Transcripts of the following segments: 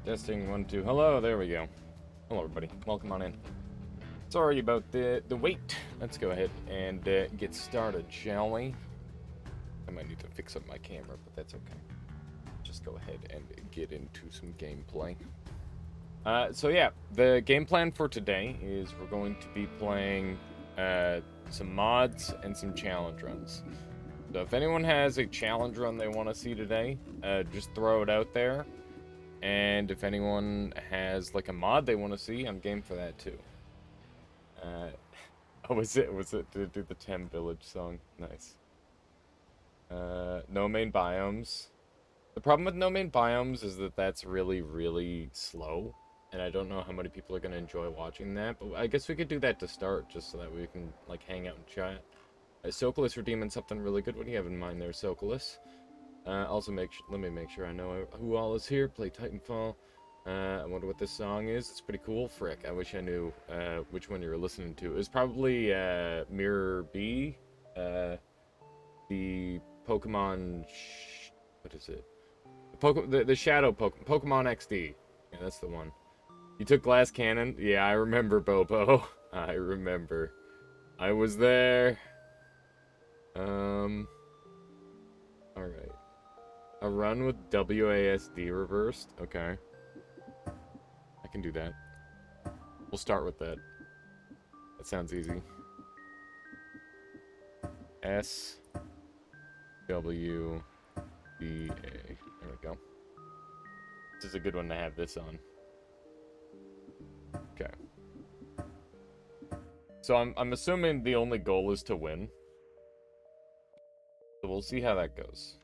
Testing 1 2. Hello, there we go. Hello, everybody. Welcome on in. Sorry about the wait. Let's go ahead and get started, shall we? I might need to fix up my camera, but that's okay. Just go ahead and get into some gameplay. So yeah, the game plan for today is we're going to be playing some mods and some challenge runs. So if anyone has a challenge run they want to see today, just throw it out there. And if anyone has like a mod they want to see, I'm game for that too. Oh, was it to do the 10 Village song? Nice. No main biomes. The problem with no main biomes is that that's really, really slow. And I don't know how many people are going to enjoy watching that. But I guess we could do that to start, just so that we can like hang out and chat. Socolus redeeming something really good. What do you have in mind there, Socolus? Also, let me make sure I know who all is here. Play Titanfall. I wonder what this song is. It's pretty cool. Frick, I wish I knew which one you were listening to. It was probably Mirror B. The Pokemon... what is it? The Shadow Pokemon XD. Yeah, that's the one. You took Glass Cannon? Yeah, I remember, Bobo. I remember. I was there. Alright. A run with WASD reversed? Okay. I can do that. We'll start with that. That sounds easy. S W B A. There we go. This is a good one to have this on. Okay. So I'm assuming the only goal is to win. So we'll see how that goes.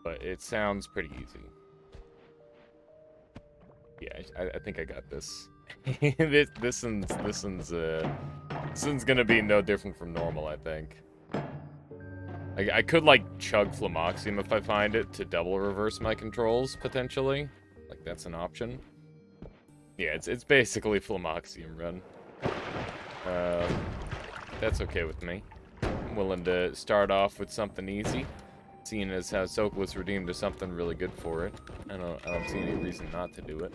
But it sounds pretty easy. Yeah, I think I got this. this one's gonna be no different from normal, I think. I could like chug Flamoxium if I find it to double reverse my controls potentially. Like that's an option. Yeah, it's basically Flamoxium run. That's okay with me. I'm willing to start off with something easy, seeing as how Soak was redeemed to something really good for it. I don't see any reason not to do it.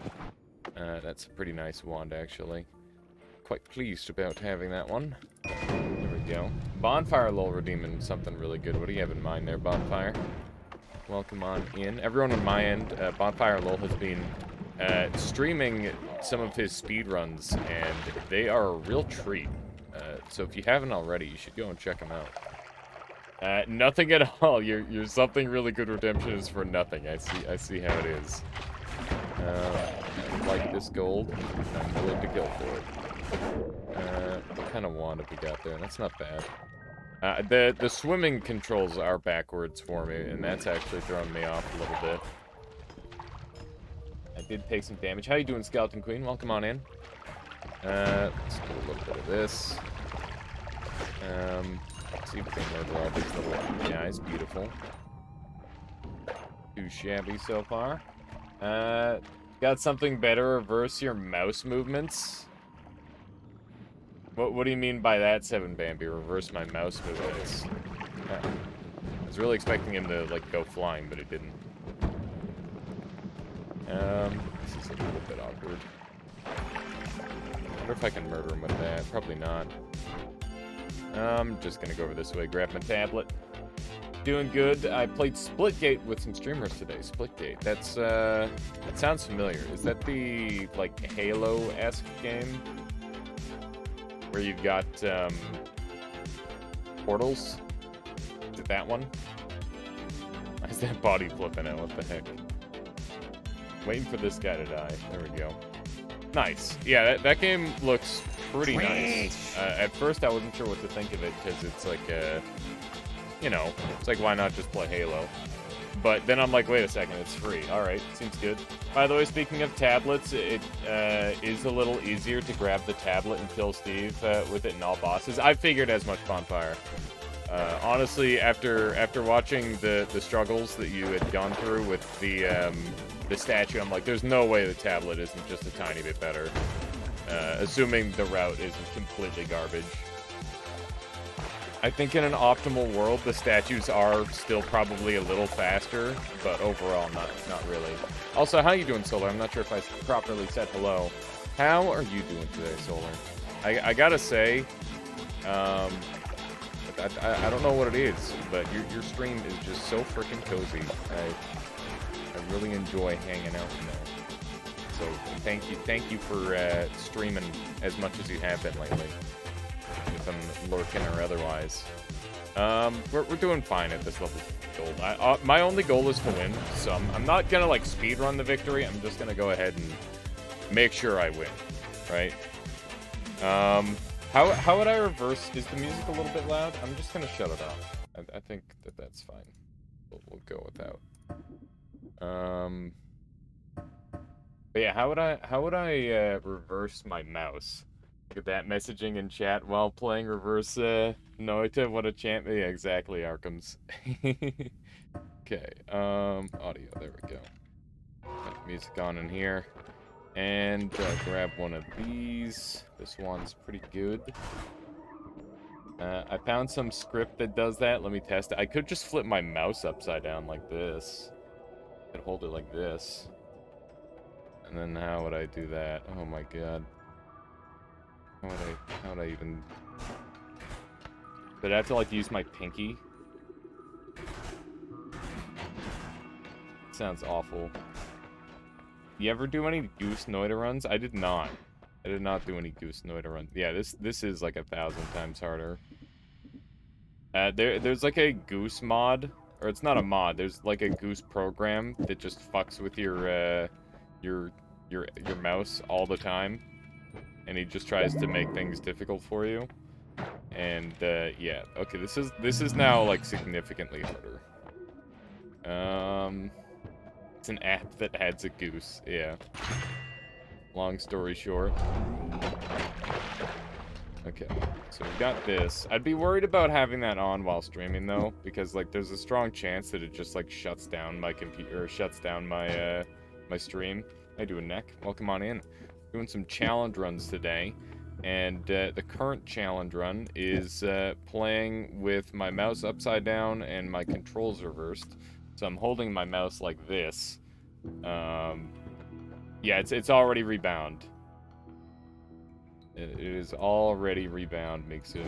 That's a pretty nice wand, actually. Quite pleased about having that one. There we go. Bonfire lol redeeming something really good. What do you have in mind there, Bonfire? Welcome on in. Everyone on my end, Bonfire lol has been streaming some of his speedruns, and they are a real treat. So if you haven't already, you should go and check them out. Nothing at all. Your something really good redemption is for nothing. I see how it is. Like this gold, I'm willing to kill for it. What kind of wand have we got there? That's not bad. The swimming controls are backwards for me, and that's actually throwing me off a little bit. I did take some damage. How you doing, Skeleton Queen? Welcome on in. Let's do a little bit of this. Let's see if we can murder all these little guys. Beautiful. Too shabby so far. Got something better? Reverse your mouse movements? What do you mean by that, 7Bambi? Reverse my mouse movements? I was really expecting him to, like, go flying, but he didn't. This is a little bit awkward. I wonder if I can murder him with that. Probably not. I'm just gonna go over this way, grab my tablet. Doing good. I played Splitgate with some streamers today. Splitgate. That sounds familiar. Is that the, like, Halo-esque game? Where you've got, portals? Is it that one? Why is that body flipping out? What the heck? Waiting for this guy to die. There we go. Nice. Yeah, that game looks pretty nice. At first, I wasn't sure what to think of it, because it's like you know, it's like, why not just play Halo? But then I'm like, wait a second, it's free. Alright, seems good. By the way, speaking of tablets, it is a little easier to grab the tablet and kill Steve with it in all bosses. I figured as much, Bonfire. Honestly, after watching the struggles that you had gone through with the statue, I'm like, there's no way the tablet isn't just a tiny bit better. Assuming the route isn't completely garbage. I think in an optimal world, the statues are still probably a little faster, but overall, not really. Also, how you doing, Solar? I'm not sure if I properly said hello. How are you doing today, Solar? I gotta say, I don't know what it is, but your stream is just so freaking cozy. I really enjoy hanging out in there. So thank you for streaming as much as you have been lately. If I'm lurking or otherwise. We're doing fine at this level of gold. My only goal is to win, so I'm not gonna like speedrun the victory. I'm just gonna go ahead and make sure I win, right? How would I reverse? Is the music a little bit loud? I'm just gonna shut it off. I think that's fine. We'll go without. But yeah, how would I reverse my mouse? Look at that messaging in chat while playing reverse noita. What a champ! Yeah, exactly, Arkham's. Okay, audio. There we go. Got music on in here, and grab one of these. This one's pretty good. I found some script that does that. Let me test it. I could just flip my mouse upside down like this. I could hold it like this. And then how would I do that? Oh my god. How would I even... Did I have to, like, use my pinky? Sounds awful. You ever do any goose noita runs? I did not. I did not do any goose noita runs. Yeah, this is like 1,000 times harder. There's like a goose mod, or it's not a mod. There's like a goose program that just fucks with your mouse all the time, and he just tries to make things difficult for you. And yeah, okay, this is now like significantly harder. It's an app that adds a goose. Yeah. Long story short. Okay, so we got this. I'd be worried about having that on while streaming though, because like there's a strong chance that it just like shuts down my computer, or shuts down my my stream. I do a neck. Welcome on in. Doing some challenge runs today, and the current challenge run is playing with my mouse upside down and my controls reversed. So I'm holding my mouse like this. Yeah, it's already rebound. It is already rebound, Mixu.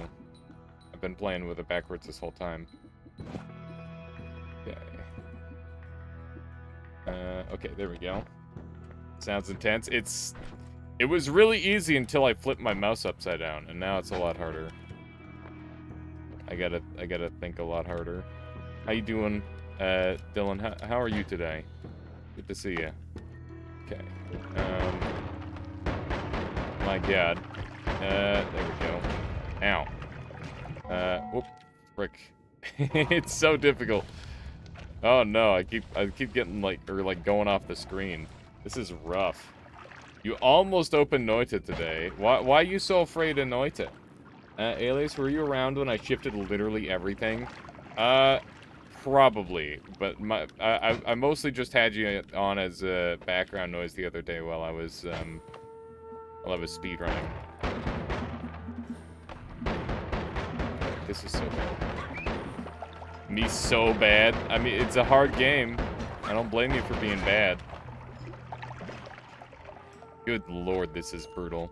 I've been playing with it backwards this whole time. Okay. Okay, there we go. Sounds intense. It was really easy until I flipped my mouse upside down, and now it's a lot harder. I gotta think a lot harder. How you doing, Dylan? How are you today? Good to see you. Okay. My God. There we go. Ow. Whoop. Frick. It's so difficult. Oh no, I keep getting like going off the screen. This is rough. You almost opened Noita today. Why are you so afraid of Noita? Alias, were you around when I shifted literally everything? Probably, but I mostly just had you on as background noise the other day while I was speedrunning. This is so bad. Me so bad. I mean, it's a hard game. I don't blame you for being bad. Good lord, this is brutal.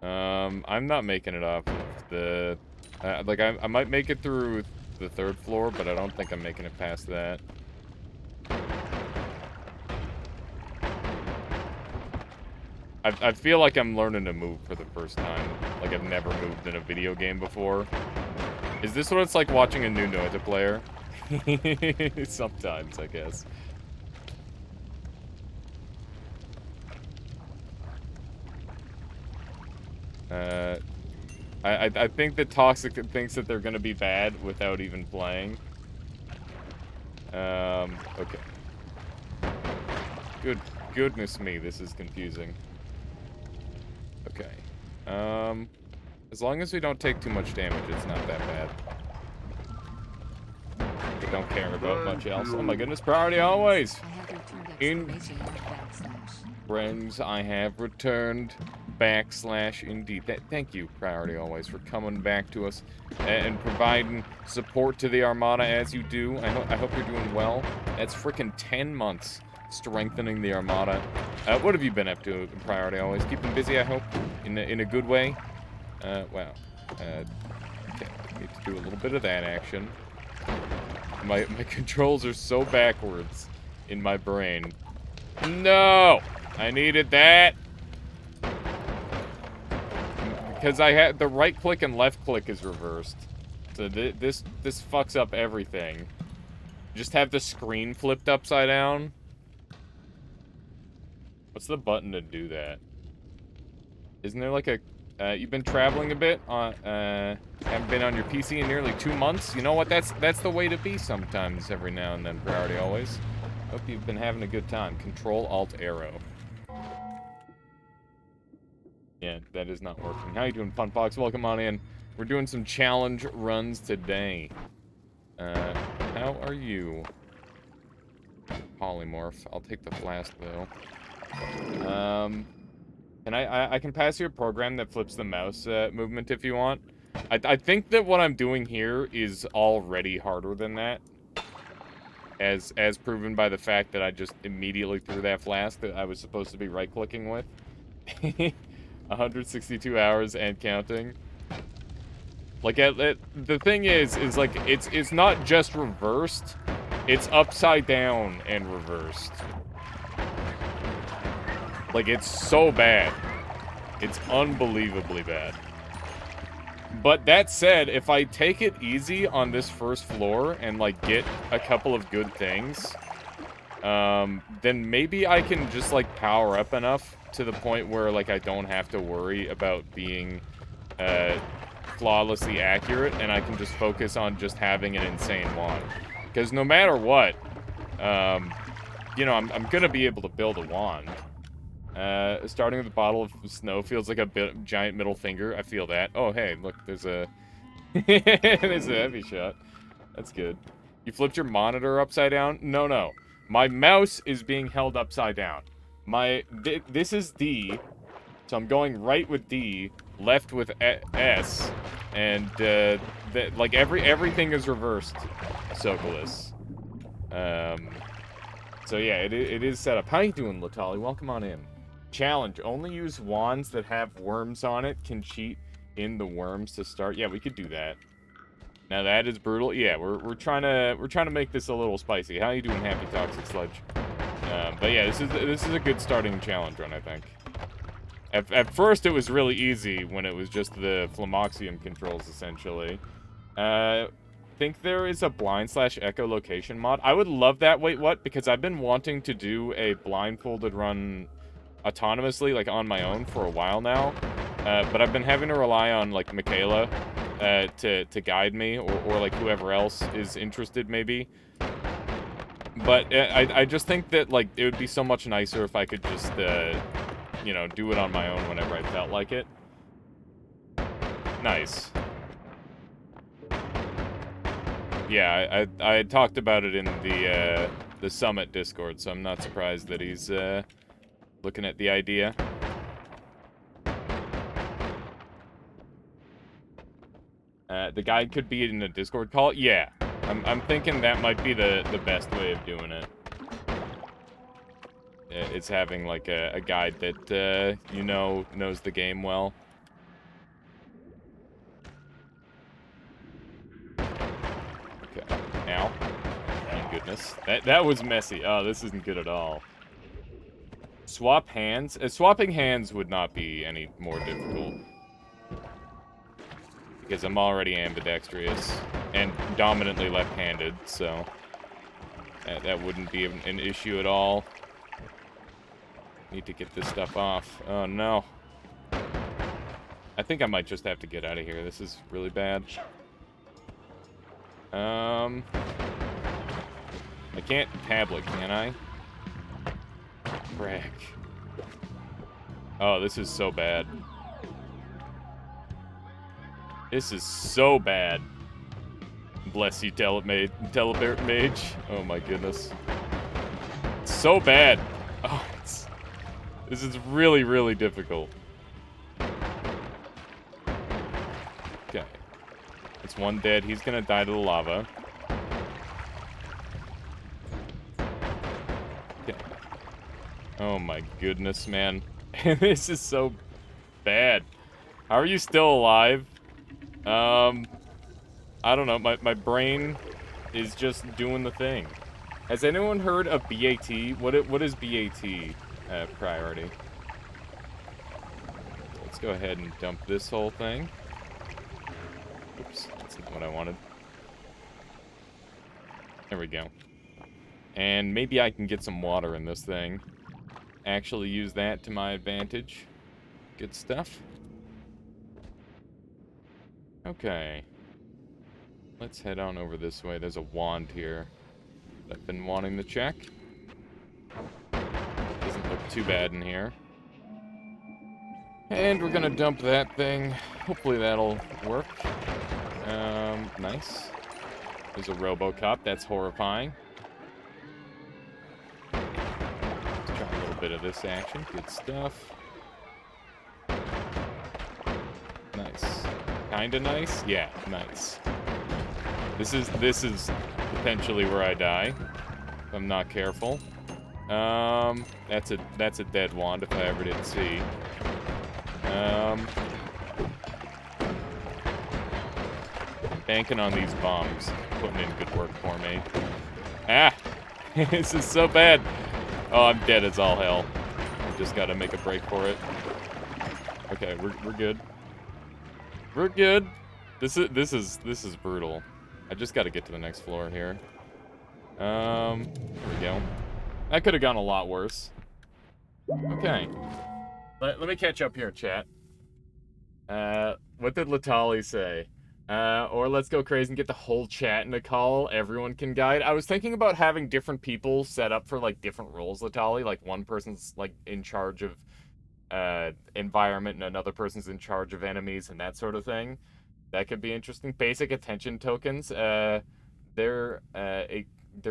I'm not making it off the... like, I might make it through the 3rd floor, but I don't think I'm making it past that. I feel like I'm learning to move for the first time. Like I've never moved in a video game before. Is this what it's like watching a new Noita player? Sometimes, I guess. I think that Toxic thinks that they're gonna be bad without even playing. Okay. Goodness me, this is confusing. Okay. As long as we don't take too much damage, it's not that bad. I don't care about much else. Oh my goodness, priority always! Friends, I have returned / indeed. Thank you, priority always, for coming back to us and providing support to the Armada as you do. I hope you're doing well. That's freaking 10 months strengthening the Armada. What have you been up to, priority always? Keeping busy, I hope, in a good way. Wow. Okay, I need to do a little bit of that action. My controls are so backwards in my brain. No! I needed that! Because I had the right click and left click is reversed. So this fucks up everything. Just have the screen flipped upside down. What's the button to do that? Isn't there like a... you've been traveling a bit on... haven't been on your PC in nearly 2 months? You know what? That's the way to be sometimes, every now and then, priority always. Hope you've been having a good time. Control Alt Arrow. Yeah, that is not working. How you doing, Fun Fox? Welcome on in. We're doing some challenge runs today. How are you? Polymorph. I'll take the flask, though. And I can pass you a program that flips the mouse movement if you want. I think that what I'm doing here is already harder than that. As proven by the fact that I just immediately threw that flask that I was supposed to be right-clicking with. 162 hours and counting. Like, the thing is like, it's not just reversed, it's upside down and reversed. Like, it's so bad. It's unbelievably bad. But that said, if I take it easy on this first floor and, like, get a couple of good things, then maybe I can just, like, power up enough to the point where, like, I don't have to worry about being, flawlessly accurate, and I can just focus on just having an insane wand. Because no matter what, you know, I'm gonna be able to build a wand. Starting with a bottle of snow feels like a giant middle finger. I feel that. Oh, hey, look, there's a... there's a heavy shot. That's good. You flipped your monitor upside down? No, no. My mouse is being held upside down. This is D, so I'm going right with D, left with S, and, like, everything is reversed, Sokolis. So yeah, it is set up. How you doing, Latali? Welcome on in. Challenge, only use wands that have worms on it, can cheat in the worms to start. Yeah, we could do that. Now that is brutal. Yeah, we're trying to make this a little spicy. How you doing, Happy Toxic Sludge? But yeah, this is a good starting challenge run, I think. At first, it was really easy when it was just the Flamoxium controls, essentially. Think there is a blind/echolocation mod. I would love that. Wait, what? Because I've been wanting to do a blindfolded run autonomously, like, on my own for a while now. But I've been having to rely on, like, Michaela to guide me, or like, whoever else is interested, maybe. But I just think that, like, it would be so much nicer if I could just, you know, do it on my own whenever I felt like it. Nice. Yeah, I had talked about it in the Summit Discord, so I'm not surprised that he's looking at the idea. The guide could be in a Discord call? Yeah. I'm thinking that might be the best way of doing it. It's having, like, a guide that, you know, knows the game well. Okay. Ow. Thank goodness. That was messy. Oh, this isn't good at all. Swap hands? Swapping hands would not be any more difficult. Because I'm already ambidextrous and dominantly left-handed, so that wouldn't be an issue at all. Need to get this stuff off. Oh, no. I think I might just have to get out of here. This is really bad. I can't tablet, can I? Frack. Oh, this is so bad. This is so bad. Bless you, Telebert Mage. Oh my goodness. It's so bad. Oh, this is really, really difficult. Okay. It's one dead. He's gonna die to the lava. Okay. Oh my goodness, man. This is so bad. How are you still alive? I don't know. My brain is just doing the thing. Has anyone heard of BAT? What is BAT priority? Let's go ahead and dump this whole thing. Oops, that's not what I wanted. There we go. And maybe I can get some water in this thing. Actually use that to my advantage. Good stuff. Okay. Let's head on over this way. There's a wand here that I've been wanting to check. Doesn't look too bad in here. And we're gonna dump that thing. Hopefully that'll work. Nice. There's a RoboCop. That's horrifying. Let's try a little bit of this action. Good stuff. Nice. Kinda nice? Yeah, nice. This is potentially where I die if I'm not careful. That's a dead wand if I ever did see. Banking on these bombs, putting in good work for me. Ah, this is so bad. Oh, I'm dead as all hell. just gotta make a break for it. Okay, we're good. We're good. This is brutal. I just gotta get to the next floor here. There we go. That could have gone a lot worse. Okay. Let me catch up here, chat. What did Latali say? Or let's go crazy and get the whole chat in a call. Everyone can guide. I was thinking about having different people set up for, like, different roles, Latali. Like, one person's, like, in charge of, environment and another person's in charge of enemies and that sort of thing. That could be interesting. Basic attention tokens. They're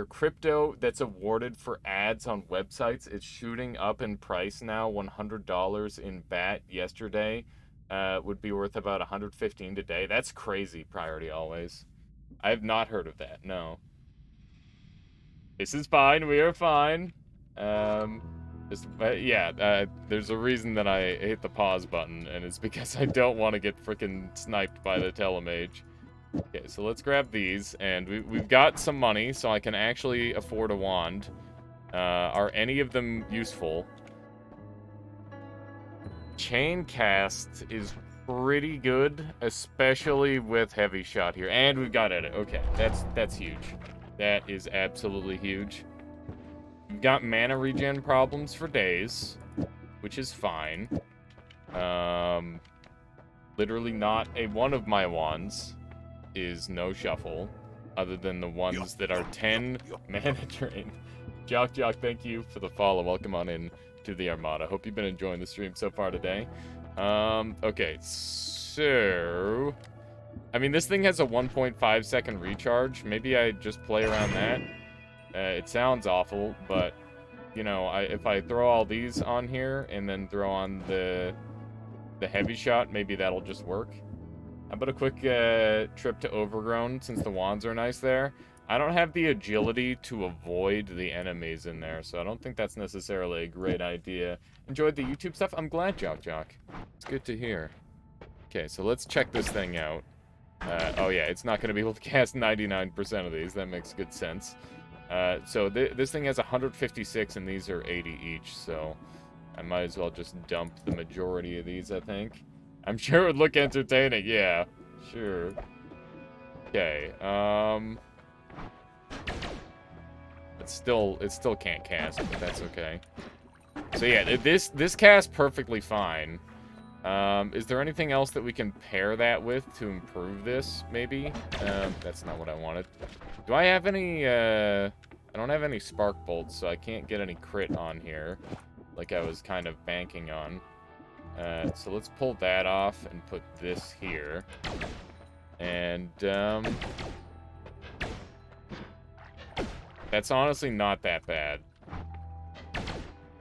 crypto that's awarded for ads on websites. It's shooting up in price now. $100 in BAT yesterday would be worth about $115 today. That's crazy. Priority always. I have not heard of that. No. This is fine. We are fine. There's a reason that I hit the pause button, and it's because I don't want to get freaking sniped by the telemage. Okay, so let's grab these, and we've got some money, so I can actually afford a wand. Are any of them useful? Chain cast is pretty good, especially with heavy shot here, and we've got edit. Okay, that's huge. That is absolutely huge. We've got mana regen problems for days, which is fine. Literally not a one of my wands is no shuffle, other than the ones that are 10 mana drain. Jock, thank you for the follow. Welcome on in to the Armada. Hope you've been enjoying the stream so far today. Okay, so... I mean, this thing has a 1.5 second recharge. Maybe I just play around that. It sounds awful, but, you know, if I throw all these on here and then throw on the heavy shot, maybe that'll just work. How about a quick trip to Overgrown, since the wands are nice there? I don't have the agility to avoid the enemies in there, so I don't think that's necessarily a great idea. Enjoyed the YouTube stuff? I'm glad, Jock. It's good to hear. Okay, so let's check this thing out. Oh yeah, it's not going to be able to cast 99% of these. That makes good sense. So this thing has 156, and these are 80 each, so I might as well just dump the majority of these, I think. I'm sure it would look entertaining. Yeah, sure. Okay, it still can't cast, but that's okay. So yeah, this casts perfectly fine. Is there anything else that we can pair that with to improve this, maybe? That's not what I wanted. Do I have any, I don't have any spark bolts, so I can't get any crit on here, like I was kind of banking on. So let's pull that off and put this here. And, that's honestly not that bad.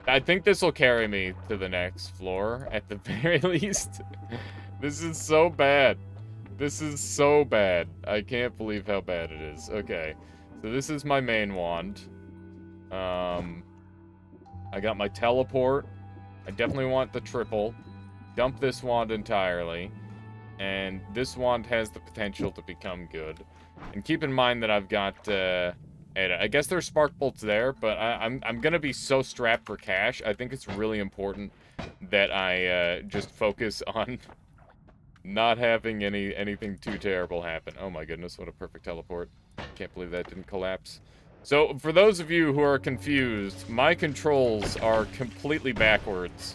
I think this will carry me to the next floor, at the very least. This is so bad. This is so bad. I can't believe how bad it is. Okay, so this is my main wand. I got my teleport. I definitely want the triple. Dump this wand entirely. And this wand has the potential to become good. And keep in mind that I've got, I guess there's spark bolts there, but I'm gonna be so strapped for cash. I think it's really important that I just focus on not having anything too terrible happen. Oh my goodness, what a perfect teleport. Can't believe that didn't collapse. So, for those of you who are confused, my controls are completely backwards.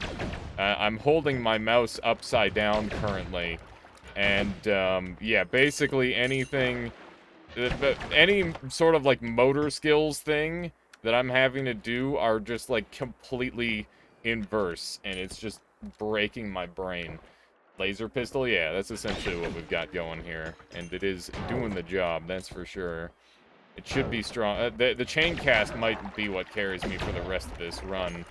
I'm holding my mouse upside down currently. And, yeah, basically anything... any sort of, like, motor skills thing that I'm having to do are just, like, completely inverse. And it's just breaking my brain. Laser pistol? Yeah, that's essentially what we've got going here. And it is doing the job, that's for sure. It should be strong. The chain cast might be what carries me for the rest of this run.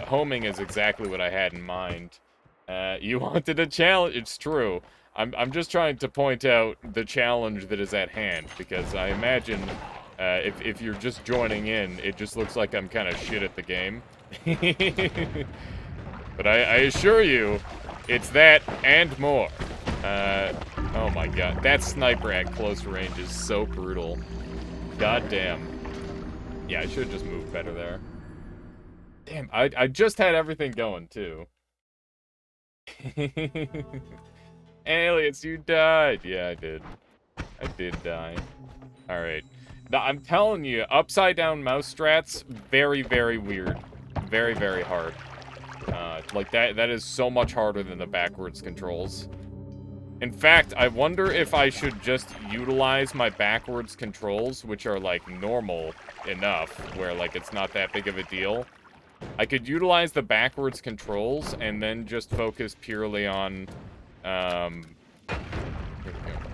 Homing is exactly what I had in mind. You wanted a challenge? It's true. I'm just trying to point out the challenge that is at hand, because I imagine if you're just joining in, it just looks like I'm kind of shit at the game. But I assure you, it's that and more. Oh my god, that sniper at close range is so brutal. God damn. Yeah, I should have just moved better there. Damn, I just had everything going, too. Alias, you died. Yeah, I did. I did die. Alright. Now, I'm telling you, upside down mouse strats, very, very weird. Very, very hard. Like, that is so much harder than the backwards controls. In fact, I wonder if I should just utilize my backwards controls, which are, like, normal enough, where, like, it's not that big of a deal. I could utilize the backwards controls and then just focus purely on, here we go.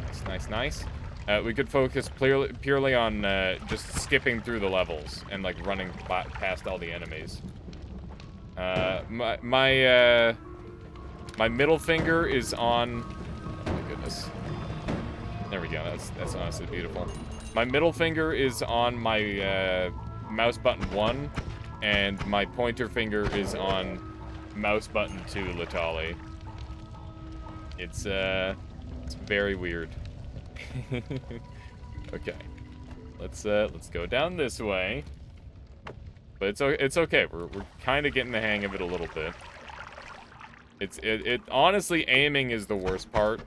Nice, nice, nice. We could focus purely on just skipping through the levels and like running past all the enemies. My middle finger is on. Oh my goodness. There we go. That's honestly beautiful. My middle finger is on my mouse button 1, and my pointer finger is on mouse button 2. Latali. It's very weird. Okay, let's go down this way. But it's okay. We're kind of getting the hang of it a little bit. It honestly, aiming is the worst part.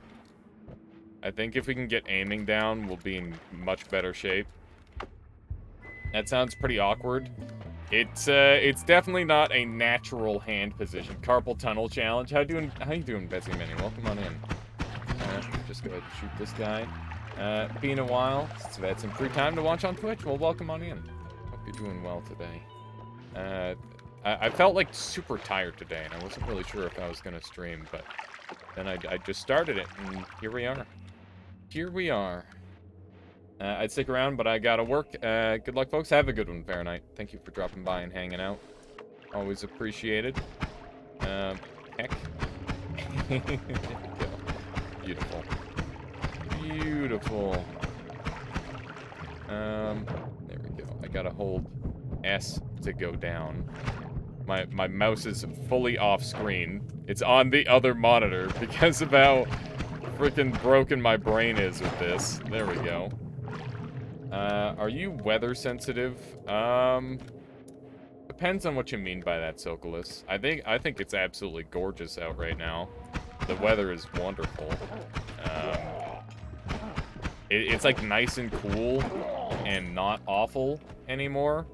I think if we can get aiming down, we'll be in much better shape. That sounds pretty awkward. It's definitely not a natural hand position. Carpal tunnel challenge. How you doing, Betsy Minnie? Welcome on in. Just go ahead and shoot this guy. Been a while since I've had some free time to watch on Twitch. Well, welcome on in. Hope you're doing well today. I felt like super tired today, and I wasn't really sure if I was gonna stream, but then I just started it, and here we are. Here we are. I'd stick around, but I gotta work. Good luck, folks. Have a good one, Fahrenheit. Thank you for dropping by and hanging out. Always appreciated. Heck. There we go. Beautiful. Beautiful. There we go. I gotta hold S to go down. My mouse is fully off screen. It's on the other monitor because of how freaking broken my brain is with this. There we go. Are you weather sensitive? Depends on what you mean by that, Sokolis. I think it's absolutely gorgeous out right now. The weather is wonderful. It's like nice and cool and not awful anymore.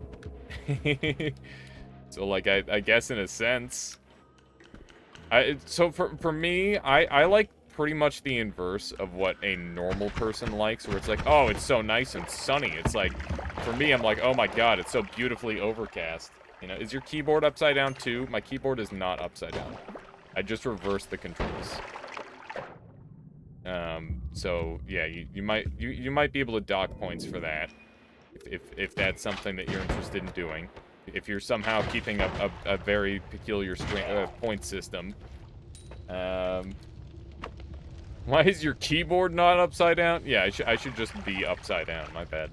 So like I guess in a sense, so for me, I like pretty much the inverse of what a normal person likes, where it's like, oh, it's so nice and sunny. It's like, for me, I'm like, oh my god, it's so beautifully overcast. You know, is your keyboard upside down too? My keyboard is not upside down. I just reversed the controls. So yeah, you might be able to dock points for that, if that's something that you're interested in doing. If you're somehow keeping a very peculiar point system. Why is your keyboard not upside down? Yeah, I should just be upside down. My bad.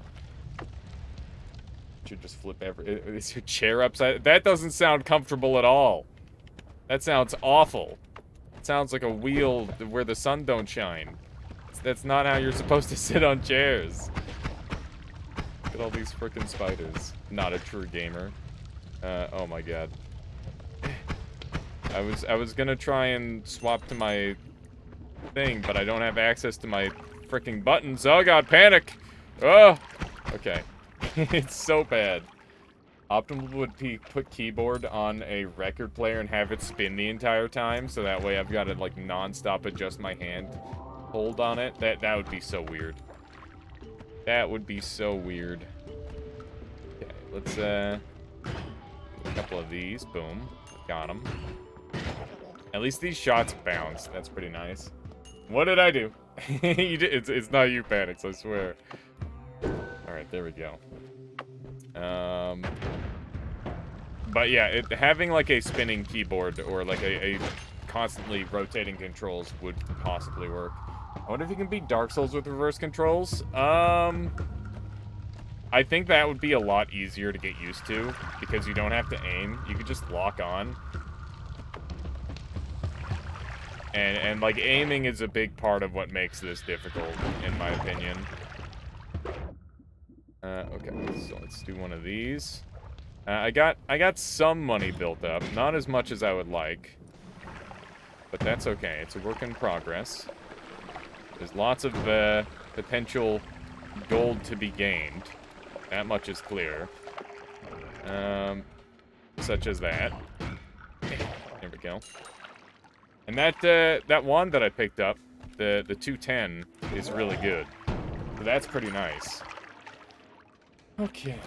Should just flip is your chair upside? That doesn't sound comfortable at all. That sounds awful. It sounds like a wheel where the sun don't shine. That's not how you're supposed to sit on chairs. Look at all these frickin' spiders. Not a true gamer. Oh my god. I was gonna try and swap to my thing, but I don't have access to my frickin' buttons. Oh god, panic! Oh! Okay. It's so bad. Optimal would put keyboard on a record player and have it spin the entire time, so that way I've got to like non-stop adjust my hand hold on it. That would be so weird. That would be so weird. Okay, let's a couple of these. Boom. Got them. At least these shots bounce. That's pretty nice. What did I do? You did, it's not you, Panics, I swear. Alright, there we go. But yeah, having like a spinning keyboard or like a constantly rotating controls would possibly work. I wonder if you can beat Dark Souls with reverse controls. I think that would be a lot easier to get used to because you don't have to aim. You could just lock on. And like aiming is a big part of what makes this difficult, in my opinion. Okay, so let's do one of these. I got some money built up. Not as much as I would like. But that's okay. It's a work in progress. There's lots of potential gold to be gained. That much is clear. Such as that. There we go. And that wand that I picked up, the 210, is really good. So that's pretty nice. Okay.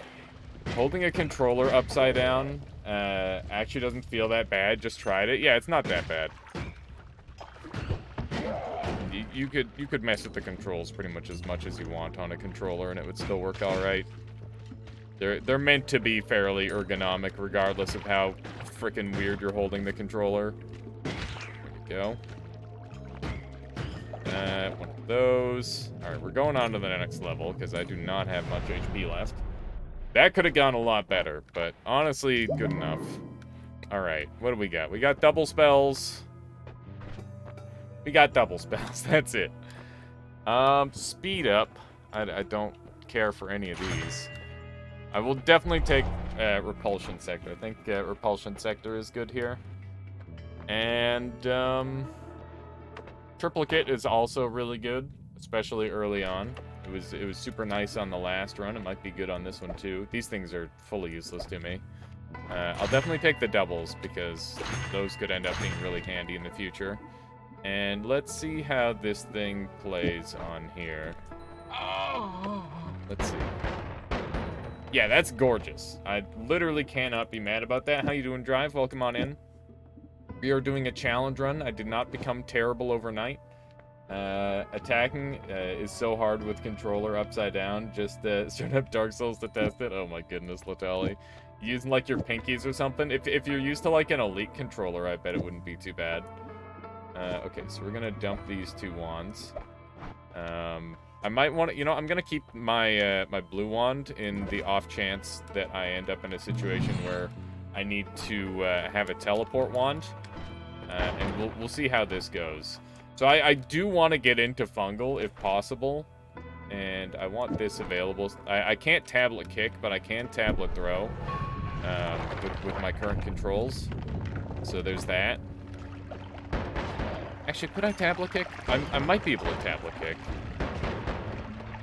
Holding a controller upside down actually doesn't feel that bad. Just tried it. Yeah, it's not that bad. You could mess with the controls pretty much as you want on a controller, and it would still work all right. They're meant to be fairly ergonomic, regardless of how freaking weird you're holding the controller. There we go. One of those. All right, we're going on to the next level because I do not have much HP left. That could have gone a lot better, but honestly, good enough. All right, what do we got? We got double spells. We got double spells. That's it. Speed up. I don't care for any of these. I will definitely take Repulsion Sector. I think Repulsion Sector is good here. And Triplicate is also really good, especially early on. It was super nice on the last run. It might be good on this one too. These things are fully useless to me. I'll definitely take the doubles because those could end up being really handy in the future. And let's see how this thing plays on here. Let's see. Yeah, that's gorgeous. I literally cannot be mad about that. How you doing, Drive? Welcome on in. We are doing a challenge run. I did not become terrible overnight. Attacking is so hard with controller upside down. Just straight up Dark Souls to test it. Oh my goodness, Latali. Using like your pinkies or something. If you're used to like an elite controller, I bet it wouldn't be too bad. Okay, so we're gonna dump these two wands. I might want to, you know, I'm gonna keep my my blue wand in the off chance that I end up in a situation where I need to have a teleport wand, and we'll see how this goes. So I do want to get into fungal if possible, and I want this available. I can't tablet kick, but I can tablet throw with my current controls. So there's that. Actually, could I tablet kick? I might be able to tablet kick.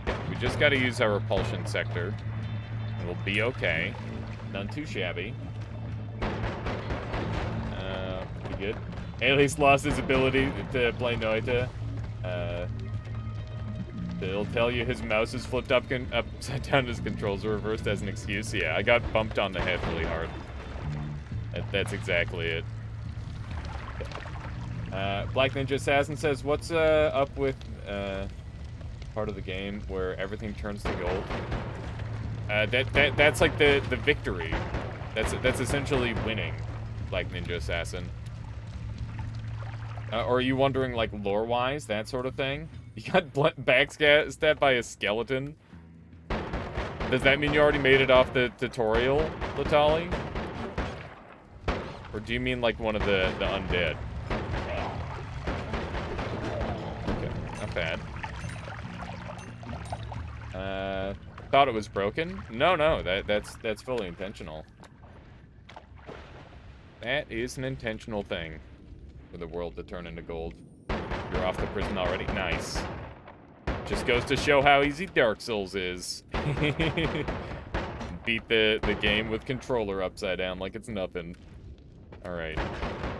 Yeah, we just got to use our repulsion sector. And we'll be okay. None too shabby. Pretty good. Alias lost his ability to play Noita. It'll tell you his mouse is flipped upside down, his controls are reversed as an excuse. Yeah, I got bumped on the head really hard. That's exactly it. Black Ninja Assassin says, what's up with part of the game where everything turns to gold? That's like the victory. That's essentially winning, Black Ninja Assassin. Or are you wondering, like, lore-wise, that sort of thing? You got backstabbed by a skeleton? Does that mean you already made it off the tutorial, Latali? Or do you mean, like, one of the undead? Okay, not bad. Thought it was broken? No, that's fully intentional. That is an intentional thing for the world to turn into gold. You're off the prison already? Nice. Just goes to show how easy Dark Souls is. Beat the game with controller upside down like it's nothing. Alright.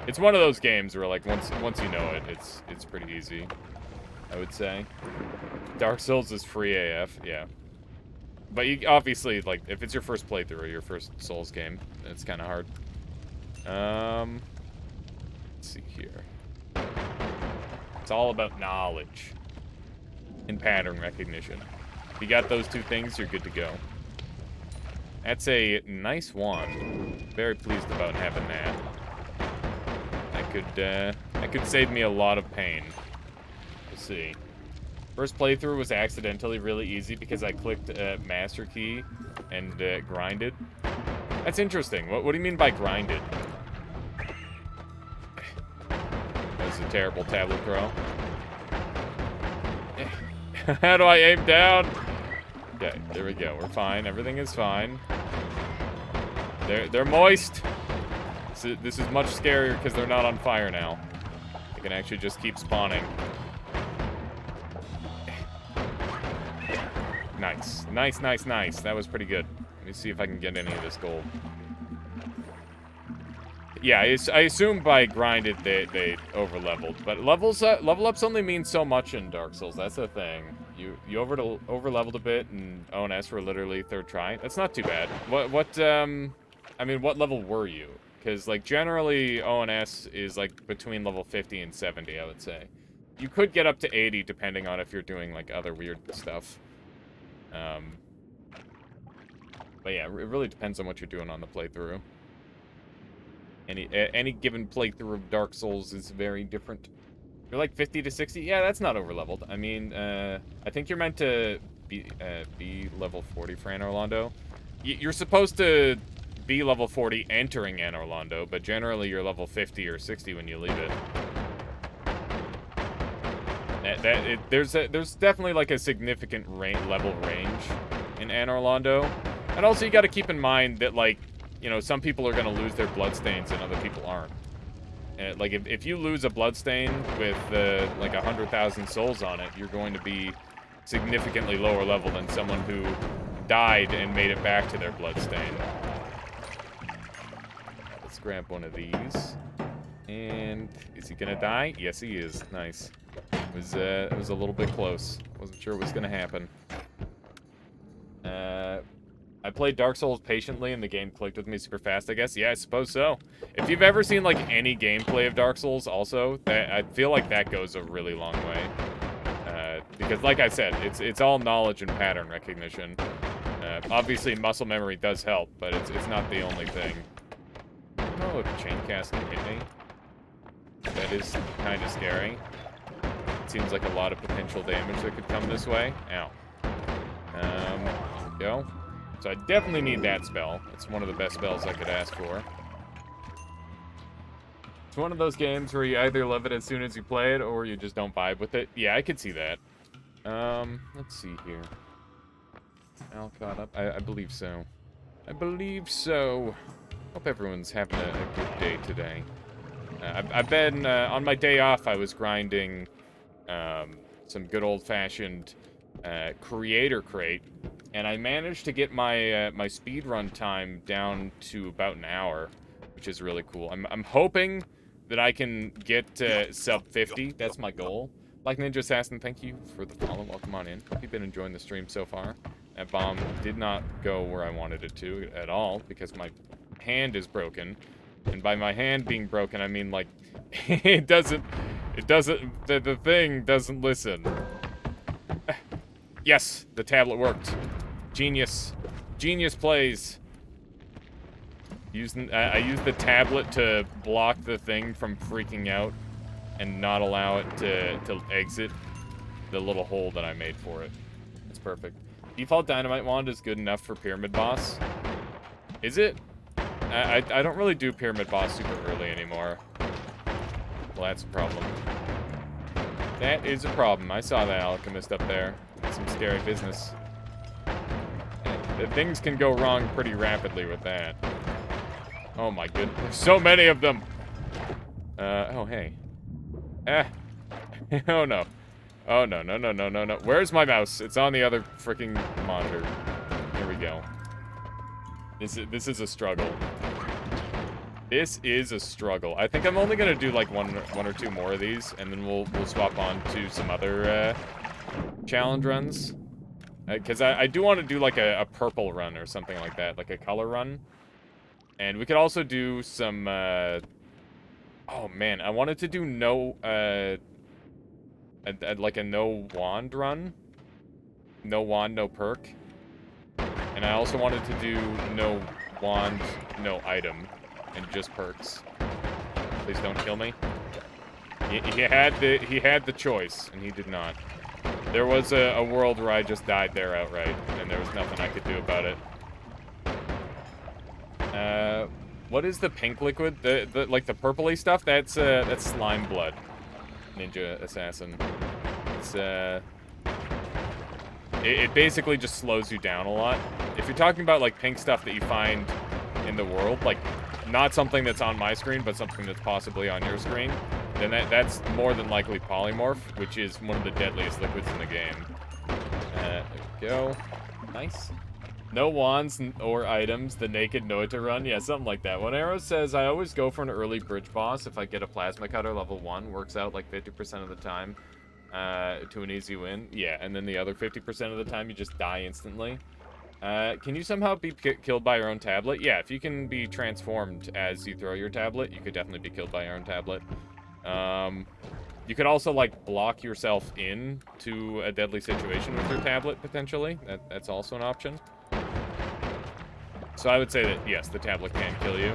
It's one of those games where, like, once you know it, it's pretty easy, I would say. Dark Souls is free AF, yeah. But you obviously, like, if it's your first playthrough or your first Souls game, it's kind of hard. Let's see here. It's all about knowledge and pattern recognition. If you got those two things, you're good to go. That's a nice wand. Very pleased about having that. That could save me a lot of pain. We'll see. First playthrough was accidentally really easy because I clicked master key and grinded. That's interesting. What do you mean by grinded? That was a terrible tablet throw. How do I aim down? Okay, there we go. We're fine. Everything is fine. They're moist. This is much scarier because they're not on fire now. They can actually just keep spawning. Nice. Nice, nice, nice. That was pretty good. Let me see if I can get any of this gold. Yeah, I assume by grinded they over-leveled. But level ups only mean so much in Dark Souls. That's the thing. You over-leveled a bit, and ONS were literally third try. That's not too bad. I mean, what level were you? Because, like, generally, ONS is, like, between level 50 and 70, I would say. You could get up to 80, depending on if you're doing, like, other weird stuff. But yeah, it really depends on what you're doing on the playthrough. Any given playthrough of Dark Souls is very different. You're like 50 to 60? Yeah, that's not over-leveled. I mean, I think you're meant to be level 40 for Anor Londo. You're supposed to be level 40 entering Anor Londo, but generally you're level 50 or 60 when you leave it. There's definitely like a significant level range in Anor Londo. And also you got to keep in mind that, like, you know, some people are going to lose their bloodstains and other people aren't. Like, if you lose a bloodstain with, like, 100,000 souls on it, you're going to be significantly lower level than someone who died and made it back to their bloodstain. Let's grab one of these. And is he going to die? Yes, he is. Nice. It was a little bit close. Wasn't sure what was going to happen. I played Dark Souls patiently and the game clicked with me super fast, I guess. Yeah, I suppose so. If you've ever seen, like, any gameplay of Dark Souls also, I feel like that goes a really long way. Because, like I said, it's all knowledge and pattern recognition. Obviously, muscle memory does help, but it's not the only thing. I don't know if Chain Cast can hit me. That is kind of scary. It seems like a lot of potential damage that could come this way. Ow. There we go. So I definitely need that spell. It's one of the best spells I could ask for. It's one of those games where you either love it as soon as you play it, or you just don't vibe with it. Yeah, I could see that. Let's see here. All caught up? I believe so. I believe so. Hope everyone's having a good day today. I've been, on my day off, I was grinding some good old-fashioned creator crate, and I managed to get my my speedrun time down to about an hour, which is really cool. I'm hoping that I can get sub 50. That's my goal. Like Ninja Assassin, thank you for the follow. Welcome on in. Hope you've been enjoying the stream so far. That bomb did not go where I wanted it to at all because my hand is broken. And by my hand being broken, I mean, like, the thing doesn't listen. Yes, the tablet worked. Genius. Genius plays. I used the tablet to block the thing from freaking out and not allow it to exit the little hole that I made for it. It's perfect. Default Dynamite Wand is good enough for Pyramid Boss. Is it? I don't really do Pyramid Boss super early anymore. Well, that's a problem. That is a problem. I saw that Alchemist up there. Some scary business. Things can go wrong pretty rapidly with that. Oh my goodness. There's so many of them! Oh hey. Oh no. Oh no, no, no, no, no, no. Where's my mouse? It's on the other freaking monitor. Here we go. This is a struggle. This is a struggle. I think I'm only gonna do like one or two more of these, and then we'll swap on to some other challenge runs. Because I do want to do like a purple run or something like that, like a color run. And we could also do some, oh man, I wanted to do like a no wand run. No wand, no perk. And I also wanted to do no wand, no item, and just perks. Please don't kill me. He had the choice, and he did not. There was a world where I just died there outright, and there was nothing I could do about it. What is the pink liquid? The like the purpley stuff? That's slime blood. Ninja Assassin. It's it basically just slows you down a lot. If you're talking about like pink stuff that you find in the world, like, not something that's on my screen, but something that's possibly on your screen, then that's more than likely polymorph, which is one of the deadliest liquids in the game. There we go. Nice. No wands or items, the naked noita run. Yeah, something like that. When Arrow says, I always go for an early bridge boss if I get a plasma cutter level 1, works out like 50% of the time to an easy win. Yeah, and then the other 50% of the time you just die instantly. Can you somehow be killed by your own tablet? Yeah, if you can be transformed as you throw your tablet, you could definitely be killed by your own tablet. You could also, like, block yourself in to a deadly situation with your tablet, potentially. That's also an option. So I would say that, yes, the tablet can kill you.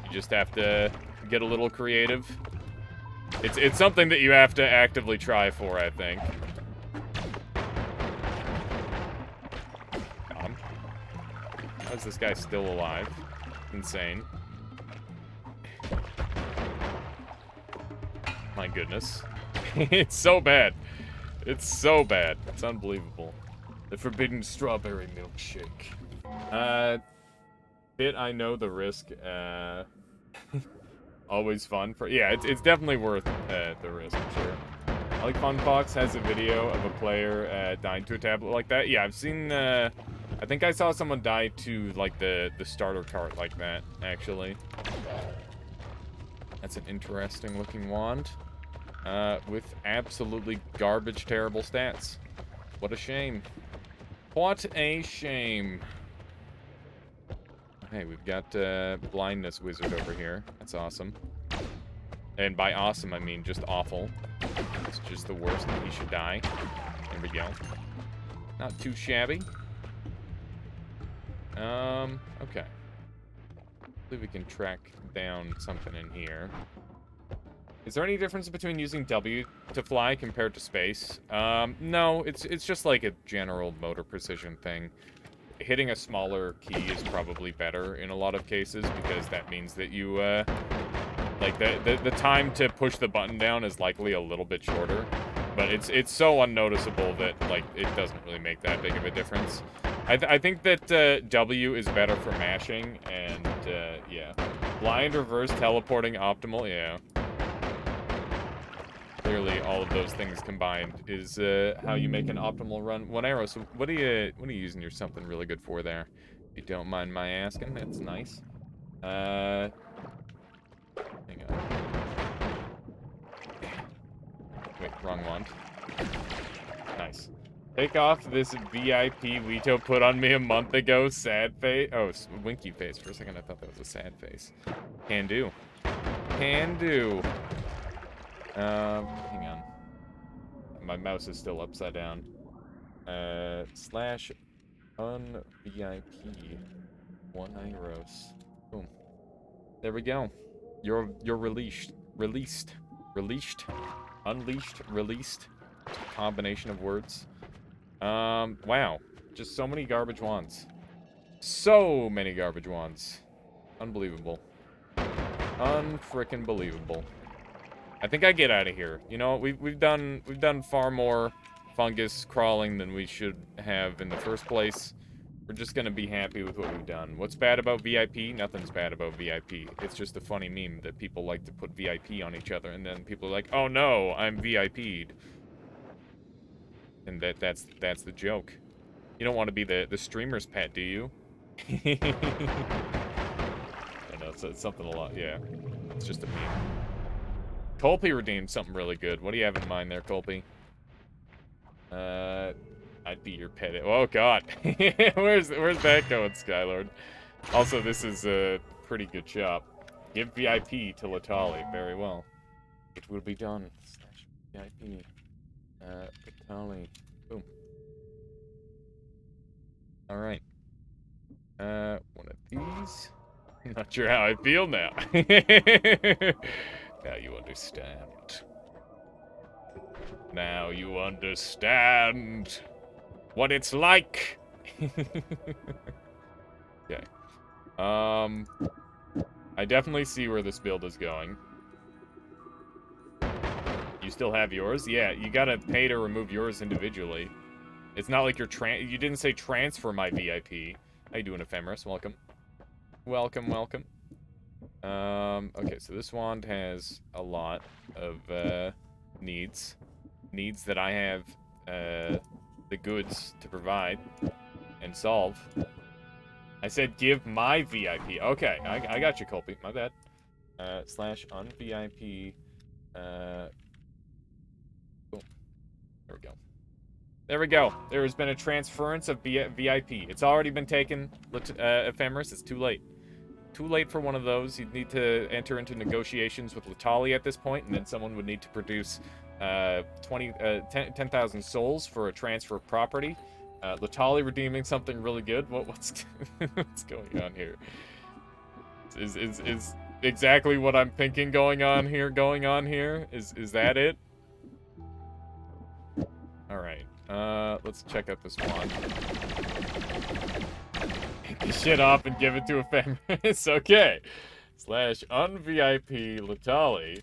You just have to get a little creative. It's something that you have to actively try for, I think. How is this guy still alive? Insane. My goodness. It's so bad. It's so bad. It's unbelievable. The forbidden strawberry milkshake. Bit I know the risk, always fun for, yeah, it's definitely worth the risk, I'm sure. I like Fun Fox has a video of a player dying to a tablet like that. Yeah, I've seen, I think I saw someone die to, like, the starter cart like that, actually. That's an interesting looking wand. With absolutely garbage, terrible stats. What a shame. What a shame. Hey, we've got blindness wizard over here. That's awesome. And by awesome, I mean just awful. It's just the worst, and he should die. There we go. Not too shabby. Okay. Hopefully we can track down something in here. Is there any difference between using W to fly compared to space? No, it's just like a general motor precision thing. Hitting a smaller key is probably better in a lot of cases, because that means that you, like, the time to push the button down is likely a little bit shorter. But it's so unnoticeable that, like, it doesn't really make that big of a difference. I think that W is better for mashing, and, yeah. Blind, reverse, teleporting, optimal, yeah. Clearly, all of those things combined is how you make an optimal run. One arrow. So, what are you using your something really good for there? If you don't mind my asking, that's nice. Hang on. Wait, wrong one. Nice. Take off this VIP Leto put on me a month ago. Sad face. Oh, winky face. For a second, I thought that was a sad face. Can do. Can do. Hang on. My mouse is still upside down. Slash unvip 1 Iros. Boom. There we go. You're released. Unleashed, released. Combination of words. Wow. Just so many garbage wands. So many garbage wands. Unbelievable. Unfrickin' believable. I think I get out of here. You know, we've done far more fungus crawling than we should have in the first place. We're just gonna be happy with what we've done. What's bad about VIP? Nothing's bad about VIP. It's just a funny meme that people like to put VIP on each other, and then people are like, "Oh no, I'm VIP'd." And that's the joke. You don't want to be the streamer's pet, do you? I don't know, it's something a lot, yeah. It's just a meme. Colpy redeemed something really good. What do you have in mind there, Colpy? I'd be your pet. Oh god. Where's that going, Skylord? Also, this is a pretty good shop. Give VIP to Latali. Very well. It will be done. Slash VIP. Latali. Boom. Alright. One of these. Not sure how I feel now. Now you understand. Now you understand what it's like. Okay. I definitely see where this build is going. You still have yours? Yeah, you gotta pay to remove yours individually. It's not like you're you didn't say transfer my VIP. How you doing, Ephemeris? Welcome. Welcome, welcome. Okay, so this wand has a lot of needs. Needs that I have the goods to provide and solve. I said give my VIP. Okay, I got you, Colby. My bad. Slash unVIP. Boom. There we go. There we go. There has been a transference of VIP. It's already been taken, Ephemeris. It's too late. Too late for one of those. You'd need to enter into negotiations with Latali at this point, and then someone would need to produce 10,000 souls for a transfer of property. Latali redeeming something really good. What's what's going on here? Is exactly what I'm thinking going on here? Is that it? All right. Let's check out this one. Take the shit off and give it to Ephemeris. Okay. Slash unVIP Latali.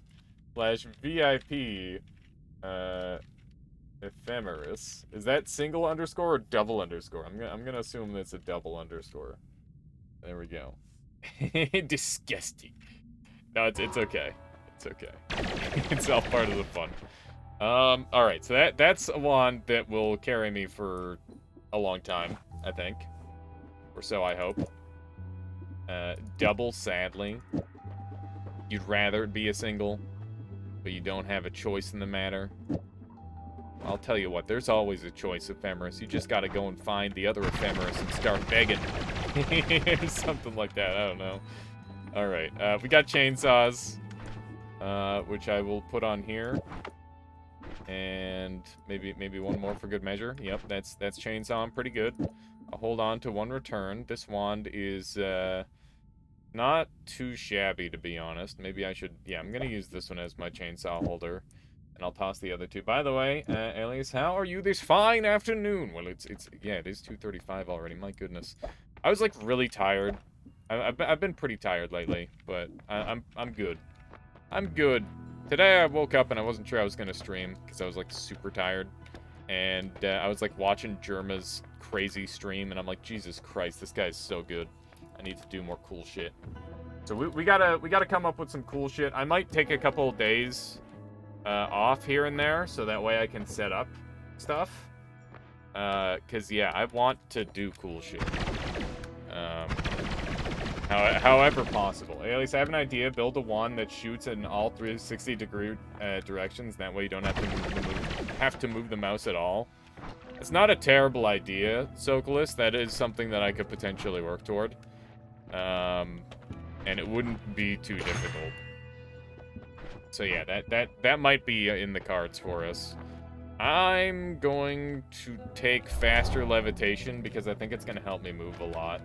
Slash VIP Ephemeris. Is that single underscore or double underscore? I'm gonna assume that's a double underscore. There we go. Disgusting. No, it's okay. It's okay. It's all part of the fun. Alright, so that's a wand that will carry me for a long time, I think. Or so I hope. Double, sadly. You'd rather it be a single, but you don't have a choice in the matter. I'll tell you what, there's always a choice, Ephemeris. You just gotta go and find the other Ephemeris and start begging. Something like that, I don't know. Alright, we got chainsaws, which I will put on here. And maybe one more for good measure. Yep, that's chainsaw. I'm pretty good. I'll hold on to one return. This wand is not too shabby, to be honest. Maybe I should... Yeah, I'm gonna use this one as my chainsaw holder. And I'll toss the other two. By the way, Alias, how are you this fine afternoon? Well, yeah, it is 2:35 already. My goodness. I was, like, really tired. I've been pretty tired lately, but I'm good. I'm good. Today I woke up and I wasn't sure I was gonna stream because I was like super tired, and I was like watching Germa's crazy stream, and I'm like, Jesus Christ, this guy's so good. I need to do more cool shit. So we gotta come up with some cool shit. I might take a couple of days off here and there so that way I can set up stuff. Cause yeah, I want to do cool shit. However possible. Alias, I have an idea. Build a wand that shoots in all 360-degree directions. That way you don't have to move the mouse at all. It's not a terrible idea, Sokolis. That is something that I could potentially work toward. And it wouldn't be too difficult. So yeah, that might be in the cards for us. I'm going to take faster levitation because I think it's going to help me move a lot.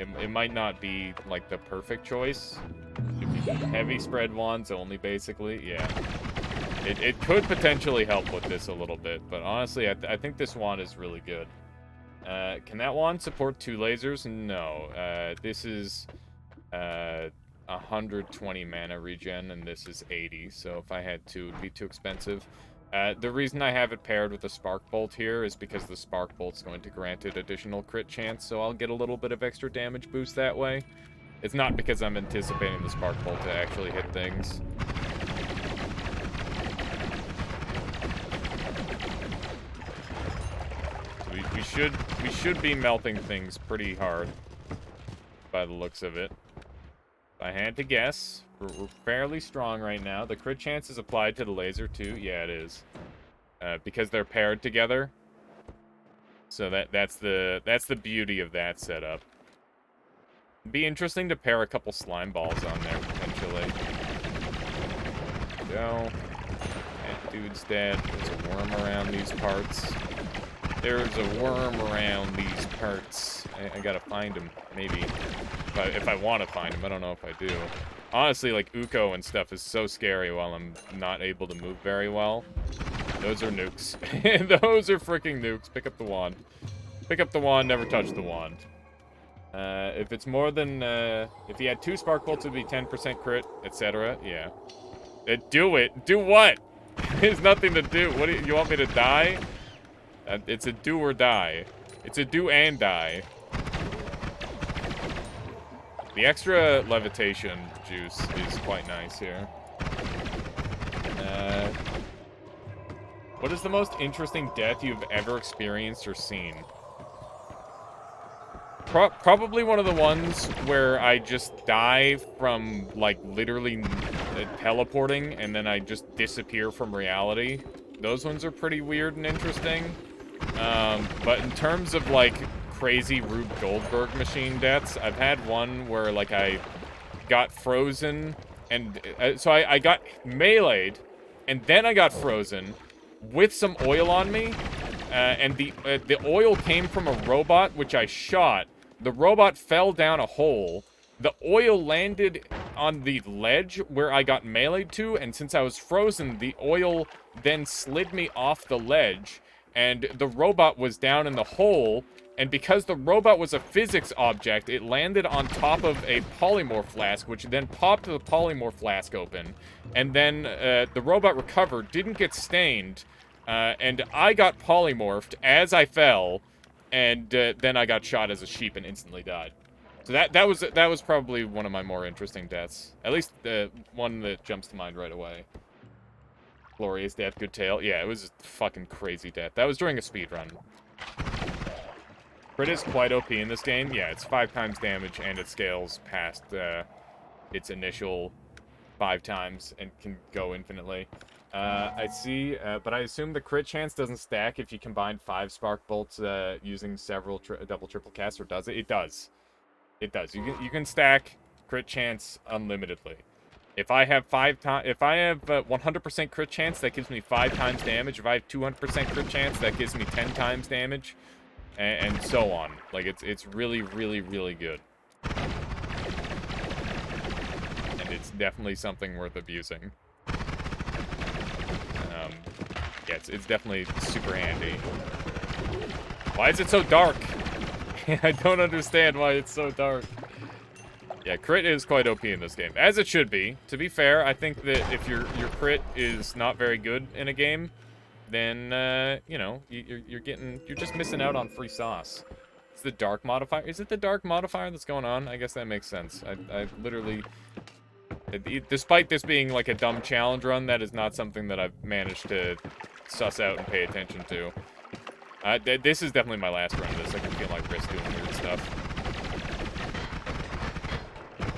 It might not be, like, the perfect choice. Heavy spread wands only, basically. Yeah. It could potentially help with this a little bit, but honestly, I think this wand is really good. Can that wand support 2 lasers? No. This is 120 mana regen, and this is 80, so if I had 2, it'd be too expensive. The reason I have it paired with the Spark Bolt here is because the Spark Bolt's going to grant it additional crit chance, so I'll get a little bit of extra damage boost that way. It's not because I'm anticipating the Spark Bolt to actually hit things. We should be melting things pretty hard by the looks of it. If I had to guess, we're fairly strong right now. The crit chance is applied to the laser too. Yeah, it is. Because they're paired together. So that's the beauty of that setup. It'd be interesting to pair a couple slime balls on there potentially. Go. That dude's dead. There's a worm around these parts. There's a worm around these parts. I gotta find him, maybe. If I want to find him, I don't know if I do. Honestly, like, Uko and stuff is so scary while I'm not able to move very well. Those are nukes. Those are freaking nukes. Pick up the wand. Pick up the wand, never touch the wand. If it's more than, if you had 2 Spark Bolts, it'd be 10% crit, etc. Yeah. Do it. Do what? There's nothing to do. What do you want me to die? It's a do or die. It's a do and die. The extra levitation juice is quite nice here. What is the most interesting death you've ever experienced or seen? Probably one of the ones where I just die from, like, literally teleporting, and then I just disappear from reality. Those ones are pretty weird and interesting. But in terms of, like, crazy Rube Goldberg machine deaths, I've had one where, like, I got frozen, and so I got meleeed, and then I got frozen with some oil on me, and the oil came from a robot, which I shot. The robot fell down a hole. The oil landed on the ledge where I got meleeed to, and since I was frozen, the oil then slid me off the ledge, and the robot was down in the hole, and because the robot was a physics object, it landed on top of a polymorph flask, which then popped the polymorph flask open, and then the robot recovered, didn't get stained, and I got polymorphed as I fell, and then I got shot as a sheep and instantly died. So that was probably one of my more interesting deaths. At least the one that jumps to mind right away. Glorious death, good tale. Yeah, it was a fucking crazy death. That was during a speedrun. Crit is quite OP in this game. Yeah, it's 5 times damage, and it scales past its initial 5 times and can go infinitely. I see, but I assume the crit chance doesn't stack if you combine 5 spark bolts using several double triple casts, or does it? It does. It does. You can stack crit chance unlimitedly. If I have 100% crit chance, that gives me 5 times damage. If I have 200% crit chance, that gives me 10 times damage, and so on. Like it's really, really, really good, and it's definitely something worth abusing. Yeah, it's definitely super handy. Why is it so dark? I don't understand why it's so dark. Yeah, crit is quite OP in this game, as it should be. To be fair, I think that if your crit is not very good in a game, then you know you're just missing out on free sauce. It's the dark modifier. Is it the dark modifier that's going on? I guess that makes sense. I literally, despite this being like a dumb challenge run, that is not something that I've managed to suss out and pay attention to. This is definitely my last run of this. I can feel my wrist doing weird stuff.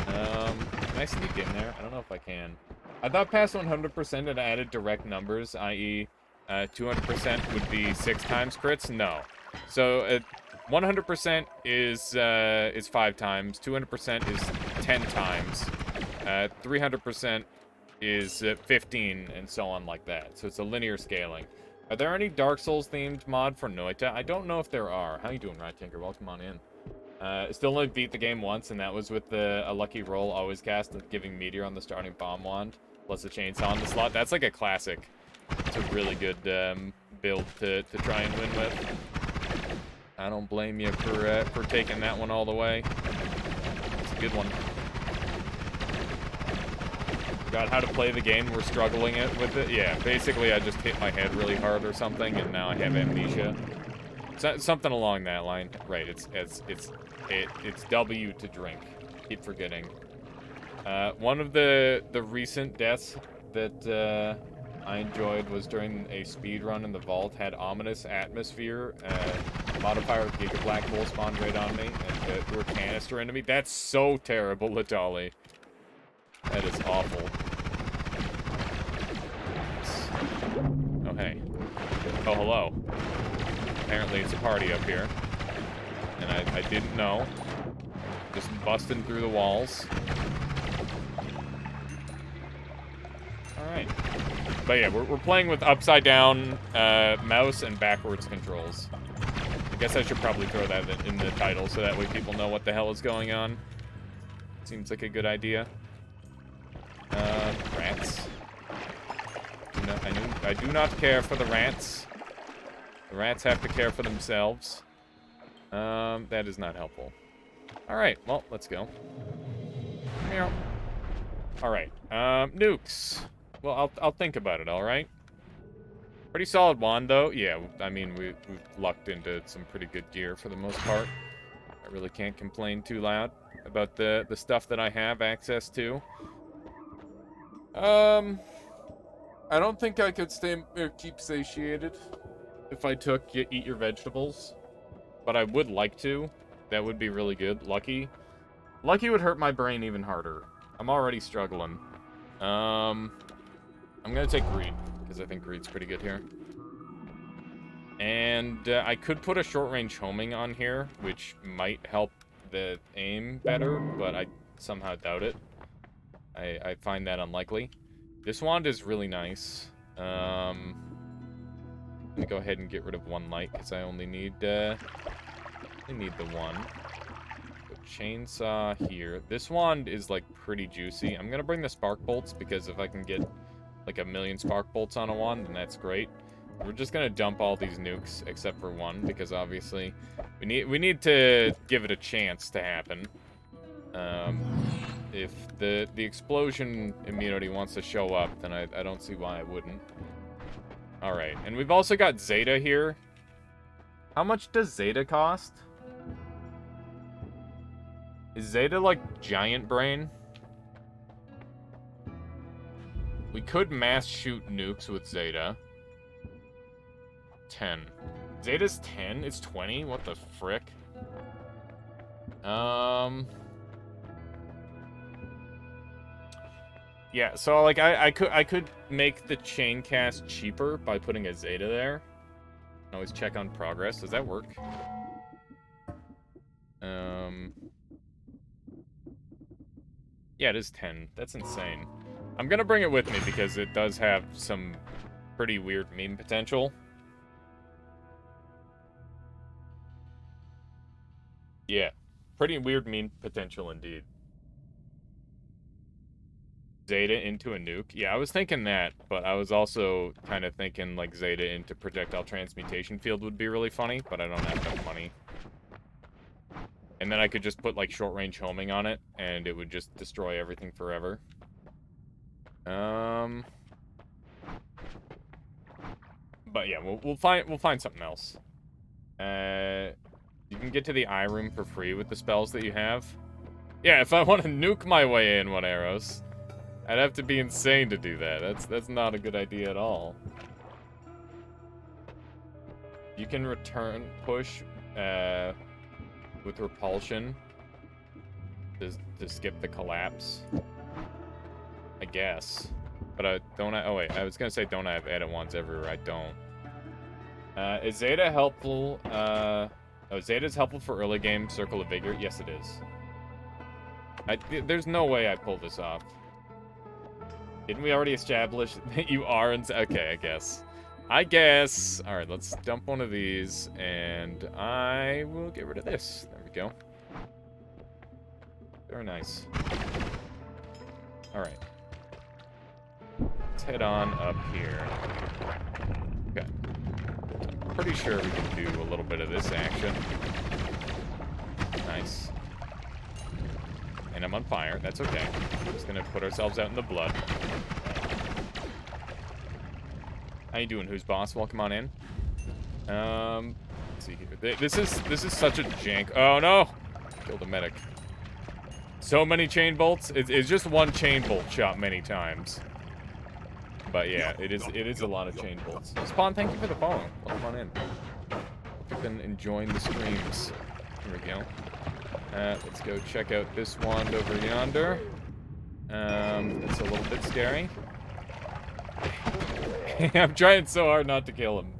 Can I sneak in there? I don't know if I can. I thought past 100% it added direct numbers, i.e. 200% would be 6 times crits. No. So 100% is 5 times. 200% is 10 times. 300% is 15, and so on like that. So it's a linear scaling. Are there any Dark Souls themed mod for Noita? I don't know if there are. How you doing, Rat Tinker? Welcome on in. Still only beat the game once, and that was with a lucky roll always cast of giving Meteor on the starting bomb wand, plus the chainsaw on the slot. That's like a classic. It's a really good build to try and win with. I don't blame you for taking that one all the way. It's a good one. Forgot how to play the game. We're struggling with it. Yeah, basically I just hit my head really hard or something, and now I have amnesia. Something along that line. Right, it's W to drink. Keep forgetting. One of the recent deaths that I enjoyed was during a speed run in the vault. Had ominous atmosphere. Modifier with Giga Black Hole spawned right on me and threw a canister into me. That's so terrible, Latali. That is awful. Oh hey. Oh hello. Apparently it's a party up here. And I didn't know. Just busting through the walls. Alright. But yeah, we're playing with upside down mouse and backwards controls. I guess I should probably throw that in the title so that way people know what the hell is going on. Seems like a good idea. Rats. I do not care for the rats. The rats have to care for themselves. That is not helpful. Alright, well, let's go. Meow. Alright, nukes. Well, I'll think about it, alright? Pretty solid wand, though. Yeah, I mean, we've lucked into some pretty good gear for the most part. I really can't complain too loud. about the stuff that I have access to. I don't think I could keep satiated if I took eat your vegetables, but I would like to. That would be really good. Lucky would hurt my brain even harder. I'm already struggling. I'm gonna take greed because I think greed's pretty good here. And I could put a short-range homing on here, which might help the aim better, but I somehow doubt it. I find that unlikely. This wand is really nice. I'm gonna go ahead and get rid of one light because I only need the one. So chainsaw here. This wand is like pretty juicy. I'm gonna bring the spark bolts because if I can get like 1,000,000 spark bolts on a wand, then that's great. We're just gonna dump all these nukes except for one because obviously we need to give it a chance to happen. If the explosion immunity wants to show up, then I don't see why it wouldn't. Alright, and we've also got Zeta here. How much does Zeta cost? Is Zeta like giant brain? We could mass shoot nukes with Zeta. 10. Zeta's 10? It's 20? What the frick? Yeah, so like I could make the chain cast cheaper by putting a Zeta there. Always check on progress. Does that work? Yeah, it is 10. That's insane. I'm gonna bring it with me because it does have some pretty weird meme potential. Yeah, pretty weird meme potential indeed. Zeta into a nuke? Yeah, I was thinking that, but I was also kind of thinking like Zeta into projectile transmutation field would be really funny, but I don't have enough money. And then I could just put like short-range homing on it, and it would just destroy everything forever. But yeah, we'll find something else. You can get to the eye room for free with the spells that you have. Yeah, if I want to nuke my way in one arrows, I'd have to be insane to do that. That's not a good idea at all. You can return push with repulsion to skip the collapse. I guess. But oh wait, I was gonna say don't I have edit wands everywhere? I don't. Is Zeta helpful? Oh, Zeta's helpful for early game Circle of Vigor? Yes, it is. There's no way I pull this off. Didn't we already establish that you are okay, I guess. Alright, let's dump one of these, and I will get rid of this. There we go. Very nice. Alright. Let's head on up here. Okay. I'm pretty sure we can do a little bit of this action. Nice. And I'm on fire. That's okay. We're just gonna put ourselves out in the blood. How you doing, Who's Boss? Welcome on in. Let's see here. This is such a jank. Oh no! Killed a medic. So many chain bolts. It's just one chain bolt shot many times. But yeah, it is a lot of chain bolts. Spawn, thank you for the follow. Welcome on in. Hope you've been enjoying the streams. Here we go. Let's go check out this wand over yonder. It's a little bit scary. I'm trying so hard not to kill him.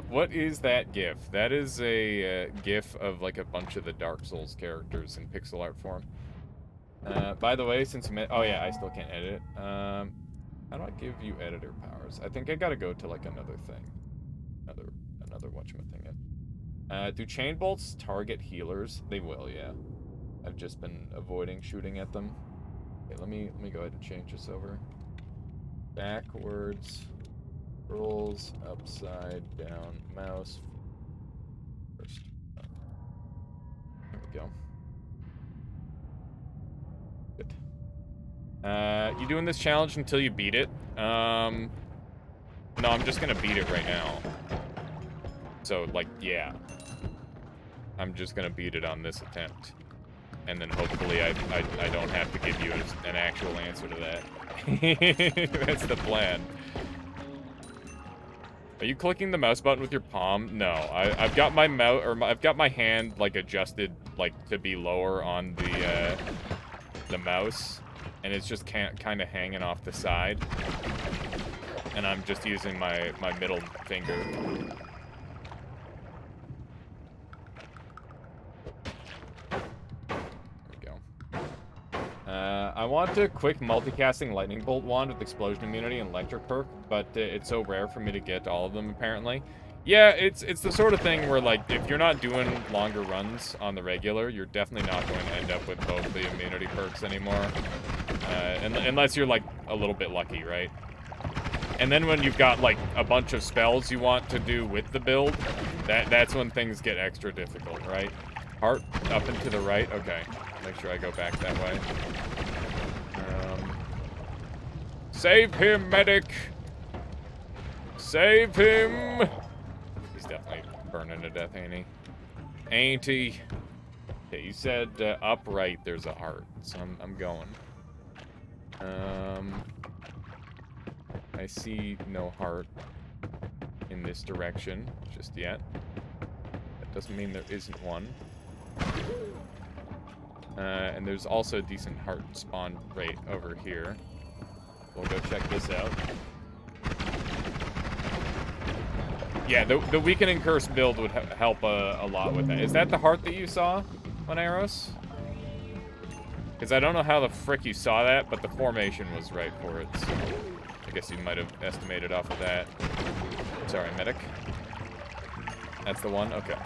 What is that GIF? That is a GIF of like a bunch of the Dark Souls characters in pixel art form. By the way, since oh yeah, I still can't edit it. How do I give you editor powers? I think I gotta go to like another thing. Another whatchamacallit. Do chain bolts target healers? They will, yeah. I've just been avoiding shooting at them. Okay, let me go ahead and change this over. Backwards, rolls, upside down, mouse. First. There we go. Good. You doing this challenge until you beat it? No, I'm just gonna beat it right now. So, like, yeah. I'm just gonna beat it on this attempt. and then hopefully I don't have to give you an actual answer to that. That's the plan. Are you clicking the mouse button with your palm? No, I've got my I've got my hand like adjusted like to be lower on the mouse, and it's just kind of hanging off the side, and I'm just using my middle finger. I want a quick multicasting lightning bolt wand with explosion immunity and electric perk, but it's so rare for me to get all of them apparently. Yeah, it's the sort of thing where like if you're not doing longer runs on the regular, you're definitely not going to end up with both the immunity perks anymore, unless you're like a little bit lucky, right? And then when you've got like a bunch of spells you want to do with the build, that's when things get extra difficult, right? Heart up and to the right. Okay, make sure I go back that way. Save him, medic! Save him! He's definitely burning to death, ain't he? Ain't he? Okay, you said upright there's a heart, so I'm going. I see no heart in this direction just yet. That doesn't mean there isn't one. And there's also a decent heart spawn rate over here. We'll go check this out. Yeah, the Weakening Curse build would help a lot with that. Is that the heart that you saw, Moneros? Because I don't know how the frick you saw that, but the formation was right for it, so I guess you might have estimated off of that. Sorry, medic. That's the one? Okay.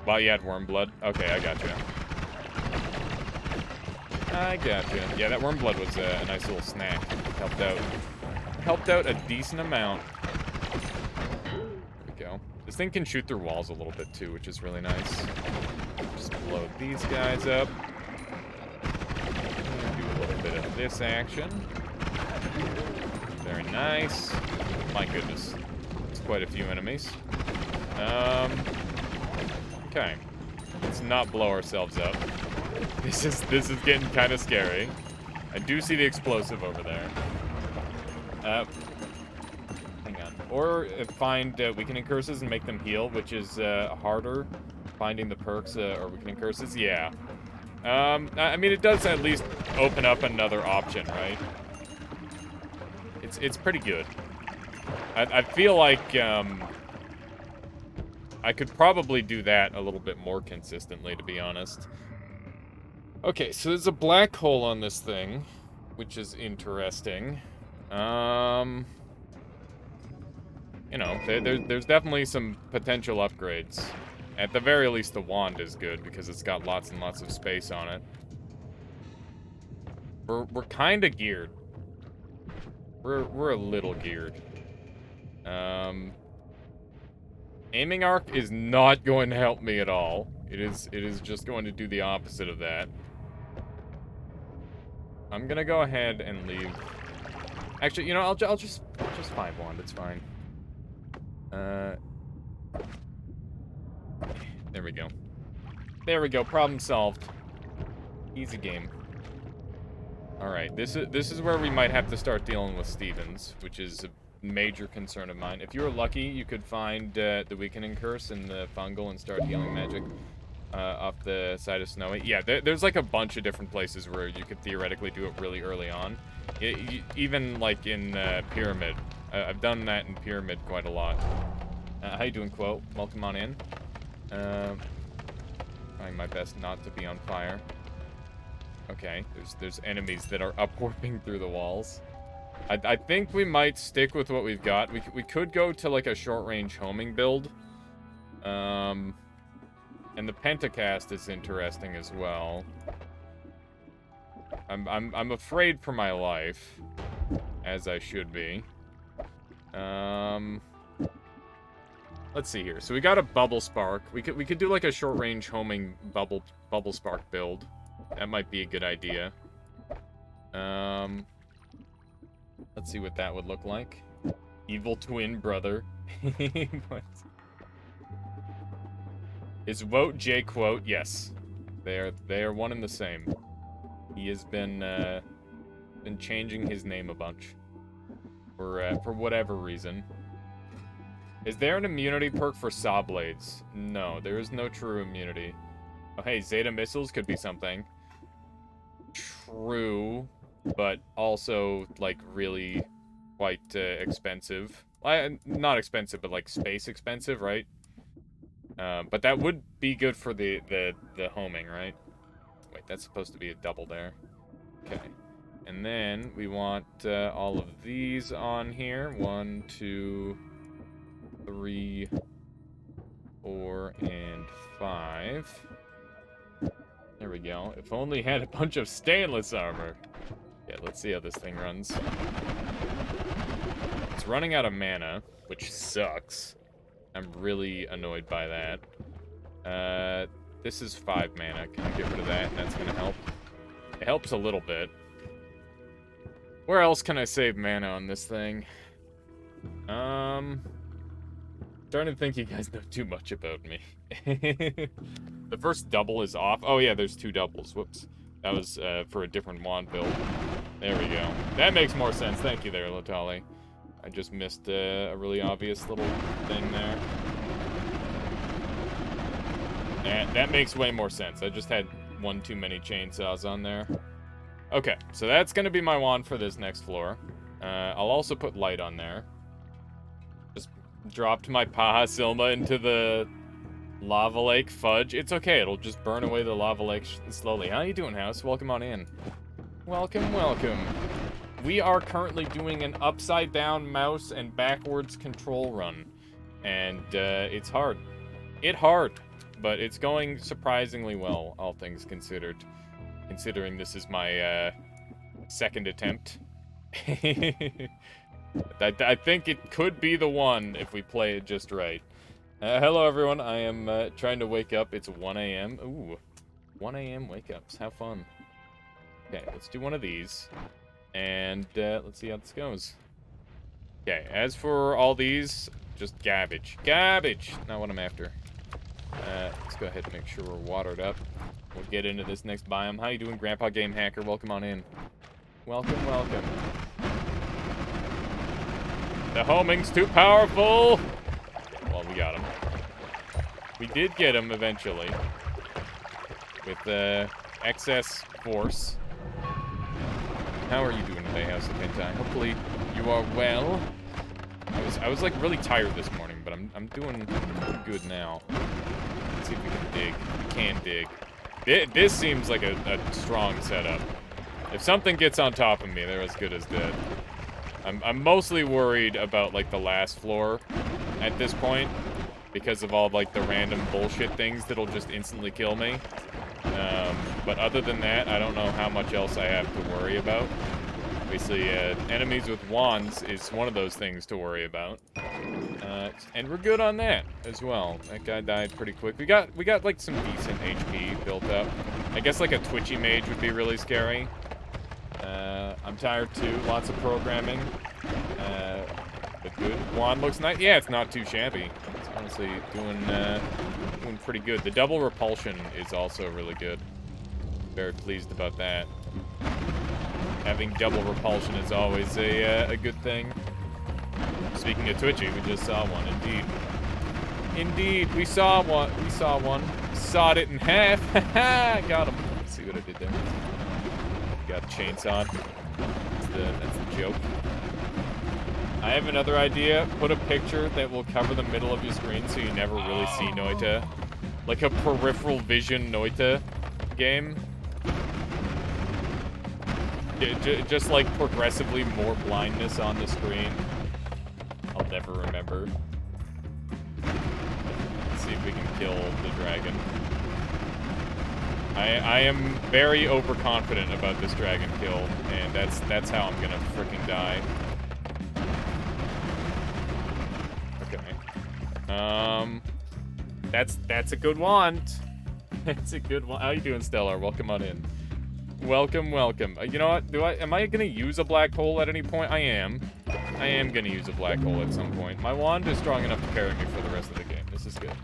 Wow, you had worm blood? Okay, I gotcha. I gotcha. Yeah, that worm blood was a nice little snack. Helped out. Helped out a decent amount. There we go. This thing can shoot through walls a little bit too, which is really nice. Just blow these guys up. Do a little bit of this action. Very nice. My goodness. It's quite a few enemies. Okay. Let's not blow ourselves up. This is getting kind of scary. I do see the explosive over there. Hang on. Or find Weakening Curses and make them heal, which is harder. Finding the perks or Weakening Curses, yeah. I mean, it does at least open up another option, right? It's pretty good. I feel like I could probably do that a little bit more consistently, to be honest. Okay, so there's a black hole on this thing, which is interesting. You know, there's definitely some potential upgrades. At the very least, the wand is good because it's got lots and lots of space on it. We're kind of geared. We're a little geared. Aiming arc is not going to help me at all. It is just going to do the opposite of that. I'm gonna go ahead and leave. Actually, you know, I'll just 5 wand. It's fine. There we go. There we go. Problem solved. Easy game. All right. This is where we might have to start dealing with Stevens, which is a major concern of mine. If you were lucky, you could find the Weakening Curse in the fungal and start healing magic. Off the side of Snowy. Yeah, there's like a bunch of different places where you could theoretically do it really early on. Even like in Pyramid. I've done that in Pyramid quite a lot. How you doing, Quote? Welcome on in. Trying my best not to be on fire. Okay, there's enemies that are upwarping through the walls. I think we might stick with what we've got. We could go to like a short-range homing build. And the Pentacast is interesting as well. I'm afraid for my life, as I should be. Let's see here. So we got a Bubble Spark. We could do like a short range homing Bubble Spark build. That might be a good idea. Let's see what that would look like. Evil twin brother. What? Is Wote J quote? Yes. They are one and the same. He has been changing his name a bunch for whatever reason. Is there an immunity perk for saw blades? No, there is no true immunity. Oh, hey, Zeta missiles could be something. True, but also, like, really quite expensive. Not expensive, but, like, space expensive, right? But that would be good for the homing, right? Wait, that's supposed to be a double there. Okay. And then we want all of these on here. 1, 2, 3, 4, and 5. There we go. If only had a bunch of stainless armor. Yeah, let's see how this thing runs. It's running out of mana, which sucks. I'm really annoyed by that. This is 5 mana. Can I get rid of that? And that's gonna help. It helps a little bit. Where else can I save mana on this thing? Starting to think you guys know too much about me. The first double is off. Oh yeah, there's 2 doubles. Whoops. That was for a different wand build. There we go. That makes more sense. Thank you there, Latali. I just missed a really obvious little thing there. That makes way more sense. I just had one too many chainsaws on there. Okay, so that's going to be my wand for this next floor. I'll also put light on there. Just dropped my Paha Silma into the lava lake. Fudge. It's okay, it'll just burn away the lava lake slowly. How you doing, House? Welcome on in. Welcome, welcome. We are currently doing an upside down mouse and backwards control run. And it's hard. It's hard, but it's going surprisingly well, all things considered. Considering this is my second attempt. I think it could be the one if we play it just right. Hello everyone, I am trying to wake up. It's 1 a.m. Ooh, 1 a.m. wake-ups, have fun. Okay, let's do one of these. And let's see how this goes. Okay, as for all these, just garbage. Garbage! Not what I'm after. Let's go ahead and make sure we're watered up. We'll get into this next biome. How you doing, Grandpa Game Hacker? Welcome on in. Welcome, welcome. The homing's too powerful! Well, we got him. We did get him eventually. With excess force. How are you doing today, House of Hentai? Hopefully you are well. I was like really tired this morning, but I'm doing good now. Let's see if we can dig. We can dig. This seems like a strong setup. If something gets on top of me, they're as good as dead. I'm mostly worried about like the last floor at this point because of all like the random bullshit things that'll just instantly kill me. But other than that, I don't know how much else I have to worry about. Obviously, enemies with wands is one of those things to worry about. And we're good on that as well. That guy died pretty quick. We got like some decent HP built up. I guess like a twitchy mage would be really scary. I'm tired too. Lots of programming. But good. Wand looks nice. Yeah, it's not too shabby. It's honestly doing pretty good. The double repulsion is also really good. Very pleased about that. Having double repulsion is always a good thing. Speaking of twitchy, we just saw one. Indeed. Indeed, we saw one. We saw one. Sawed it in half. Haha, got him. Let's see what I did there. Got a chainsaw. That's the joke. I have another idea. Put a picture that will cover the middle of your screen so you never really see Noita. Like a peripheral vision Noita game. Just like progressively more blindness on the screen. I'll never remember. Let's see if we can kill the dragon. I am very overconfident about this dragon kill, and that's how I'm gonna freaking die. Okay. That's a good wand. That's a good one. How you doing, Stellar? Welcome on in. Welcome, welcome. You know what? Am I gonna use a black hole at any point? I am. I am gonna use a black hole at some point. My wand is strong enough to carry me for the rest of the game. This is good.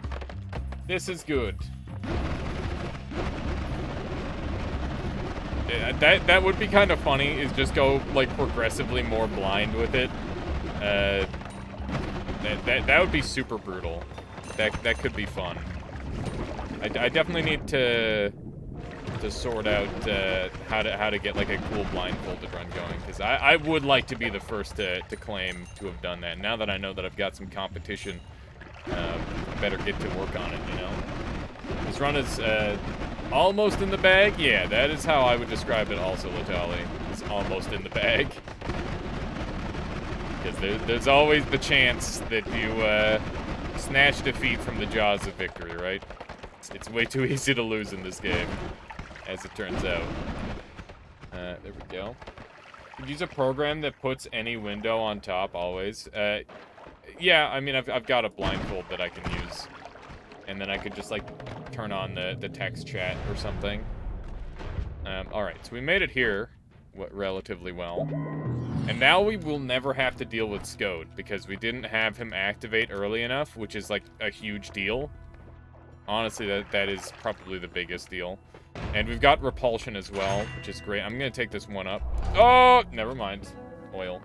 This is good. That would be kind of funny, is just go, like, progressively more blind with it. That would be super brutal. That could be fun. I definitely need to sort out how to get like a cool blindfolded run going, because I would like to be the first to claim to have done that. Now that I know that I've got some competition, better get to work on it, you know? This run is almost in the bag. Yeah, that is how I would describe it also, Latali. It's almost in the bag. Because there's always the chance that you snatch defeat from the jaws of victory, right? It's way too easy to lose in this game, as it turns out. There we go. You use a program that puts any window on top always. Yeah, I mean, I've got a blindfold that I can use. And then I could just, like, turn on the text chat or something. Alright, so we made it here relatively well. And now we will never have to deal with Scode, because we didn't have him activate early enough, which is, like, a huge deal. Honestly, that is probably the biggest deal. And we've got repulsion as well, which is great. I'm gonna take this one up. Oh, never mind. Oil.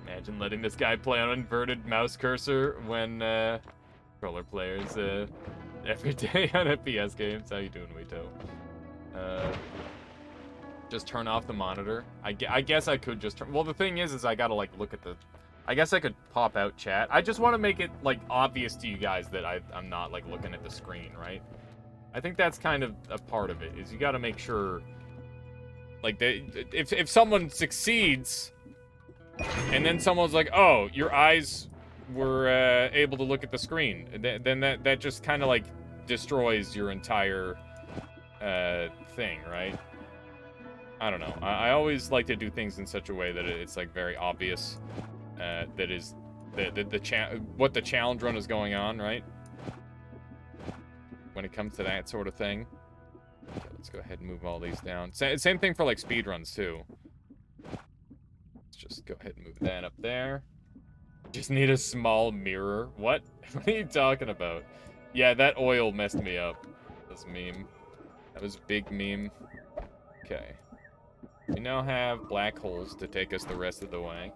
Imagine letting this guy play on an inverted mouse cursor when controller players every day on FPS games. How you doing, Wito? Just turn off the monitor. I guess I could just turn... Well, the thing is I gotta, like, look at the... I guess I could pop out chat. I just want to make it, like, obvious to you guys that I'm not, like, looking at the screen, right? I think that's kind of a part of it, is you gotta make sure... Like, if someone succeeds, and then someone's like, oh, your eyes were able to look at the screen, then that just kind of, like, destroys your entire thing, right? I don't know. I always like to do things in such a way that it's, like, very obvious. That is what the challenge run is going on, right? When it comes to that sort of thing. Okay, let's go ahead and move all these down. Same thing for, like, speed runs too. Let's just go ahead and move that up there. Just need a small mirror. What? What are you talking about? Yeah, that oil messed me up. This meme. That was a big meme. Okay. We now have black holes to take us the rest of the way.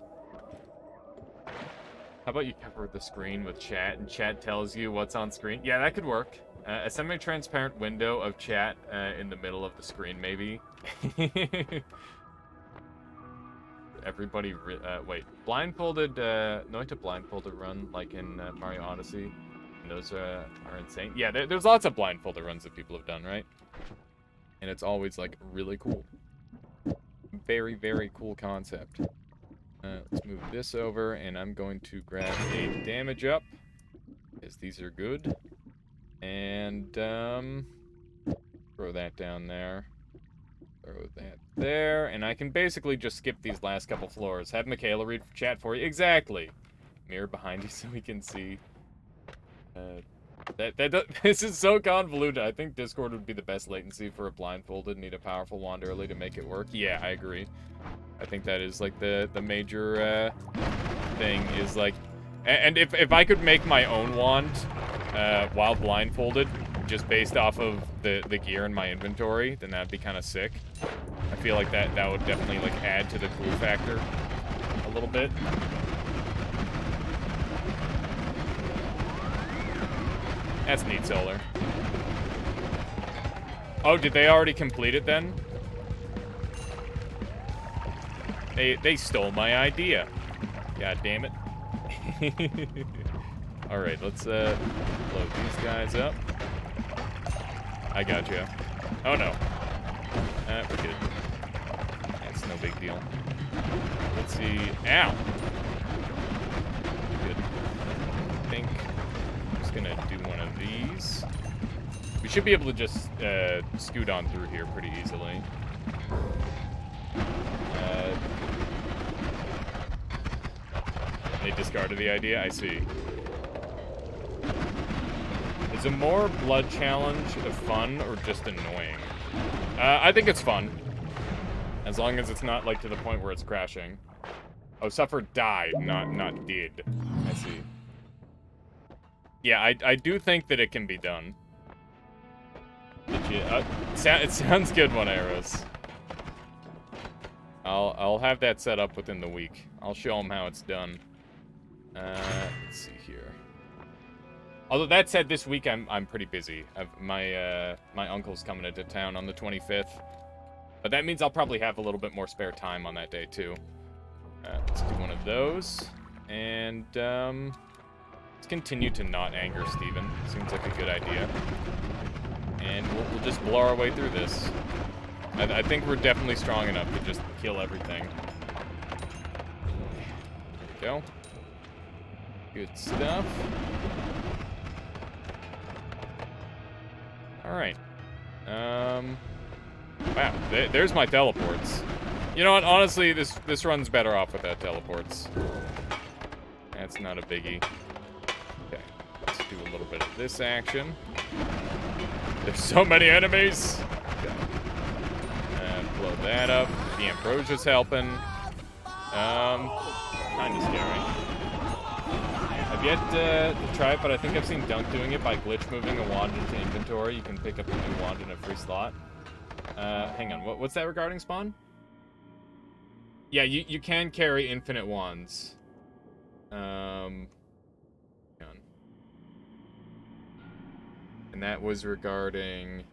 How about you cover the screen with chat, and chat tells you what's on screen? Yeah, that could work. A semi-transparent window of chat in the middle of the screen, maybe. Everybody, wait. Blindfolded, noita blindfolded run, like in Mario Odyssey. And those are insane. Yeah, there's lots of blindfolded runs that people have done, right? And it's always, like, really cool. Very, very cool concept. Let's move this over, and I'm going to grab a damage up, because these are good. And, throw that down there. Throw that there, and I can basically just skip these last couple floors. Have Michaela read chat for you. Exactly! Mirror behind you so we can see. This is so convoluted. I think Discord would be the best latency for a blindfolded. Need a powerful wand early to make it work. Yeah, I agree. I think that is, like, the major thing is, like... And if I could make my own wand while blindfolded, just based off of the gear in my inventory, then that'd be kind of sick. I feel like that would definitely, like, add to the cool factor a little bit. That's neat, Solar. Oh, did they already complete it then? They stole my idea. God damn it. Alright, let's load these guys up. I gotcha. Oh no. We're good. That's no big deal. Let's see. Ow! Good. I think I'm just gonna do one of these. We should be able to just scoot on through here pretty easily. They discarded the idea? I see. Is a more blood challenge fun or just annoying? I think it's fun. As long as it's not, like, to the point where it's crashing. Oh, suffer died, not did. I see. Yeah, I do think that it can be done. Did you, it sounds good, One Arrows. I'll have that set up within the week. I'll show them how it's done. Let's see here. Although that said, this week I'm pretty busy. My uncle's coming into town on the 25th, but that means I'll probably have a little bit more spare time on that day too. Let's do one of those, and let's continue to not anger Steven. Seems like a good idea, and we'll just blow our way through this. I think we're definitely strong enough to just kill everything. There we go. Good stuff. Alright. Wow, there's my teleports. You know what, honestly, this run's better off without teleports. That's not a biggie. Okay, let's do a little bit of this action. There's so many enemies! Okay. Blow that up. The Ambrosia's helping. Kinda scary. I've yet to try it, but I think I've seen Dunk doing it by glitch moving a wand into inventory. You can pick up a new wand in a free slot. Hang on, what's that regarding, Spawn? Yeah, you can carry infinite wands. Hang on. And that was regarding...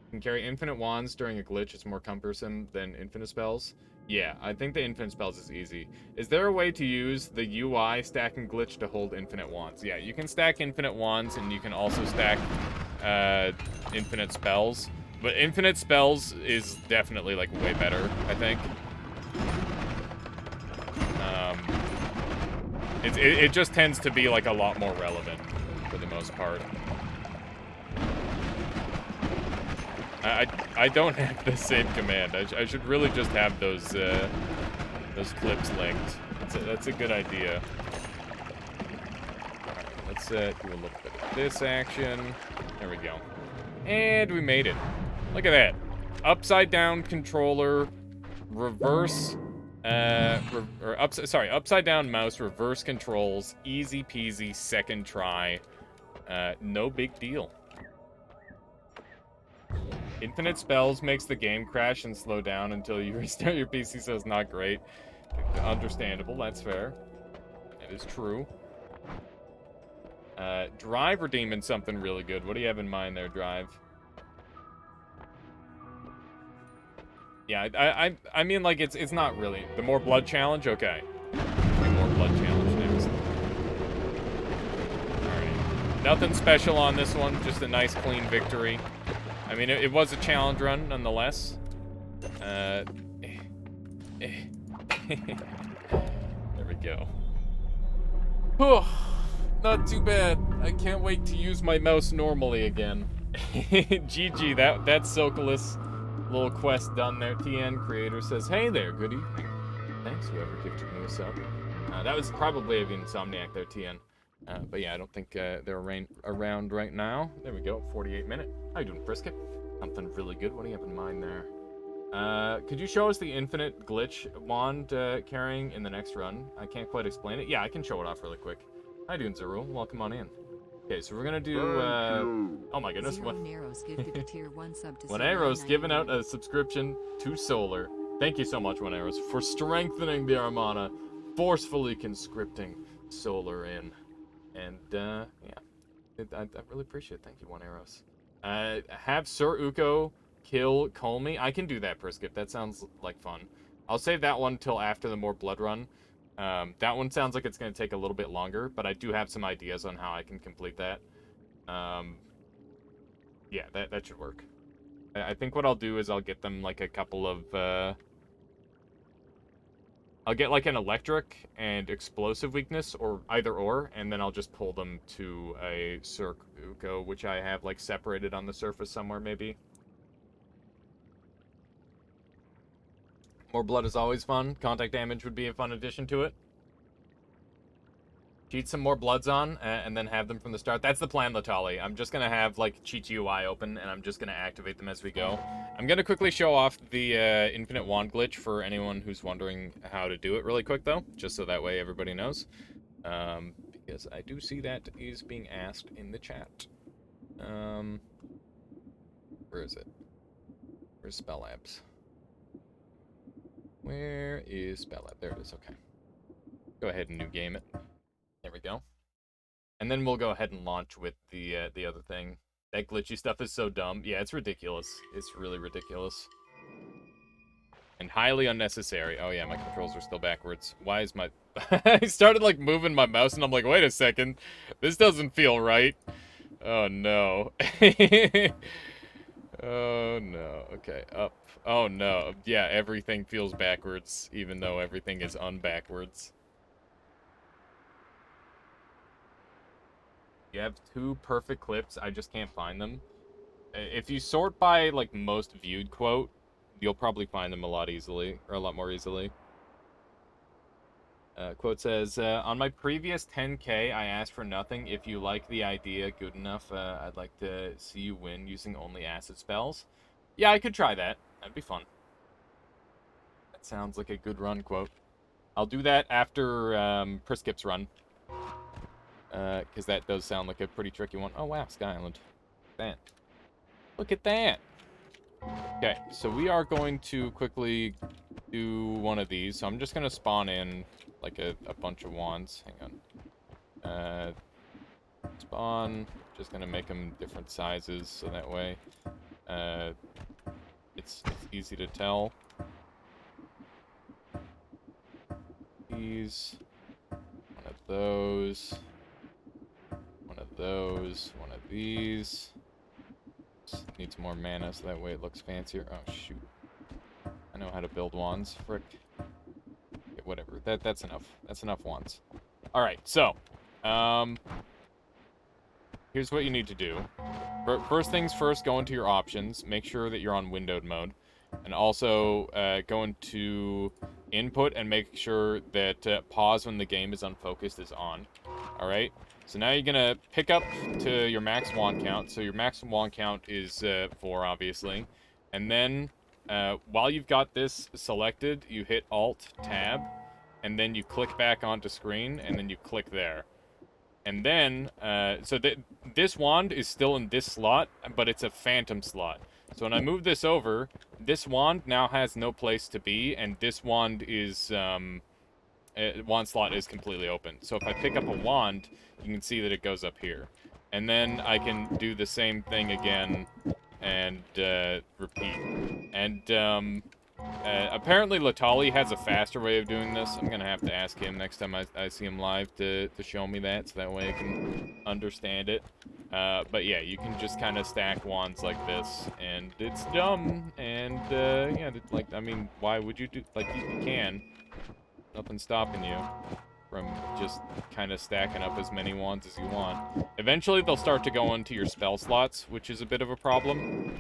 You can carry infinite wands during a glitch. It's more cumbersome than infinite spells. Yeah, I think the infinite spells is easy. Is there a way to use the UI stacking glitch to hold infinite wands? Yeah, you can stack infinite wands, and you can also stack infinite spells. But infinite spells is definitely, like, way better, I think. It just tends to be, like, a lot more relevant for the most part. I don't have the same command. I should really just have those clips linked. That's a good idea. Alright, let's do a little bit of this action. There we go. And we made it. Look at that. Upside down controller, reverse, upside down mouse, reverse controls, easy peasy, second try. No big deal. Infinite spells makes the game crash and slow down until you restart your PC, so it's not great. Understandable, that's fair. That is true. Drive redeeming something really good. What do you have in mind there, Drive? Yeah, I mean, like, it's not really. The more blood challenge? Okay. The more blood challenge next. Alright. Nothing special on this one, just a nice, clean victory. I mean, it was a challenge run, nonetheless. There we go. Oh, not too bad. I can't wait to use my mouse normally again. GG, that's Sokolus. Little quest done there. TN Creator says, hey there, good evening. Thanks, whoever gifted me a sub. That was probably Avian Insomniac there, TN. But yeah, I don't think they're around right now. There we go, 48-minute. How you doing, Brisket? Something really good. What do you have in mind there? Could you show us the infinite glitch wand carrying in the next run? I can't quite explain it. Yeah, I can show it off really quick. How you doing, Zerul? Welcome on in. Okay, so we're gonna do, oh my goodness, One Arrow's giving out a subscription to Solar. Thank you so much, One Arrows, for strengthening the Armada, forcefully conscripting Solar in. And, yeah, I really appreciate it. Thank you, One Arrows. Have Sir Uko kill Colmy. I can do that, Priskip. That sounds like fun. I'll save that one till after the more blood run. That one sounds like it's going to take a little bit longer, but I do have some ideas on how I can complete that. Yeah, that should work. I think what I'll do is I'll get them like a couple of, I'll get like an electric and explosive weakness, or either or, and then I'll just pull them to a Sir Uko, which I have like separated on the surface somewhere maybe. More blood is always fun. Contact damage would be a fun addition to it. Cheat some more bloods on, and then have them from the start. That's the plan, Latali. I'm just going to have, like, Cheat UI open, and I'm just going to activate them as we go. I'm going to quickly show off the Infinite Wand glitch for anyone who's wondering how to do it really quick, though, just so that way everybody knows. Because I do see that is being asked in the chat. Where is it? Where's Spell Labs? Where is Spell Lab? There it is, okay. Go ahead and new game it. There we go. And then we'll go ahead and launch with the other thing. That glitchy stuff is so dumb. Yeah, it's ridiculous. It's really ridiculous. And highly unnecessary. Oh yeah, my controls are still backwards. Why is my... I started like moving my mouse and I'm like, wait a second. This doesn't feel right. Oh no. Oh no. Okay, up. Oh no. Yeah, everything feels backwards, even though everything is unbackwards. You have 2 perfect clips, I just can't find them. If you sort by, like, most viewed quote, you'll probably find them a lot easily, or a lot more easily. Quote says, on my previous 10K, I asked for nothing. If you like the idea good enough, I'd like to see you win using only acid spells. Yeah, I could try that. That'd be fun. That sounds like a good run quote. I'll do that after Priskip's run. Because that does sound like a pretty tricky one. Oh, wow, Sky Island. That. Look at that. Okay, so we are going to quickly do one of these. So I'm just going to spawn in, like, a bunch of wands. Hang on. Spawn. Just going to make them different sizes, so that way it's easy to tell. These. One of those. One of those. One of these. Needs more mana, so that way it looks fancier. Oh, shoot. I know how to build wands. Frick. Okay, whatever. That's enough. That's enough wands. Alright, so. Here's what you need to do. First things first, go into your options. Make sure that you're on windowed mode. And also, go into input and make sure that pause when the game is unfocused is on. Alright? So now you're gonna pick up to your max wand count. So your max wand count is 4, obviously. And then, while you've got this selected, you hit Alt-Tab. And then you click back onto screen, and then you click there. And then, so this wand is still in this slot, but it's a phantom slot. So when I move this over, this wand now has no place to be, and this wand is, wand slot is completely open. So if I pick up a wand, you can see that it goes up here. And then I can do the same thing again and repeat. And apparently Latali has a faster way of doing this. I'm gonna have to ask him next time I see him live to show me that, so that way I can understand it. But yeah, you can just kind of stack wands like this, and it's dumb, and yeah, like, I mean, why would you do, like, you can. Nothing's stopping you from just kind of stacking up as many wands as you want. Eventually, they'll start to go into your spell slots, which is a bit of a problem.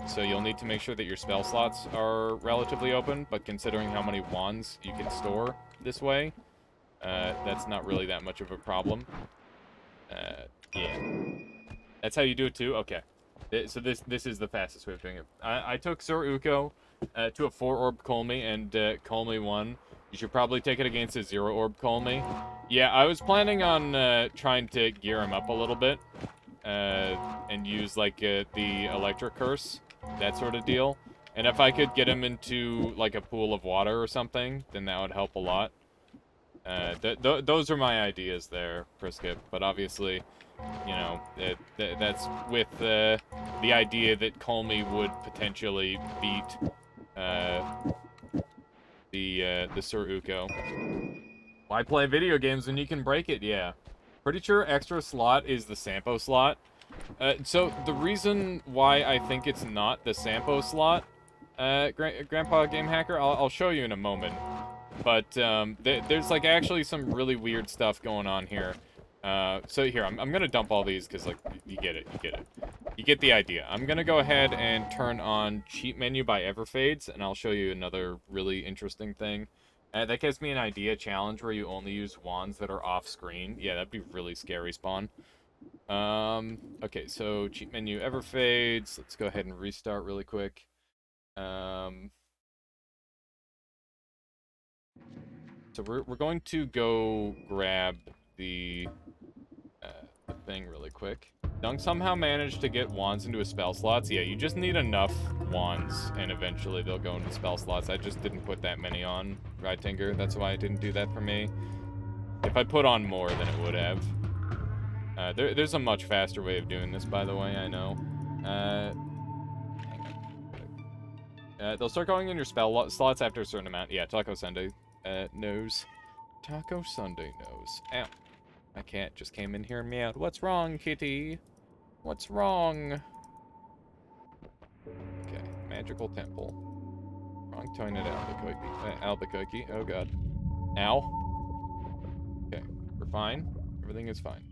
So you'll need to make sure that your spell slots are relatively open, but considering how many wands you can store this way, that's not really that much of a problem. Yeah. That's how you do it too? Okay. So this is the fastest way of doing it. I took Sir Uko to a 4-orb Colmy, and Colmy won. You should probably take it against a 0-orb Colmy. Yeah, I was planning on trying to gear him up a little bit. And use, like, the Electric Curse, that sort of deal. And if I could get him into, like, a pool of water or something, then that would help a lot. Those are my ideas there, Priskip, but obviously, you know, that's with the idea that Colmy would potentially beat the Sir Uko. Why play video games when you can break it? Yeah. Pretty sure extra slot is the Sampo slot. So the reason why I think it's not the Sampo slot, Grandpa Game Hacker, I'll show you in a moment. But there's like actually some really weird stuff going on here. So here, I'm gonna dump all these because, like, you get it, you get the idea. I'm gonna go ahead and turn on Cheat Menu by Everfades, and I'll show you another really interesting thing. That gives me an idea challenge where you only use wands that are off screen. Yeah, that'd be really scary, Spawn. Okay, so Cheat Menu Everfades. Let's go ahead and restart really quick. So we're going to go grab the thing really quick. Dunk somehow managed to get wands into his spell slots. Yeah, you just need enough wands, and eventually they'll go into spell slots. I just didn't put that many on Right Tinker. That's why it didn't do that for me. If I put on more, then it would have. There's a much faster way of doing this, by the way, I know. Hang on. They'll start going in your spell slots after a certain amount. Yeah, Taco Sunday knows. Taco Sunday knows. Ow. My cat just came in here and meowed. What's wrong, kitty? What's wrong? Okay, magical temple. Wrong tone at Albuquerque. Albuquerque. Oh god. Ow. Okay, we're fine. Everything is fine.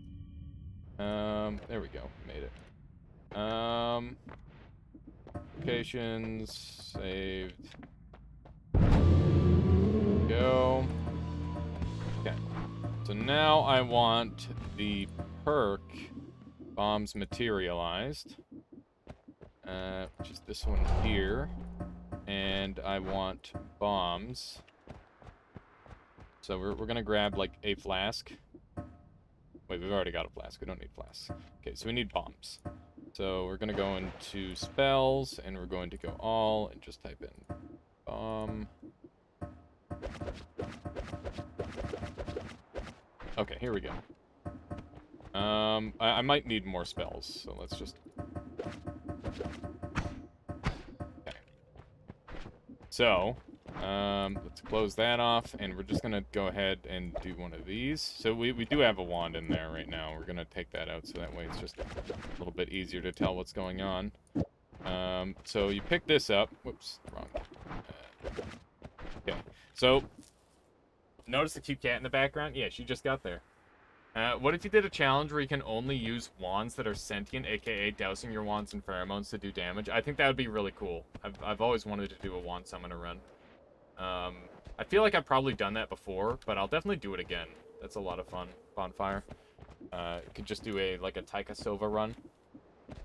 There we go. Made it. Locations saved. Go. Okay. So now I want the perk bombs materialized, which is this one here, and I want bombs. So we're gonna grab like a flask. Wait, we've already got a flask. We don't need flasks. Okay, so we need bombs. So we're gonna go into spells, and we're going to go all and just type in bomb. Okay, here we go. I might need more spells, so let's just... Okay. So, let's close that off, and we're just gonna go ahead and do one of these. So we do have a wand in there right now. We're gonna take that out, so that way it's just a little bit easier to tell what's going on. So you pick this up. Whoops, wrong. Okay, so... Notice the cute cat in the background? Yeah, she just got there. What if you did a challenge where you can only use wands that are sentient, aka dousing your wands in pheromones to do damage? I think that would be really cool. I've always wanted to do a wand summoner run. I feel like I've probably done that before, but I'll definitely do it again. That's a lot of fun. Bonfire. You could just do a Taika Silva run.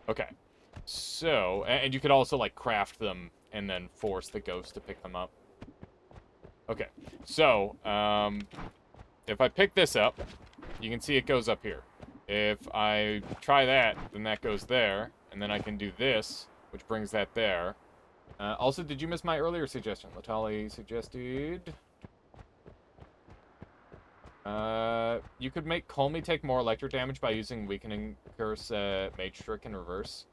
Okay. So, and you could also, like, craft them and then force the ghost to pick them up. Okay, so, if I pick this up, you can see it goes up here. If I try that, then that goes there, and then I can do this, which brings that there. Also, did you miss my earlier suggestion? Latali suggested... you could make Colmy take more electric damage by using Weakening Curse, Mage Trick in reverse.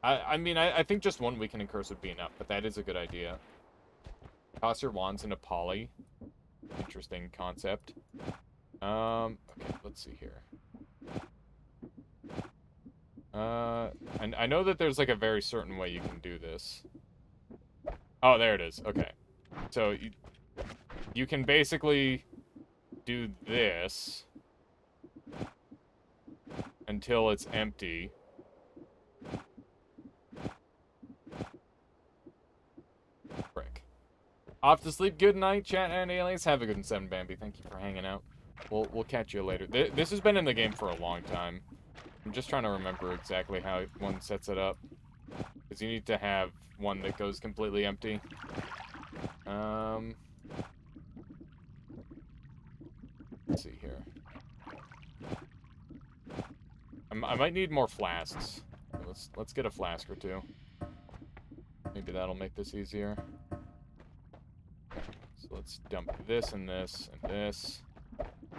I mean, I think just one Weakening Curse would be enough, but that is a good idea. Toss your wands into poly. Interesting concept. Okay, let's see here. And I know that there's like a very certain way you can do this. Oh, there it is. Okay. So you can basically do this until it's empty. Frick. Off to sleep. Good night, chat and aliens. Have a good one, 7 Bambi. Thank you for hanging out. We'll catch you later. This has been in the game for a long time. I'm just trying to remember exactly how one sets it up. Because you need to have one that goes completely empty. Let's see here. I might need more flasks. Let's get a flask or two. Maybe that'll make this easier. Okay, so let's dump this and this and this.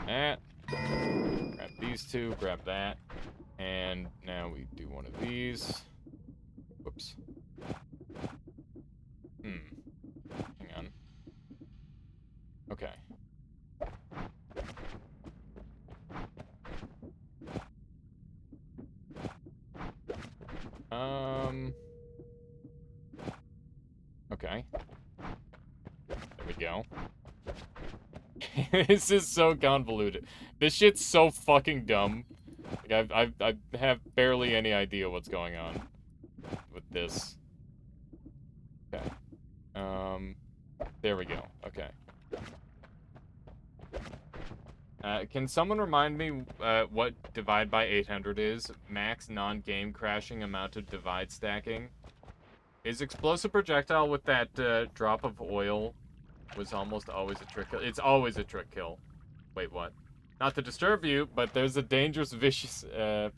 That. Grab these two, grab that. And now we do one of these. Whoops. Hang on. Okay. Okay. There we go. This is so convoluted. This shit's so fucking dumb. Like, I have barely any idea what's going on with this. Okay. There we go. Okay. Can someone remind me what divide by 800 is? Max non-game crashing amount of divide stacking. Is explosive projectile with that drop of oil was almost always a trick kill? It's always a trick kill. Wait, what? Not to disturb you, but there's a dangerous vicious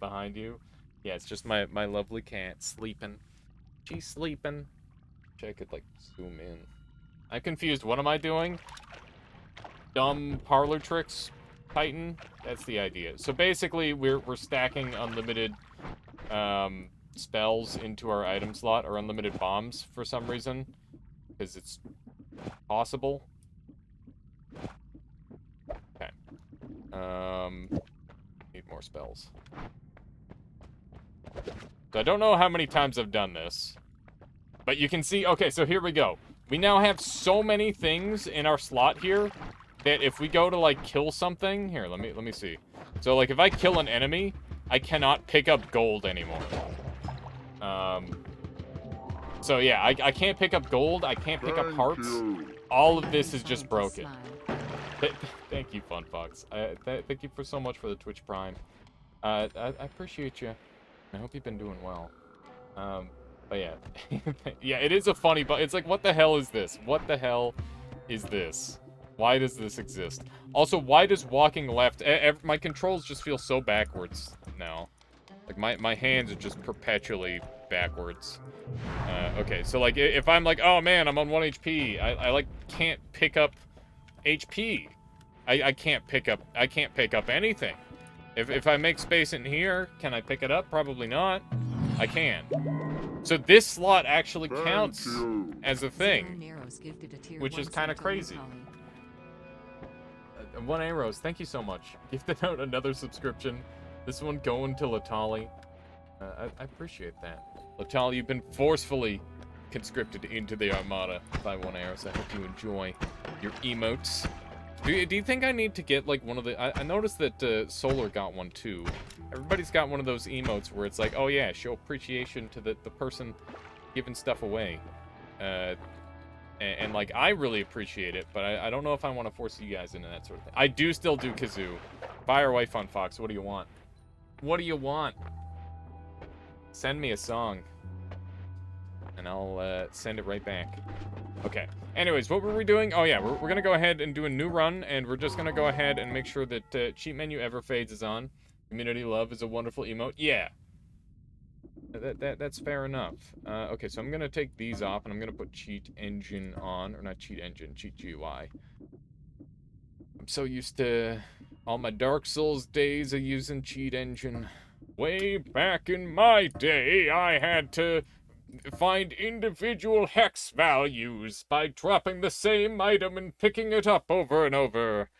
behind you. Yeah, it's just my lovely cat sleeping. She's sleeping. I could, like, zoom in. I'm confused. What am I doing? Dumb parlor tricks, Titan? That's the idea. So basically, we're stacking unlimited spells into our item slot, or unlimited bombs for some reason. Because it's possible. Okay. Need more spells. So I don't know how many times I've done this. But you can see, okay, so here we go. We now have so many things in our slot here that if we go to, like, kill something... Here, let me see. So, like, if I kill an enemy, I cannot pick up gold anymore. So, yeah, I can't pick up gold. I can't pick up hearts. All of this is just broken. Thank you, Fun Fox. Thank you so much for the Twitch Prime. I appreciate you. I hope you've been doing well. But yeah. Yeah, it is a funny, but it's like, what the hell is this? What the hell is this? Why does this exist? Also, why does walking left... my controls just feel so backwards now. Like, my hands are just perpetually backwards. Okay, so, like, if I'm like, oh, man, I'm on 1 HP, I like, can't pick up HP. I can't pick up anything. If I make space in here, can I pick it up? Probably not. I can. So this slot actually counts as a thing, which is kind of crazy. 1 arrows, thank you so much. Gifted out another subscription. This one going to Latali. I appreciate that. Latali, you've been forcefully conscripted into the Armada by 1 arrows. I hope you enjoy your emotes. Do you think I need to get, like, one of the... I noticed that Solar got one, too. Everybody's got one of those emotes where it's like, oh, yeah, show appreciation to the person giving stuff away. And, like, I really appreciate it, but I don't know if I want to force you guys into that sort of thing. I do still do Kazoo. Fire away, Fun Fox. What do you want? What do you want? Send me a song. And I'll send it right back. Okay. Anyways, what were we doing? Oh, yeah, we're going to go ahead and do a new run, and we're just going to go ahead and make sure that Cheat Menu Ever Fades is on. Community Love is a wonderful emote. Yeah. That's fair enough. Okay, so I'm going to take these off, and I'm going to put Cheat Engine on. Or not Cheat Engine, Cheat GUI. I'm so used to all my Dark Souls days of using Cheat Engine. Way back in my day, I had to find individual hex values by dropping the same item and picking it up over and over.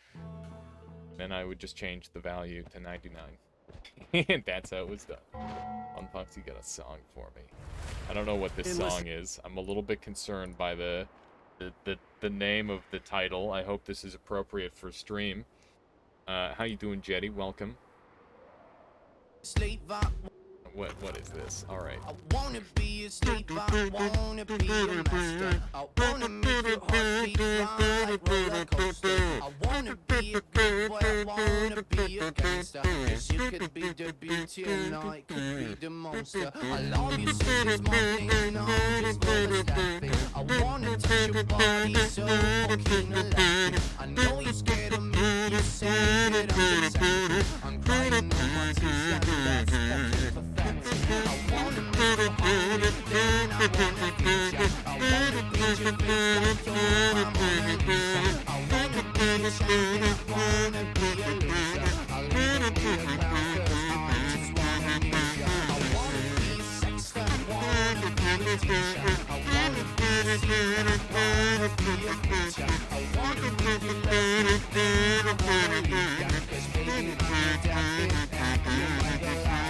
Then I would just change the value to 99. And that's how it was done. Unfox, you got a song for me. I don't know what this song is. I'm a little bit concerned by the name of the title. I hope this is appropriate for stream. How you doing, Jetty? Welcome. What is this? All right. I wanna be a slave, I wanna be a master. I wanna make your heart beat right like roller coaster. I wanna be a good boy, I wanna be a gangster. 'Cause you could be the beauty and I could be the monster. I love you so this morning and I'm just always laughing. I wanna touch your body so fucking alive. I know you're scared of me, you say that I'm just happy. I'm crying on my t-shirt, that's fucking pathetic. I wanna make you hungry, then I wanna feed ya. I wanna beat your face like you're my Mona Lisa. I wanna be a champion, I wanna be a loser. I'll never be a clown 'cause I just wanna amuse ya. I wanna be a sexter, I wanna be a teacher. I wanna be a singer, I wanna be a preacher. I wanna be the lesson, then I wanna leave ya. 'Cause baby, I'm down with that, you're the light.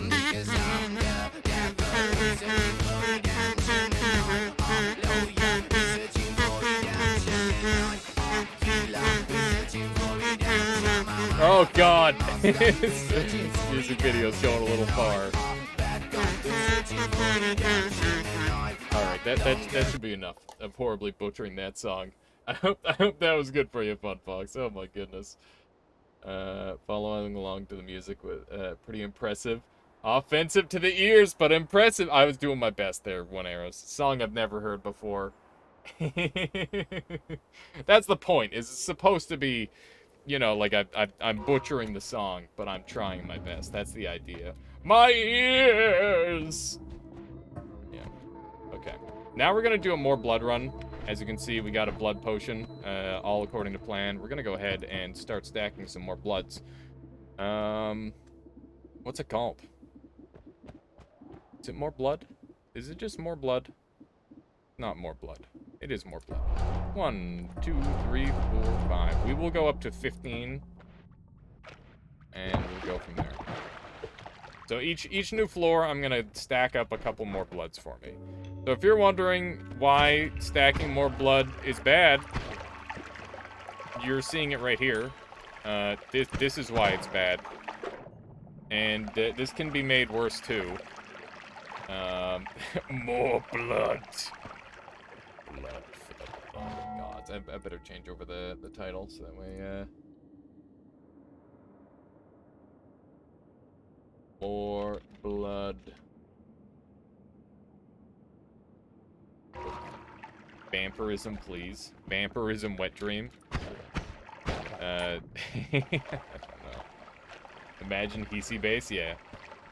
Because I'm the devil searching for redemption, and I'm loyal searching for redemption, and I'm killer searching for redemption. Oh God, this music video is going a little far. All right, that should be enough of horribly butchering that song. I hope that was good for you, Fun Fox. Oh my goodness. Following along to the music with pretty impressive. Offensive to the ears, but impressive. I was doing my best there, 1 arrows. Song I've never heard before. That's the point. Is it's supposed to be, you know, like I'm butchering the song, but I'm trying my best. That's the idea. My ears! Yeah. Okay. Now we're gonna do a more blood run. As you can see, we got a blood potion, all according to plan. We're gonna go ahead and start stacking some more bloods. What's it called? Is it more blood? Is it just more blood? Not more blood. It is more blood. 1, 2, 3, 4, 5. We will go up to 15. And we'll go from there. So each new floor, I'm gonna stack up a couple more bloods for me. So if you're wondering why stacking more blood is bad, you're seeing it right here. This is why it's bad. And this can be made worse too. More blood. Blood for the gods. I better change over the title so that way, more blood. Vampirism, please. Vampirism wet dream. I don't know. Imagine Hisi base, yeah.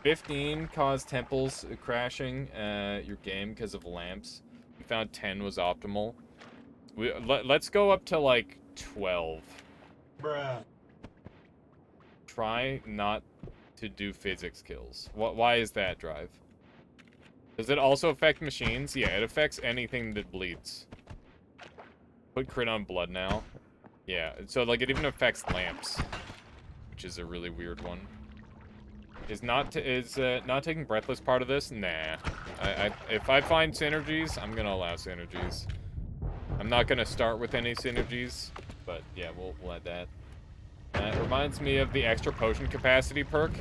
15 caused temples crashing your game because of lamps. We found 10 was optimal. Let's go up to like 12. Bruh. Try not to do physics kills. Why is that, Drive? Does it also affect machines? Yeah, it affects anything that bleeds. Put crit on blood now. Yeah, so like it even affects lamps, which is a really weird one. Is not taking breathless part of this? Nah. If I find synergies, I'm gonna allow synergies. I'm not gonna start with any synergies, but yeah, we'll add that. It reminds me of the extra potion capacity perk.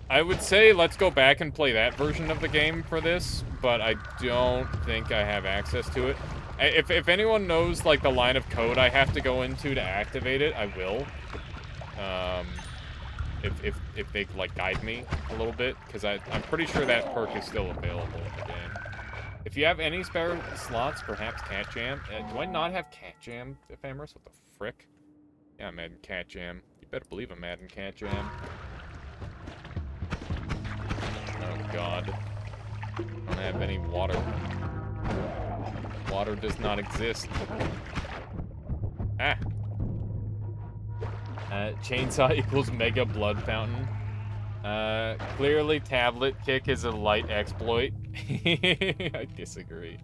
I would say let's go back and play that version of the game for this, but I don't think I have access to it. If anyone knows like the line of code I have to go into to activate it, I will. If they like guide me a little bit, because I'm pretty sure that perk is still available in the game. If you have any spare slots, perhaps Cat Jam. Do I not have Cat Jam, Ephemeris? What the frick? Yeah, I'm adding Cat Jam. You better believe I'm adding Cat Jam. Oh god. I don't have any water. Water does not exist. Ah. Chainsaw equals mega blood fountain. Clearly tablet kick is a light exploit. I disagree.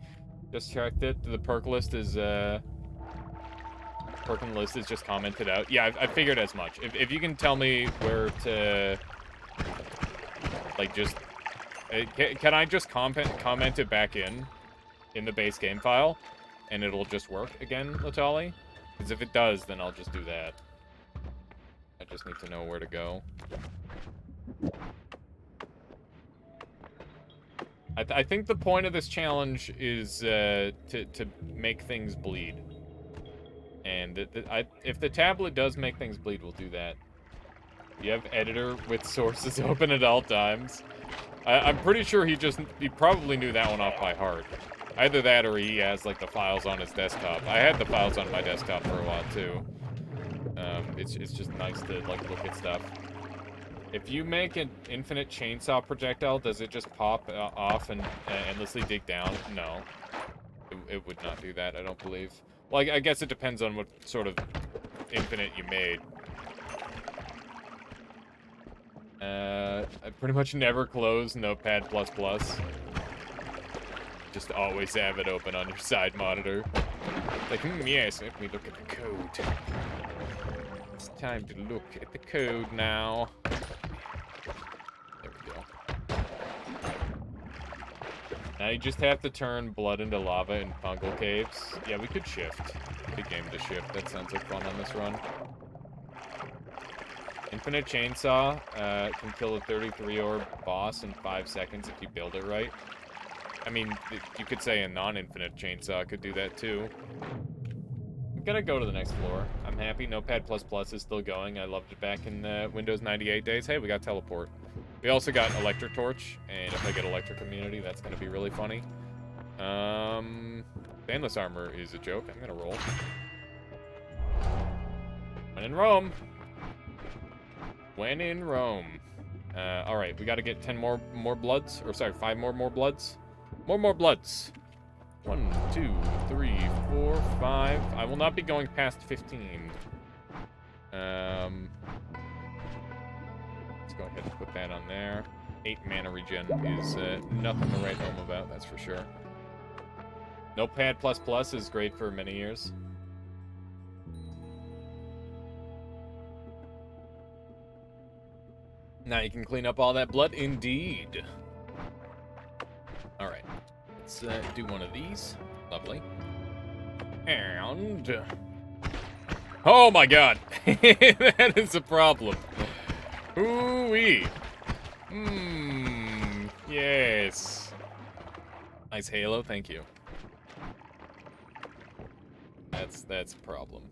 Just checked it. The perk list is, perk list is just commented out. Yeah, I figured as much. If you can tell me where to, like, just, can I just comment it back in the base game file, and it'll just work again, Latali? Because if it does, then I'll just do that. I just need to know where to go. I think the point of this challenge is to make things bleed. And if the tablet does make things bleed, we'll do that. You have editor with sources open at all times. I'm pretty sure he probably knew that one off by heart. Either that or he has like the files on his desktop. I had the files on my desktop for a while too. It's just nice to like look at stuff. If you make an infinite chainsaw projectile, does it just pop off and endlessly dig down? No. It would not do that, I don't believe. Well, I guess it depends on what sort of infinite you made. I pretty much never close Notepad++. Just always have it open on your side monitor. Like, yes, let me look at the code. It's time to look at the code now. There we go. Now you just have to turn blood into lava in fungal caves. Yeah, we could shift. Good game to shift. That sounds like fun on this run. Infinite Chainsaw can kill a 33-orb boss in 5 seconds if you build it right. I mean, you could say a non-infinite chainsaw could do that too. I'm gonna go to the next floor. I'm happy Notepad++ is still going. I loved it back in Windows 98 days. Hey, we got teleport. We also got electric torch, and if I get electric immunity, that's gonna be really funny. Stainless armor is a joke. I'm gonna roll. When in Rome. When in Rome. Alright, we gotta get 10 more bloods. Or sorry, 5 more bloods. More bloods. 1, 2, 3, 4, 5. I will not be going past 15. Let's go ahead and put that on there. 8 mana regen is nothing to write home about, that's for sure. Notepad++ is great for many years. Now you can clean up all that blood, indeed. All right, let's do one of these. Lovely. And oh my God, that is a problem. Ooh-wee. Yes. Nice halo, thank you. That's a problem.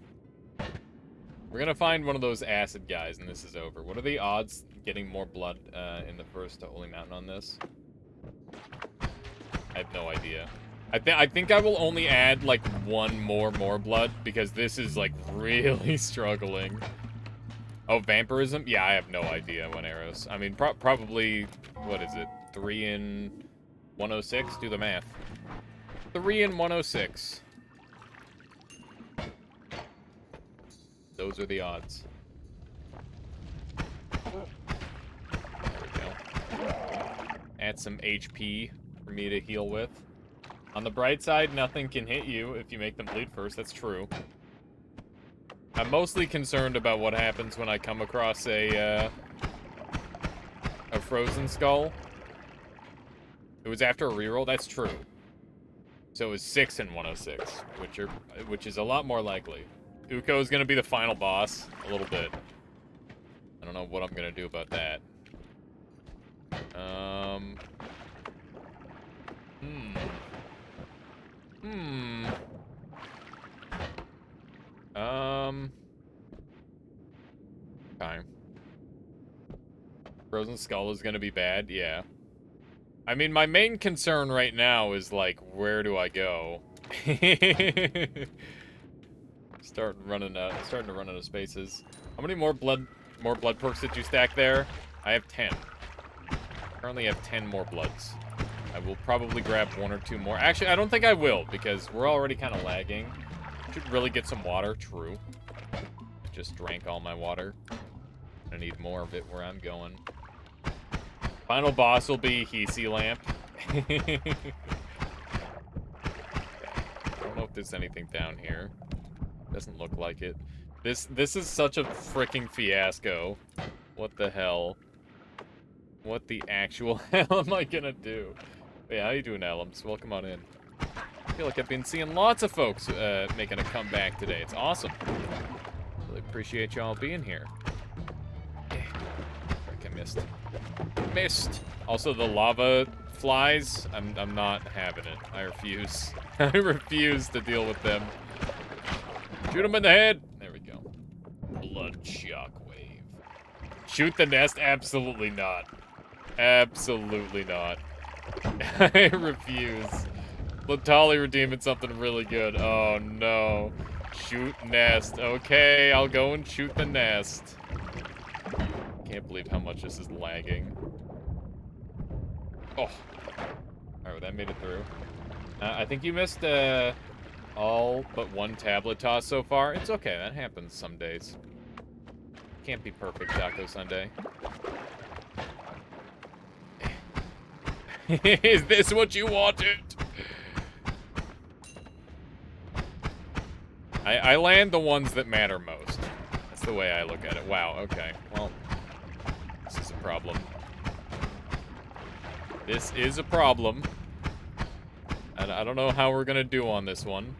We're gonna find one of those acid guys, and this is over. What are the odds getting more blood in the first Holy Mountain on this? I have no idea. I think I will only add like 1 more blood because this is like really struggling. Oh, vampirism? Yeah, I have no idea when arrows. I mean, probably, what is it? 3 in 106? Do the math. 3 in 106. Those are the odds. There we go. Add some HP for me to heal with. On the bright side, nothing can hit you if you make them bleed first. That's true. I'm mostly concerned about what happens when I come across a frozen skull. It was after a reroll. That's true. So it was 6 in 106, which is a lot more likely. Uko is gonna be the final boss, a little bit. I don't know what I'm gonna do about that. Okay. Frozen Skull is gonna be bad, yeah. I mean, my main concern right now is, like, where do I go? Starting to run out of spaces. How many more blood perks did you stack there? I have 10. Currently have 10 more bloods. I will probably grab 1 or 2 more. Actually, I don't think I will, because we're already kind of lagging. Should really get some water, true. Just drank all my water. I need more of it where I'm going. Final boss will be Hisi Lamp. I don't know if there's anything down here. Doesn't look like it. This is such a freaking fiasco. What the hell? What the actual hell am I gonna do? Hey, how you doing, Alums? Welcome on in. I feel like I've been seeing lots of folks making a comeback today. It's awesome. Really appreciate y'all being here. I missed. Missed. Also, the lava flies. I'm not having it. I refuse. I refuse to deal with them. Shoot him in the head. There we go. Blood shockwave. Shoot the nest? Absolutely not. Absolutely not. I refuse. Latali redeeming something really good. Oh no. Shoot nest. Okay, I'll go and shoot the nest. Can't believe how much this is lagging. Oh. Alright, well, that made it through. I think you missed all but 1 tablet toss so far. It's okay, that happens some days. Can't be perfect, Taco Sunday. Is this what you wanted? I land the ones that matter most. That's the way I look at it. Wow, okay. Well, this is a problem. This is a problem. And I don't know how we're gonna do on this one.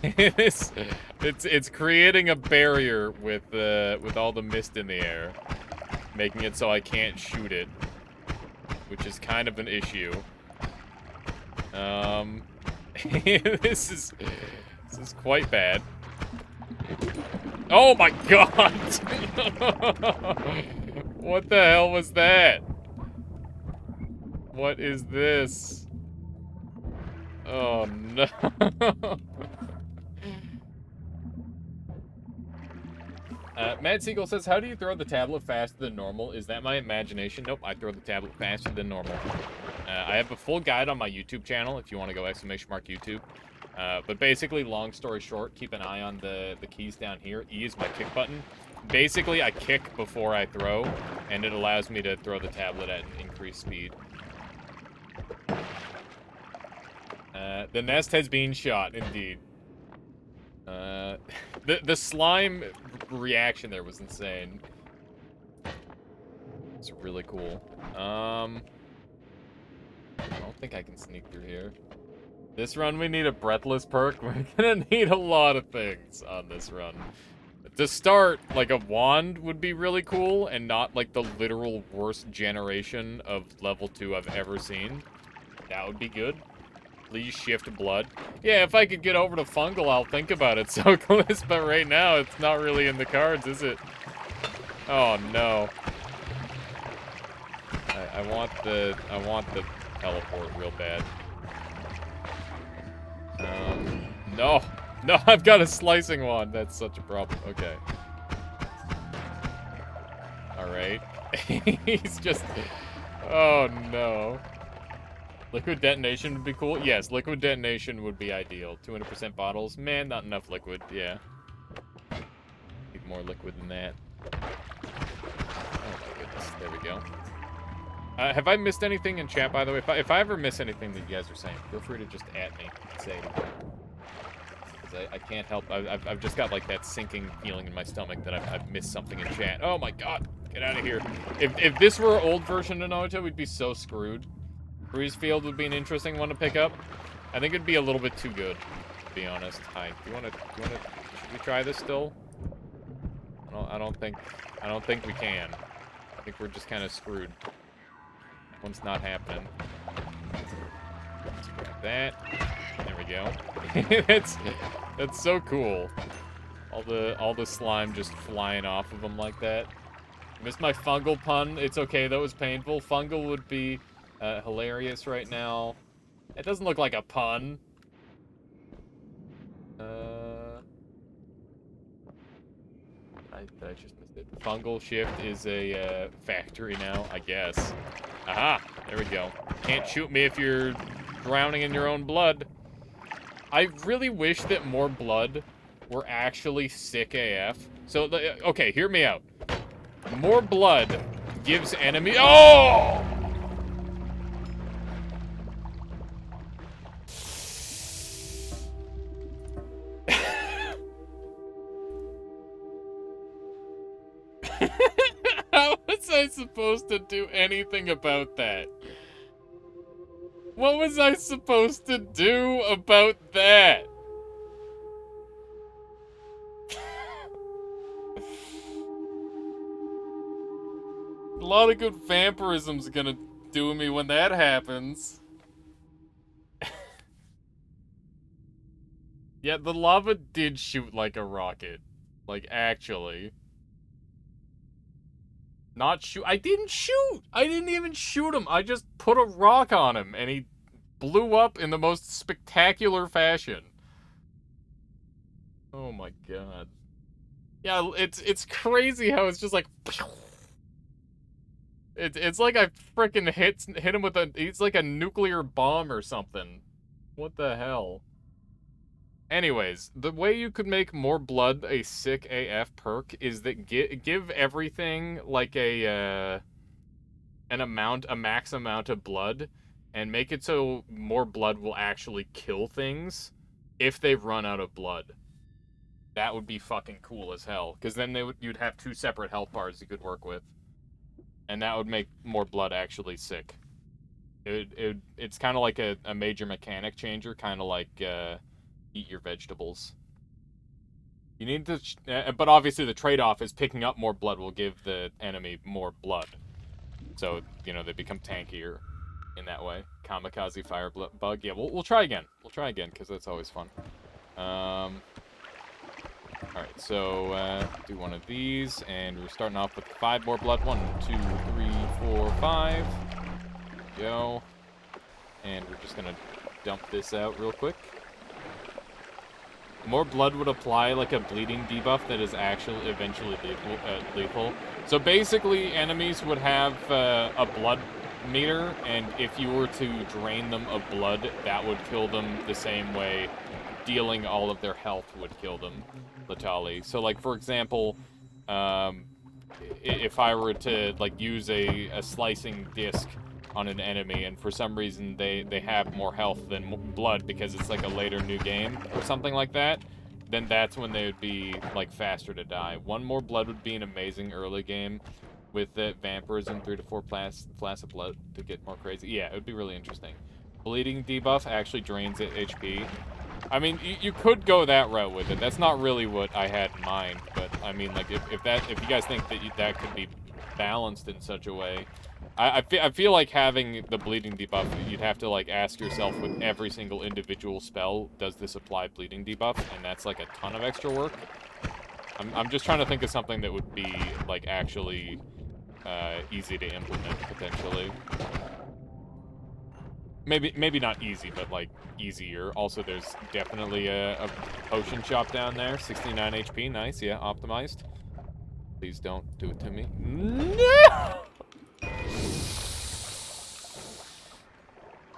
It's creating a barrier with all the mist in the air, making it so I can't shoot it, which is kind of an issue. This is quite bad. Oh my god! What the hell was that? What is this? Oh, no. Mad Seagull says, how do you throw the tablet faster than normal? Is that my imagination? Nope, I throw the tablet faster than normal. I have a full guide on my YouTube channel if you want to go ! YouTube. But basically, long story short, keep an eye on the keys down here. E is my kick button. Basically, I kick before I throw, and it allows me to throw the tablet at an increased speed. The nest has been shot, indeed. The slime reaction there was insane. It's really cool. I don't think I can sneak through here. This run, we need a breathless perk. We're gonna need a lot of things on this run. To start, like, a wand would be really cool, and not, like, the literal worst generation of level 2 I've ever seen. That would be good. Please shift blood. Yeah, if I could get over to fungal, I'll think about it, Sokolis, but right now, it's not really in the cards, is it? Oh, no. I want the teleport real bad. No. No, I've got a slicing wand. That's such a problem. Okay. Alright. He's just... Oh, no. Liquid detonation would be cool? Yes, liquid detonation would be ideal. 200% bottles. Man, not enough liquid. Yeah. Need more liquid than that. Oh, my goodness. There we go. Have I missed anything in chat, by the way? If I ever miss anything that you guys are saying, feel free to just @me and say it. I can't help. I've just got like that sinking feeling in my stomach that I've missed something in chat. Oh my god, get out of here! If this were an old version of Noita, we'd be so screwed. Breeze Field would be an interesting one to pick up. I think it'd be a little bit too good, to be honest. Hi, do you wanna? Should we try this still? I don't think we can. I think we're just kind of screwed. One's not happening. Let's grab that. There we go. That's so cool. All the slime just flying off of them like that. Missed my fungal pun. It's okay, that was painful. Fungal would be hilarious right now. It doesn't look like a pun. I just missed it. Fungal shift is a factory now, I guess. Aha! There we go. Can't shoot me if you're drowning in your own blood. I really wish that more blood were actually sick AF. So, okay, hear me out. More blood gives enemy... Oh! How was I supposed to do anything about that? What was I supposed to do about that? A lot of good vampirism's gonna do me when that happens. Yeah, the lava did shoot like a rocket. Like, actually. Not shoot. I didn't shoot! I didn't even shoot him. I just put a rock on him, and he blew up in the most spectacular fashion. Oh my god. Yeah, it's crazy how it's just like... It's like I frickin' hit him with a... It's like a nuclear bomb or something. What the hell? Anyways, the way you could make more blood a sick AF perk is that give everything like a max amount of blood, and make it so more blood will actually kill things if they run out of blood. That would be fucking cool as hell, because then you'd have 2 separate health bars you could work with, and that would make more blood actually sick. It's kind of like a major mechanic changer, kind of like eat your vegetables. You need to, but obviously the trade-off is picking up more blood will give the enemy more blood. So, you know, they become tankier in that way. Kamikaze fire bug. Yeah, we'll try again. We'll try again, because that's always fun. Alright, so, do one of these, and we're starting off with 5 more blood. 1, 2, 3, 4, 5. There we go. And we're just gonna dump this out real quick. More blood would apply like a bleeding debuff that is actually eventually lethal. So basically, enemies would have a blood meter, and if you were to drain them of blood, that would kill them the same way dealing all of their health would kill them letally. So, like, for example, if I were to, like, use a slicing disc on an enemy, and for some reason they have more health than blood because it's like a later new game or something like that, then that's when they would be like faster to die. One more blood would be an amazing early game with the vampirism, 3 to 4 flasks of blood to get more crazy. Yeah, it would be really interesting. Bleeding debuff actually drains HP. I mean, you could go that route with it. That's not really what I had in mind, but I mean, like, if you guys think that that could be balanced in such a way, I feel like having the bleeding debuff, you'd have to, like, ask yourself with every single individual spell, does this apply bleeding debuff? And that's, like, a ton of extra work. I'm just trying to think of something that would be, like, actually easy to implement, potentially. Maybe not easy, but, like, easier. Also, there's definitely a potion shop down there. 69 HP, nice, yeah, optimized. Please don't do it to me. No!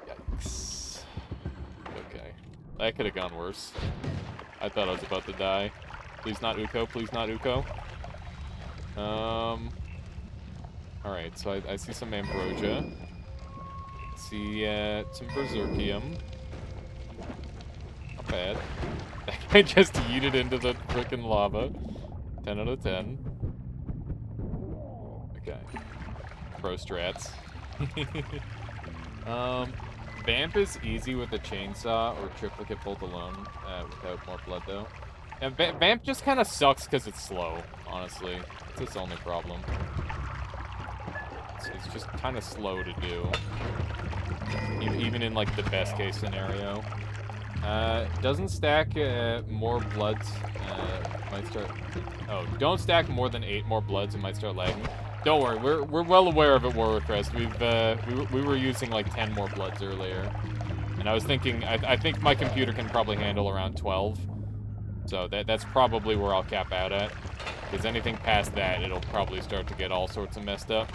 Yikes. Okay. That could have gone worse. I thought I was about to die. Please not Uko, please not Uko. Alright, so I see some Ambrosia. See, some Berserkium. Not bad. That guy just yeeted into the frickin' lava. 10 out of 10. Okay. Pro strats. Vamp is easy with a chainsaw or triplicate bolt alone, without more blood though. And Vamp just kind of sucks because it's slow, honestly. It's its only problem. It's just kind of slow to do. Even in, like, the best case scenario. Doesn't stack more bloods. Might start... Oh, don't stack more than 8 more bloods, it might start lagging. Don't worry, we're well aware of it, Warrior Crest. We were using, like, 10 more bloods earlier. And I was thinking, I think my computer can probably handle around 12. So that's probably where I'll cap out at. Because anything past that, it'll probably start to get all sorts of messed up.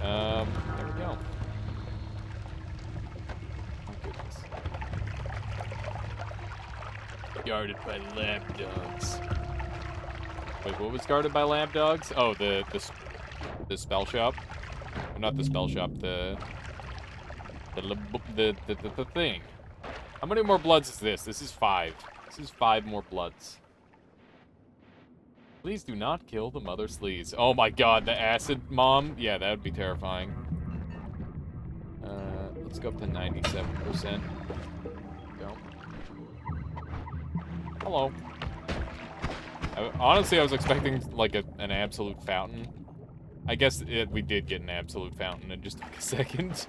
There we go. Oh, goodness. Guarded by lab dogs. Wait, what was guarded by lab dogs? Oh, the spell shop. Or not the spell shop, the thing. How many more bloods is this? This is 5. This is 5 more bloods. Please do not kill the mother sleaze. Oh my god, the acid mom? Yeah, that would be terrifying. Let's go up to 97%. Go. Hello. Honestly, I was expecting, like, an absolute fountain. I guess we did get an absolute fountain. It just took a second.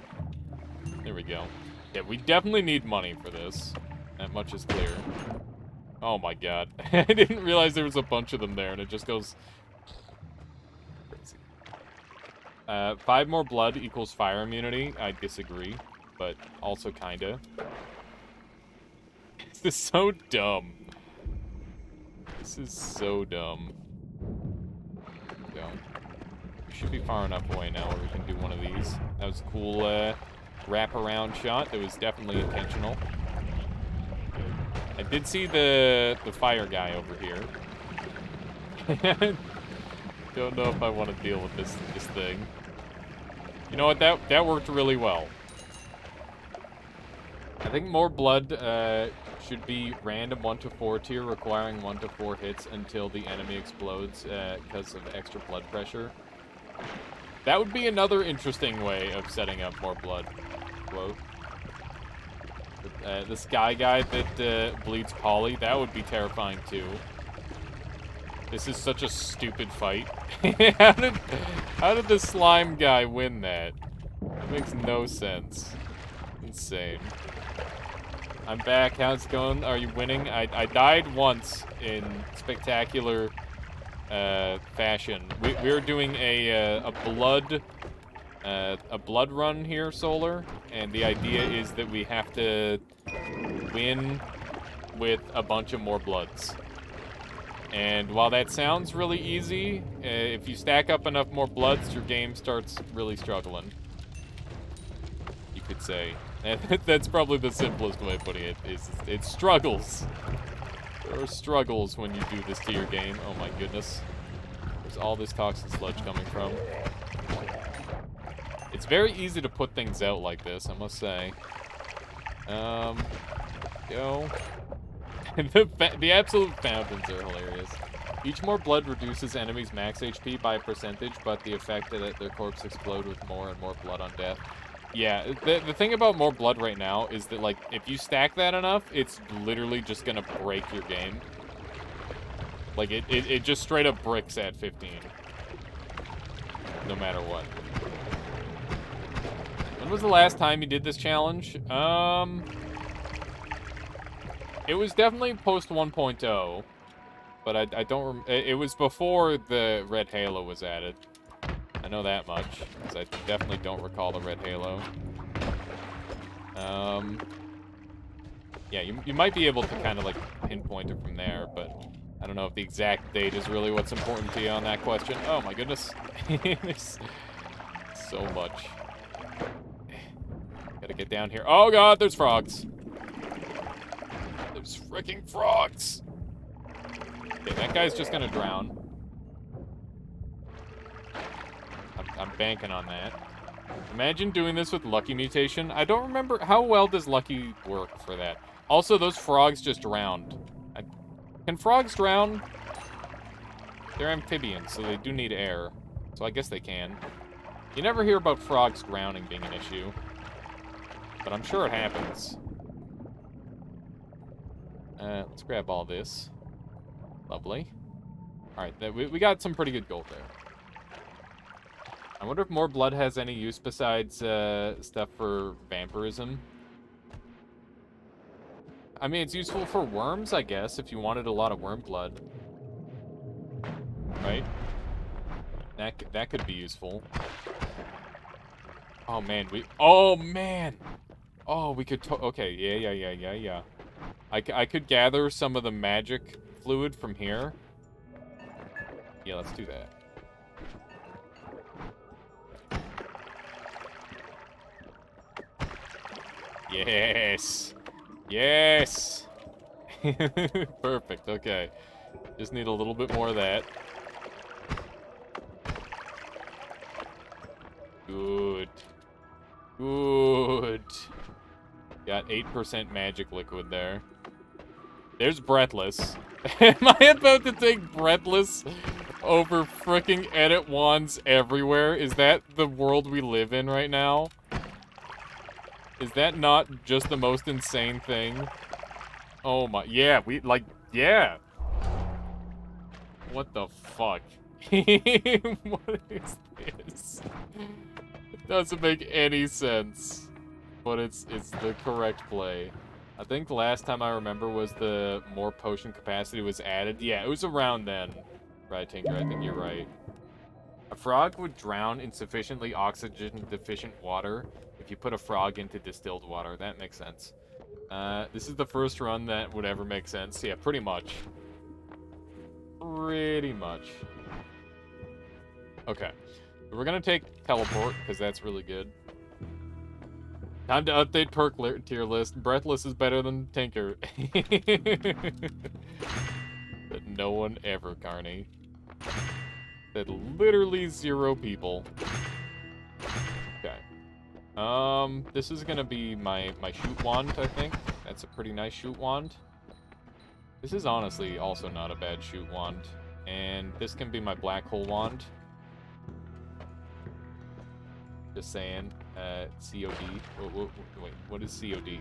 There we go. Yeah, we definitely need money for this. That much is clear. Oh my god. I didn't realize there was a bunch of them there, and it just goes crazy. 5 more blood equals fire immunity. I disagree, but also kinda. This is so dumb. This is so dumb. Go. We should be far enough away now where we can do one of these. That was a cool wrap-around shot. That was definitely intentional. I did see the fire guy over here. Don't know if I want to deal with this thing. You know what? That worked really well. I think more blood should be random 1 to 4 tier, requiring 1 to 4 hits until the enemy explodes because of extra blood pressure. That would be another interesting way of setting up more blood. Quote. The sky guy that bleeds poly, that would be terrifying too. This is such a stupid fight. How did the slime guy win that? That makes no sense. Insane. I'm back. How's it going? Are you winning? I died once in spectacular fashion. We were doing a blood a blood run here, Solar, and the idea is that we have to win with a bunch of more bloods. And while that sounds really easy, if you stack up enough more bloods, your game starts really struggling. You could say. That's probably the simplest way of putting it, is it struggles. There are struggles when you do this to your game. Oh my goodness. There's all this toxic sludge coming from. It's very easy to put things out like this, I must say. Go. The absolute fountains are hilarious. Each more blood reduces enemies' max HP by a percentage, but the effect that their corpse explode with more and more blood on death. Yeah, the thing about more blood right now is that, like, if you stack that enough, it's literally just gonna break your game. Like, it just straight up bricks at 15. No matter what. When was the last time you did this challenge? It was definitely post 1.0, but I don't it was before the red halo was added. I know that much, because I definitely don't recall the red halo. Yeah, you might be able to kind of, like, pinpoint it from there, but I don't know if the exact date is really what's important to you on that question. Oh my goodness. There's so much. Gotta get down here. Oh god, there's frogs. There's freaking frogs. Okay, that guy's just gonna drown. I'm banking on that. Imagine doing this with Lucky Mutation. I don't remember, how well does Lucky work for that? Also, those frogs just drowned. Can frogs drown? They're amphibians, so they do need air. So I guess they can. You never hear about frogs drowning being an issue. But I'm sure it happens. Let's grab all this. Lovely. Alright, we got some pretty good gold there. I wonder if more blood has any use besides stuff for vampirism. I mean, it's useful for worms, I guess, if you wanted a lot of worm blood. Right? That could be useful. Oh, man, oh, man! Oh, we could... Okay, yeah. I could gather some of the magic fluid from here. Yeah, let's do that. Yes! Yes! Perfect, okay. Just need a little bit more of that. Good. Good. Got 8% magic liquid there. There's Breathless. Am I about to take Breathless over fricking edit wands everywhere? Is that the world we live in right now? Is that not just the most insane thing? Oh my, yeah, yeah. What the fuck? What is this? It doesn't make any sense. But it's the correct play. I think the last time I remember was the more potion capacity was added. Yeah, it was around then. Right, Tinker, I think you're right. A frog would drown in sufficiently oxygen-deficient water if you put a frog into distilled water. That makes sense. This is the first run that would ever make sense. Yeah, pretty much. Pretty much. Okay. We're gonna take Teleport, because that's really good. Time to update perk tier list. Breathless is better than Tinker. That no one ever, Carney. That literally 0 people. Okay. This is gonna be my shoot wand, I think. That's a pretty nice shoot wand. This is honestly also not a bad shoot wand. And this can be my black hole wand. Just saying. COD. Wait, what is COD?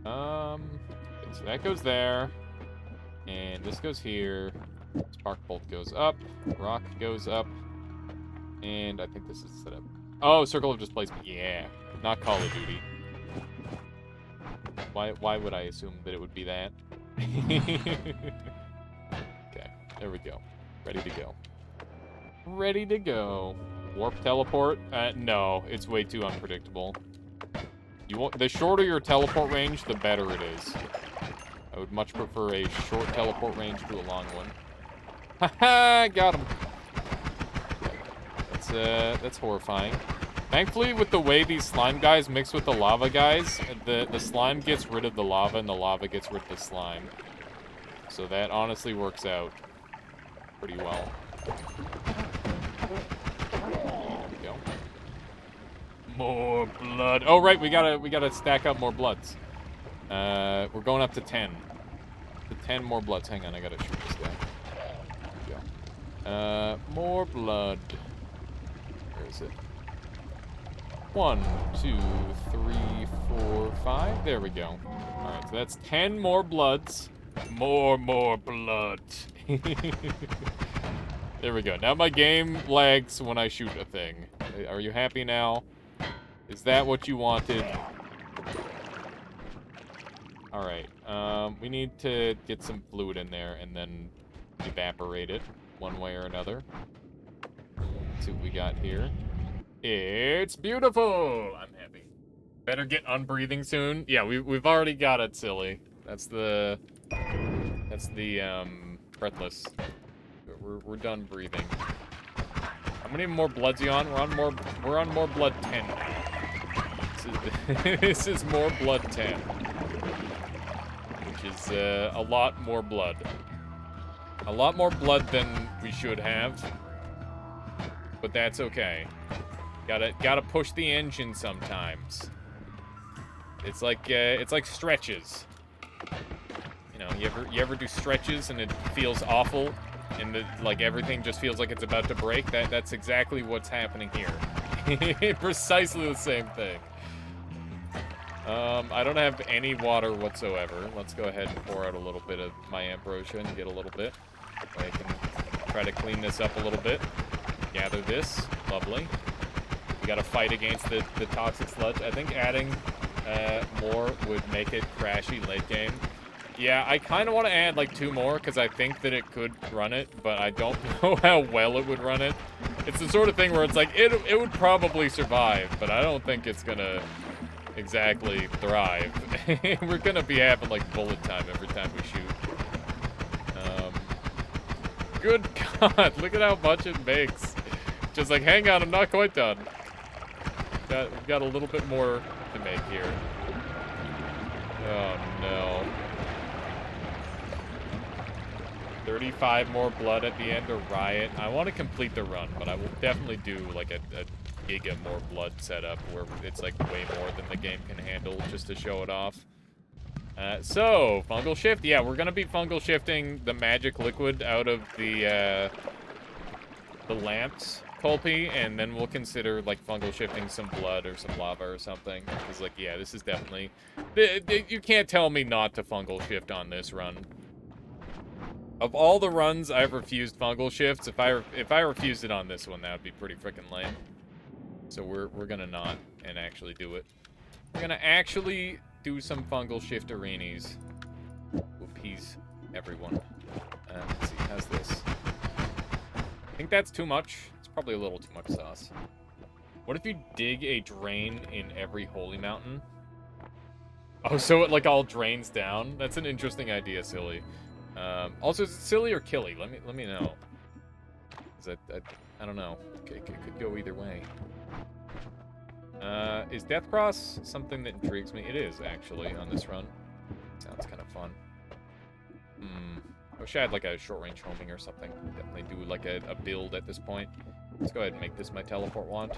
Okay, so that goes there. And this goes here. Spark Bolt goes up. Rock goes up. And I think this is set up. Oh, Circle of Displacement. Yeah. Not Call of Duty. Why would I assume that it would be that? Okay, there we go. Ready to go. Ready to go. Warp teleport? No, it's way too unpredictable. The shorter your teleport range, the better it is. I would much prefer a short teleport range to a long one. Haha, got him. That's horrifying. Thankfully, with the way these slime guys mix with the lava guys, the slime gets rid of the lava and the lava gets rid of the slime. So that honestly works out pretty well. There we go. More blood. Oh right, we gotta stack up more bloods. We're going up to 10. To 10 more bloods. Hang on, I gotta shoot this guy. There we go. More blood. Where is it? 1, 2, 3, 4, 5. There we go. Alright, so that's 10 more bloods. More blood. There we go. Now my game lags when I shoot a thing. Are you happy now? Is that what you wanted? Alright, we need to get some fluid in there and then evaporate it one way or another. Let's see what we got here. It's beautiful! I'm happy. Better get unbreathing soon. Yeah, we've already got it, silly. That's the fretless. We're done breathing. How many more bloods you on? We're on more blood 10 now. This is more blood 10. Which is a lot more blood. A lot more blood than we should have. But that's okay. Gotta push the engine sometimes. It's like stretches. You know, you ever do stretches and it feels awful, and like everything just feels like it's about to break? That's exactly what's happening here. Precisely the same thing. I don't have any water whatsoever. Let's go ahead and pour out a little bit of my ambrosia and get a little bit. I can try to clean this up a little bit. Gather this. Lovely. We gotta fight against the toxic sludge. I think adding more would make it crashy late game. Yeah, I kind of want to add like 2 more because I think that it could run it, but I don't know how well it would run it. It's the sort of thing where it's like, it would probably survive, but I don't think it's gonna exactly thrive. We're gonna be having like bullet time every time we shoot. Good God, look at how much it makes. Just like, hang on, I'm not quite done. We've got a little bit more to make here. Oh no. 35 more blood at the end of Riot. I want to complete the run, but I will definitely do like a giga more blood setup where it's like way more than the game can handle just to show it off. So, fungal shift. Yeah, we're gonna be fungal shifting the magic liquid out of the lamps, Colpy, and then we'll consider like fungal shifting some blood or some lava or something. Because like, yeah, this is definitely you can't tell me not to fungal shift on this run. Of all the runs I've refused fungal shifts, if I refused it on this one, that would be pretty freaking lame. So we're gonna not and actually do it. We're gonna actually do some fungal shift arenas. We'll appease everyone. Let's see, how's this? I think that's too much. It's probably a little too much sauce. What if you dig a drain in every holy mountain? Oh, so it like all drains down? That's an interesting idea, Silly. Also, is it silly or killy? Let me know. I don't know. Okay, it could go either way. Is Deathcross something that intrigues me? It is, actually, on this run. Sounds kind of fun. I wish I had, like, a short-range homing or something. Definitely do, like, a build at this point. Let's go ahead and make this my teleport wand.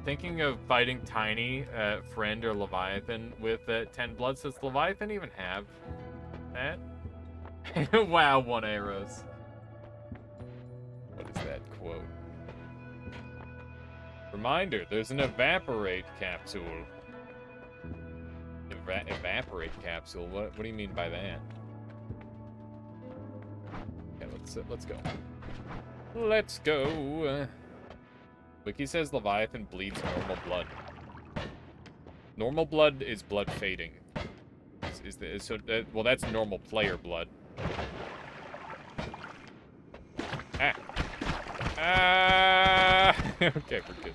Thinking of fighting Tiny, Friend, or Leviathan with 10 bloods. Does Leviathan even have that? Wow, 1 arrows. What is that quote? Reminder, there's an evaporate capsule. Evaporate capsule? What do you mean by that? Okay, let's go. Let's go. Wiki says Leviathan bleeds normal blood. Normal blood is blood fading. Well, that's normal player blood. Ah. Ah! Okay, we're good.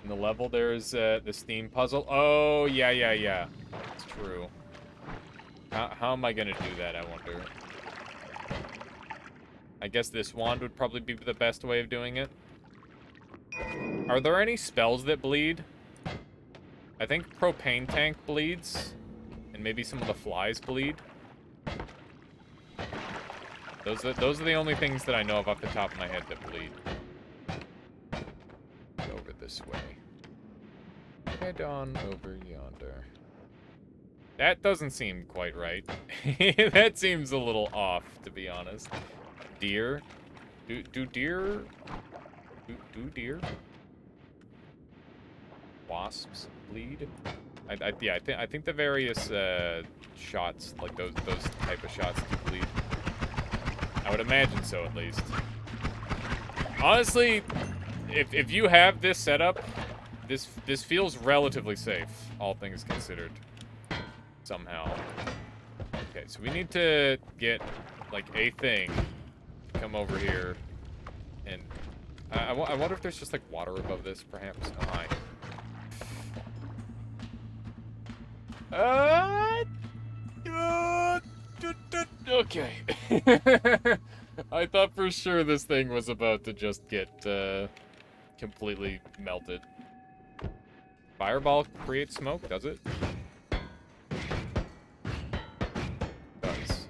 In the level, there's the steam puzzle. Oh, yeah. It's true. How am I gonna do that, I wonder? I guess this wand would probably be the best way of doing it. Are there any spells that bleed? I think propane tank bleeds. And maybe some of the flies bleed. Those are the only things that I know of off the top of my head that bleed. Over this way. Head on over yonder. That doesn't seem quite right. That seems a little off, to be honest. Deer? Do deer... Do deer? Wasps bleed? I think the various shots, like those type of shots, do bleed. I would imagine so, at least. Honestly, if you have this setup, this feels relatively safe, all things considered. Somehow. Okay, so we need to get like a thing. Come over here, and I wonder if there's just like water above this, perhaps. Oh, hi. Okay. I thought for sure this thing was about to just get completely melted. Fireball creates smoke, does it? It does.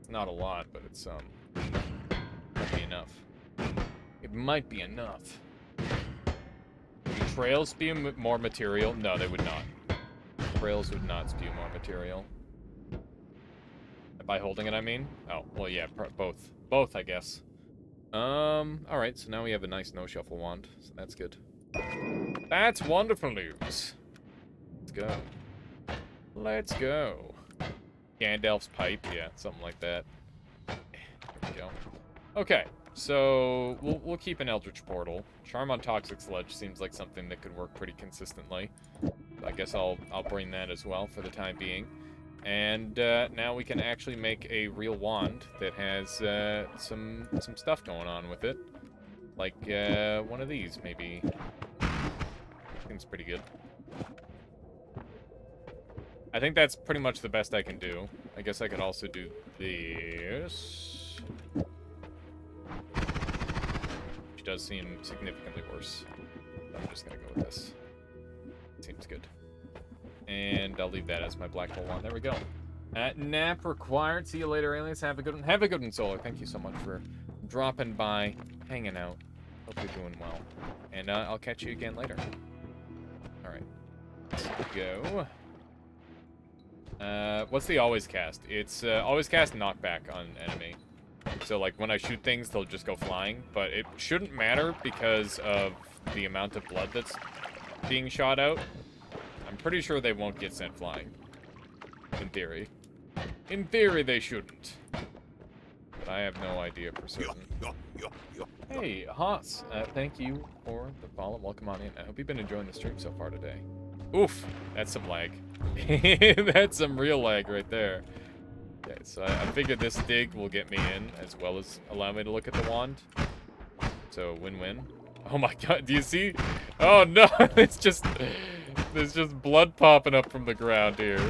It's not a lot, but it's might be enough. It might be enough. Do trails spew more material? No, they would not. Trails would not spew more material. By holding it, I mean? Oh, well, yeah, both. Both, I guess. Alright, so now we have a nice no-shuffle wand, so that's good. That's wonderful news. Let's go. Let's go. Gandalf's pipe, yeah, something like that. There we go. Okay, so we'll keep an Eldritch Portal. Charm on Toxic Sludge seems like something that could work pretty consistently. I guess I'll bring that as well for the time being. And now we can actually make a real wand that has some stuff going on with it. Like one of these, maybe. Seems pretty good. I think that's pretty much the best I can do. I guess I could also do this. Which does seem significantly worse. I'm just gonna go with this. Seems good. And I'll leave that as my black hole one. There we go. Nap required. See you later, aliens. Have a good one. Have a good one, Solar. Thank you so much for dropping by, hanging out. Hope you're doing well. And I'll catch you again later. Alright. Let's go. What's the always cast? It's always cast knockback on enemy. So, like, when I shoot things, they'll just go flying. But it shouldn't matter because of the amount of blood that's being shot out. I'm pretty sure they won't get sent flying. In theory. In theory, they shouldn't. But I have no idea for certain. Hey, Haas. Thank you for the follow. Welcome on in. I hope you've been enjoying the stream so far today. Oof. That's some lag. That's some real lag right there. Okay, so I figured this dig will get me in, as well as allow me to look at the wand. So, win-win. Oh my god, do you see? Oh no, it's just... There's just blood popping up from the ground here.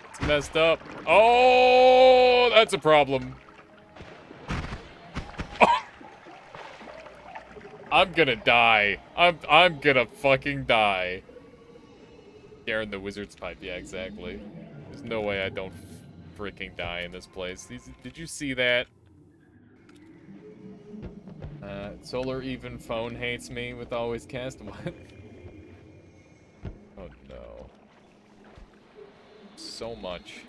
It's messed up. Oh, that's a problem. Oh. I'm gonna die. I'm gonna fucking die. Garen the Wizard's Pipe, yeah, exactly. There's no way I don't freaking die in this place. Did you see that? Solar even phone hates me with always cast. What? Oh no. So much.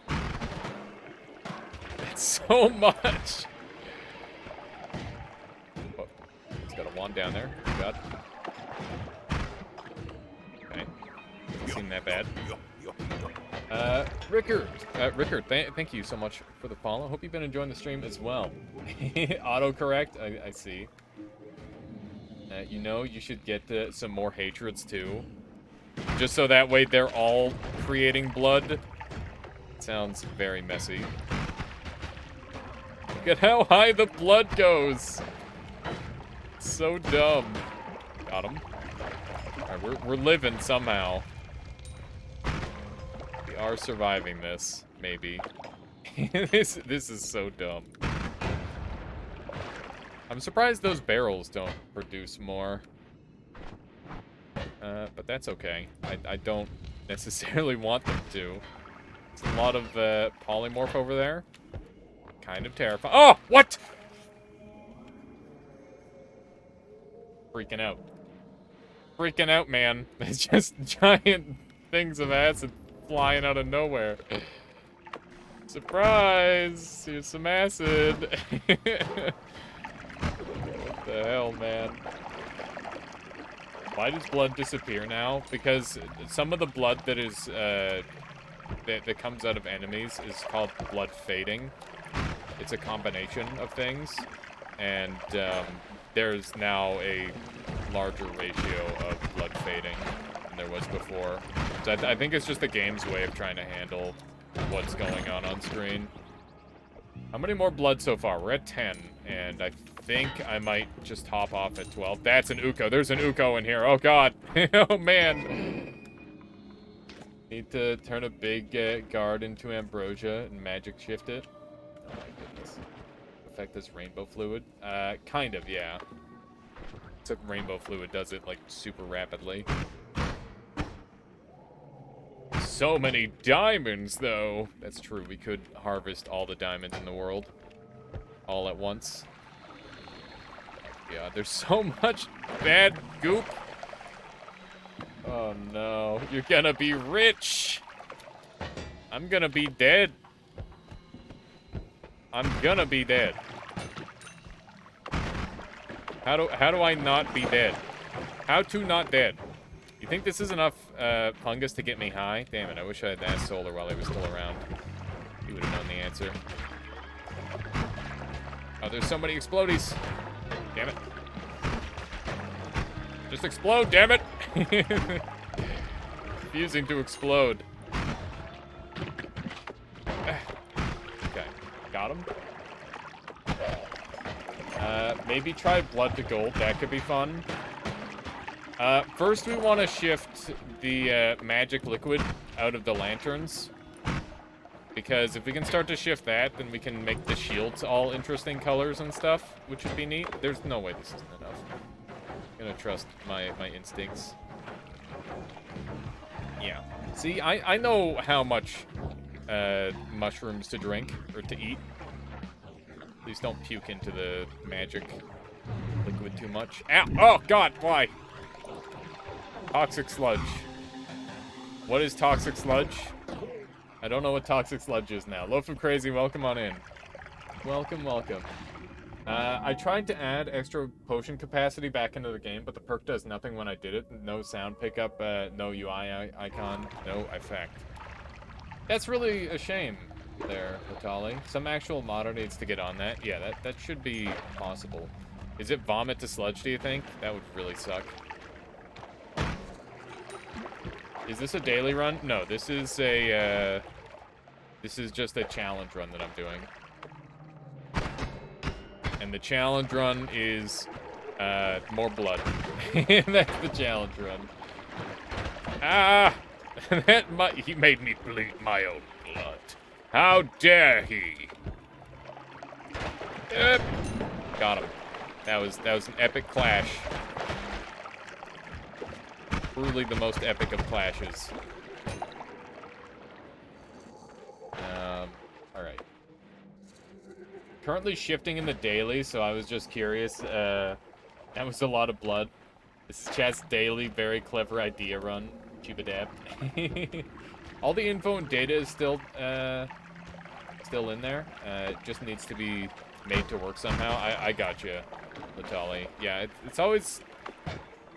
That's so much! Oh, he's got a wand down there. Oh god. Okay. Doesn't seem that bad. Rickard, thank you so much for the follow. Hope you've been enjoying the stream as well. Autocorrect, I see. You know, you should get some more hatreds too. Just so that way they're all creating blood. Sounds very messy. Look at how high the blood goes. So dumb. Got him. Alright, we're living somehow. We are surviving this, maybe. This is so dumb. I'm surprised those barrels don't produce more. But that's okay. I don't necessarily want them to. There's a lot of polymorph over there. Kind of terrifying. Oh, what? Freaking out. Freaking out, man. It's just giant things of acid flying out of nowhere. Surprise! Here's some acid. What the hell, man? Why does blood disappear now? Because some of the blood that is, that comes out of enemies is called blood fading. It's a combination of things. And, there's now a larger ratio of blood fading than there was before. So I think it's just the game's way of trying to handle what's going on screen. How many more blood so far? We're at 10, and I think I might just hop off at 12. That's an Uko. There's an Uko in here. Oh, God. Oh, man. Need to turn a big guard into ambrosia and magic shift it. Oh, my goodness. Affect this rainbow fluid? Kind of, yeah. Except rainbow fluid does it, like, super rapidly. So many diamonds, though. That's true. We could harvest all the diamonds in the world. All at once. Yeah, there's so much bad goop. Oh, no. You're gonna be rich. I'm gonna be dead. I'm gonna be dead. How do I not be dead? How to not dead? You think this is enough fungus to get me high? Damn it, I wish I had asked Solar while he was still around. He would have known the answer. Oh, there's so many explodies. Damn it. Just explode, damn it! Refusing to explode. Okay, got him. Maybe try blood to gold. That could be fun. First we want to shift the magic liquid out of the lanterns. Because if we can start to shift that, then we can make the shields all interesting colors and stuff, which would be neat. There's no way this isn't enough. I'm gonna trust my instincts. Yeah. See, I know how much mushrooms to drink, or to eat. Please don't puke into the magic liquid too much. Ow! Oh, God, why? Toxic sludge. What is toxic sludge? I don't know what toxic sludge is now. Loaf of Crazy, welcome on in. Welcome, welcome. I tried to add extra potion capacity back into the game, but the perk does nothing when I did it. No sound pickup, no UI icon, no effect. That's really a shame there, Vitali. Some actual modder needs to get on that. Yeah, that should be possible. Is it vomit to sludge, do you think? That would really suck. Is this a daily run? No, this is a, this is just a challenge run that I'm doing. And the challenge run is, more blood. That's the challenge run. Ah! He made me bleed my own blood. How dare he? Yep. Got him. That was an epic clash. Truly the most epic of clashes. Alright. Currently shifting in the daily, so I was just curious. That was a lot of blood. This is Chat's daily, very clever idea run. Chubadab. All the info and data is still in there. It just needs to be made to work somehow. I gotcha, Latali. Yeah, it's always...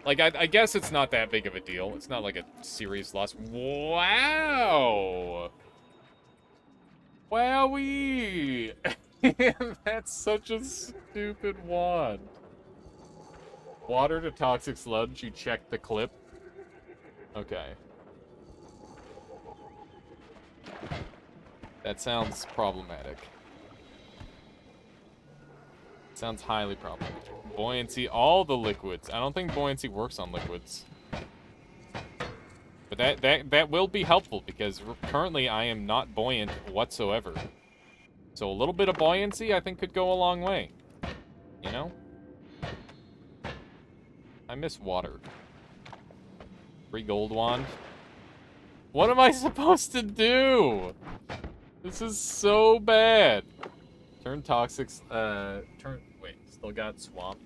Like, I guess it's not that big of a deal. It's not like a serious loss. Wow! Wowee! That's such a stupid wand. Water to toxic sludge, you check the clip. Okay. That sounds problematic. Sounds highly probable. Buoyancy, all the liquids. I don't think buoyancy works on liquids. But that will be helpful because currently I am not buoyant whatsoever. So a little bit of buoyancy I think could go a long way. You know? I miss water. Free gold wand. What am I supposed to do? This is so bad. Turn toxic, wait, still got swamp.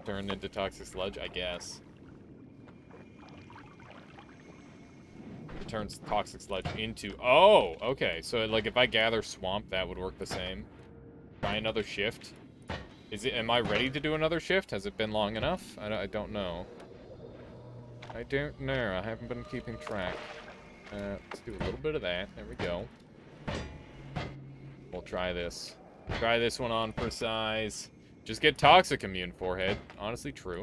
Turn into toxic sludge, I guess. It turns toxic sludge into, oh, okay. So like if I gather swamp, that would work the same. Try another shift. Am I ready to do another shift? Has it been long enough? I don't know. I don't know, I haven't been keeping track. Let's do a little bit of that, there we go. We'll try this. Try this one on for size. Just get toxic immune, forehead. Honestly, true.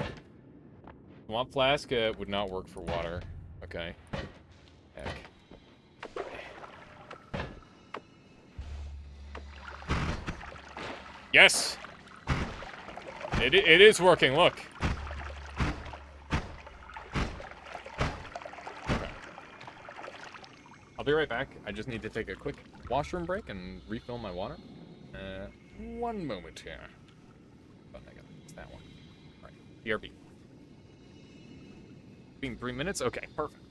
Swamp flask would not work for water. Okay. Heck. Yes! It is working, look. Okay. I'll be right back. I just need to take a quick washroom break and refill my water. One moment here. Oh, I got it's that one. All right, BRB. Being 3 minutes? Okay, perfect.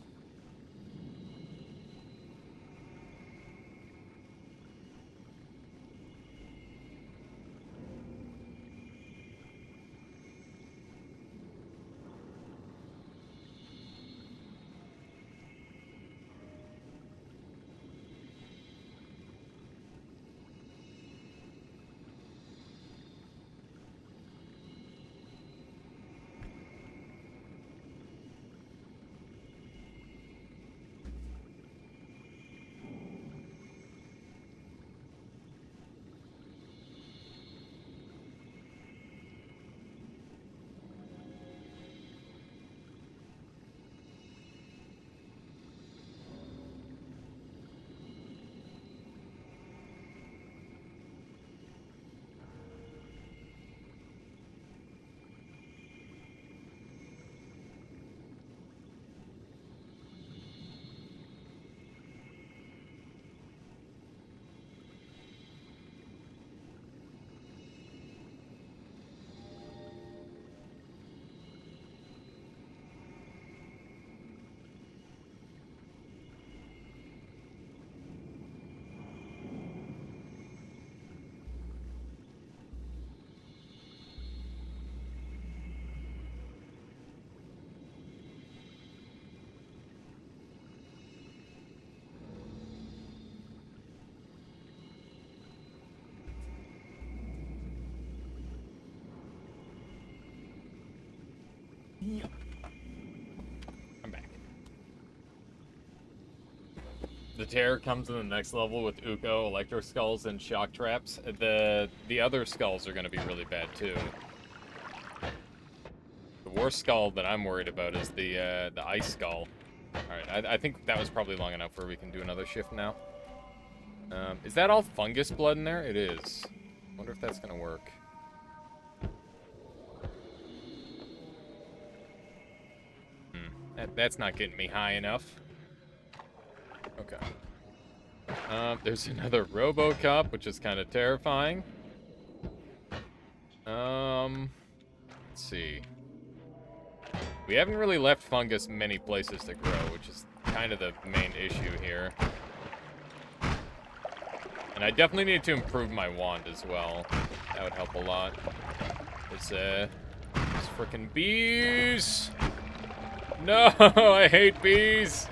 I'm back. The terror comes in the next level with Uko, electro skulls, and shock traps. The other skulls are gonna be really bad too. The worst skull that I'm worried about is the ice skull. Alright, I think that was probably long enough where we can do another shift now. Is that all fungus blood in there? It is. Wonder if that's gonna work. That's not getting me high enough. Okay. There's another RoboCop, which is kind of terrifying. Let's see. We haven't really left fungus many places to grow, which is kind of the main issue here. And I definitely need to improve my wand as well. That would help a lot. There's frickin' bees! No, I hate bees!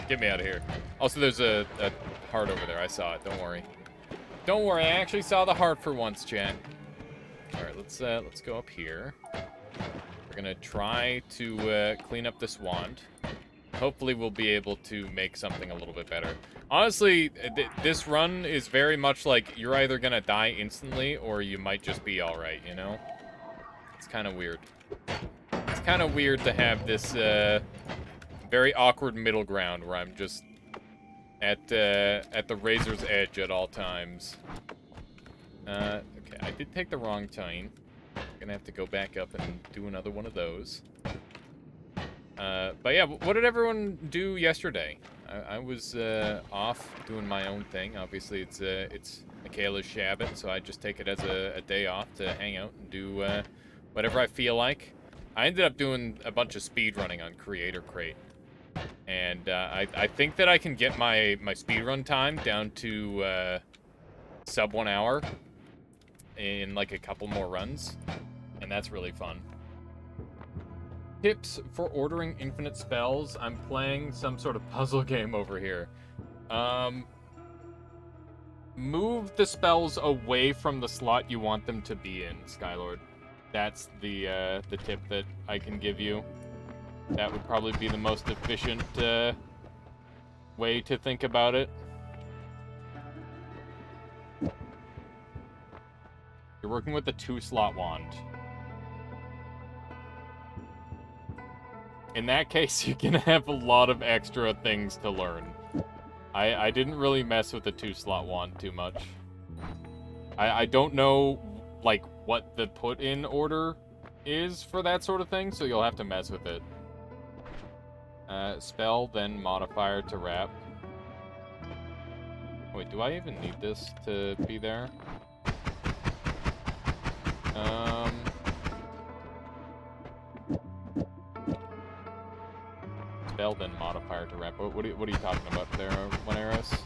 Get me out of here. Also, there's a heart over there. I saw it. Don't worry. Don't worry. I actually saw the heart for once, chat. All right, let's go up here. We're gonna try to clean up this wand. Hopefully, we'll be able to make something a little bit better. Honestly, this run is very much like you're either gonna die instantly or you might just be all right. You know? It's kind of weird. It's kind of weird to have this very awkward middle ground where I'm just at the razor's edge at all times. Okay, I did take the wrong tine. Gonna have to go back up and do another one of those. But yeah, what did everyone do yesterday? I was off doing my own thing. Obviously, it's Michaela's Shabbat, so I just take it as a day off to hang out and do whatever I feel like. I ended up doing a bunch of speed running on Creator Crate, and I think that I can get my speedrun time down to sub 1 hour in like a couple more runs, and that's really fun. Tips for ordering infinite spells. I'm playing some sort of puzzle game over here. Move the spells away from the slot you want them to be in, Skylord. That's the tip that I can give you. That would probably be the most efficient way to think about it. You're working with the 2-slot wand. In that case, you're gonna have a lot of extra things to learn. I didn't really mess with the 2-slot wand too much. I don't know, like, what the put-in order is for that sort of thing, so you'll have to mess with it. Spell, then modifier to wrap. Wait, do I even need this to be there? Spell, then modifier to wrap. What are you talking about there, Moneros?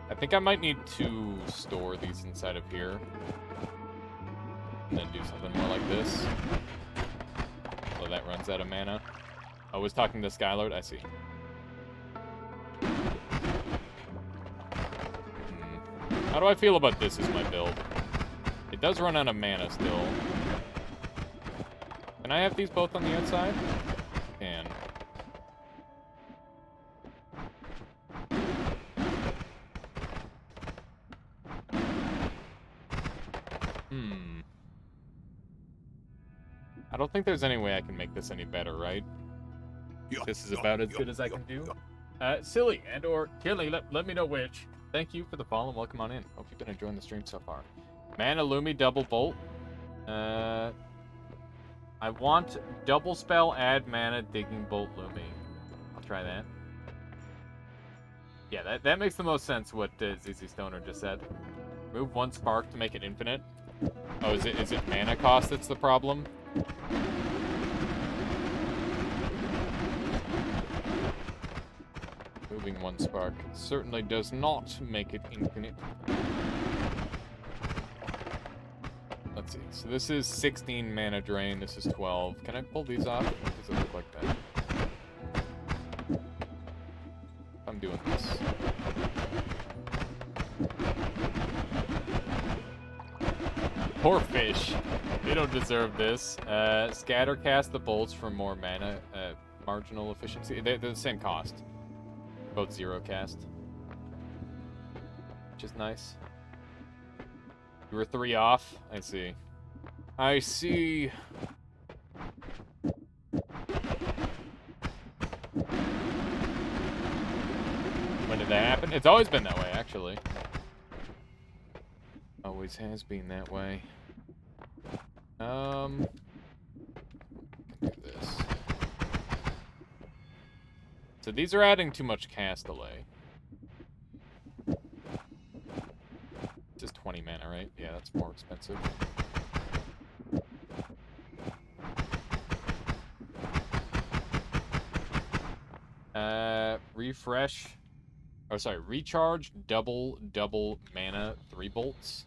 I think I might need to store these inside of here. And then do something more like this. So that runs out of mana. I was talking to Skylord, I see. How do I feel about this as my build? It does run out of mana still. Can I have these both on the outside? Can. I don't think there's any way I can make this any better, right? This is about as good as I can do. Silly and or Killy, let me know which. Thank you for the follow and welcome on in. Hope you've been enjoying the stream so far. Mana Lumi double bolt. I want double spell, add mana, digging bolt Lumi. I'll try that. Yeah, that makes the most sense what ZZ Stoner just said. Move 1 spark to make it infinite. Oh, is it mana cost that's the problem? Moving 1 spark certainly does not make it infinite. Let's see. So this is 16 mana drain. This is 12. Can I pull these off? Or does it look like that? I'm doing this. Poor fish. They don't deserve this. Scatter cast the bolts for more mana. Marginal efficiency. They're the same cost. Both 0 cast. Which is nice. You were 3 off? I see. I see. When did that happen? It's always been that way, actually. Always has been that way. Do this. So these are adding too much cast delay. This is 20 mana, right? Yeah, that's more expensive. Refresh. Oh, sorry. Recharge, double mana, 3 bolts.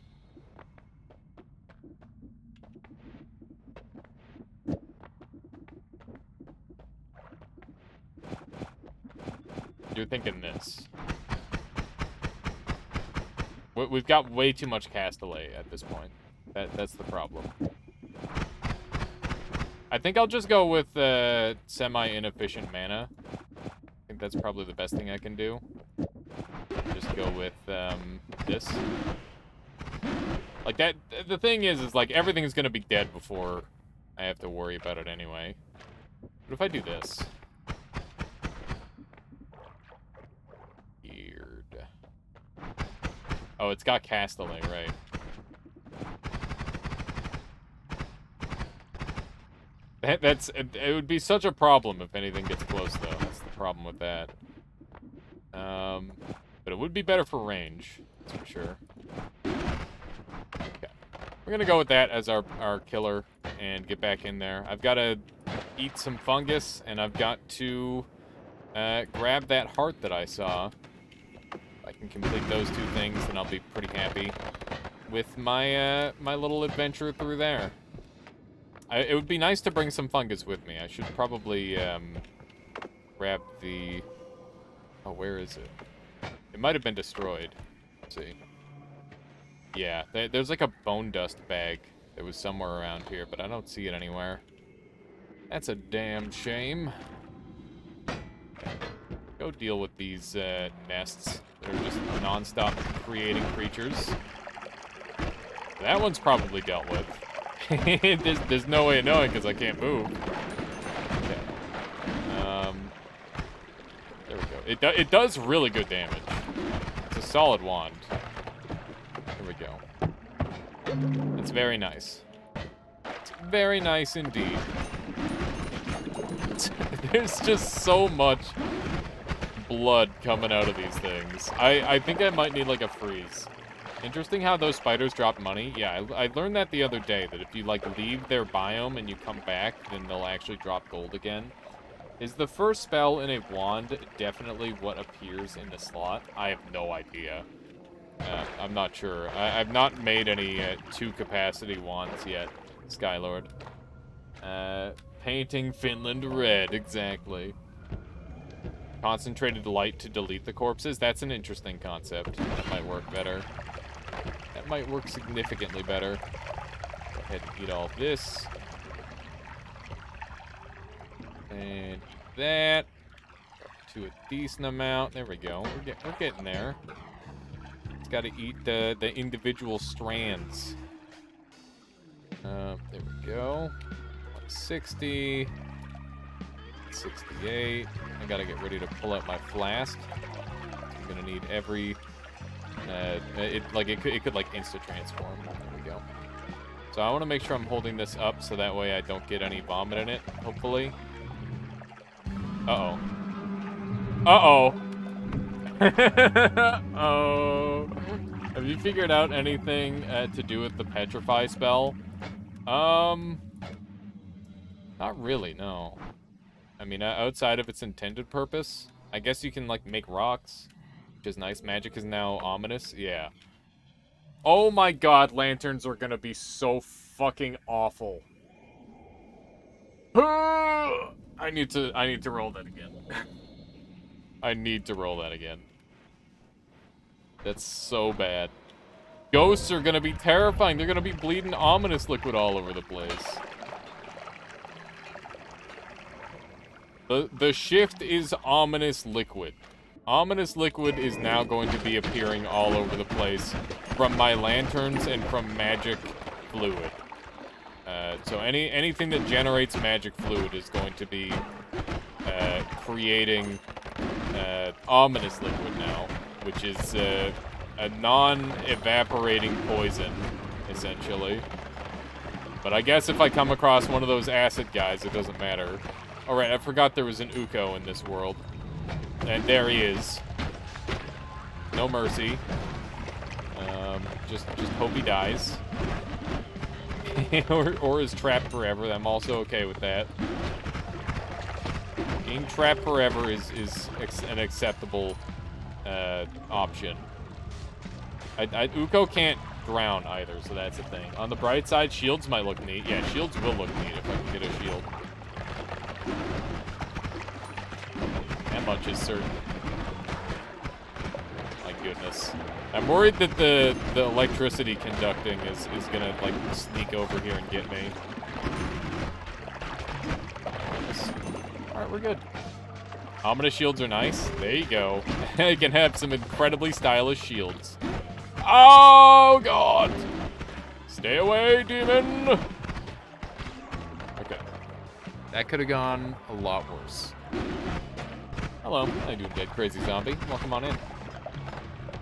You're thinking this. We've got way too much cast delay at this point. That's the problem. I think I'll just go with semi-inefficient mana. I think that's probably the best thing I can do. Just go with this. Like that. The thing is like everything's gonna be dead before I have to worry about it anyway. But if I do this. Weird. Oh, it's got cast delay, right? It would be such a problem if anything gets close, though. That's the problem with that. But it would be better for range, that's for sure. Okay. We're gonna go with that as our killer and get back in there. I've got to eat some fungus, and I've got to grab that heart that I saw. If I can complete those two things, then I'll be pretty happy with my my little adventure through there. It would be nice to bring some fungus with me. I should probably grab the... Oh, where is it? It might have been destroyed. Let's see. Yeah, there's like a bone dust bag that was somewhere around here, but I don't see it anywhere. That's a damn shame. Go deal with these nests that are just non-stop creating creatures. That one's probably dealt with. there's no way of knowing because I can't move. Okay. There we go. It does really good damage. It's a solid wand. There we go. It's very nice. It's very nice indeed. There's just so much blood coming out of these things. I think I might need like a freeze. Interesting how those spiders drop money. Yeah, I learned that the other day, that if you like leave their biome and you come back, then they'll actually drop gold again. Is the first spell in a wand definitely what appears in the slot? I have no idea. I'm not sure. I've not made any 2-capacity wands yet, Skylord. Painting Finland red, exactly. Concentrated light to delete the corpses? That's an interesting concept. That might work better. That might work significantly better. Go ahead and eat all this. And that. To a decent amount. There we go. We're getting there. It's got to eat the individual strands. There we go. 160. 68. I gotta get ready to pull out my flask. I'm gonna need every... it could like insta transform. There we go. So I want to make sure I'm holding this up so that way I don't get any vomit in it, hopefully. Uh-oh. Uh-oh. Oh. Have you figured out anything to do with the petrify spell? Not really, no. I mean, outside of its intended purpose, I guess you can, like, make rocks, which is nice. Magic is now ominous. Yeah. Oh my god, lanterns are gonna be so fucking awful. I need to roll that again. I need to roll that again. That's so bad. Ghosts are gonna be terrifying. They're gonna be bleeding ominous liquid all over the place. The shift is ominous liquid. Ominous liquid is now going to be appearing all over the place from my lanterns and from magic fluid. So anything that generates magic fluid is going to be creating ominous liquid now, which is a non-evaporating poison, essentially. But I guess if I come across one of those acid guys, it doesn't matter. Alright, I forgot there was an Uko in this world. And there he is. No mercy. Just hope he dies. or is trapped forever. I'm also okay with that. Being trapped forever is an acceptable option. Uko can't drown either, so that's a thing. On the bright side, shields might look neat. Yeah, shields will look neat if I can get a shield. That much is certain. My goodness. I'm worried that the electricity conducting is gonna, like, sneak over here and get me. Alright, we're good. Ominous shields are nice. There you go. I can have some incredibly stylish shields. Oh, God! Stay away, demon! Okay. That could have gone a lot worse. Hello. How you doing, dead crazy zombie? Welcome on in.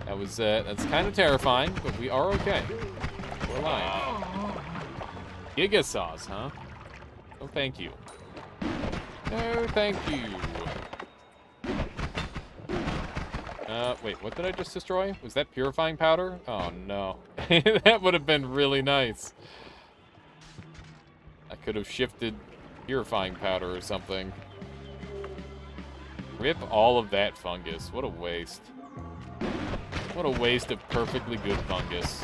That was, that's kind of terrifying, but we are okay. We're alive. Gigasaws, huh? No, thank you. No, thank you. Wait, what did I just destroy? Was that purifying powder? Oh, no. That would have been really nice. I could have shifted purifying powder or something. Rip all of that fungus. What a waste. What a waste of perfectly good fungus.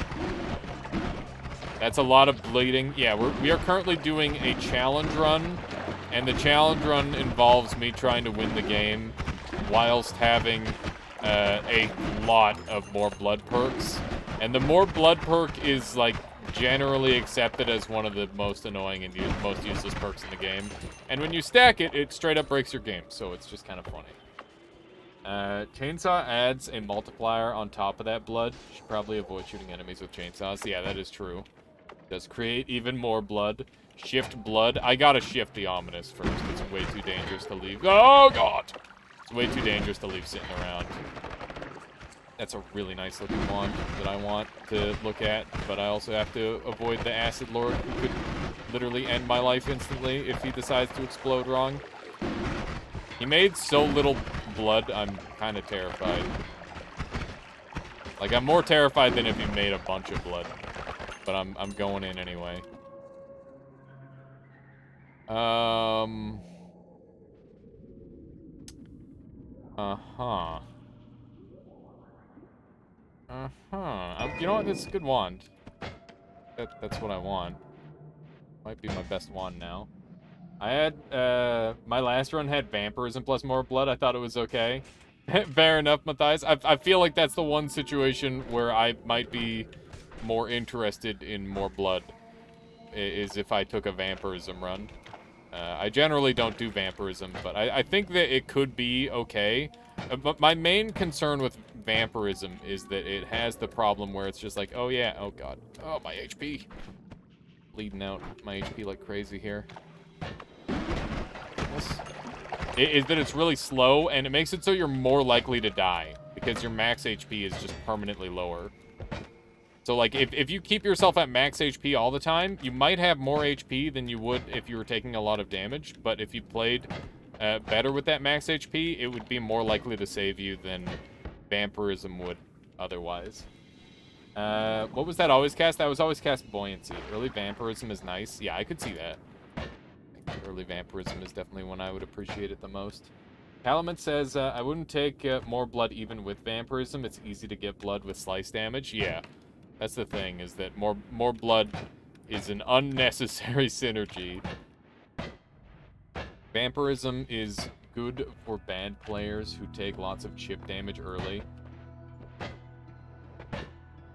That's a lot of bleeding. Yeah, we are currently doing a challenge run, and the challenge run involves me trying to win the game whilst having a lot of more blood perks. And the more blood perk is, like, generally accepted as one of the most annoying and most useless perks in the game. And when you stack it, it straight up breaks your game, so it's just kind of funny. Chainsaw adds a multiplier on top of that blood. You should probably avoid shooting enemies with chainsaws. Yeah, that is true. Does create even more blood. Shift blood. I gotta shift the ominous first. It's way too dangerous to leave. Oh, God! It's way too dangerous to leave sitting around. That's a really nice looking wand that I want to look at, but I also have to avoid the Acid Lord, who could literally end my life instantly if he decides to explode wrong. He made so little blood, I'm kind of terrified. Like, I'm more terrified than if he made a bunch of blood. But I'm going in anyway. Uh-huh. You know what? This is a good wand. That's what I want. Might be my best wand now. I had, my last run had vampirism plus more blood. I thought it was okay. Fair enough, Matthias. I feel like that's the one situation where I might be more interested in more blood, is if I took a vampirism run. I generally don't do vampirism, but I think that it could be okay. But my main concern with vampirism is that it has the problem where it's just like, oh yeah, oh god, oh my HP. Bleeding out my HP like crazy here. Is that it's really slow, and it makes it so you're more likely to die, because your max HP is just permanently lower. So, like, if you keep yourself at max HP all the time, you might have more HP than you would if you were taking a lot of damage, but if you played better with that max HP, it would be more likely to save you than vampirism would otherwise. What was that always cast? That was always cast buoyancy. Early vampirism is nice. Yeah, I could see that. Early vampirism is definitely when I would appreciate it the most. Calumet says, I wouldn't take more blood even with vampirism. It's easy to get blood with slice damage. Yeah. That's the thing, is that more blood is an unnecessary synergy. Vampirism is good for bad players who take lots of chip damage early.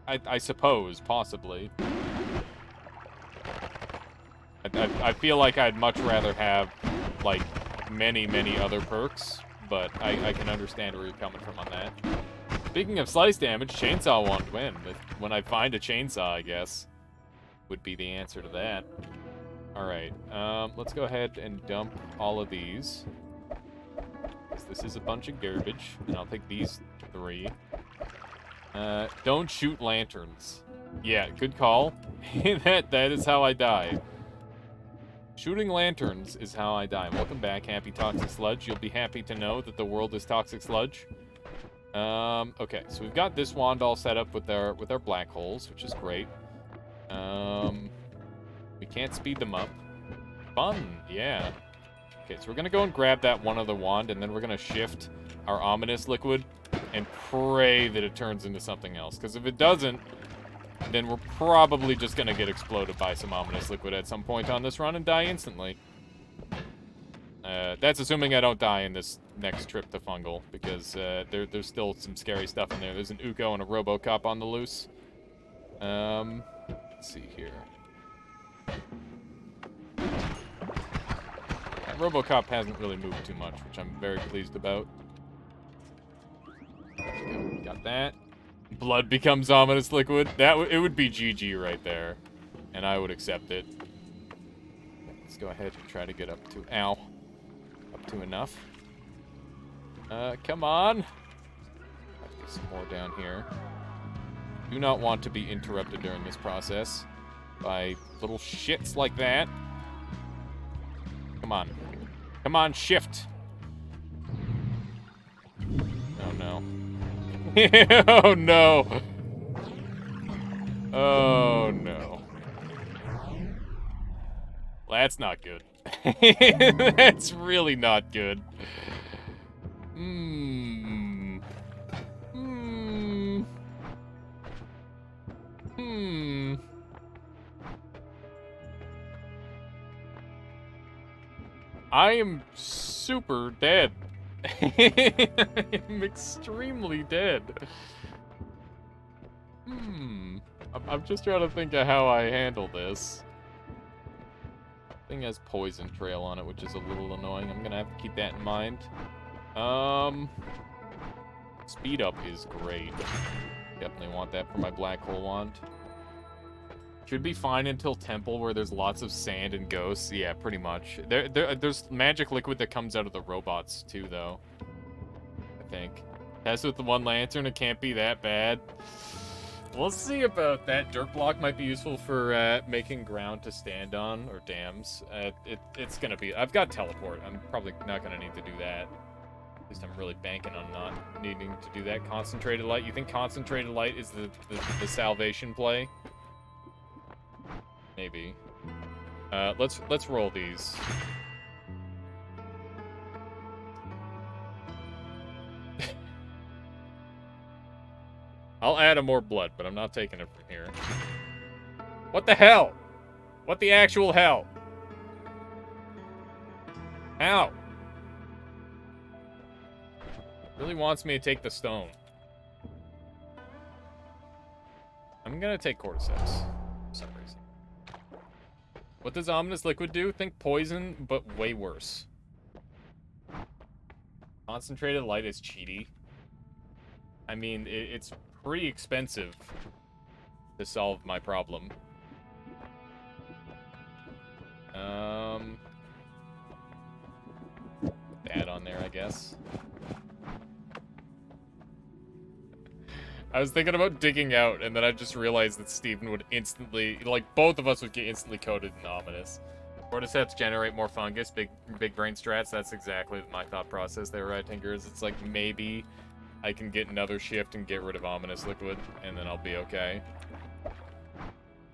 I suppose, possibly. I feel like I'd much rather have, like, many other perks, but I can understand where you're coming from on that. Speaking of slice damage, chainsaw won't win. When I find a chainsaw, I guess, would be the answer to that. Alright, let's go ahead and dump all of these. This is a bunch of garbage, and I'll take these 3. Don't shoot lanterns. Yeah, good call. that is how I die. Shooting lanterns is how I die. Welcome back, Happy Toxic Sludge. You'll be happy to know that the world is Toxic Sludge. Okay, so we've got this wand all set up with our black holes, which is great. We can't speed them up. Fun, yeah. Okay, so we're gonna go and grab that one other wand, and then we're gonna shift our ominous liquid and pray that it turns into something else. Because if it doesn't, then we're probably just gonna get exploded by some ominous liquid at some point on this run and die instantly. That's assuming I don't die in this next trip to Fungal, because there's still some scary stuff in there. There's an Uko and a Robocop on the loose. Let's see here. That Robocop hasn't really moved too much, which I'm very pleased about. Got that. Blood becomes ominous liquid. It would be GG right there, and I would accept it. Let's go ahead and try to get up to up to enough. Come on. Get some more down here. Do not want to be interrupted during this process by little shits like that. Come on. Come on, shift. Oh, no. Oh, no. Oh, no. Well, that's not good. That's really not good. Hmm. Hmm. Hmm. I am super dead. I am extremely dead. Hmm. I'm just trying to think of how I handle this. Thing has poison trail on it, which is a little annoying. I'm gonna have to keep that in mind. Speed up is great. Definitely want that for my black hole wand. Should be fine until Temple, where there's lots of sand and ghosts. Yeah, pretty much. There's magic liquid that comes out of the robots, too, though. I think. Test with the one lantern, it can't be that bad. We'll see about that. Dirt block might be useful for making ground to stand on, or dams. It's gonna be... I've got teleport. I'm probably not gonna need to do that. At least I'm really banking on not needing to do that. Concentrated light. You think concentrated light is the salvation play? Maybe. Let's roll these. I'll add a more blood, but I'm not taking it from here. What the hell? What the actual hell? Ow. Really wants me to take the stone. I'm gonna take cordyceps for some reason. What does ominous liquid do? Think poison, but way worse. Concentrated light is cheaty. I mean, it's pretty expensive to solve my problem. Add on there, I guess. I was thinking about digging out, and then I just realized that Steven would instantly, like, both of us would get instantly coated in ominous. Cordyceps generate more fungus, big brain strats. That's exactly my thought process there, right, Tinkers? It's like, maybe I can get another shift and get rid of ominous liquid, and then I'll be okay.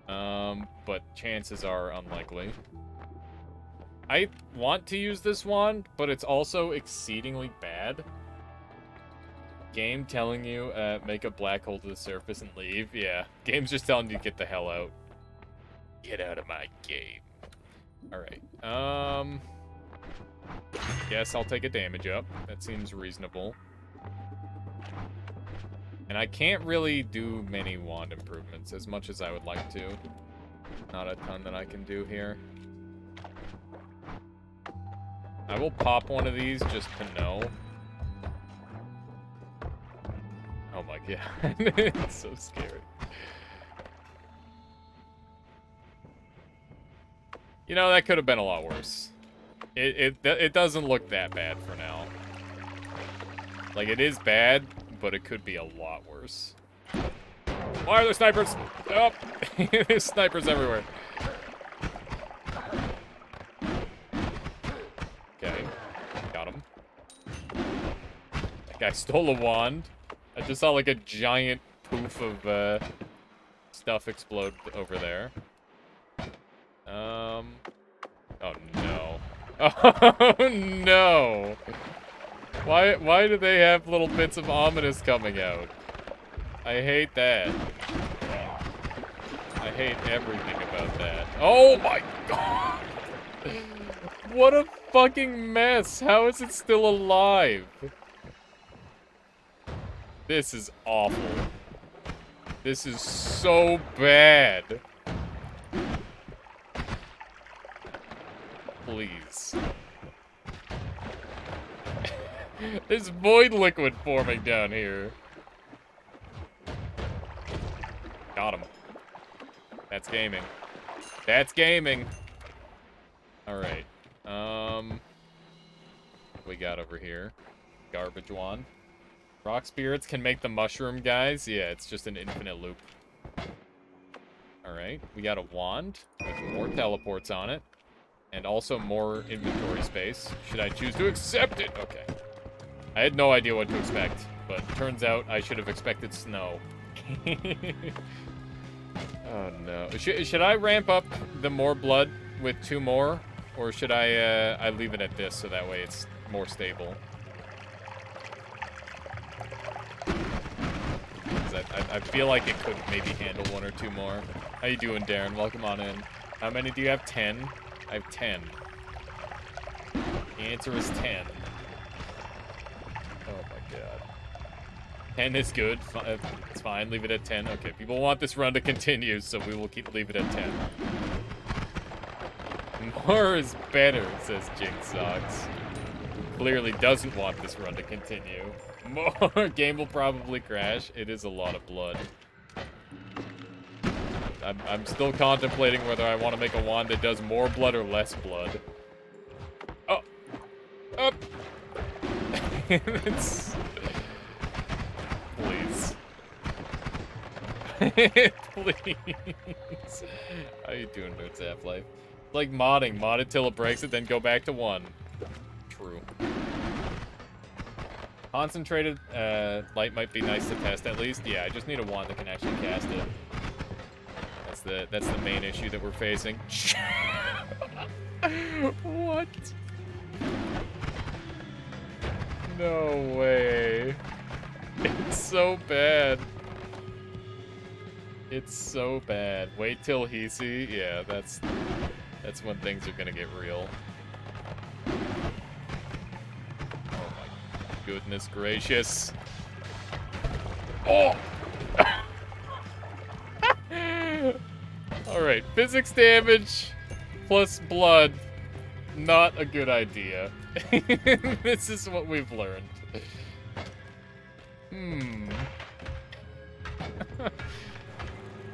But chances are unlikely. I want to use this wand, but it's also exceedingly bad. Game telling you, make a black hole to the surface and leave. Yeah, game's just telling you to get the hell out. Get out of my game. Alright, guess I'll take a damage up. That seems reasonable. And I can't really do many wand improvements as much as I would like to. Not a ton that I can do here. I will pop one of these just to know. Oh my god, it's so scary. You know, that could have been a lot worse. It doesn't look that bad for now. Like, it is bad, but it could be a lot worse. Why are there snipers? Oh, there's snipers everywhere. Okay, got him. That guy stole a wand. I just saw like a giant poof of stuff explode over there. Oh no. Oh no. Why do they have little bits of ominous coming out? I hate that. I hate everything about that. Oh my god. What a fucking mess. How is it still alive? This is awful. This is so bad. Please. There's void liquid forming down here. Got him. That's gaming. That's gaming. Alright. We got over here. Garbage wand. Rock spirits can make the mushroom guys. Yeah, it's just an infinite loop. Alright. We got a wand with more teleports on it. And also more inventory space. Should I choose to accept it? Okay. I had no idea what to expect, but turns out I should have expected snow. Oh no. Should I ramp up the more blood with 2 more? Or should I leave it at this so that way it's more stable? 'Cause I feel like it could maybe handle 1 or 2 more. How you doing, Darren? Welcome on in. How many do you have? 10? I have 10. The answer is 10. Oh my god. 10 is good. It's fine. Leave it at 10. Okay, people want this run to continue, so we will leave it at 10. More is better, says Jinx Socks. Clearly doesn't want this run to continue. More game will probably crash. It is a lot of blood. I'm still contemplating whether I want to make a wand that does more blood or less blood. Oh! Up! It's... Please. Please. How you doing, Nerds Half-Life? Like modding. Mod it till it breaks it, then go back to 1. True. Concentrated light might be nice to test at least. Yeah, I just need a wand that can actually cast it. That's the main issue that we're facing. What? No way. It's so bad. It's so bad. Wait till he see. Yeah, that's when things are gonna get real. Oh my goodness gracious. Oh! Alright, physics damage plus blood. Not a good idea. This is what we've learned.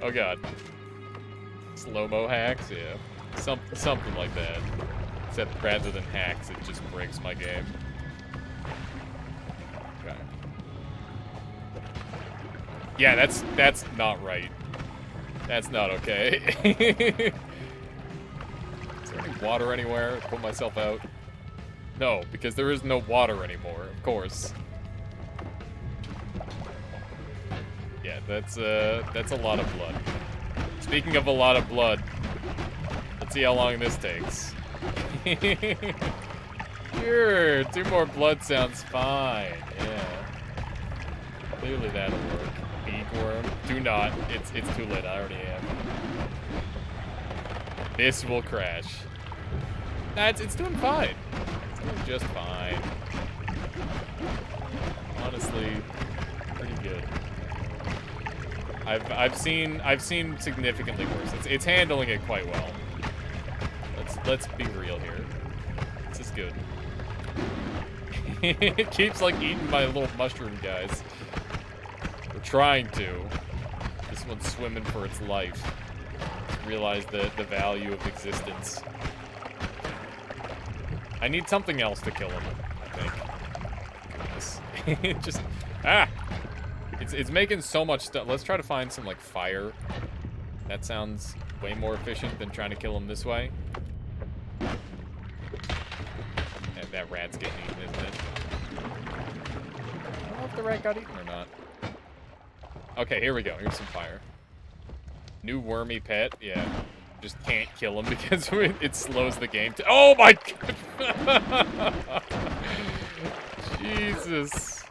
Oh god. Slow-mo hacks? Yeah. Something like that. Except rather than hacks, it just breaks my game. Okay. Yeah, that's not right. That's not okay. Is there any water anywhere? Put myself out. No, because there is no water anymore, of course. Yeah, that's a lot of blood. Speaking of a lot of blood, let's see how long this takes. Sure, 2 more blood sounds fine. Yeah. Clearly that'll work. Big worm. Do not. It's too late. I already am. This will crash. Nah, it's doing fine. It's doing just fine. Honestly, pretty good. I've seen significantly worse. It's handling it quite well. Let's be real here. This is good. It keeps like eating my little mushroom guys. We're trying to. This one's swimming for its life. Realize the value of existence. I need something else to kill him, I think. Goodness. Just it's making so much stuff. Let's try to find some like fire. That sounds way more efficient than trying to kill him this way. And that rat's getting eaten, isn't it? I don't know if the rat got eaten or not. Okay, here we go. Here's some fire. New wormy pet. Yeah. Just can't kill him because it slows the game. Oh my god! Jesus.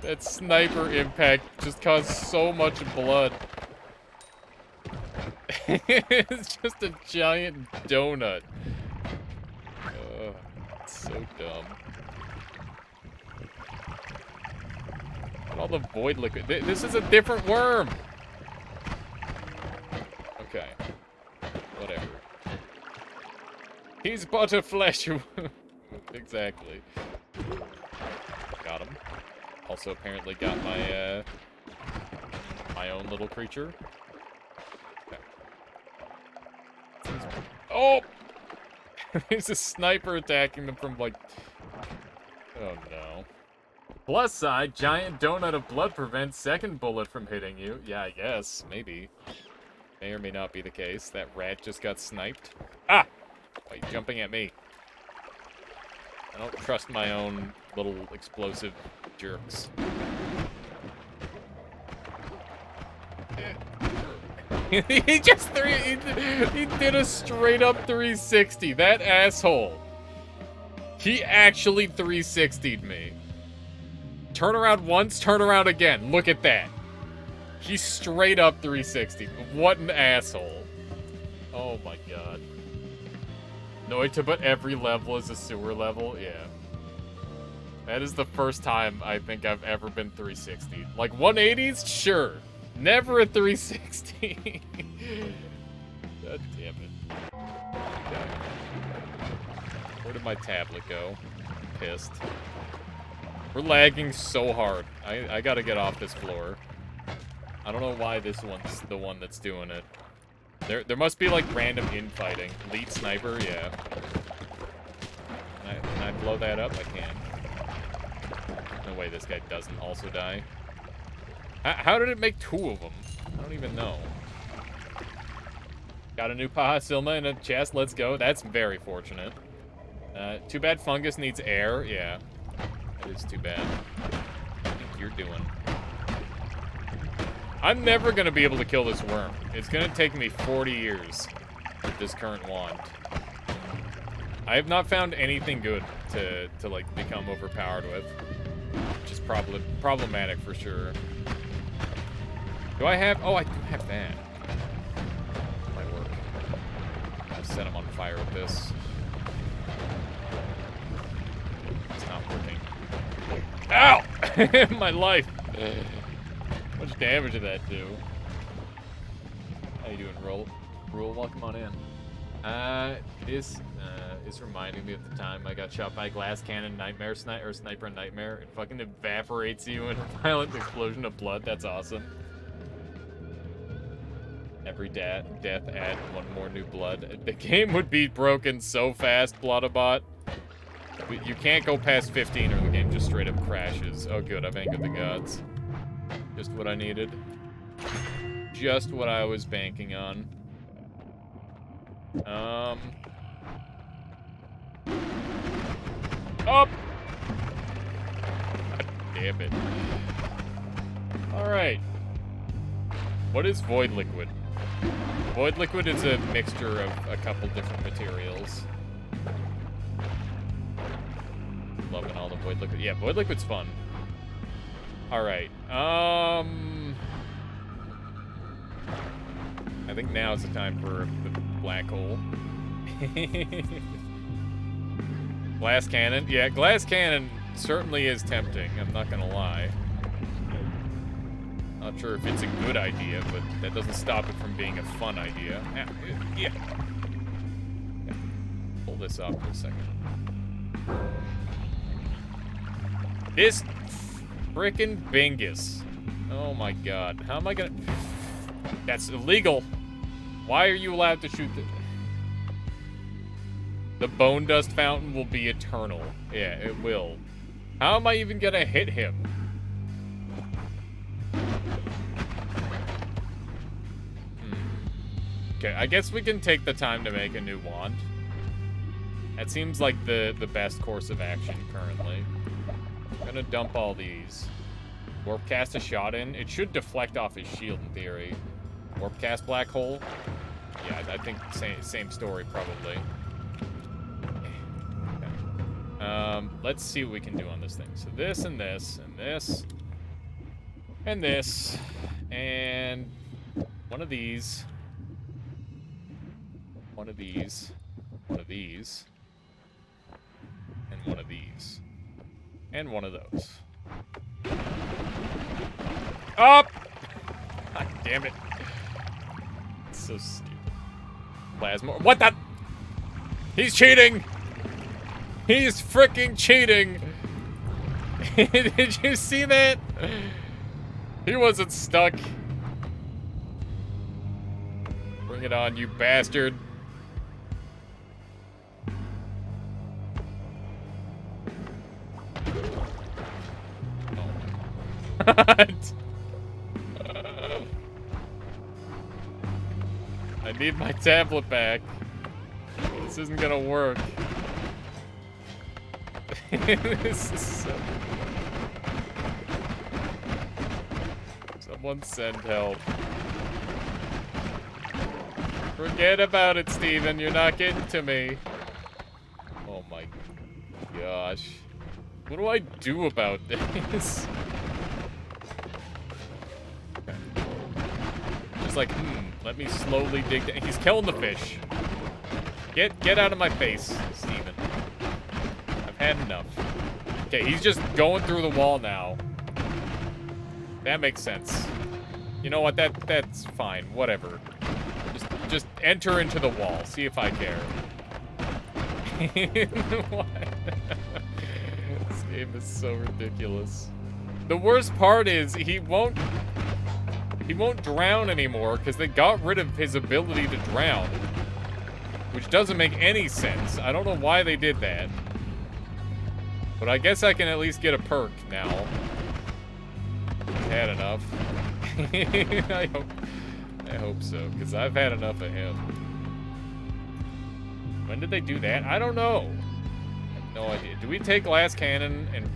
That sniper impact just caused so much blood. It's just a giant donut. It's so dumb. And all the void liquid. This is a different worm. Okay. Whatever. He's but a flesh. Exactly. Got him. Also apparently got my my own little creature. Okay. Oh! There's a sniper attacking them from like... Oh no. Plus side, giant donut of blood prevents second bullet from hitting you. Yeah, I guess. Maybe. May or may not be the case. That rat just got sniped. Ah! Why are you jumping at me? I don't trust my own little explosive jerks. He just he did a straight up 360. That asshole. He actually 360'd me. Turn around once, turn around again. Look at that. He straight up 360'd. What an asshole. Oh my god. Noita, but every level is a sewer level? Yeah. That is the first time I think I've ever been 360'd. Like 180s? Sure. Never a 360. God damn it. Okay. Where did my tablet go? I'm pissed. We're lagging so hard. I gotta get off this floor. I don't know why this one's the one that's doing it. There must be like random infighting. Lead sniper, yeah. Can I blow that up? I can. No way this guy doesn't also die. How did it make two of them? I don't even know. Got a new Paha Silma in a chest. Let's go. That's very fortunate. Too bad fungus needs air. Yeah. That is too bad. I think you're doing. I'm never going to be able to kill this worm. It's going to take me 40 years with this current wand. I have not found anything good to like, become overpowered with. Which is problematic for sure. Do I have... Oh, I do have that. Might work. I'll set him on fire with this. It's not working. Ow! My life! How much damage did that do? How you doing, Rule? Welcome on in. This is reminding me of the time I got shot by a glass cannon nightmare sniper nightmare. It fucking evaporates you in a violent explosion of blood. That's awesome. Every death add one more new blood. The game would be broken so fast, Bloodabot. You can't go past 15 or the game just straight up crashes. Oh good, I've angered the gods. Just what I needed. Just what I was banking on. Up! God damn it. Alright. What is Void Liquid? Void Liquid is a mixture of a couple different materials. Loving all the Void Liquid. Yeah, Void Liquid's fun. Alright, I think now is the time for the black hole. Glass cannon? Yeah, glass cannon certainly is tempting, I'm not gonna lie. Not sure if it's a good idea, but that doesn't stop it from being a fun idea. Yeah. Pull this off for a second. This frickin' Bingus. Oh my god. How am I gonna... That's illegal. Why are you allowed to shoot the bone dust fountain will be eternal. Yeah, it will. How am I even gonna hit him? Okay, I guess we can take the time to make a new wand. That seems like the best course of action currently. I'm gonna dump all these. Warp cast a shot in. It should deflect off his shield in theory. Warp cast black hole. Yeah, I think same story probably. Okay. Let's see what we can do on this thing. So this and this and this and this and one of these. One of these, one of these, and one of these, and one of those. Up! God damn it. It's so stupid. Plasma. What the? He's cheating! He's freaking cheating! Did you see that? He wasn't stuck. Bring it on, you bastard. I need my tablet back. This isn't gonna work. This is so... Someone send help. Forget about it, Steven. You're not getting to me. Oh my gosh. What do I do about this? Okay. Just like, let me slowly dig down. He's killing the fish. Get out of my face, Steven. I've had enough. Okay, he's just going through the wall now. That makes sense. You know what? That's fine. Whatever. Just enter into the wall. See if I care. What? This game is so ridiculous. The worst part is he won't drown anymore because they got rid of his ability to drown. Which doesn't make any sense. I don't know why they did that. But I guess I can at least get a perk now. I've had enough. I hope so, because I've had enough of him. When did they do that? I don't know. I have no idea. Do we take glass cannon and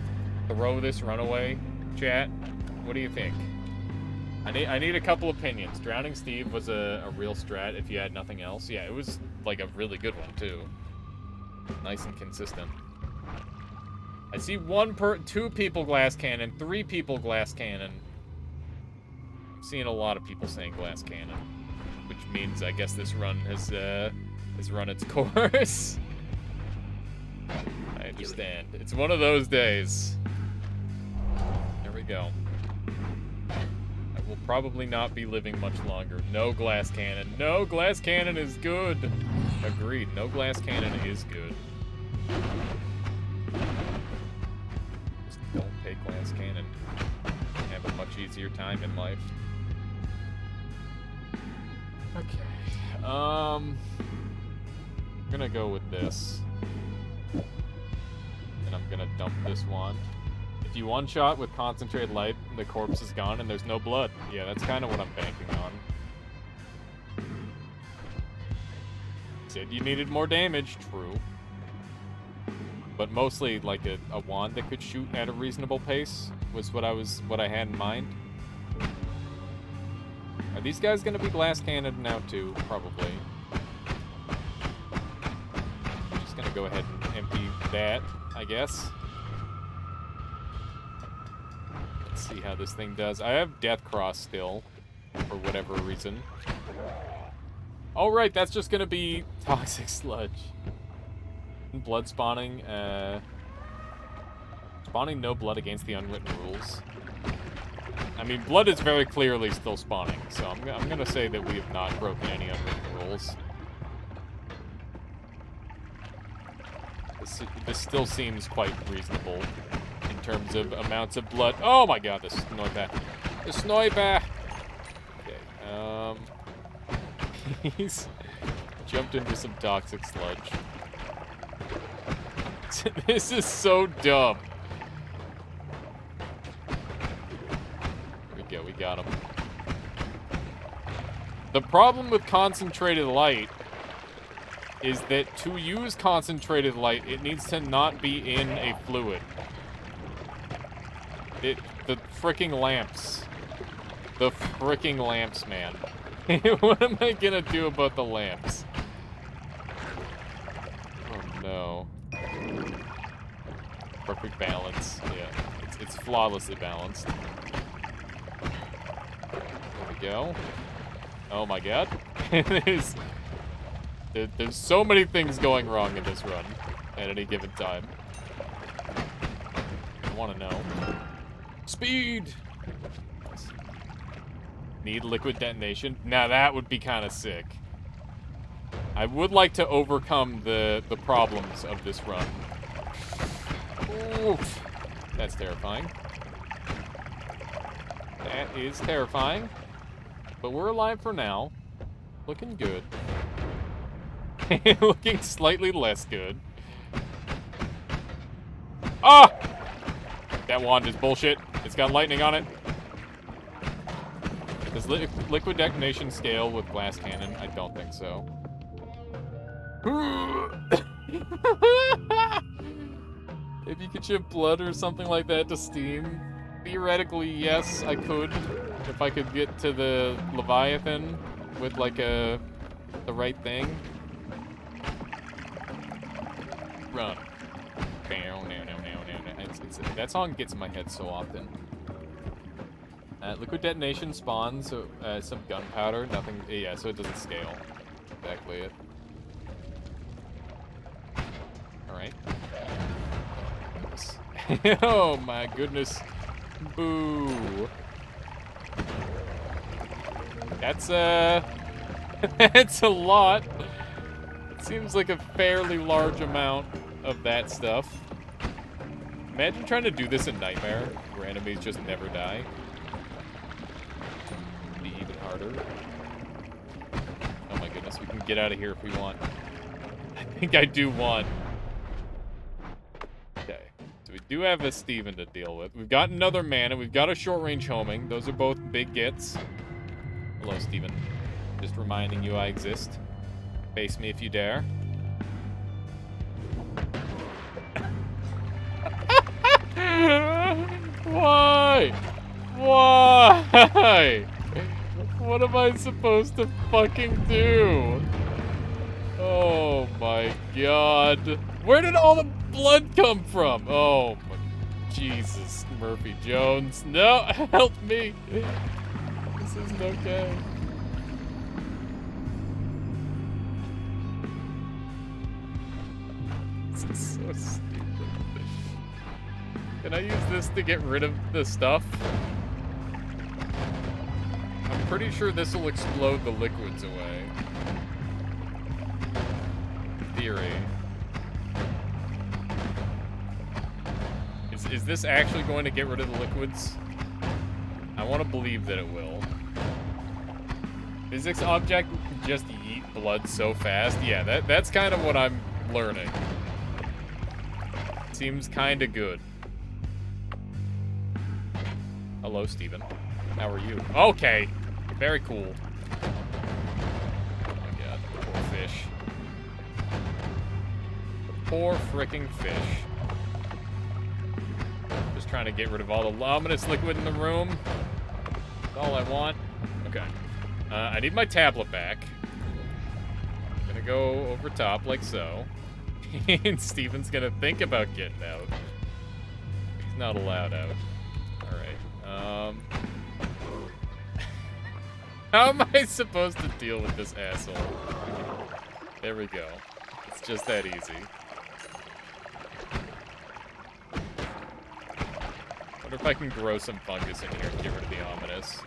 throw this runaway, chat? What do you think? I need a couple opinions. Drowning Steve was a real strat if you had nothing else. Yeah, it was like a really good one too. Nice and consistent. I see 2 people glass cannon, 3 people glass cannon. I'm seeing a lot of people saying glass cannon, which means I guess this run has run its course. I understand. It's one of those days. There we go. I will probably not be living much longer. No glass cannon. No, glass cannon is good. Agreed. No glass cannon is good. Just don't take glass cannon. Have a much easier time in life. Okay. I'm gonna go with this. And I'm gonna dump this wand. If you one-shot with concentrated light, the corpse is gone and there's no blood. Yeah, that's kind of what I'm banking on. Said you needed more damage, true. But mostly like a wand that could shoot at a reasonable pace was what I had in mind. Are these guys gonna be glass cannoned now too? Probably. I'm just gonna go ahead and empty that, I guess. Let's see how this thing does. I have Death Cross still, for whatever reason. Oh right, that's just gonna be toxic sludge. Blood spawning, spawning no blood against the unwritten rules. I mean, blood is very clearly still spawning, so I'm gonna say that we have not broken any unwritten rules. This still seems quite reasonable in terms of amounts of blood. Oh my god, this noita. This noita! Okay, he's jumped into some toxic sludge. This is so dumb. There we go, we got him. The problem with concentrated light is that to use concentrated light, it needs to not be in a fluid. The fricking lamps. The fricking lamps, man. What am I gonna do about the lamps? Oh no. Perfect balance. Yeah, it's flawlessly balanced. There we go. Oh my god. There's so many things going wrong in this run at any given time. I want to know. Speed! Need liquid detonation? Now that would be kind of sick. I would like to overcome the problems of this run. Oof. That's terrifying. That is terrifying. But we're alive for now. Looking good. Looking slightly less good. Ah! That wand is bullshit. It's got lightning on it. Does liquid detonation scale with glass cannon? I don't think so. If you could ship blood or something like that to Steam, theoretically, yes, I could. If I could get to the Leviathan with, like, the right thing. Run. That song gets in my head so often. Liquid detonation spawns some gunpowder. Nothing. Yeah, so it doesn't scale. Exactly it. All right. Oh my goodness. Boo. That's that's a lot. It seems like a fairly large amount of that stuff. Imagine trying to do this in Nightmare, where enemies just never die. It'd be even harder. Oh my goodness, we can get out of here if we want. I think I do want. Okay, so we do have a Steven to deal with. We've got another mana, we've got a short-range homing. Those are both big gets. Hello, Steven. Just reminding you I exist. Face me if you dare. Why? Why? What am I supposed to fucking do? Oh my god. Where did all the blood come from? Oh my Jesus, Murphy Jones. No, help me. This isn't okay. This is so stupid. Can I use this to get rid of the stuff? I'm pretty sure this will explode the liquids away. In theory. Is this actually going to get rid of the liquids? I want to believe that it will. Physics object just yeet blood so fast? Yeah, that's kind of what I'm learning. Seems kind of good. Hello, Steven. How are you? Okay. Very cool. Oh my god. Poor fish. Poor freaking fish. Just trying to get rid of all the luminous liquid in the room. That's all I want. Okay. I need my tablet back. I'm gonna go over top like so. And Steven's gonna think about getting out. He's not allowed out. Alright. How am I supposed to deal with this asshole? There we go. It's just that easy. Wonder if I can grow some fungus in here and get rid of the ominous.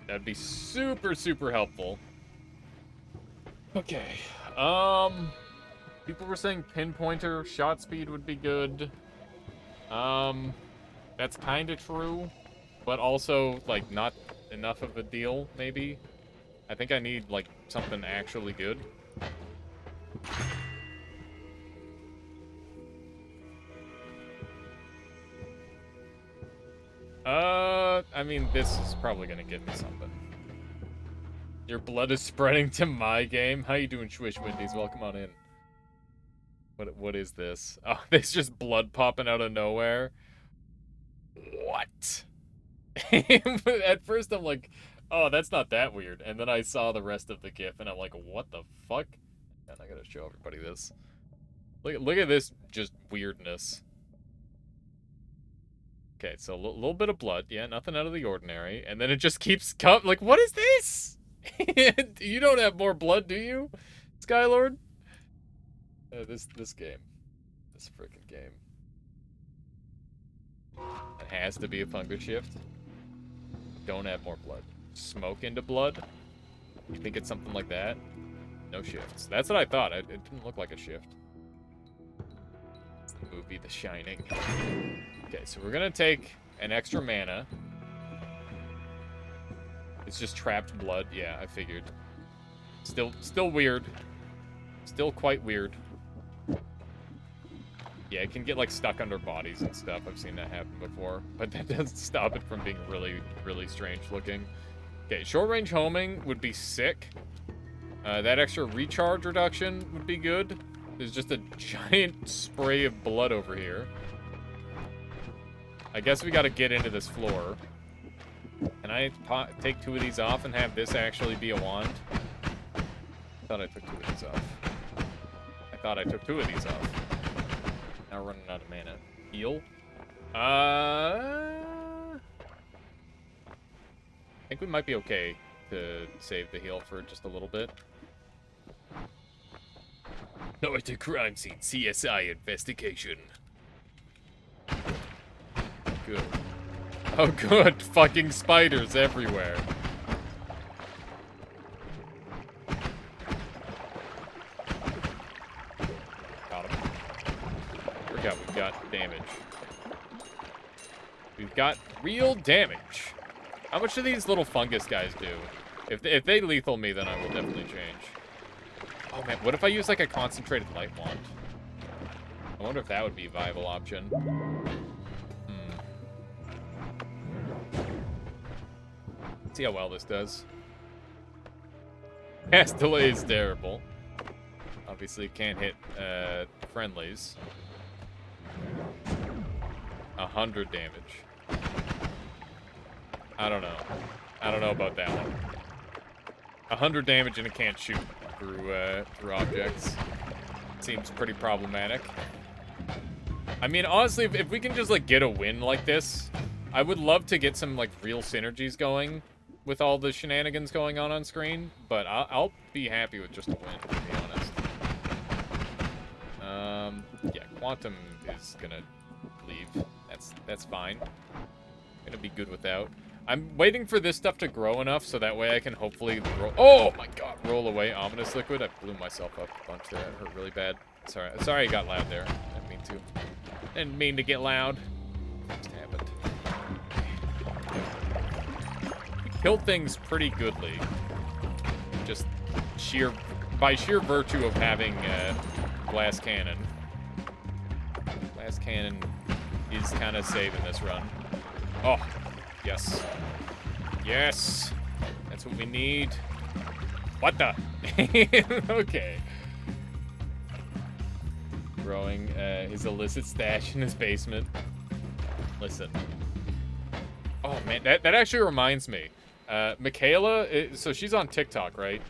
That'd be super, super helpful. Okay. People were saying pinpointer shot speed would be good. That's kind of true, but also, like, not enough of a deal, maybe. I think I need, like, something actually good. I mean, this is probably gonna get me something. Your blood is spreading to my game. How you doing, Swish Windies? Welcome on in. What is this? Oh, there's just blood popping out of nowhere. What? At first I'm like, oh, that's not that weird. And then I saw the rest of the GIF and I'm like, what the fuck? And I gotta show everybody this. Look at this just weirdness. Okay, so a little bit of blood. Yeah, nothing out of the ordinary. And then it just keeps coming. Like, what is this? You don't have more blood, do you, Skylord? This game. This freaking game. It has to be a fungus shift. Don't add more blood. Smoke into blood? You think it's something like that? No shifts. That's what I thought. It didn't look like a shift. It's the movie The Shining. Okay, so we're gonna take an extra mana. It's just trapped blood. Yeah, I figured. Still weird. Still quite weird. Yeah, it can get, like, stuck under bodies and stuff. I've seen that happen before. But that doesn't stop it from being really, really strange looking. Okay, short-range homing would be sick. That extra recharge reduction would be good. There's just a giant spray of blood over here. I guess we gotta get into this floor. Can I take 2 of these off and have this actually be a wand? I thought I took 2 of these off. I thought I took 2 of these off. Now we're running out of mana. Heal? I think we might be okay to save the heal for just a little bit. Noita crime scene, CSI investigation. Good. Oh, good. Fucking spiders everywhere. Got him. Forgot we've got damage. We've got real damage. How much do these little fungus guys do? If they lethal me, then I will definitely change. Oh man, what if I use like a concentrated light wand? I wonder if that would be a viable option. See how well this does. Cast delay is terrible. Obviously can't hit friendlies. 100 damage. I don't know. I don't know about that one. 100 damage and it can't shoot through objects. Seems pretty problematic. I mean, honestly, if we can just like get a win like this, I would love to get some like real synergies going with all the shenanigans going on screen. But I'll be happy with just a win, to be honest. Yeah, Quantum is gonna leave. That's fine. Gonna be good without. I'm waiting for this stuff to grow enough so that way I can hopefully roll. Oh my god, roll away Ominous Liquid. I blew myself up a bunch there. That hurt really bad. Sorry I got loud there. I didn't mean to. Didn't mean to get loud. Just happened. We killed things pretty goodly. Just by sheer virtue of having glass cannon. Glass cannon is kind of saving this run. Oh. Yes. Yes! That's what we need. What the? Okay. Growing his illicit stash in his basement. Listen. Oh, man. That actually reminds me. Michaela, so she's on TikTok, right?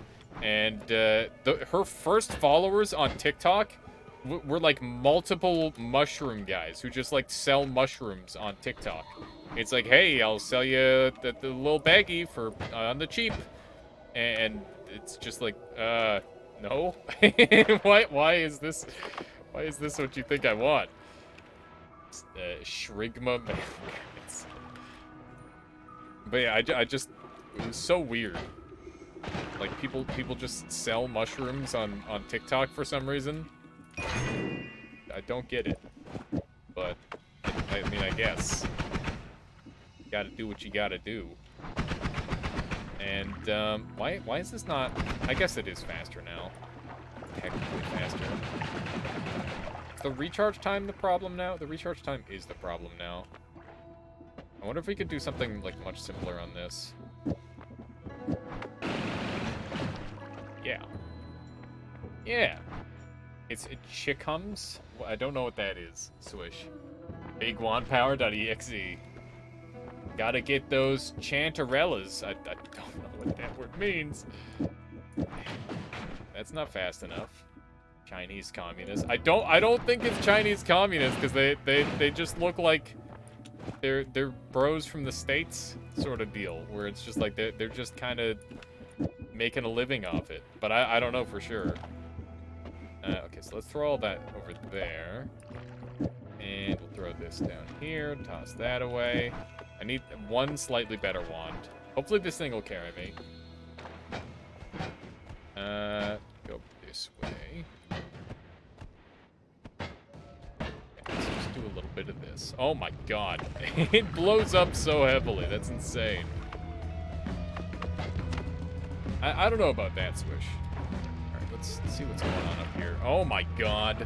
And her first followers on TikTok were like multiple mushroom guys who just like sell mushrooms on TikTok. It's like, hey, I'll sell you the little baggie for on the cheap, and it's just like, no. Why is this what you think I want? Shrigma. But yeah, I just it was so weird. Like people just sell mushrooms on TikTok for some reason. I don't get it, but I mean, I guess. Gotta do what you gotta do. And why is this not? I guess it is faster now. Technically faster. Is the recharge time the problem now? The recharge time is the problem now. I wonder if we could do something like much simpler on this. Yeah. Yeah. It's Chickums. I don't know what that is. Swish. BigWandPower.exe. Gotta get those chantarellas. I don't know what that word means. That's not fast enough. Chinese communists. I don't think it's Chinese communists because they just look like they're bros from the States sort of deal, where it's just like they're just kind of making a living off it. But I don't know for sure. Okay, so let's throw all that over there. And we'll throw this down here, toss that away. I need one slightly better wand. Hopefully this thing will carry me. Go this way. Let's just do a little bit of this. Oh my god. It blows up so heavily. That's insane. I don't know about that, Swish. Alright, let's see what's going on up here. Oh my god.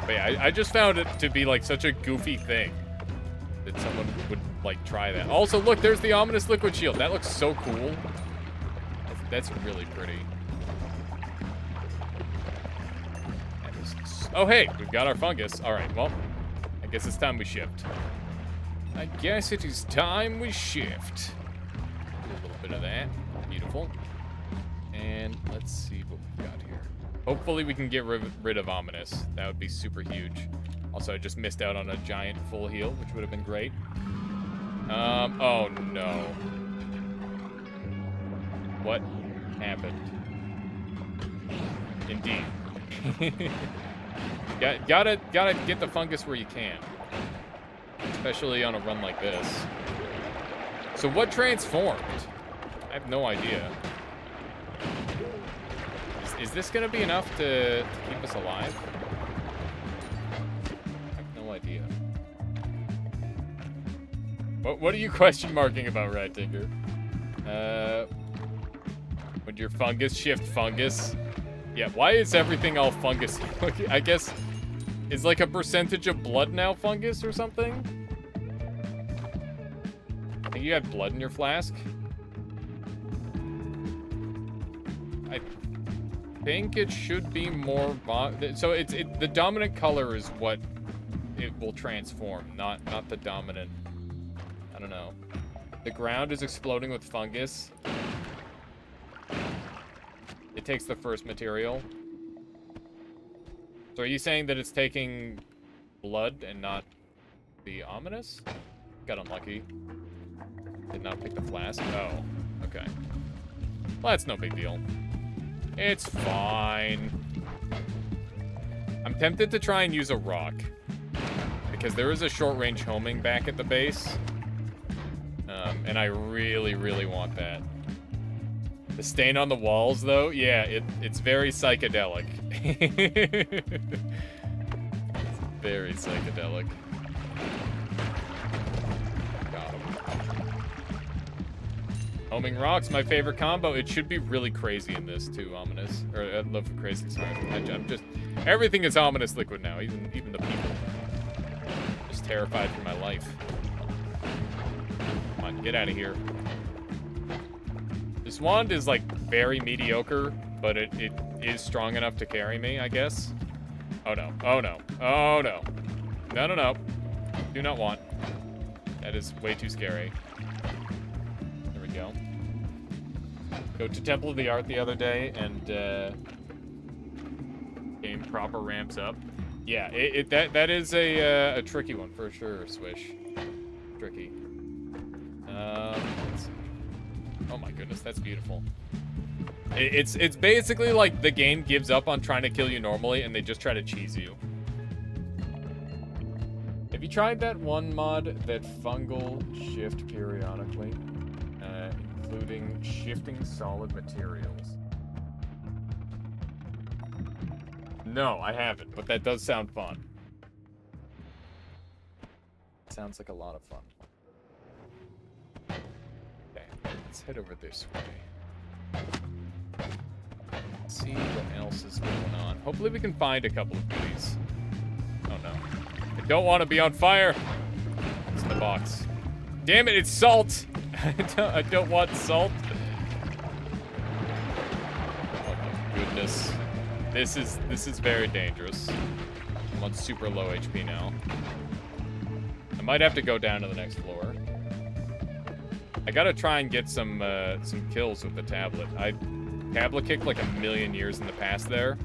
But yeah, I just found it to be like such a goofy thing that someone would like, try that. Also, look, there's the ominous liquid shield. That looks so cool. That's really pretty. Oh, hey, we've got our fungus. All right, well, I guess it's time we shift. I guess it is time we shift. Do a little bit of that. Beautiful. And let's see what we've got here. Hopefully we can get rid of ominous. That would be super huge. Also, I just missed out on a giant full heal, which would have been great. Oh no. What happened? Indeed. Gotta get the fungus where you can. Especially on a run like this. So what transformed? I have no idea. Is this gonna be enough to keep us alive? I have no idea. What are you question marking about, Rat Tinker? Would your fungus shift fungus? Yeah, why is everything all fungus? I guess is like a percentage of blood now fungus or something? I think you had blood in your flask. I think it should be more so the dominant color is what it will transform, not the dominant. I don't know. The ground is exploding with fungus. It takes the first material. So are you saying that it's taking blood and not the ominous? Got unlucky. Did not pick the flask. Oh, okay. Well, that's no big deal. It's fine. I'm tempted to try and use a rock. Because there is a short-range homing back at the base. And I really, really want that. The stain on the walls, though, yeah, it's very psychedelic. It's very psychedelic. Got him. Homing rocks, my favorite combo. It should be really crazy in this, too, ominous. Or, I love crazy, sorry. I'm just... Everything is ominous liquid now, even the people. Just terrified for my life. Come on, get out of here. This wand is, like, very mediocre, but it is strong enough to carry me, I guess. Oh, no. Oh, no. Oh, no. No, no, no. Do not want. That is way too scary. There we go. Go to Temple of the Art the other day, and, game proper ramps up. Yeah, that is a tricky one, for sure, Swish. Tricky. Let's see. Oh my goodness, that's beautiful. It's basically like the game gives up on trying to kill you normally and they just try to cheese you. Have you tried that one mod that fungal shift periodically? Including shifting solid materials. No, I haven't, but that does sound fun. Sounds like a lot of fun. Let's head over this way. See what else is going on. Hopefully we can find a couple of goodies. Oh no. I don't want to be on fire. It's in the box. Damn it, it's salt! I don't want salt. Oh my goodness. This is very dangerous. I'm on super low HP now. I might have to go down to the next floor. I gotta try and get some kills with the tablet. I tablet kicked like a million years in the past there,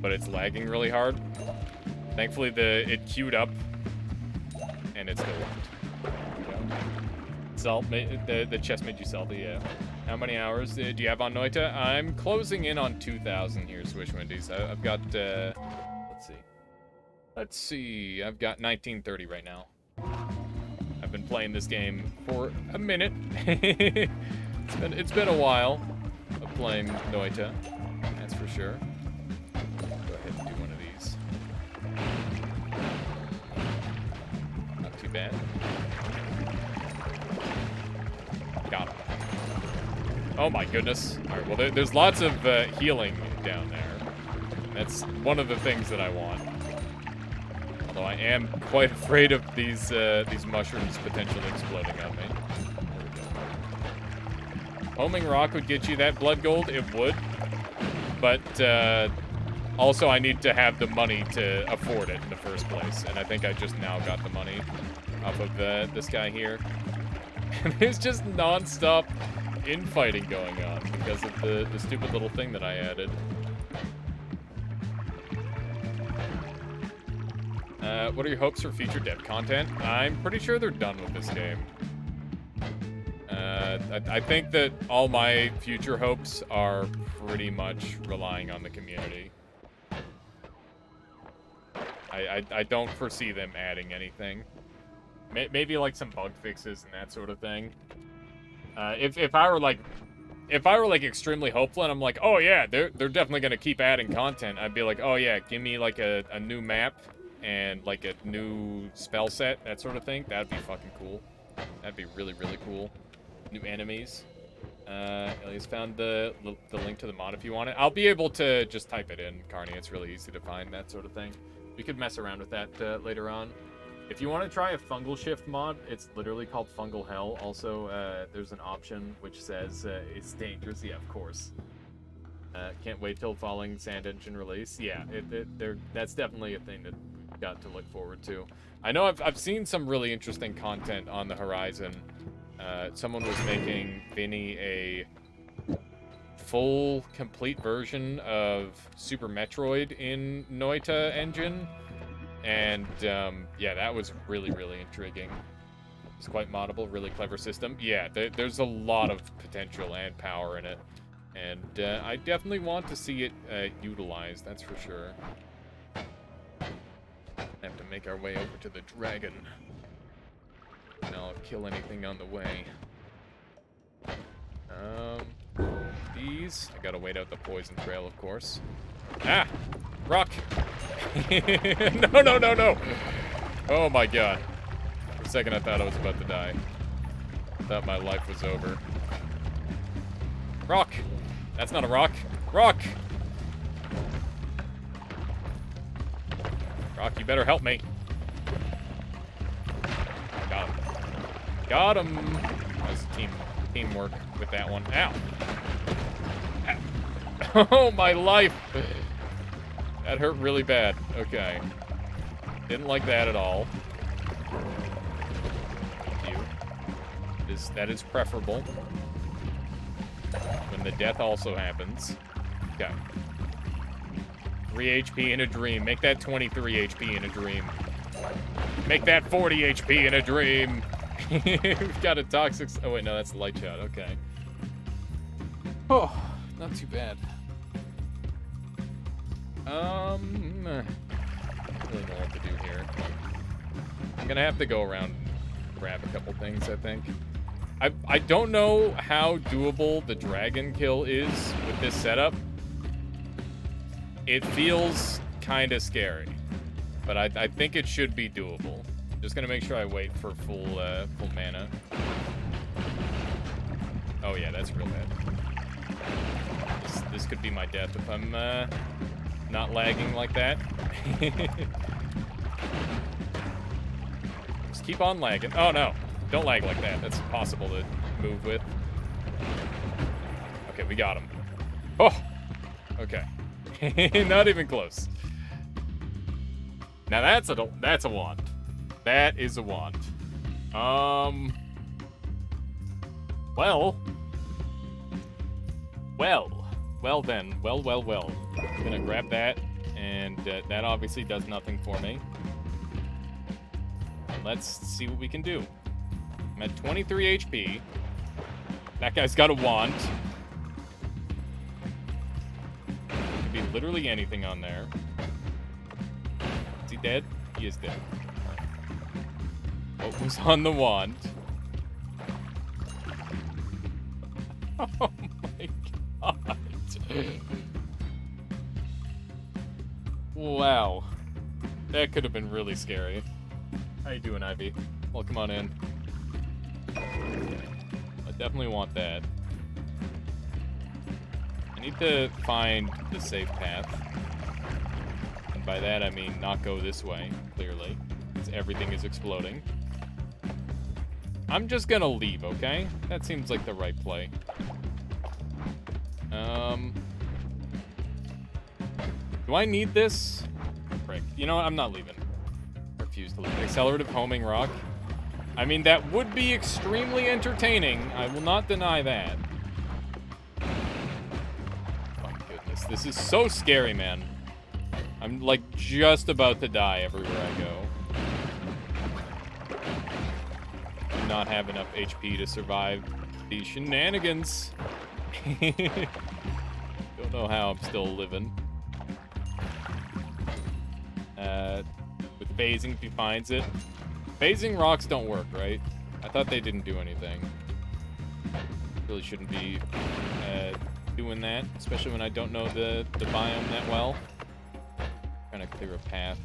but it's lagging really hard. Thankfully, it queued up, and it still worked. Salt, the chest made you salty, yeah. How many hours do you have on Noita? I'm closing in on 2,000 here, Swish Wendy's. I've got, let's see, I've got 1930 right now. I've been playing this game for a minute. It's been a while of playing Noita, that's for sure. Go ahead and do one of these. Not too bad. Got him. Oh my goodness. All right, well, there's lots of healing down there. That's one of the things that I want. Although I am quite afraid of these mushrooms potentially exploding on me. There we go. Homing rock would get you that blood gold. It would, but also I need to have the money to afford it in the first place, and I think I just now got the money off of this guy here. And there's just non-stop infighting going on because of the stupid little thing that I added. What are your hopes for future dev content? I'm pretty sure they're done with this game. I think that all my future hopes are pretty much relying on the community. I don't foresee them adding anything. Maybe like some bug fixes and that sort of thing. If I were like extremely hopeful and I'm like, oh yeah, they're definitely gonna keep adding content, I'd be like, oh yeah, give me like a new map and like a new spell set, that sort of thing. That'd be fucking cool. That'd be really, really cool. New enemies. Elias found the link to the mod if you want it. I'll be able to just type it in, Carney. It's really easy to find, that sort of thing. We could mess around with that later on. If you want to try a fungal shift mod, it's literally called Fungal Hell. Also, there's an option which says it's dangerous. Yeah, of course. Can't wait till Falling Sand Engine release. Yeah, that's definitely a thing that we've got to look forward to. I know I've seen some really interesting content on the horizon. Someone was making Vinny a full, complete version of Super Metroid in Noita engine. And, yeah, that was really, really intriguing. It's quite moddable, really clever system. Yeah, there's a lot of potential and power in it. And I definitely want to see it utilized, that's for sure. Have to make our way over to the dragon. And I'll kill anything on the way. These. I gotta wait out the poison trail, of course. Ah! Rock! No, no, no, no! Oh my god. For a second I thought I was about to die. I thought my life was over. Rock! That's not a rock. Rock! Rock, you better help me. Got him. Got him! That was teamwork with that one. Ow! Ow. Oh, my life! That hurt really bad. Okay. Didn't like that at all. Thank you. That is preferable. When the death also happens. Okay. 3 HP in a dream. Make that 23 HP in a dream. Make that 40 HP in a dream. We've got a toxic... Oh, wait, no, that's the light shot. Okay. Oh, not too bad. I don't really know what to do here. I'm gonna have to go around and grab a couple things, I think. I don't know how doable the dragon kill is with this setup. It feels kind of scary, but I think it should be doable. Just gonna make sure I wait for full mana. Oh yeah, that's real bad. This could be my death if I'm not lagging like that. Just keep on lagging. Oh no, don't lag like that. That's impossible to move with. Okay, we got him. Oh, okay. Not even close. Now that's a wand. That is a wand. Well then. Well. I'm gonna grab that, and that obviously does nothing for me. Let's see what we can do. I'm at 23 HP. That guy's got a wand. Could be literally anything on there. Is he dead? He is dead. What was on the wand? Oh my god. Wow. That could have been really scary. How you doing, Ivy? Welcome on in. I definitely want that. I need to find the safe path. And by that I mean not go this way, clearly, because everything is exploding. I'm just gonna leave, okay? That seems like the right play. Do I need this? Frick. You know what? I'm not leaving. Refuse to leave. Accelerative homing rock. I mean, that would be extremely entertaining. I will not deny that. Oh my goodness. This is so scary, man. I'm, like, just about to die everywhere I go. Do not have enough HP to survive these shenanigans. Don't know how I'm still living. With phasing, if he finds it. Phasing rocks don't work, right? I thought they didn't do anything. Really shouldn't be doing that, especially when I don't know the biome that well. Trying to clear a path.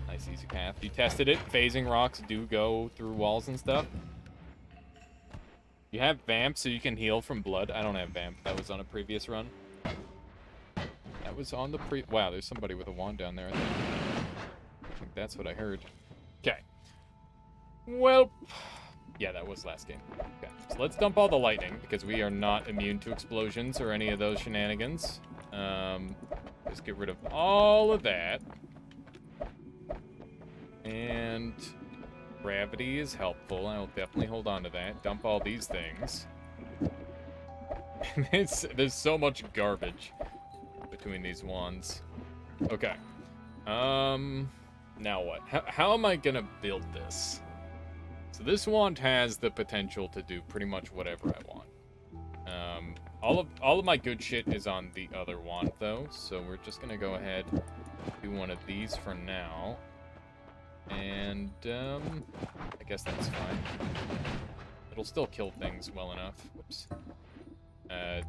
Nice, easy path. You tested it. Phasing rocks do go through walls and stuff. You have Vamp, so you can heal from blood. I don't have Vamp. That was on a previous run. That was on the Wow, there's somebody with a wand down there, I think. I think that's what I heard. Okay. Well, yeah, that was last game. Okay, so let's dump all the lightning, because we are not immune to explosions or any of those shenanigans. Just get rid of all of that. And gravity is helpful. I will definitely hold on to that. Dump all these things. There's so much garbage between these wands. Okay. Now what? How am I gonna build this? So this wand has the potential to do pretty much whatever I want. All of my good shit is on the other wand though, so we're just gonna go ahead do one of these for now. And I guess that's fine. It'll still kill things well enough. Whoops.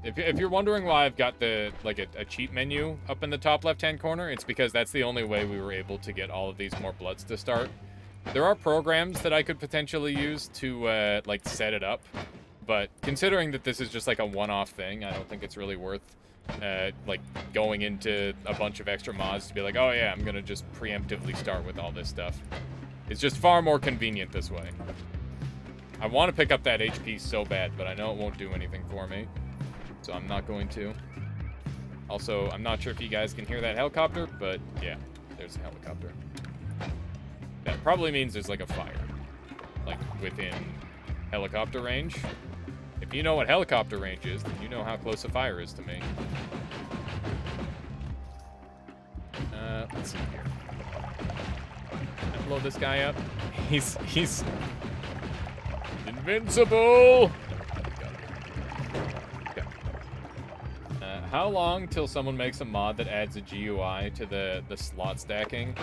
If you're wondering why I've got the a cheat menu up in the top left-hand corner, it's because that's the only way we were able to get all of these more bloods to start. There are programs that I could potentially use to like set it up, but considering that this is just like a one-off thing, I don't think it's really worth like going into a bunch of extra mods to be like, oh yeah, I'm gonna just preemptively start with all this stuff. It's just far more convenient this way. I want to pick up that HP so bad, but I know it won't do anything for me. So I'm not going to. Also, I'm not sure if you guys can hear that helicopter, but yeah, there's a helicopter. That probably means there's like a fire, like within helicopter range. If you know what helicopter range is, then you know how close a fire is to me. Let's see here. Can I blow this guy up? He's invincible! Okay. How long till someone makes a mod that adds a GUI to the slot stacking?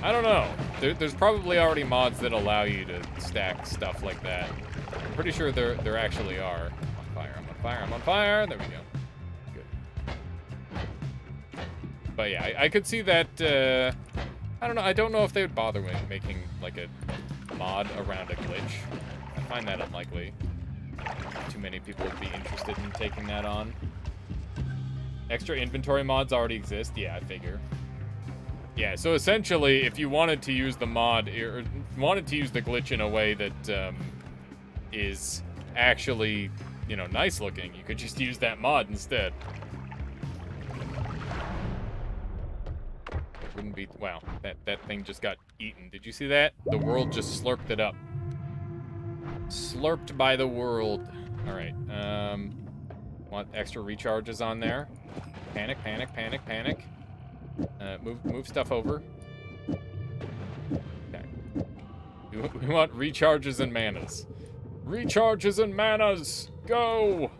I don't know. There's probably already mods that allow you to stack stuff like that. I'm pretty sure there actually are. I'm on fire, I'm on fire, I'm on fire! There we go. Good. But yeah, I could see that, I don't know, I don't know if they would bother with making, like, a mod around a glitch. I find that unlikely. Not too many people would be interested in taking that on. Extra inventory mods already exist? Yeah, I figure. Yeah, so essentially, if you wanted to use the mod, or wanted to use the glitch in a way that, is actually, you know, nice looking, you could just use that mod instead. Wouldn't be, wow, that thing just got eaten. Did you see that? The world just slurped it up. Slurped by the world. All right, want extra recharges on there. Panic, panic, panic, panic. Move stuff over. Okay. We want recharges and manas. Recharges and manas! Go!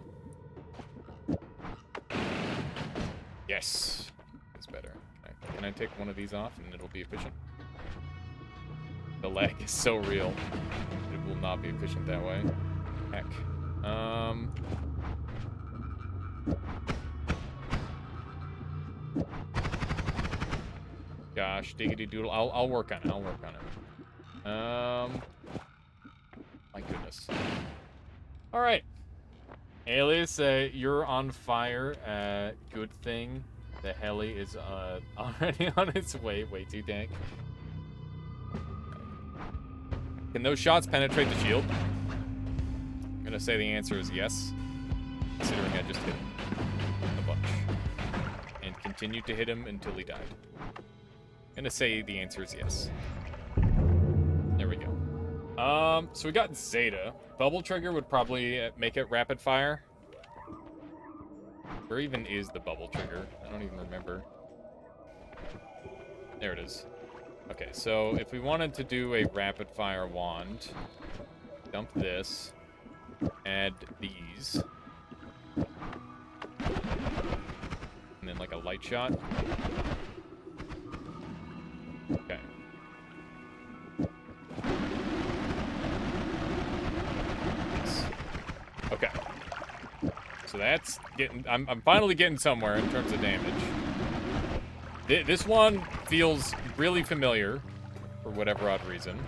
Yes. That's better. Okay. Can I take one of these off and it'll be efficient? The lag is so real. It will not be efficient that way. Heck. Gosh, diggity doodle. I'll work on it. I'll work on it. My goodness. All right. Alias, you're on fire. Good thing. The heli is already on its way. Way too dank. Can those shots penetrate the shield? I'm gonna say the answer is yes, considering I just hit him a bunch. And continued to hit him until he died. I'm gonna say the answer is yes. There we go. So we got Zeta. Bubble trigger would probably make it rapid fire. Where even is the bubble trigger? I don't even remember. There it is. Okay, so if we wanted to do a rapid fire wand, dump this, add these, and then like a light shot. Okay. Okay. So that's getting, I'm finally getting somewhere in terms of damage. This one feels really familiar for whatever odd reason.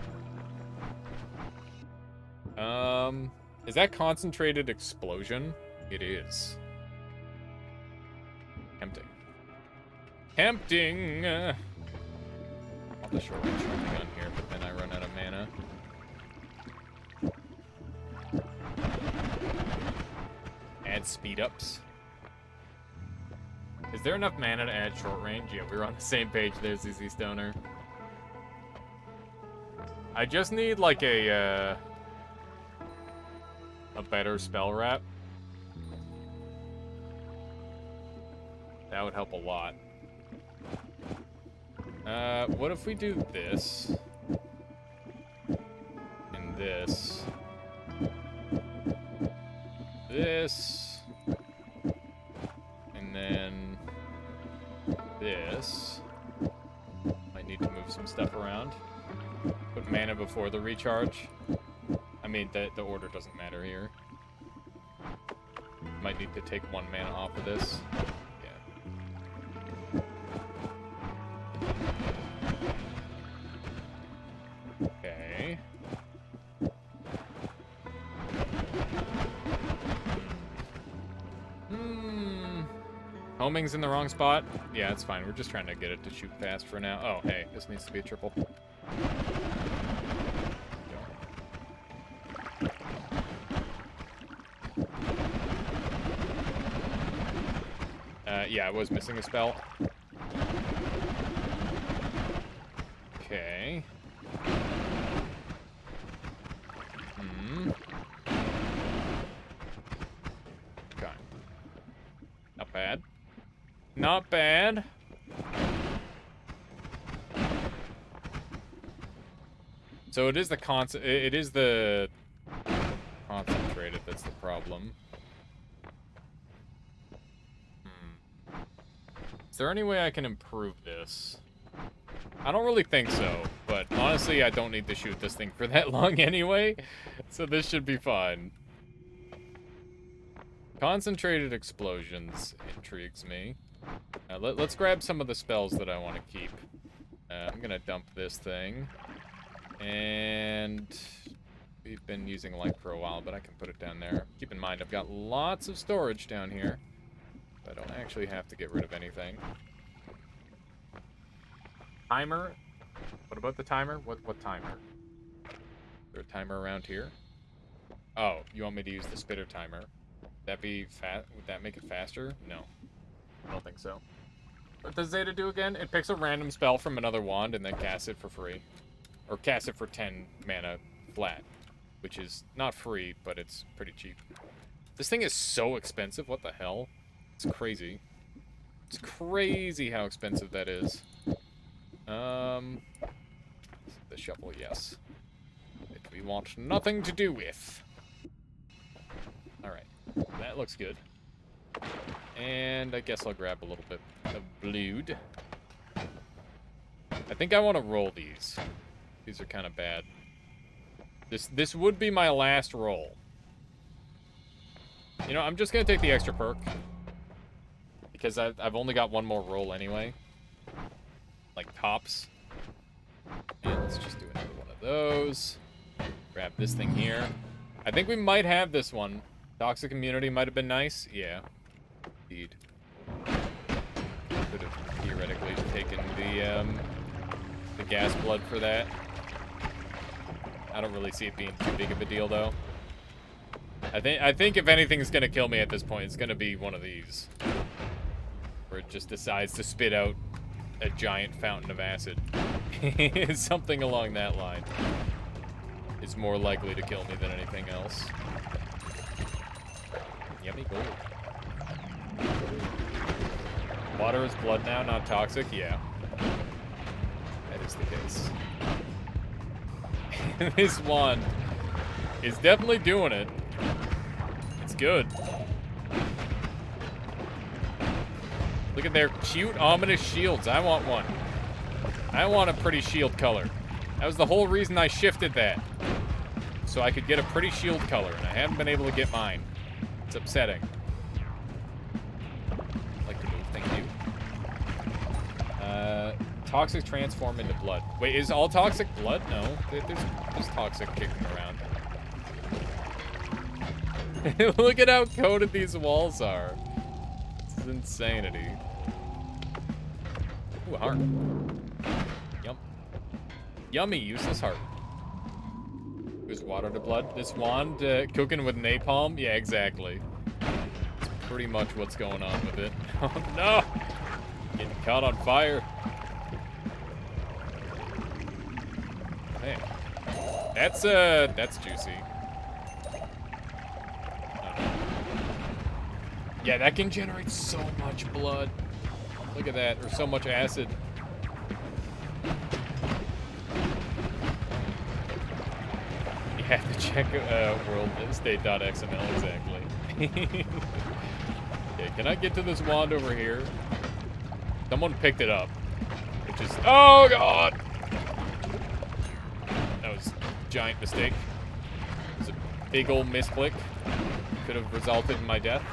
Is that concentrated explosion? It is. Tempting. Tempting! I want the short range gun here, but then I run out of mana. Add speed ups. Is there enough mana to add short range? Yeah, we were on the same page there, ZZ Stoner. I just need like a better spell wrap. That would help a lot. What if we do this? And this. This. And then this. Might need to move some stuff around. Put mana before the recharge. I mean, the order doesn't matter here. Might need to take one mana off of this. Yeah. Okay. Homing's in the wrong spot? Yeah, it's fine. We're just trying to get it to shoot fast for now. Oh, hey, this needs to be a triple. Yeah, I was missing a spell. Okay. Okay. Not bad. Not bad. So it is the concentrated that's the problem. Is there any way I can improve this? I don't really think so, but honestly, I don't need to shoot this thing for that long anyway, so this should be fine. Concentrated explosions intrigues me. Let's grab some of the spells that I want to keep. I'm gonna dump this thing. And we've been using light for a while, but I can put it down there. Keep in mind, I've got lots of storage down here. I don't actually have to get rid of anything. Timer? What about the timer? What timer? Is there a timer around here? Oh, you want me to use the spitter timer? Would that make it faster? No. I don't think so. What does Zeta do again? It picks a random spell from another wand and then casts it for free. Or casts it for 10 mana flat. Which is not free, but it's pretty cheap. This thing is so expensive, what the hell? It's crazy. It's crazy how expensive that is. The shovel, yes. It we want nothing to do with. Alright. That looks good. And I guess I'll grab a little bit of blood. I think I want to roll these. These are kind of bad. This would be my last roll. You know, I'm just going to take the extra perk. Because I've only got one more roll anyway. Like tops. And let's just do another one of those. Grab this thing here. I think we might have this one. Toxic immunity might have been nice. Yeah. Indeed. gas blood for that. I don't really see it being too big of a deal, though. I think if anything's gonna kill me at this point, it's gonna be one of these. Where it just decides to spit out a giant fountain of acid. Something along that line is more likely to kill me than anything else. Yummy gold. Water is blood now, not toxic? Yeah. That is the case. This wand is definitely doing it. It's good. Look at their cute, ominous shields. I want one. I want a pretty shield color. That was the whole reason I shifted that. So I could get a pretty shield color, and I haven't been able to get mine. It's upsetting. I'd like to move, thank you. Toxic transform into blood. Wait, is all toxic blood? No. There's toxic kicking around. Look at how coated these walls are. This is insanity. Ooh, a heart. Yum. Yummy, useless heart. There's water to blood. This wand cooking with napalm? Yeah, exactly. That's pretty much what's going on with it. Oh no! Getting caught on fire. Man. That's juicy. Yeah, that can generate so much blood. Look at that, or so much acid. You have to check worldstate.xml exactly. Okay, can I get to this wand over here? Someone picked it up. Which is, oh god! That was a giant mistake. It was a big old misclick. Could have resulted in my death.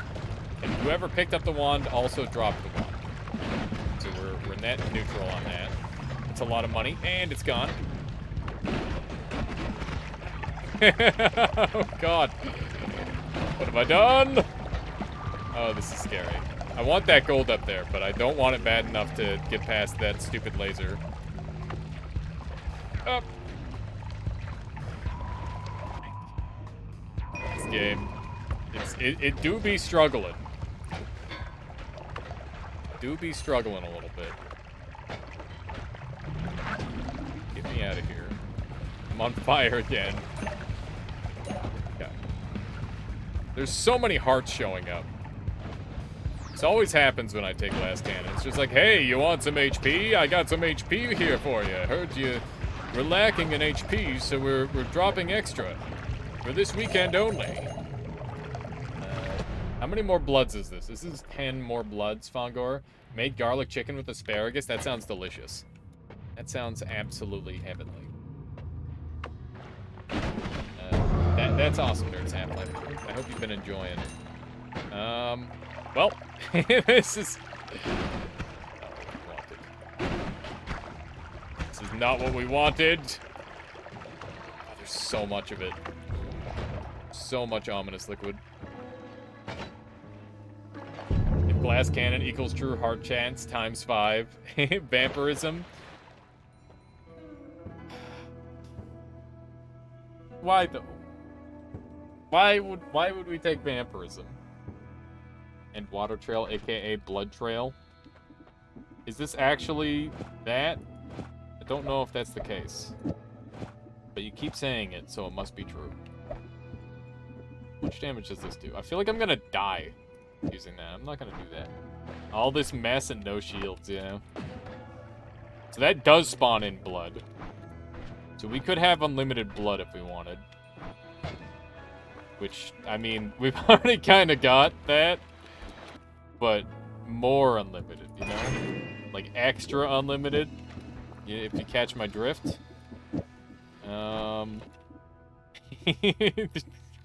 And whoever picked up the wand also dropped the wand. So we're net neutral on that. It's a lot of money, and it's gone. Oh god. What have I done? Oh, this is scary. I want that gold up there, but I don't want it bad enough to get past that stupid laser. Up. This game. It do be struggling. Do be struggling a little bit. Get me out of here. I'm on fire again. Okay. There's so many hearts showing up. This always happens when I take last cannon. It's just like, hey, you want some HP? I got some HP here for you. I heard you were lacking in HP, so we're dropping extra. For this weekend only. How many more bloods is this? This is 10 more bloods, Fongor. Made garlic chicken with asparagus? That sounds delicious. That sounds absolutely heavenly. That's awesome, Dirt's Half-Life. I hope you've been enjoying it. Well, this is... This is not what we wanted. Oh, there's so much of it. So much ominous liquid. If glass cannon equals true heart chance times 5. Vampirism. Why though? Why would we take vampirism? And water trail, aka blood trail. Is this actually that? I don't know if that's the case. But you keep saying it, so it must be true. How much damage does this do? I feel like I'm gonna die using that. I'm not gonna do that. All this mess and no shields, yeah. So that does spawn in blood. So we could have unlimited blood if we wanted. Which, I mean, we've already kind of got that. But more unlimited, you know? Like extra unlimited. If you catch my drift.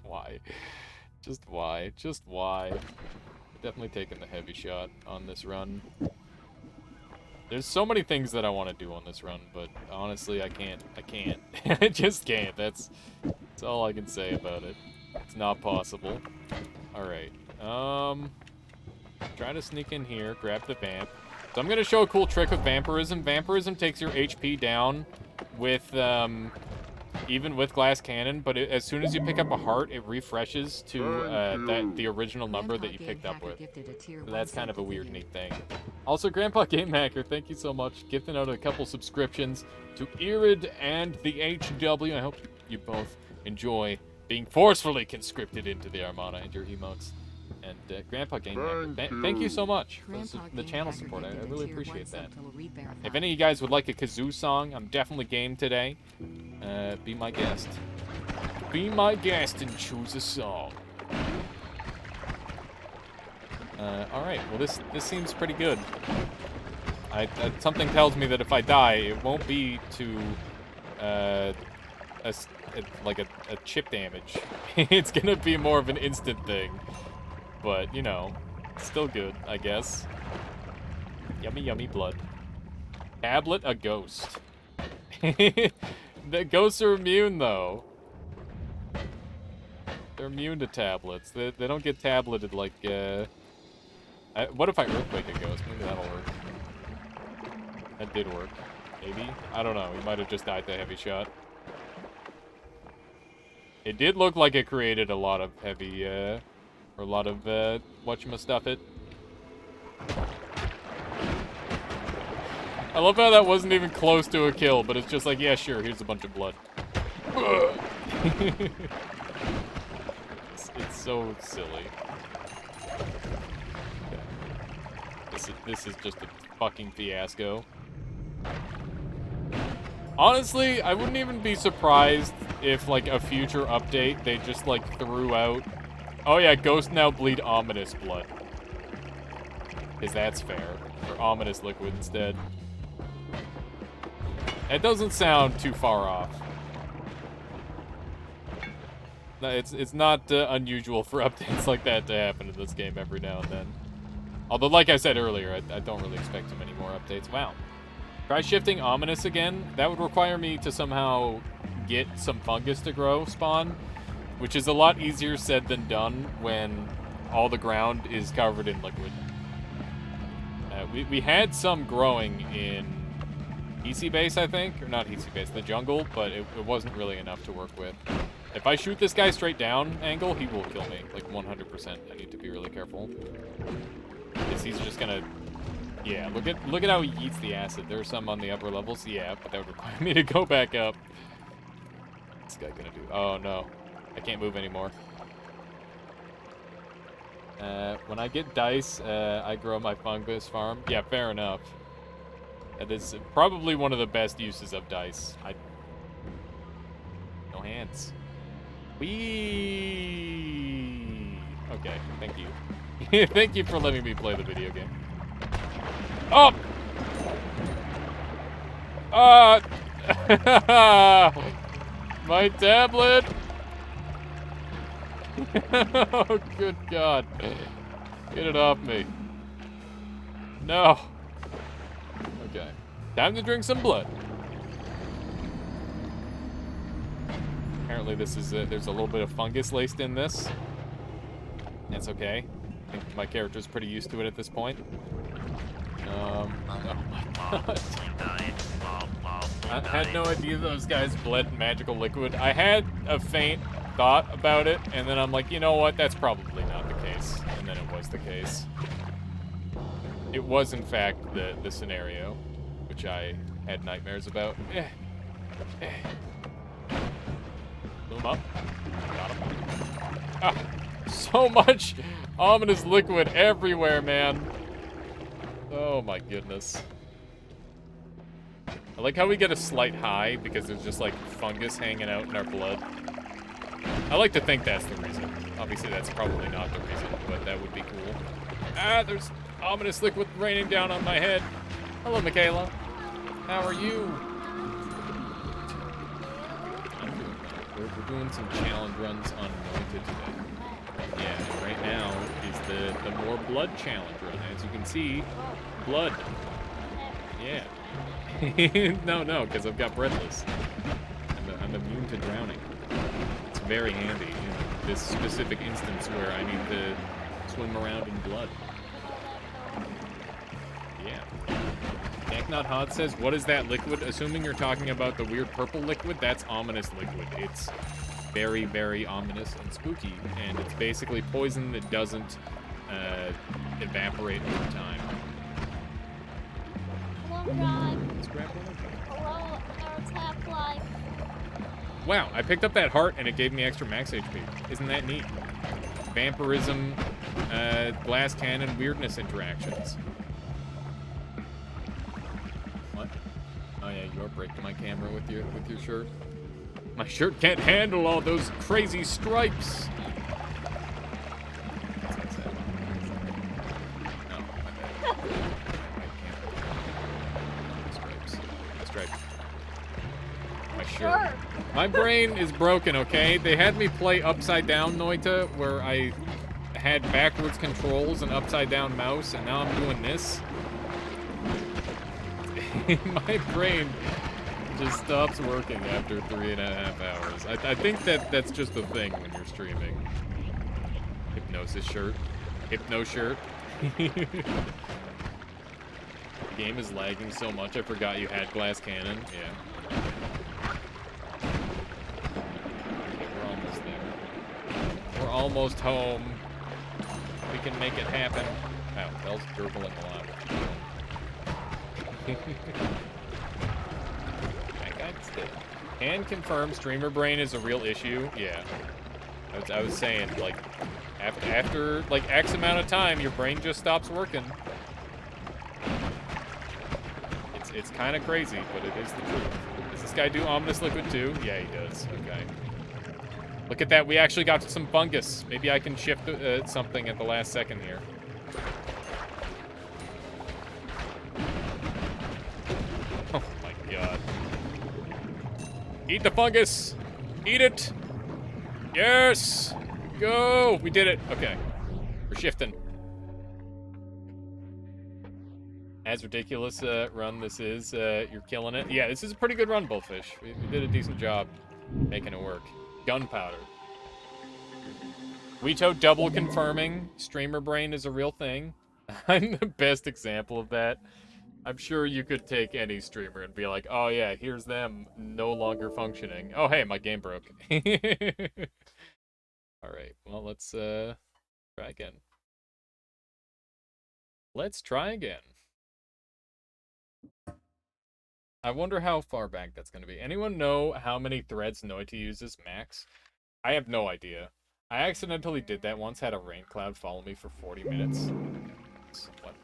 Why? Just why? Just why? Definitely taking the heavy shot on this run. There's so many things that I want to do on this run, but honestly, I can't. I just can't. That's all I can say about it. It's not possible. Alright. Try to sneak in here, grab the vamp. So I'm going to show a cool trick with Vampirism. Vampirism takes your HP down with, even with Glass Cannon, but as soon as you pick up a heart, it refreshes to the original number that you picked up with. So that's kind of a weird, neat thing. Also, Grandpa Game Hacker, thank you so much. Gifting out a couple subscriptions to Irid and the HW. I hope you both enjoy being forcefully conscripted into the Armada and your emotes. And Grandpa Game Hacker, thank you so much for the channel support. I really appreciate that. If any of you guys would like a kazoo song, I'm definitely game today. Be my guest. Be my guest and choose a song. Alright, well this seems pretty good. Something tells me that if I die, it won't be to like a chip damage. It's gonna be more of an instant thing. But, you know, still good, I guess. Yummy, yummy blood. Tablet, a ghost. The ghosts are immune, though. They're immune to tablets. They don't get tableted like, what if I earthquake a ghost? Maybe that'll work. That did work. Maybe? I don't know. He might have just died to heavy shot. It did look like it created a lot of heavy, or a lot of, whatchamastuffit. I love how that wasn't even close to a kill, but it's just like, yeah, sure, here's a bunch of blood. It's so silly. Okay. This is just a fucking fiasco. Honestly, I wouldn't even be surprised if, like, a future update, they just, like, threw out... Oh yeah, ghosts now bleed ominous blood. Because that's fair. Or ominous liquid instead. It doesn't sound too far off. No, it's not unusual for updates like that to happen in this game every now and then. Although, like I said earlier, I don't really expect too many more updates. Wow. Try shifting ominous again. That would require me to somehow get some fungus to grow spawn, which is a lot easier said than done when all the ground is covered in liquid. We had some growing in EC base, I think, or not EC base, the jungle, but it wasn't really enough to work with. If I shoot this guy straight down angle, he will kill me, like 100%. I need to be really careful. Because he's just gonna... Yeah, look at how he eats the acid. There are some on the upper levels, yeah, but that would require me to go back up. What's this guy gonna do? Oh no, I can't move anymore. When I get dice, I grow my fungus farm. Yeah, fair enough. That is probably one of the best uses of dice. No hands. Whee! Okay, thank you. Thank you for letting me play the video game. Oh! My tablet! Oh, good God. Get it off me. No. Okay. Time to drink some blood. Apparently this is, there's a little bit of fungus laced in this. That's okay. I think my character's pretty used to it at this point. Oh my God. I had no idea those guys bled magical liquid. I had a faint thought about it, and then I'm like, you know what? That's probably not the case. And then it was the case. It was, in fact, the scenario, which I had nightmares about. Boom up. Got him. Ah, so much ominous liquid everywhere, man. Oh my goodness. I like how we get a slight high because there's just like fungus hanging out in our blood. I like to think that's the reason. Obviously that's probably not the reason, but that would be cool. Ah, there's ominous liquid raining down on my head. Hello, Michaela. How are you? We're doing some challenge runs on noita today. Yeah, right now is the more blood challenge run. As you can see, blood. Yeah. No, because I've got breathless. I'm immune to drowning. It's very handy in this specific instance where I need to swim around in blood. Yeah. Not Hot says, what is that liquid? Assuming you're talking about the weird purple liquid, that's ominous liquid. It's very, very ominous and spooky, and it's basically poison that doesn't evaporate over time. Hello, Drive. Hello, Earth's Half-Life. Wow, I picked up that heart and it gave me extra max HP. Isn't that neat? Vampirism, glass cannon, weirdness interactions. What? Oh yeah, you're breaking my camera with your shirt. My shirt can't handle all those crazy stripes. No, my bad. Stripes. My shirt. My brain is broken, okay? They had me play upside down Noita, where I had backwards controls and upside down mouse, and now I'm doing this. My brain just stops working after 3.5 hours. I think that's just a thing when you're streaming. Hypnosis shirt. Hypno shirt. Game is lagging so much, I forgot you had glass cannon. Yeah. Okay, we're almost there. We're almost home. We can make it happen. Wow, Bell's gurgling a lot. That guy's dead. Can confirm streamer brain is a real issue. Yeah. I was saying, like, after like X amount of time, your brain just stops working. It's kind of crazy, but it is the truth. Does this guy do ominous liquid too? Yeah, he does. Okay. Look at that. We actually got some fungus. Maybe I can shift something at the last second here. Oh my god. Eat the fungus. Eat it. Yes. Go. We did it. Okay. We're shifting. As ridiculous run this is, you're killing it. Yeah, this is a pretty good run, Bullfish. We did a decent job making it work. Gunpowder. Weeto double confirming streamer brain is a real thing. I'm the best example of that. I'm sure you could take any streamer and be like, oh yeah, here's them no longer functioning. Oh hey, my game broke. Alright, well let's try again. Let's try again. I wonder how far back that's going to be. Anyone know how many threads Noita uses max? I have no idea. I accidentally did that once, had a rain cloud follow me for 40 minutes. What?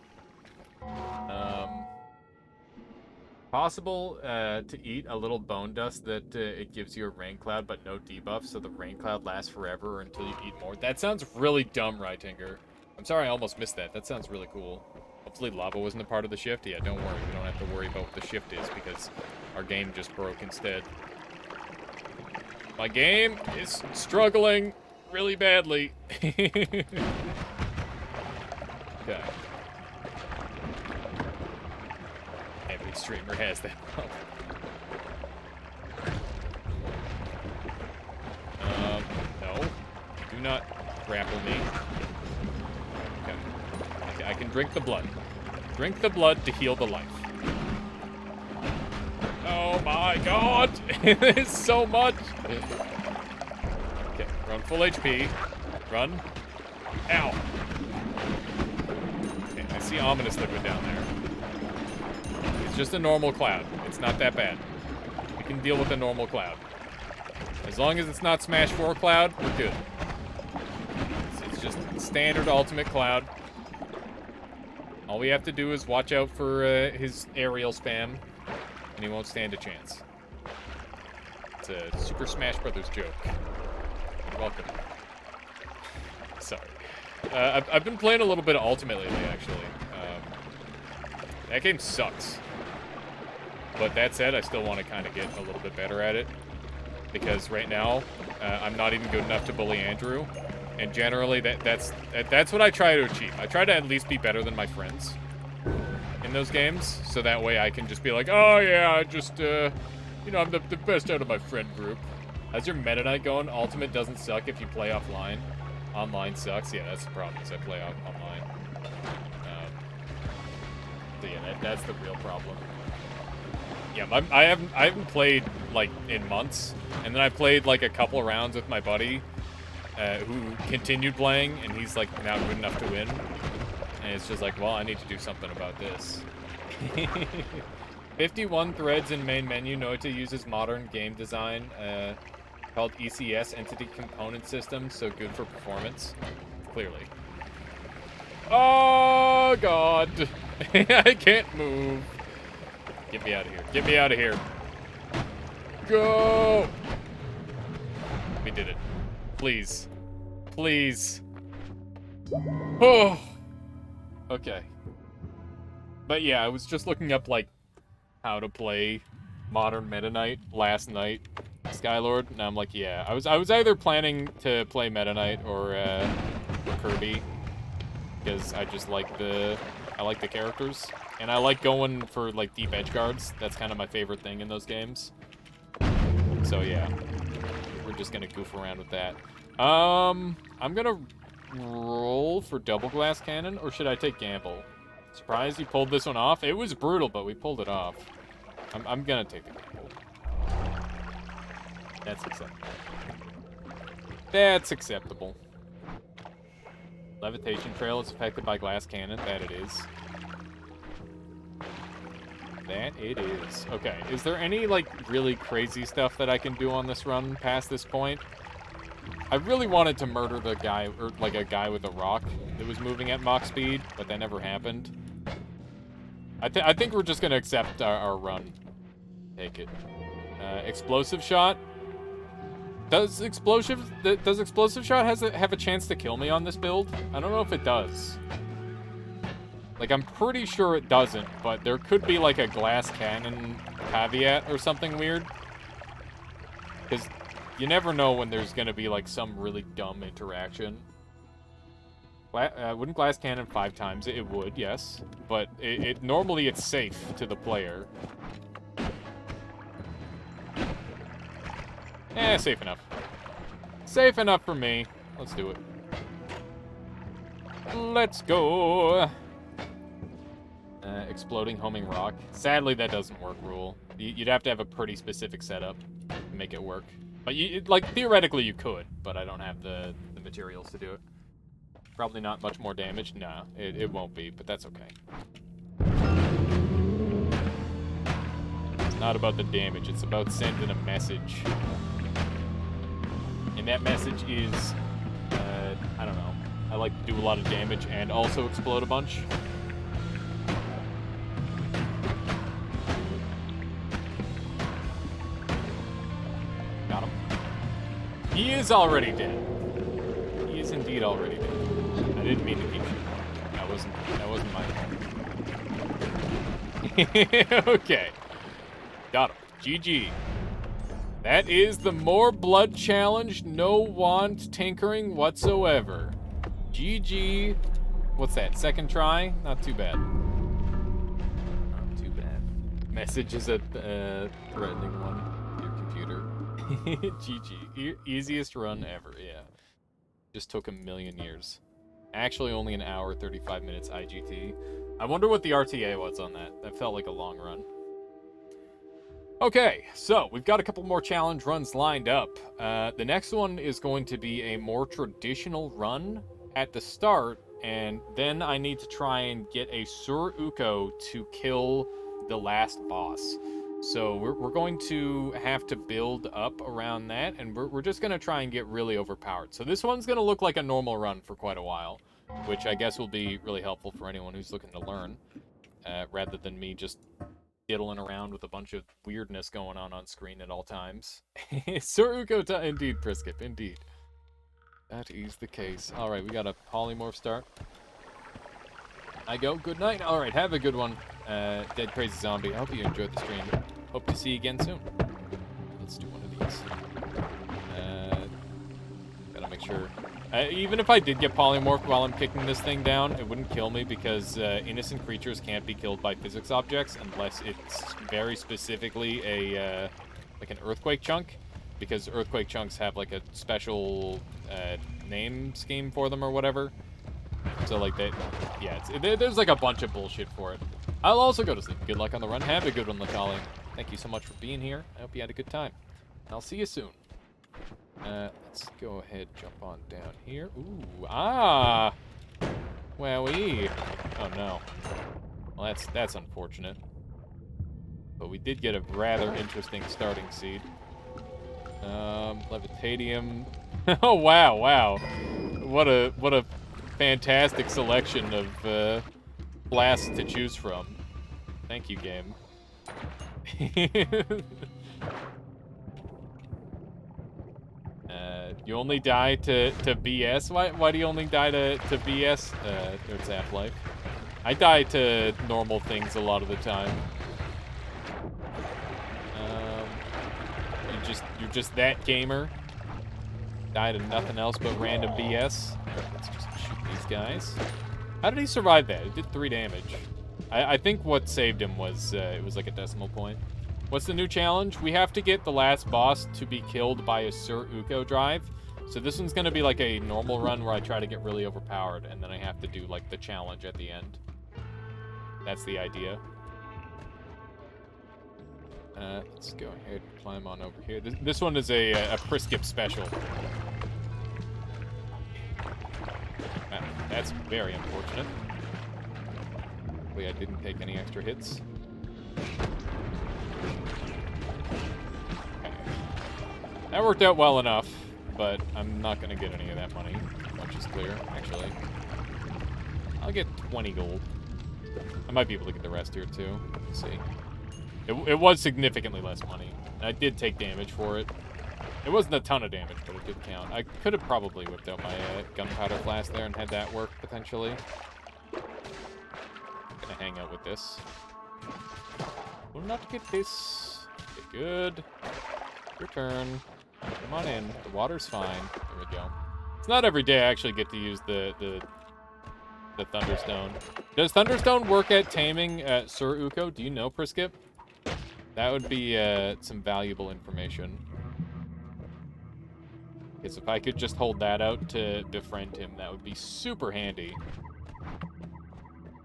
Possible to eat a little bone dust that it gives you a rain cloud but no debuff, so the rain cloud lasts forever until you eat more. That sounds really dumb, Rightinger. I'm sorry I almost missed that. That sounds really cool. Hopefully lava wasn't a part of the shift. Yeah, don't worry. We don't have to worry about what the shift is because our game just broke instead. My game is struggling really badly. Okay. Every streamer has that problem. No. Do not grapple me. Okay. I can drink the blood. Drink the blood to heal the life. Oh my god! There's so much! Okay, run full HP. Run. Ow! Okay, I see ominous liquid down there. It's just a normal cloud. It's not that bad. We can deal with a normal cloud. As long as it's not Smash 4 cloud, we're good. It's just standard ultimate cloud. All we have to do is watch out for his aerial spam, and he won't stand a chance. It's a Super Smash Brothers joke. You're welcome. Sorry. I've been playing a little bit of Ultimate lately, actually. That game sucks. But that said, I still want to kind of get a little bit better at it. Because right now, I'm not even good enough to bully Andrew. And generally, that's what I try to achieve. I try to at least be better than my friends in those games, so that way I can just be like, oh yeah, I just, you know, I'm the best out of my friend group. How's your Meta Knight going? Ultimate doesn't suck if you play offline. Online sucks. Yeah, that's the problem, is I play online. So yeah, that's the real problem. Yeah, I haven't played like in months, and then I played like a couple of rounds with my buddy, who continued playing, and he's like now good enough to win. And it's just like, well, I need to do something about this. 51 threads in main menu. Noita uses modern game design, called ECS, Entity Component System, so good for performance. Clearly. Oh, God. I can't move. Get me out of here. Get me out of here. Go! We did it. Please. Please. Oh. Okay. But yeah, I was just looking up, like, how to play Modern Meta Knight last night, Skylord, and I'm like, yeah. I was either planning to play Meta Knight or Kirby, because I just like the characters, and I like going for, like, deep edge guards. That's kind of my favorite thing in those games. So yeah, we're just gonna goof around with that. I'm gonna roll for double glass cannon, or should I take gamble? Surprised you pulled this one off. It was brutal, but we pulled it off. I'm gonna take the gamble. That's acceptable. That's acceptable. Levitation trail is affected by glass cannon. That it is. That it is. Okay, is there any, like, really crazy stuff that I can do on this run past this point? I really wanted to murder the guy, or, like, a guy with a rock that was moving at Mach speed, but that never happened. I think we're just gonna accept our run. Take it. Explosive shot. Does explosive shot have a chance to kill me on this build? I don't know if it does. Like, I'm pretty sure it doesn't, but there could be, like, a glass cannon caveat or something weird. Because you never know when there's gonna be, like, some really dumb interaction. Wouldn't glass cannon 5 times? It would, yes. But normally it's safe to the player. Safe enough. Safe enough for me. Let's do it. Let's go. Exploding homing rock. Sadly, that doesn't work, Rule. You'd have to have a pretty specific setup to make it work. But, like, theoretically you could, but I don't have the materials to do it. Probably not much more damage. No, it won't be, but that's okay. It's not about the damage, it's about sending a message. And that message is, I don't know. I like to do a lot of damage and also explode a bunch. Got him. He is already dead. He is indeed already dead. I didn't mean to keep shooting. That wasn't my fault. Okay. Got him. GG. That is the more blood challenge. No want tinkering whatsoever. GG. What's that? Second try? Not too bad. Not too bad. Message is a threatening one. Your computer. GG. Easiest run ever. Yeah. Just took a million years. Actually, only an hour, 35 minutes IGT. I wonder what the RTA was on that. That felt like a long run. Okay, so we've got a couple more challenge runs lined up. The next one is going to be a more traditional run at the start, and then I need to try and get a Sur Uko to kill the last boss. So we're going to have to build up around that, and we're just going to try and get really overpowered. So this one's going to look like a normal run for quite a while, which I guess will be really helpful for anyone who's looking to learn, rather than me just diddling around with a bunch of weirdness going on screen at all times. Sur Uko, indeed, Priskip, indeed. That is the case. All right, we got a polymorph start. I go, good night. All right, have a good one, Dead Crazy Zombie. I hope you enjoyed the stream. Hope to see you again soon. Let's do one of these. Gotta make sure. Even if I did get polymorphed while I'm kicking this thing down, it wouldn't kill me because innocent creatures can't be killed by physics objects unless it's very specifically a like an earthquake chunk, because earthquake chunks have like a special name scheme for them or whatever. So like that, yeah, there's like a bunch of bullshit for it. I'll also go to sleep. Good luck on the run. Have a good one, Latali. Thank you so much for being here. I hope you had a good time. I'll see you soon. Let's go ahead, jump on down here. Ooh, ah! Wowee. Oh, no. Well, that's unfortunate. But we did get a rather interesting starting seed. Levitadium. Oh, wow. What a fantastic selection of, blasts to choose from. Thank you, game. You only die to BS? Why do you only die to BS? There's Half-Life. I die to normal things a lot of the time. You're just that gamer. Die to nothing else but random BS. Alright, let's just shoot these guys. How did he survive that? It did 3 damage. I think what saved him was, it was like a decimal point. What's the new challenge? We have to get the last boss to be killed by a Sir Uko drive. So this one's gonna be like a normal run where I try to get really overpowered, and then I have to do like the challenge at the end. That's the idea. Let's go ahead and climb on over here. This one is a Priskip special. That's very unfortunate. Hopefully I didn't take any extra hits. Okay. That worked out well enough, but I'm not going to get any of that money. Much is clear, actually. I'll get 20 gold. I might be able to get the rest here, too. Let's see. It was significantly less money. And I did take damage for it. It wasn't a ton of damage, but it did count. I could have probably whipped out my gunpowder flask there and had that work, potentially. I'm gonna hang out with this. Will not get this. Okay, good. Your turn. Come on in. The water's fine. There we go. It's not every day I actually get to use the Thunderstone. Does Thunderstone work at taming Sir Uko? Do you know, Priskip? That would be some valuable information. Because if I could just hold that out to befriend him, that would be super handy.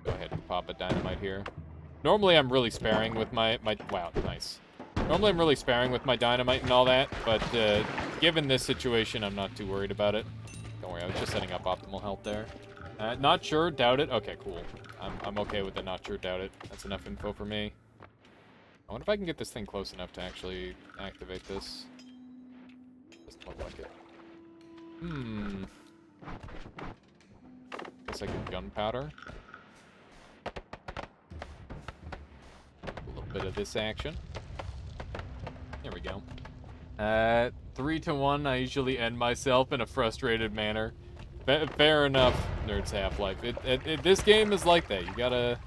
Go ahead and pop a dynamite here. Normally I'm really sparing with my wow, nice. Normally I'm really sparing with my dynamite and all that, but given this situation, I'm not too worried about it. Don't worry, I was just setting up optimal health there. Not sure, doubt it. Okay, cool. I'm okay with the not sure, doubt it. That's enough info for me. I wonder if I can get this thing close enough to actually activate this. Doesn't look like it. Guess I get gunpowder. A little bit of this action. There we go. 3-1, I usually end myself in a frustrated manner. Fair enough, Nerds Half-Life. This game is like that. You gotta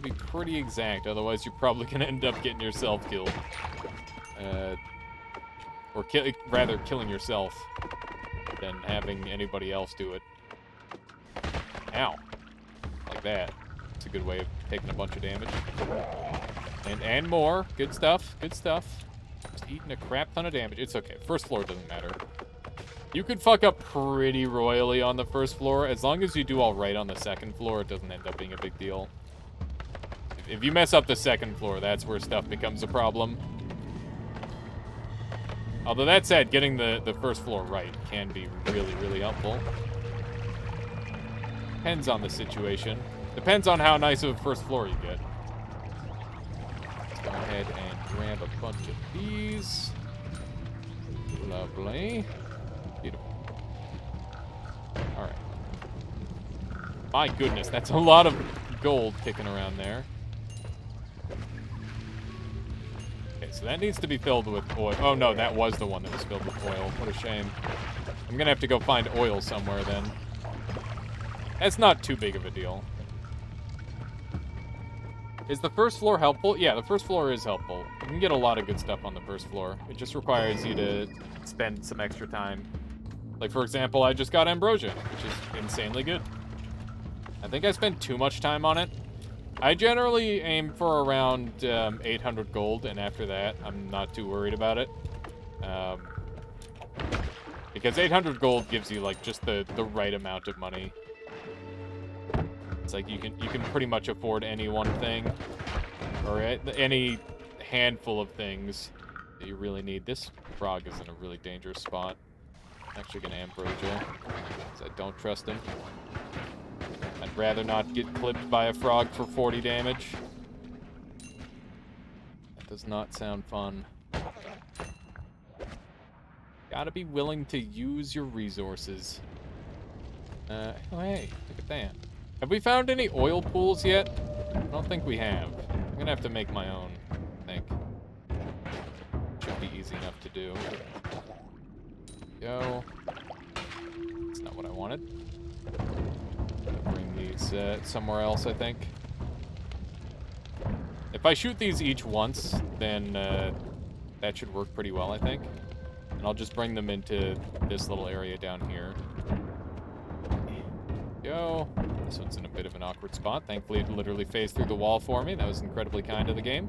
be pretty exact, otherwise you're probably gonna end up getting yourself killed. Or rather, killing yourself than having anybody else do it. Ow. Like that. It's a good way of taking a bunch of damage. And more. Good stuff. Good stuff. Just eating a crap ton of damage. It's okay. First floor doesn't matter. You could fuck up pretty royally on the first floor. As long as you do all right on the second floor, it doesn't end up being a big deal. If you mess up the second floor, that's where stuff becomes a problem. Although that said, getting the first floor right can be really, really helpful. Depends on the situation. Depends on how nice of a first floor you get. Let's go ahead and grab a bunch of these. Lovely. Beautiful. Alright. My goodness, that's a lot of gold kicking around there. Okay, so that needs to be filled with oil. Oh no, that was the one that was filled with oil. What a shame. I'm gonna have to go find oil somewhere then. That's not too big of a deal. Is the first floor helpful? Yeah, the first floor is helpful. You can get a lot of good stuff on the first floor. It just requires you to spend some extra time. Like, for example, I just got Ambrosia, which is insanely good. I think I spent too much time on it. I generally aim for around 800 gold, and after that, I'm not too worried about it. Because 800 gold gives you, like, just the right amount of money. It's like you can pretty much afford any one thing, or any handful of things that you really need. This frog is in a really dangerous spot. I'm actually gonna ambush him, because I don't trust him. I'd rather not get clipped by a frog for 40 damage. That does not sound fun. Gotta be willing to use your resources. Oh hey, look at that. Have we found any oil pools yet? I don't think we have. I'm gonna have to make my own, I think. Should be easy enough to do. Go. That's not what I wanted. Bring these somewhere else, I think. If I shoot these each once, then that should work pretty well, I think. And I'll just bring them into this little area down here. Go. This one's in a bit of an awkward spot. Thankfully, it literally phased through the wall for me. That was incredibly kind of the game.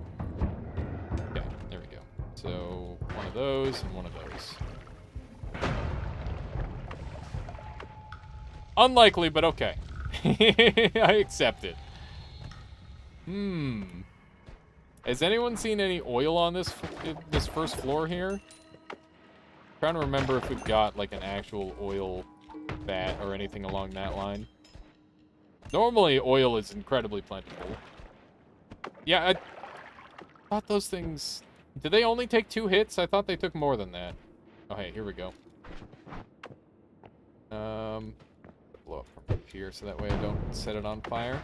Okay, there we go. So, one of those and one of those. Unlikely, but okay. I accept it. Has anyone seen any oil on this first floor here? I'm trying to remember if we've got like an actual oil vat or anything along that line. Normally, oil is incredibly plentiful. Yeah, I thought those things... Did they only take 2 hits? I thought they took more than that. Oh, hey, here we go. Blow up from up here so that way I don't set it on fire.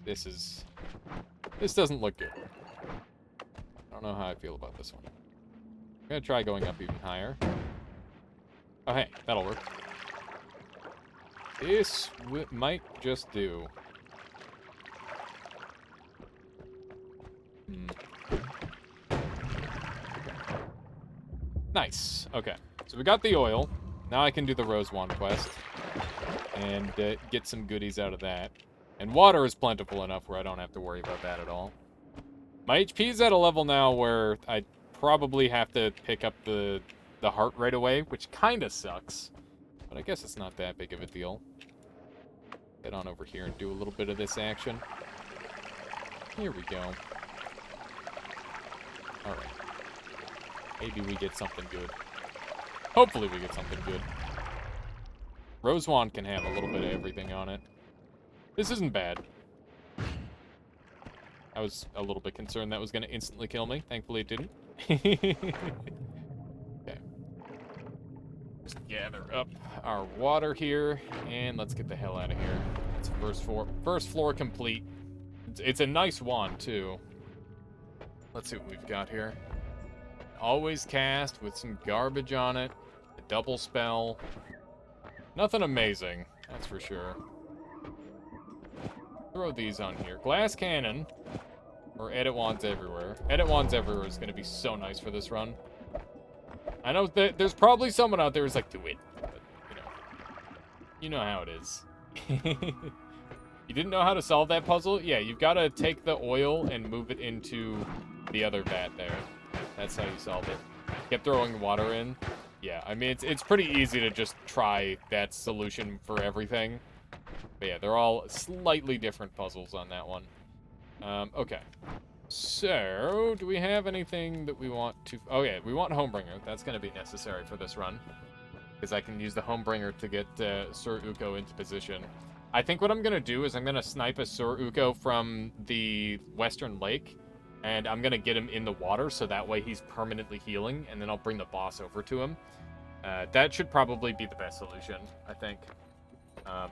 This doesn't look good. I don't know how I feel about this one. I'm gonna try going up even higher. Oh, hey, that'll work. This might just do. Nice. Okay. So we got the oil. Now I can do the Rose Wand quest. And get some goodies out of that. And water is plentiful enough where I don't have to worry about that at all. My HP's at a level now where I probably have to pick up the heart right away, which kind of sucks. But I guess it's not that big of a deal. Get on over here and do a little bit of this action. Here we go. Alright. Maybe we get something good. Hopefully we get something good. Rose Wand can have a little bit of everything on it. This isn't bad. I was a little bit concerned that was going to instantly kill me. Thankfully it didn't. Okay. Just gather up our water here, and let's get the hell out of here. It's first floor complete. It's a nice wand, too. Let's see what we've got here. Always cast with some garbage on it. A double spell. Nothing amazing, that's for sure. Throw these on here. Glass cannon. Or edit wands everywhere. Edit wands everywhere is going to be so nice for this run. I know that there's probably someone out there who's like, do it. But, you know how it is. You didn't know how to solve that puzzle? Yeah, you've got to take the oil and move it into the other vat there. That's how you solve it. Kept throwing water in. Yeah, I mean, it's pretty easy to just try that solution for everything. But yeah, they're all slightly different puzzles on that one. Okay. So, do we have anything that we want to... Oh, yeah, we want Homebringer. That's going to be necessary for this run. Because I can use the Homebringer to get Sir Uko into position. I think what I'm going to do is I'm going to snipe a Sir Uko from the Western Lake. And I'm going to get him in the water, so that way he's permanently healing. And then I'll bring the boss over to him. That should probably be the best solution, I think.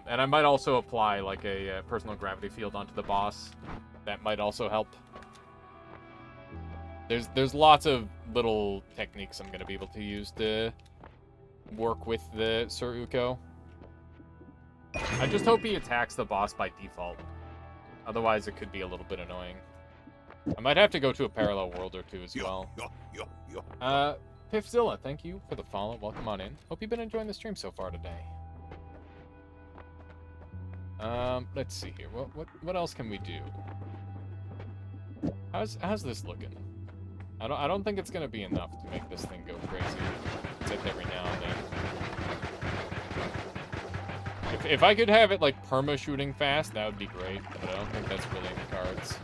And I might also apply, like, a personal gravity field onto the boss. That might also help. There's lots of little techniques I'm going to be able to use to work with the Sir Uko. I just hope he attacks the boss by default. Otherwise, it could be a little bit annoying. I might have to go to a parallel world or two as well. Piffzilla, thank you for the follow. Welcome on in. Hope you've been enjoying the stream so far today. Let's see here. What else can we do? How's this looking? I don't think it's gonna be enough to make this thing go crazy. Except every now and then. If I could have it, like, perma-shooting fast, that would be great, but I don't think that's really in the cards.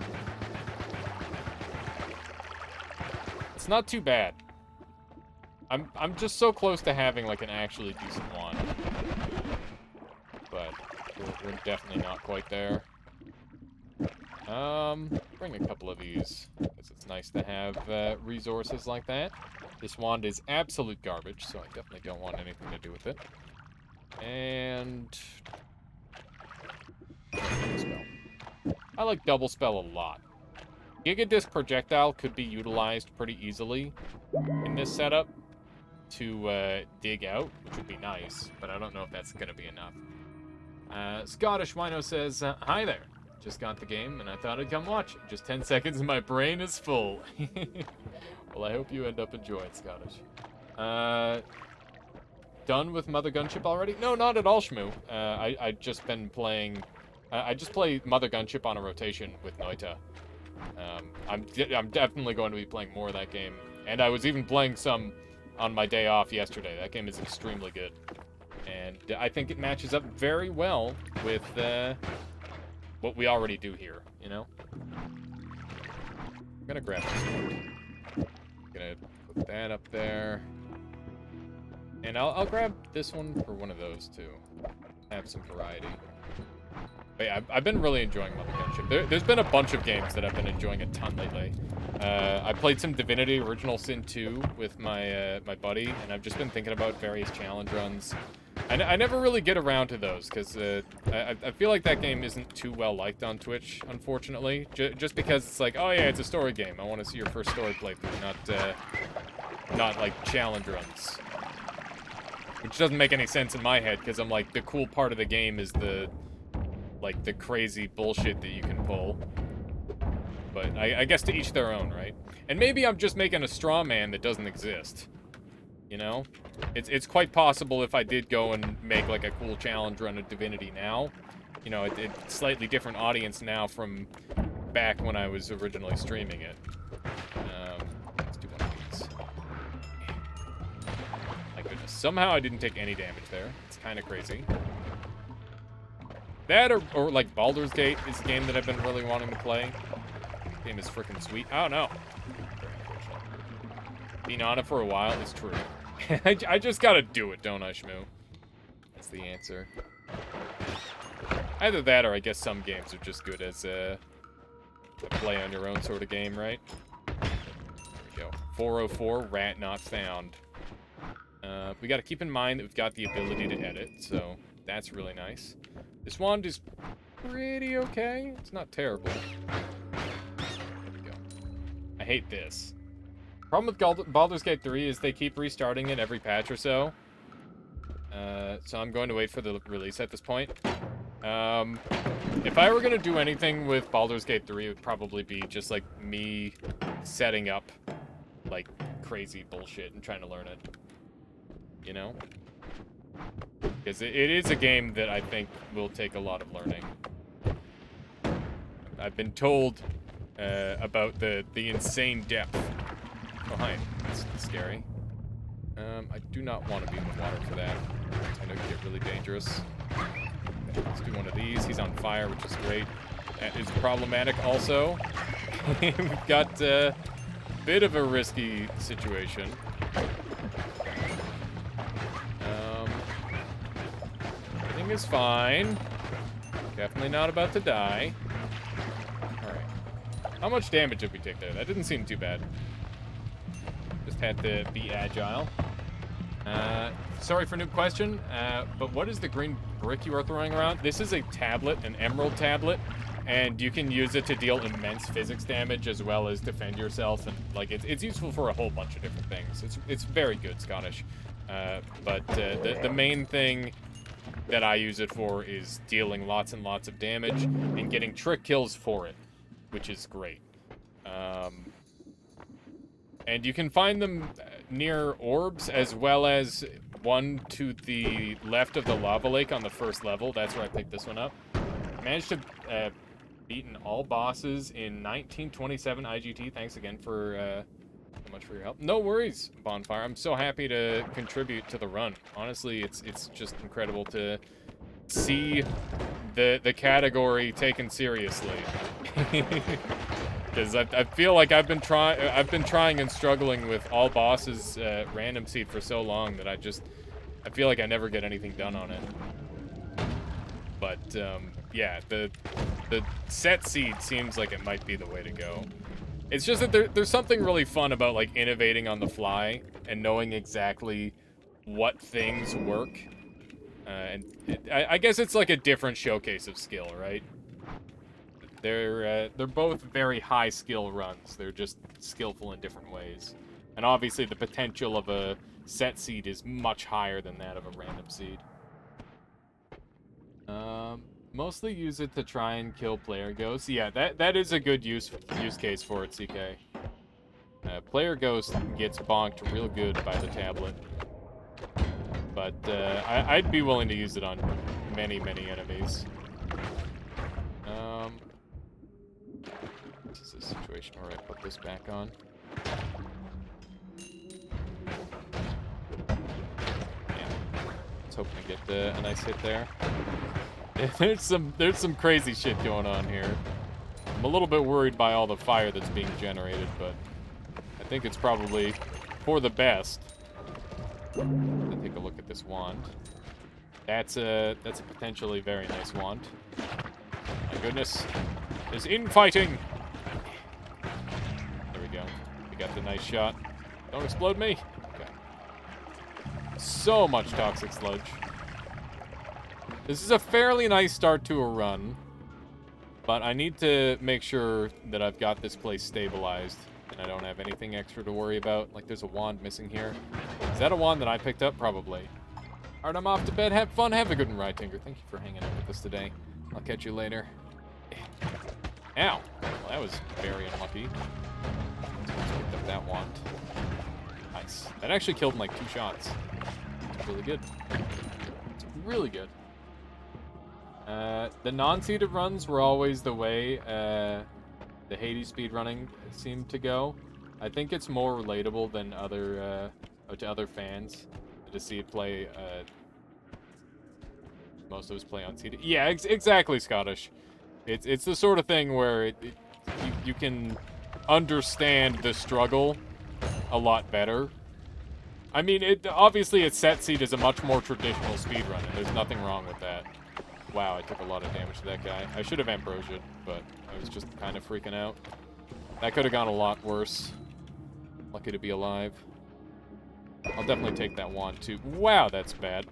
It's not too bad. I'm just so close to having, like, an actually decent one. But we're definitely not quite there. Bring a couple of these, because it's nice to have resources like that. This wand is absolute garbage, so I definitely don't want anything to do with it. And... spell. I like double spell a lot. Gigadisc projectile could be utilized pretty easily in this setup to dig out, which would be nice, but I don't know if that's going to be enough. Scottish Wino says, hi there. Just got the game, and I thought I'd come watch it. Just 10 seconds and my brain is full. Well, I hope you end up enjoying Scottish. Done with Mother Gunship already? No, not at all, Shmoo. I just been playing... I just play Mother Gunship on a rotation with Noita. I'm definitely going to be playing more of that game. And I was even playing some on my day off yesterday. That game is extremely good. And I think it matches up very well with what we already do here, you know? I'm gonna grab this one. Gonna put that up there. And I'll grab this one for one of those, too. Have some variety. But yeah, I've been really enjoying Mother Gunship. There's been a bunch of games that I've been enjoying a ton lately. I played some Divinity Original Sin 2 with my buddy, and I've just been thinking about various challenge runs. I never really get around to those, because I feel like that game isn't too well liked on Twitch, unfortunately. Just because it's like, oh yeah, it's a story game. I want to see your first story playthrough, not like challenge runs. Which doesn't make any sense in my head, because I'm like, the cool part of the game is the crazy bullshit that you can pull. But I guess to each their own, right? And maybe I'm just making a straw man that doesn't exist. You know? It's quite possible if I did go and make like a cool challenge run of Divinity now. You know, it's slightly different audience now from back when I was originally streaming it. Let's do one of these. My goodness. Somehow I didn't take any damage there. It's kind of crazy. That or like Baldur's Gate is a game that I've been really wanting to play. The game is freaking sweet. Oh no. Being on it for a while is true. I just gotta do it, don't I, Shmoo? That's the answer. Either that or I guess some games are just good as a play on your own sort of game, right? There we go. 404, rat not found. We gotta keep in mind that we've got the ability to edit, so that's really nice. This wand is pretty okay. It's not terrible. There we go. I hate this. Problem with Baldur's Gate 3 is they keep restarting it every patch or so. So I'm going to wait for the release at this point. If I were going to do anything with Baldur's Gate 3, it would probably be just like me setting up like crazy bullshit and trying to learn it. You know? Because it is a game that I think will take a lot of learning. I've been told about the insane depth. Oh, hi. That's scary. I do not want to be in the water for that. It's going to get really dangerous. Let's do one of these. He's on fire, which is great. That is problematic also. We've got a bit of a risky situation. Everything is fine. Definitely not about to die. Alright. How much damage did we take there? That didn't seem too bad. Just had to be agile. Sorry for new question, but what is the green brick you are throwing around? This is a tablet, an emerald tablet, and you can use it to deal immense physics damage as well as defend yourself, and like it's useful for a whole bunch of different things. It's very good, Scottish. But the main thing that I use it for is dealing lots and lots of damage and getting trick kills for it, which is great. And you can find them near orbs, as well as one to the left of the lava lake on the first level. That's where I picked this one up. Managed to beaten all bosses in 1927 IGT. Thanks again for so much for your help. No worries, Bonfire. I'm so happy to contribute to the run. Honestly, it's just incredible to see the category taken seriously. Because I feel like I've been trying and struggling with all bosses random seed for so long that I feel like I never get anything done on it. But yeah, the set seed seems like it might be the way to go. It's just that there's something really fun about like innovating on the fly and knowing exactly what things work. I guess it's like a different showcase of skill, right? They're both very high skill runs. They're just skillful in different ways. And obviously the potential of a set seed is much higher than that of a random seed. Mostly use it to try and kill player ghosts. Yeah, that is a good use case for it, CK. Player ghost gets bonked real good by the tablet. But I'd be willing to use it on many, many enemies. This is a situation where I put this back on. Yeah, I was hoping to get a nice hit there. There's some crazy shit going on here. I'm a little bit worried by all the fire that's being generated, but I think it's probably for the best. Let's take a look at this wand. That's a potentially very nice wand. My goodness. There's infighting! There we go. We got the nice shot. Don't explode me! Okay. So much toxic sludge. This is a fairly nice start to a run, but I need to make sure that I've got this place stabilized and I don't have anything extra to worry about. Like, there's a wand missing here. Is that a wand that I picked up? Probably. Alright, I'm off to bed. Have fun. Have a good one, Ride Tinker. Thank you for hanging out with us today. I'll catch you later. Ow! Well, that was very unlucky. Let's pick up that wand. Nice. That actually killed in like 2 shots. It's really good. It's really good. The non-seeded runs were always the way the Hades speedrunning seemed to go. I think it's more relatable than to other fans to see it play. Most of us play on seeded. Yeah, exactly, Scottish. It's the sort of thing where you can understand the struggle a lot better. I mean, obviously its set seed is a much more traditional speedrun, and there's nothing wrong with that. Wow, I took a lot of damage to that guy. I should have Ambrosia'd, but I was just kind of freaking out. That could have gone a lot worse. Lucky to be alive. I'll definitely take that wand, too. Wow, that's bad.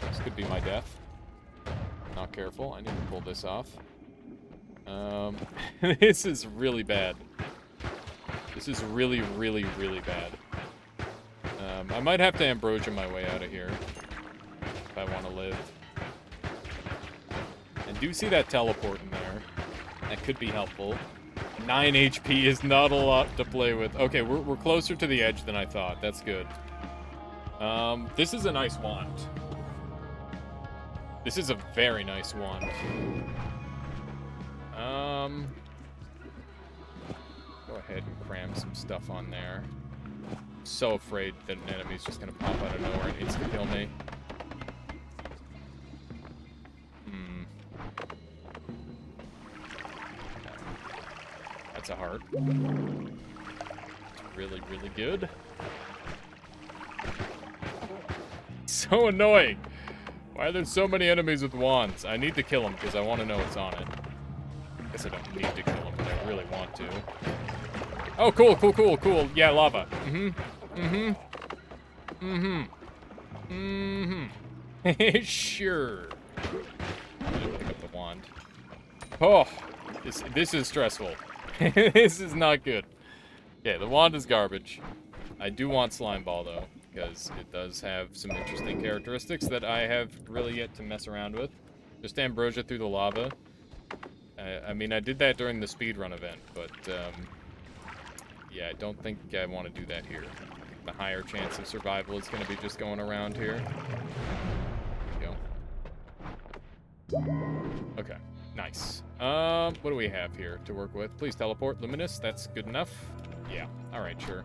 This could be my death. Not careful. I need to pull this off. This is really bad. This is really, really, really bad. I might have to Ambrosia my way out of here if I want to live. And do see that teleport in there. That could be helpful. 9 HP is not a lot to play with. Okay, we're closer to the edge than I thought. That's good. This is a nice wand. This is a very nice wand. Go ahead and cram some stuff on there. I'm so afraid that an enemy's just gonna pop out of nowhere and insta-kill me. That's a heart. It's really, really good. So annoying. Why are there so many enemies with wands? I need to kill them because I want to know what's on it. I guess I don't need to kill them, but I really want to. Oh, cool, cool, cool, cool. Yeah, lava. Sure. I'm gonna pick up the wand. Oh, this is stressful. This is not good. Okay, the wand is garbage. I do want Slime Ball, though, because it does have some interesting characteristics that I have really yet to mess around with. Just Ambrosia through the lava. I mean, I did that during the speedrun event, but, yeah, I don't think I want to do that here. I think the higher chance of survival is going to be just going around here. There we go. Okay, nice. What do we have here to work with? Please teleport. Luminous, that's good enough. Yeah, alright, sure.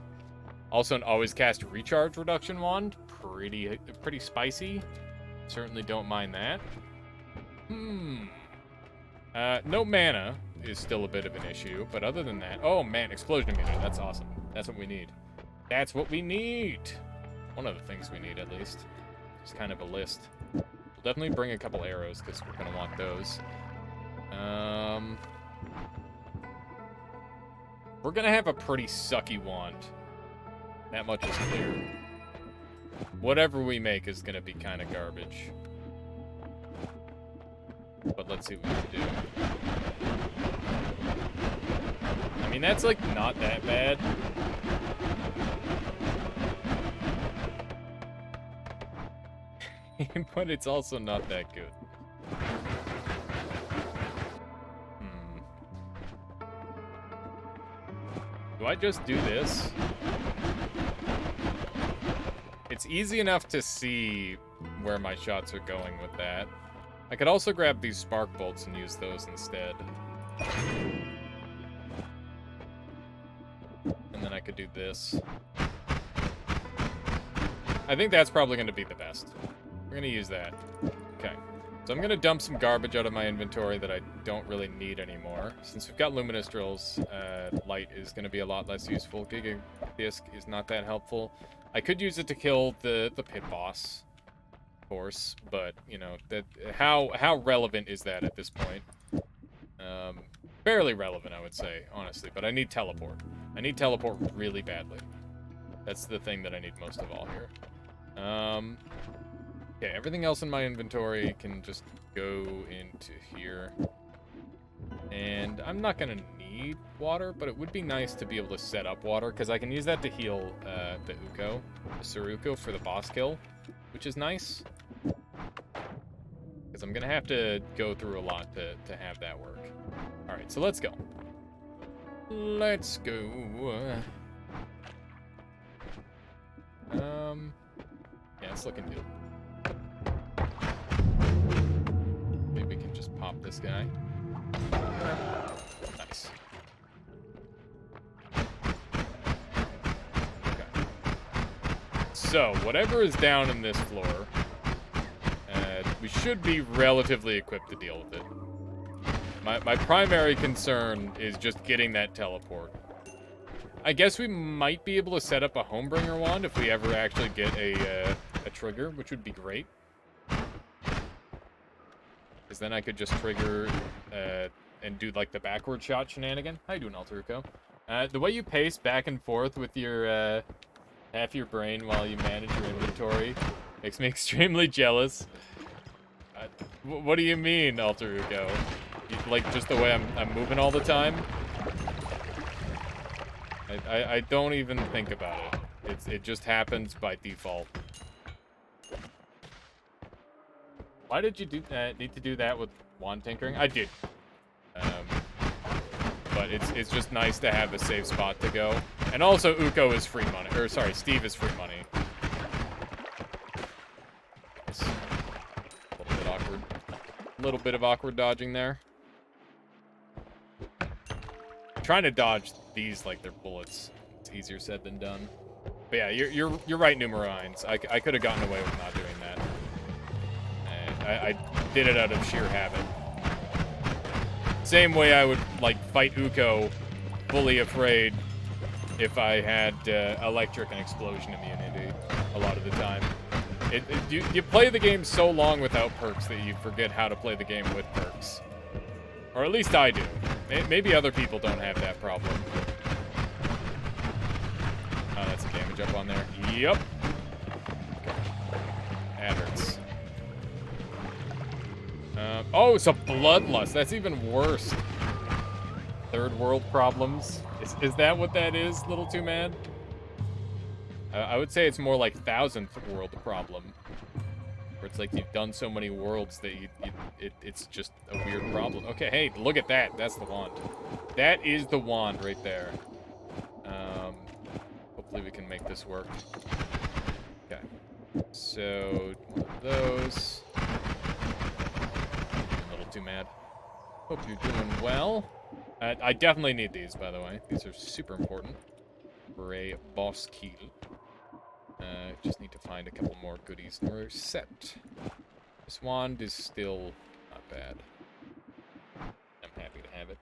Also an always cast recharge reduction wand. Pretty spicy. Certainly don't mind that. No mana is still a bit of an issue, but other than that... Oh, man, explosion emitter. That's awesome. That's what we need. That's what we need! One of the things we need, at least. Just kind of a list. We'll definitely bring a couple arrows, because we're going to want those. We're going to have a pretty sucky wand. That much is clear. Whatever we make is going to be kind of garbage. But let's see what we can do. I mean, that's, like, not that bad. But it's also not that good. Do I just do this? It's easy enough to see where my shots are going with that. I could also grab these spark bolts and use those instead. And then I could do this. I think that's probably going to be the best. We're going to use that. Okay. So I'm going to dump some garbage out of my inventory that I don't really need anymore. Since we've got luminous drills, light is going to be a lot less useful. Giga Disc is not that helpful. I could use it to kill the pit boss, of course, but, you know, that how relevant is that at this point? Fairly relevant, I would say, honestly, but I need teleport. I need teleport really badly. That's the thing that I need most of all here. Okay, everything else in my inventory can just go into here. And I'm not going to need water, but it would be nice to be able to set up water, because I can use that to heal the Saruko for the boss kill, which is nice. Because I'm going to have to go through a lot to have that work. Alright, so let's go. Let's go. Yeah, it's looking good. Maybe we can just pop this guy. Nice. Okay. So, whatever is down in this floor, we should be relatively equipped to deal with it. My primary concern is just getting that teleport. I guess we might be able to set up a Homebringer wand if we ever actually get a trigger, which would be great. Because then I could just trigger and do, like, the backward shot shenanigan. How you doing, Alteruko? The way you pace back and forth with your half your brain while you manage your inventory makes me extremely jealous. What do you mean, Alteruko? Like, just the way I'm moving all the time? I don't even think about it. It just happens by default. Why did you need to do that with wand tinkering? I did. But it's just nice to have a safe spot to go. And also, Uko is free money. Or, sorry, Steve is free money. Nice. A little bit awkward. A little bit of awkward dodging there. I'm trying to dodge these like they're bullets. It's easier said than done. But yeah, you're right, Numerines. I could have gotten away with not doing that. I did it out of sheer habit. Same way I would, like, fight Uko fully afraid if I had electric and explosion immunity a lot of the time. You play the game so long without perks that you forget how to play the game with perks. Or at least I do. Maybe other people don't have that problem. Oh, that's a damage up on there. Yep. Okay. That hurts. Oh, it's a bloodlust. That's even worse. Third world problems. Is that what that is, Little Too Mad? I would say it's more like thousandth world problem. Where it's like you've done so many worlds that it's just a weird problem. Okay, hey, look at that. That's the wand. That is the wand right there. Hopefully we can make this work. Okay. So, one of those. Too mad. Hope you're doing well. I definitely need these, by the way. These are super important for a boss kill. Just need to find a couple more goodies and we're set. This wand is still not bad. I'm happy to have it.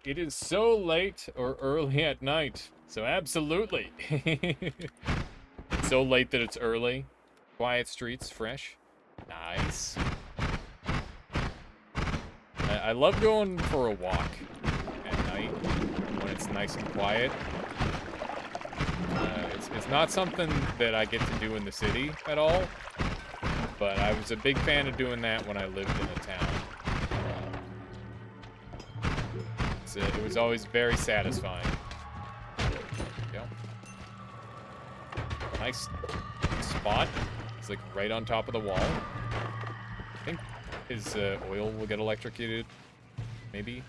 It is so late or early at night, so absolutely. It's so late that it's early. Quiet streets, fresh. Nice. I love going for a walk at night when it's nice and quiet. It's not something that I get to do in the city at all, but I was a big fan of doing that when I lived in a town. It was always very satisfying. There we go. Nice spot. It's like right on top of the wall. I think his oil will get electrocuted. Maybe.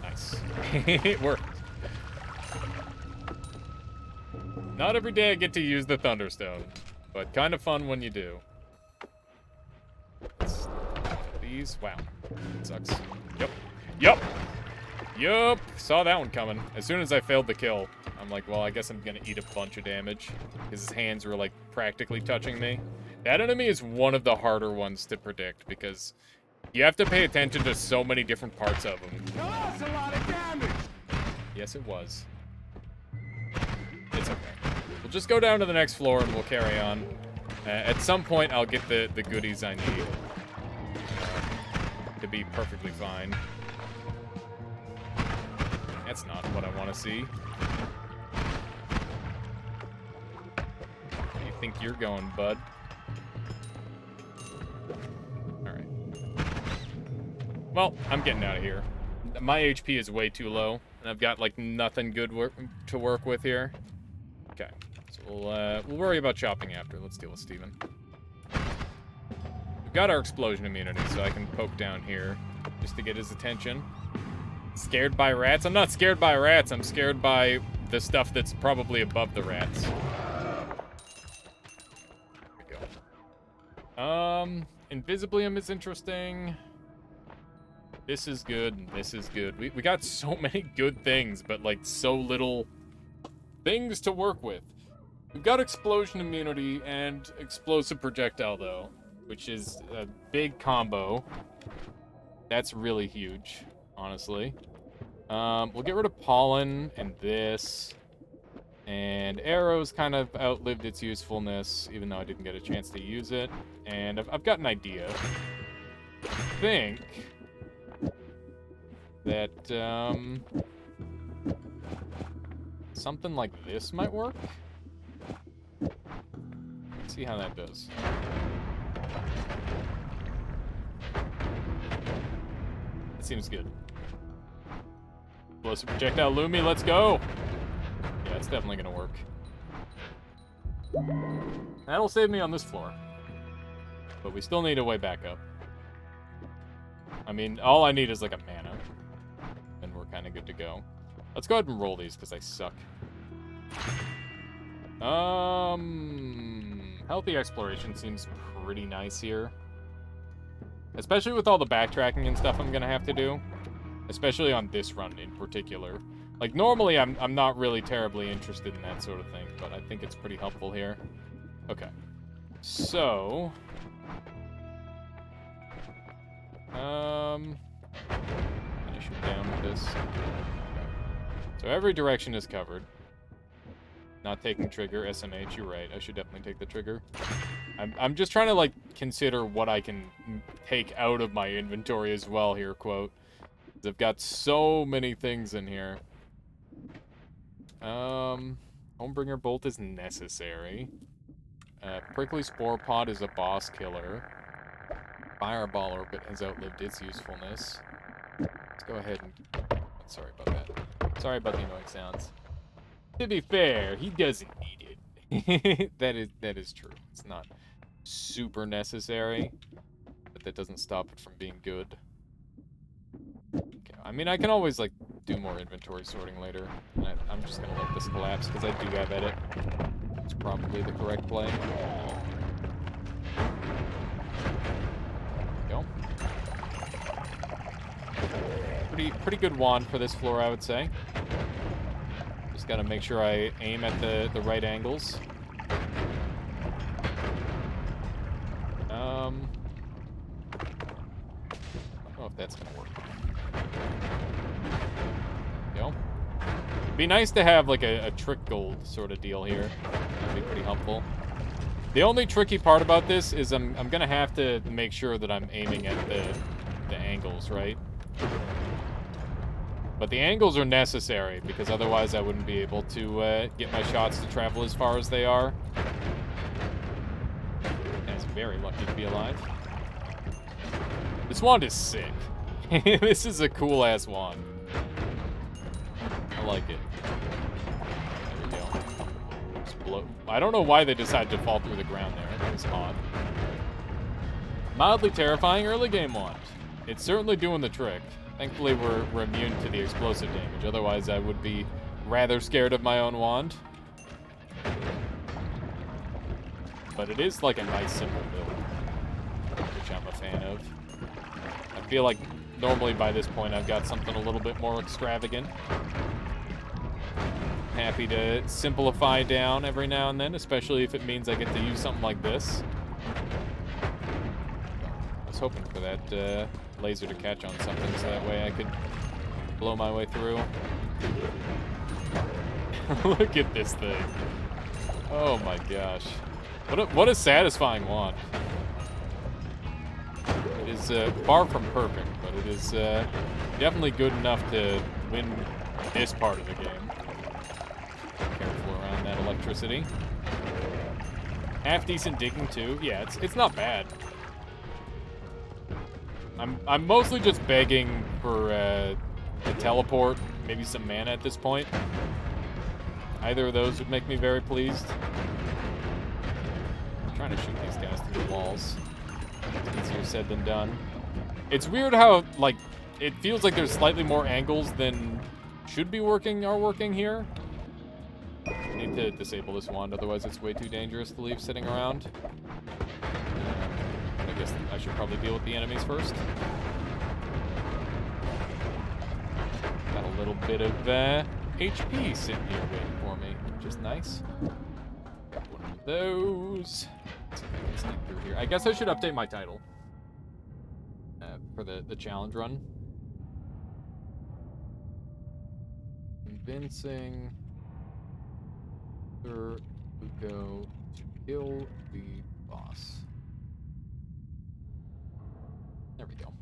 Nice. It worked. Not every day I get to use the Thunderstone, but kind of fun when you do. These, wow, it sucks. Yup. Saw that one coming. As soon as I failed the kill, I'm like, well, I guess I'm gonna eat a bunch of damage. His hands were like practically touching me. That enemy is one of the harder ones to predict because you have to pay attention to so many different parts of him. That's a lot of damage! Yes, it was. It's okay. We'll just go down to the next floor and we'll carry on. At some point, I'll get the goodies I need to be perfectly fine. That's not what I want to see. Where do you think you're going, bud? Alright. Well, I'm getting out of here. My HP is way too low, and I've got, like, nothing good to work with here. Okay. So we'll worry about chopping after. Let's deal with Steven. We've got our explosion immunity, so I can poke down here just to get his attention. Scared by rats? I'm not scared by rats. I'm scared by the stuff that's probably above the rats. There we go. Invisiblium is interesting. This is good, and this is good. We got so many good things, but, like, so little things to work with. We've got explosion immunity and explosive projectile, though, which is a big combo. That's really huge, honestly. We'll get rid of pollen and this. And arrows kind of outlived its usefulness, even though I didn't get a chance to use it. And I've got an idea. I think that something like this might work. Let's see how that does. It seems good. Explosive projectile Lumi, let's go! Yeah, it's definitely gonna work. That'll save me on this floor. But we still need a way back up. I mean, all I need is like a mana. And we're kind of good to go. Let's go ahead and roll these, because I suck. Healthy exploration seems pretty nice here. Especially with all the backtracking and stuff I'm gonna have to do. Especially on this run in particular. Like, normally I'm not really terribly interested in that sort of thing, but I think it's pretty helpful here. Okay. So... finish it down with this. Okay. So every direction is covered. Not taking trigger, SMH, you're right. I should definitely take the trigger. I'm just trying to, like, consider what I can take out of my inventory as well here, quote. I've got so many things in here. Homebringer Bolt is necessary. Prickly Spore Pod is a boss killer. Fireball Orbit has outlived its usefulness. Let's go ahead and... Sorry about that. Sorry about the annoying sounds. To be fair, he doesn't need it. that is true. It's not super necessary, but that doesn't stop it from being good. Okay, I mean, I can always, like, do more inventory sorting later. And I'm just gonna let this collapse, because I do have edit. It's probably the correct play. There we go. Pretty good wand for this floor, I would say. Just gotta make sure I aim at the right angles. if that's gonna work. Go. It'd be nice to have like a trick gold sort of deal here. That'd be pretty helpful. The only tricky part about this is I'm gonna have to make sure that I'm aiming at the angles, right? But the angles are necessary, because otherwise I wouldn't be able to get my shots to travel as far as they are. And it's very lucky to be alive. This wand is sick. This is a cool-ass wand. I like it. There we go. Just blow. I don't know why they decided to fall through the ground there. That was odd. Mildly terrifying early game wand. It's certainly doing the trick. Thankfully, we're immune to the explosive damage. Otherwise, I would be rather scared of my own wand. But it is like a nice, simple build, which I'm a fan of. I feel like normally by this point, I've got something a little bit more extravagant. Happy to simplify down every now and then, especially if it means I get to use something like this. I was hoping for that laser to catch on something so that way I could blow my way through. Look at this thing. Oh my gosh. What a satisfying wand. It is far from perfect, but it is definitely good enough to win this part of the game. Careful around that electricity. Half decent digging too. Yeah, it's not bad. I'm mostly just begging for a teleport, maybe some mana at this point. Either of those would make me very pleased. I'm trying to shoot these guys through the walls. It's easier said than done. It's weird how, like, it feels like there's slightly more angles than should be working here. I need to disable this wand, otherwise it's way too dangerous to leave sitting around. I guess I should probably deal with the enemies first. Got a little bit of HP sitting here waiting for me, which is nice. Got one of those. Let's see if I can sneak through here. I guess I should update my title for the challenge run. Convincing Sir Uko to kill the boss. There we go.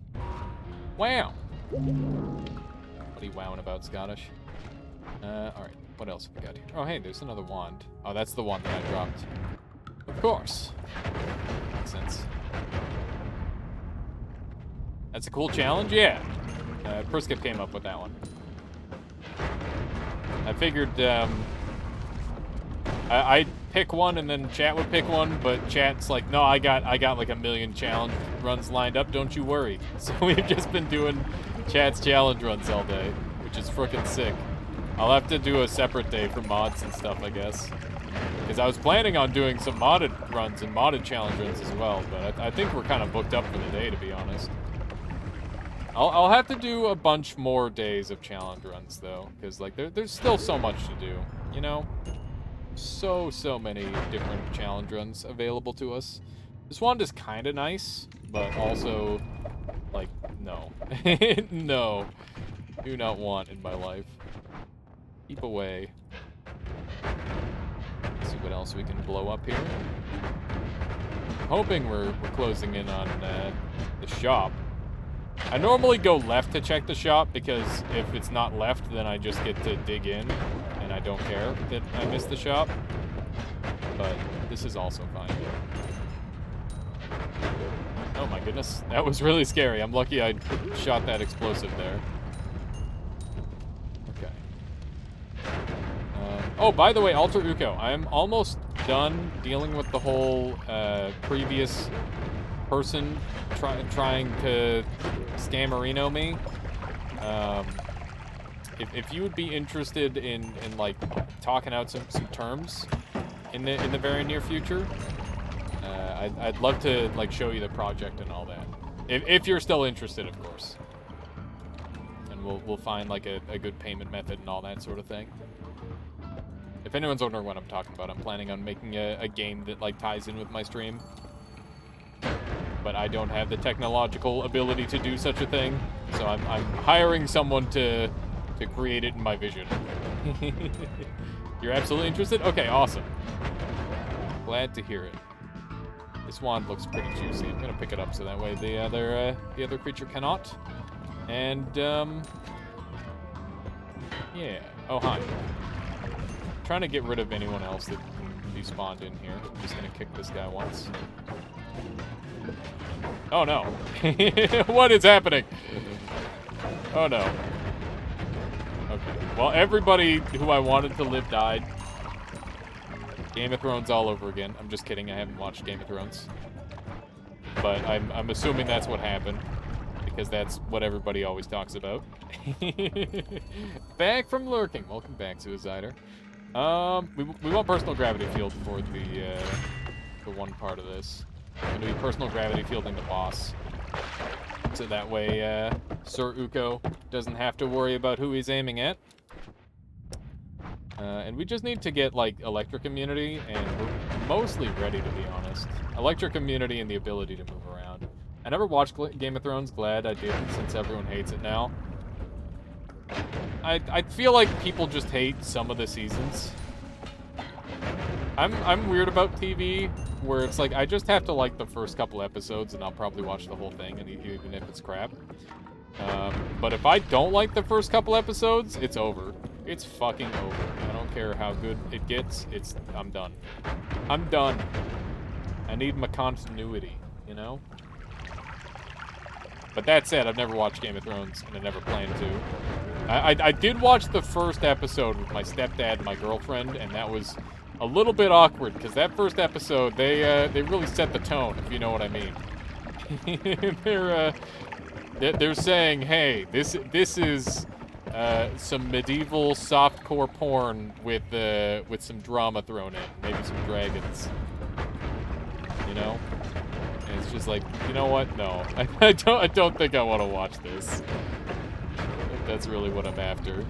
Wow! What are you wowing about, Scottish? Alright, what else have we got here? Oh, hey, there's another wand. Oh, that's the one that I dropped. Of course. Makes sense. That's a cool challenge? Yeah. Priskip came up with that one. I figured, I'd pick one and then chat would pick one, but chat's like, no, I got like a million challenge runs lined up, don't you worry. So we've just been doing chat's challenge runs all day, which is frickin' sick. I'll have to do a separate day for mods and stuff, I guess. Because I was planning on doing some modded runs and modded challenge runs as well, but I think we're kind of booked up for the day, to be honest. I'll have to do a bunch more days of challenge runs, though, because like there's still so much to do, you know? So many different challenge runs available to us. This wand is kind of nice, but also, like, no. No. Do not want in my life. Keep away. Let's see what else we can blow up here. I'm hoping we're closing in on the shop. I normally go left to check the shop, because if it's not left, then I just get to dig in, and I don't care that I missed the shop. But this is also fine. Oh my goodness, that was really scary. I'm lucky I shot that explosive there. Okay. Oh, by the way, Alter Uko, I'm almost done dealing with the whole previous person trying to scammerino me. If you would be interested in like talking out some terms in the very near future, I'd love to like show you the project and all that. If you're still interested, of course. And we'll find like a good payment method and all that sort of thing. If anyone's wondering what I'm talking about, I'm planning on making a game that like ties in with my stream. but I don't have the technological ability to do such a thing. So I'm hiring someone to create it in my vision. You're absolutely interested? Okay, awesome. Glad to hear it. This wand looks pretty juicy. I'm gonna pick it up so that way the other creature cannot. And yeah. Oh, hi. Trying to get rid of anyone else that can be spawned in here. I'm just gonna kick this guy once. Oh no. What is happening? Oh no. Okay. Well, everybody who I wanted to live died. Game of Thrones all over again. I'm just kidding. I haven't watched Game of Thrones. But I'm assuming that's what happened. Because that's what everybody always talks about. Back from lurking. Welcome back, Suicider. We want personal gravity field for the one part of this. It's gonna be personal gravity fielding the boss. So that way, Sir Uko doesn't have to worry about who he's aiming at. And we just need to get, like, electric immunity, and we're mostly ready, to be honest. Electric immunity and the ability to move around. I never watched Game of Thrones. Glad I didn't, since everyone hates it now. I feel like people just hate some of the seasons. I'm weird about TV, where it's like, I just have to like the first couple episodes, and I'll probably watch the whole thing, and even if it's crap. But if I don't like the first couple episodes, it's over. It's fucking over. I don't care how good it gets, I'm done. I'm done. I need my continuity, you know? But that said, I've never watched Game of Thrones, and I never plan to. I did watch the first episode with my stepdad and my girlfriend, and that was a little bit awkward, because that first episode, they really set the tone, if you know what I mean. They're saying, hey, this is some medieval softcore porn with some drama thrown in, maybe some dragons. You know? And it's just like, you know what? No, I don't think I want to watch this. I think that's really what I'm after.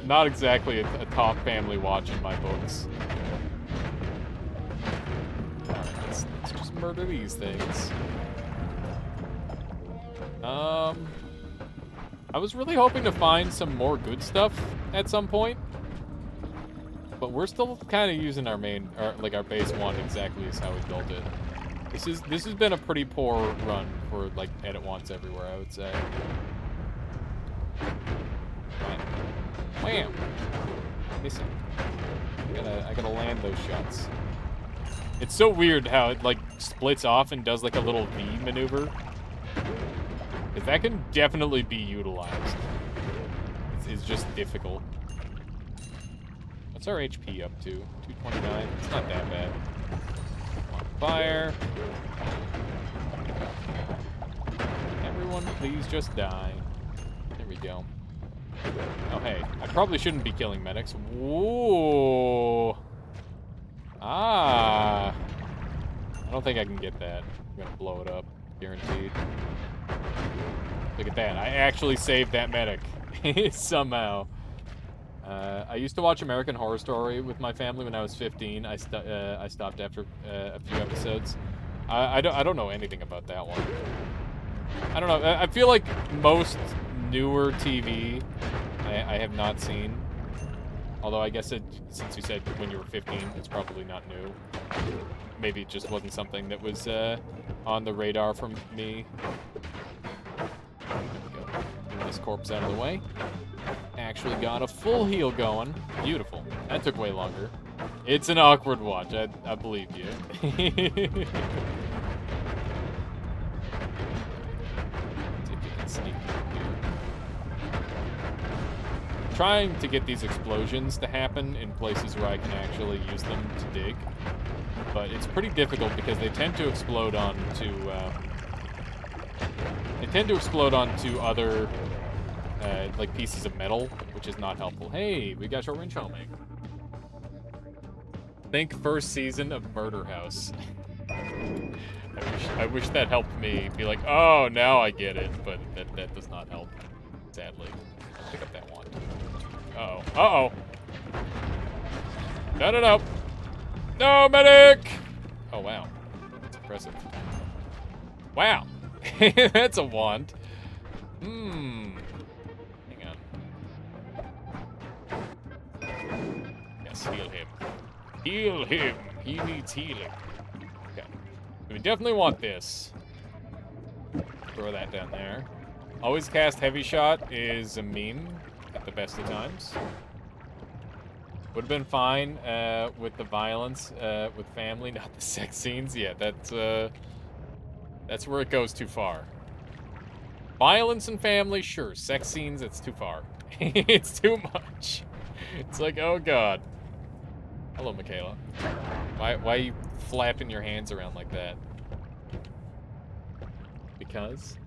Not exactly a top family watch in my books. Alright, let's just murder these things. I was really hoping to find some more good stuff at some point. But we're still kind of using our base wand exactly as how we built it. This has been a pretty poor run for, like, edit wands everywhere, I would say. Wham! Missing. I gotta land those shots. It's so weird how it, like, splits off and does, like, a little V maneuver. Because that can definitely be utilized. It's just difficult. What's our HP up to? 229. It's not that bad. On fire. Everyone, please just die. There we go. Oh, hey. I probably shouldn't be killing medics. Whoa. Ah. I don't think I can get that. I'm gonna blow it up. Guaranteed. Look at that. I actually saved that medic. Somehow. I used to watch American Horror Story with my family when I was 15. I stopped after a few episodes. I don't know anything about that one. I don't know. I feel like most newer TV I have not seen. Although I guess since you said when you were 15, it's probably not new. Maybe it just wasn't something that was on the radar for me. There we go. Get this corpse out of the way. Actually got a full heal going. Beautiful. That took way longer. It's an awkward watch. I believe you. See if you can sneak through here. Trying to get these explosions to happen in places where I can actually use them to dig. But it's pretty difficult because they tend to explode onto other like pieces of metal, which is not helpful. Hey, we got your winch homing. Think first season of Murder House. I wish that helped me be like, oh, now I get it, but that does not help, sadly. Pick up that wand. Uh-oh. Uh-oh. No. No, medic! Oh, wow. impressive. Wow. That's a wand. Hang on. Yes, heal him. Heal him. He needs healing. Okay. We definitely want this. Throw that down there. Always cast heavy shot is a meme at the best of times. Would have been fine with the violence with family, not the sex scenes. Yeah, that's where it goes too far. Violence and family, sure. Sex scenes, it's too far. It's too much. It's like, oh god. Hello, Michaela. Why are you flapping your hands around like that? Because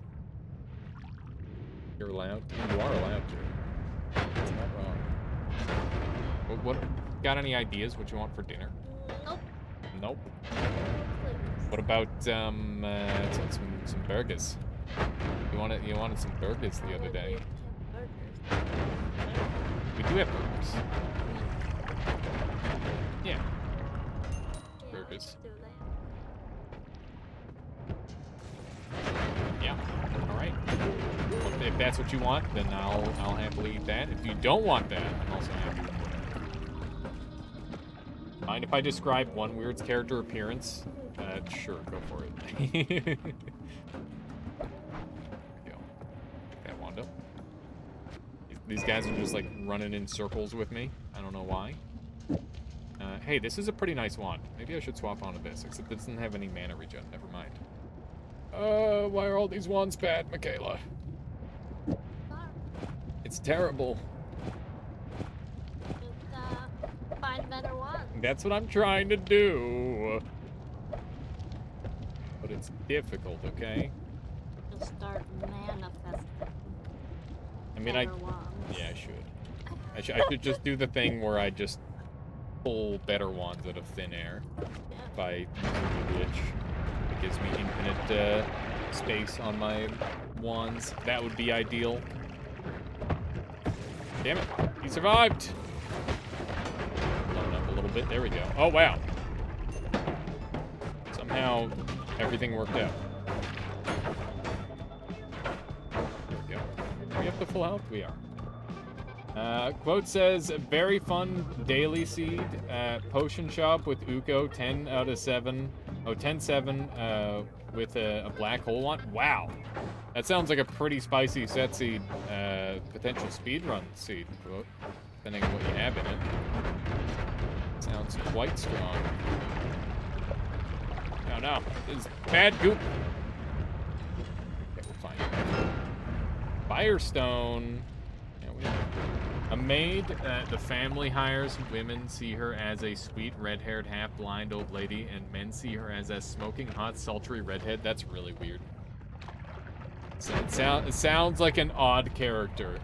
you're allowed to. You are allowed to. It's not wrong. What got any ideas what you want for dinner? Nope. Nope. Please. What about some burgers? You wanted some burgers the other day. We do have burgers. Yeah. Burgers. Yeah. All right. Well, if that's what you want, then I'll happily eat that. If you don't want that, I'm also happy with that. Mind if I describe one weird's character appearance? Sure, go for it. There we go. Pick that wand up. These guys are just like running in circles with me. I don't know why. Hey, this is a pretty nice wand. Maybe I should swap onto this, except it doesn't have any mana regen. Never mind. Why are all these wands bad, Michaela? It's terrible. Find better ones. That's what I'm trying to do. But it's difficult, okay? Just start manifesting. I mean, better ones. yeah, I should just do the thing where I just pull better wands out of thin air by using the glitch. It gives me infinite space on my wands. That would be ideal. Damn it, he survived. Load up a little bit. There we go. Oh wow. Somehow everything worked out. There we go. Are we up to full health? We are. Quote says, very fun daily seed potion shop with Uko, 10 out of 7. Oh, 10-7 with a black hole one. Wow. That sounds like a pretty spicy set seed. Potential speedrun seed, quote, depending on what you have in it. Sounds quite strong. No. It's bad goop. Okay, we're fine. Firestone. A maid the family hires. Women see her as a sweet, red-haired, half-blind old lady, and men see her as a smoking, hot, sultry redhead. That's really weird. So it sounds like an odd character.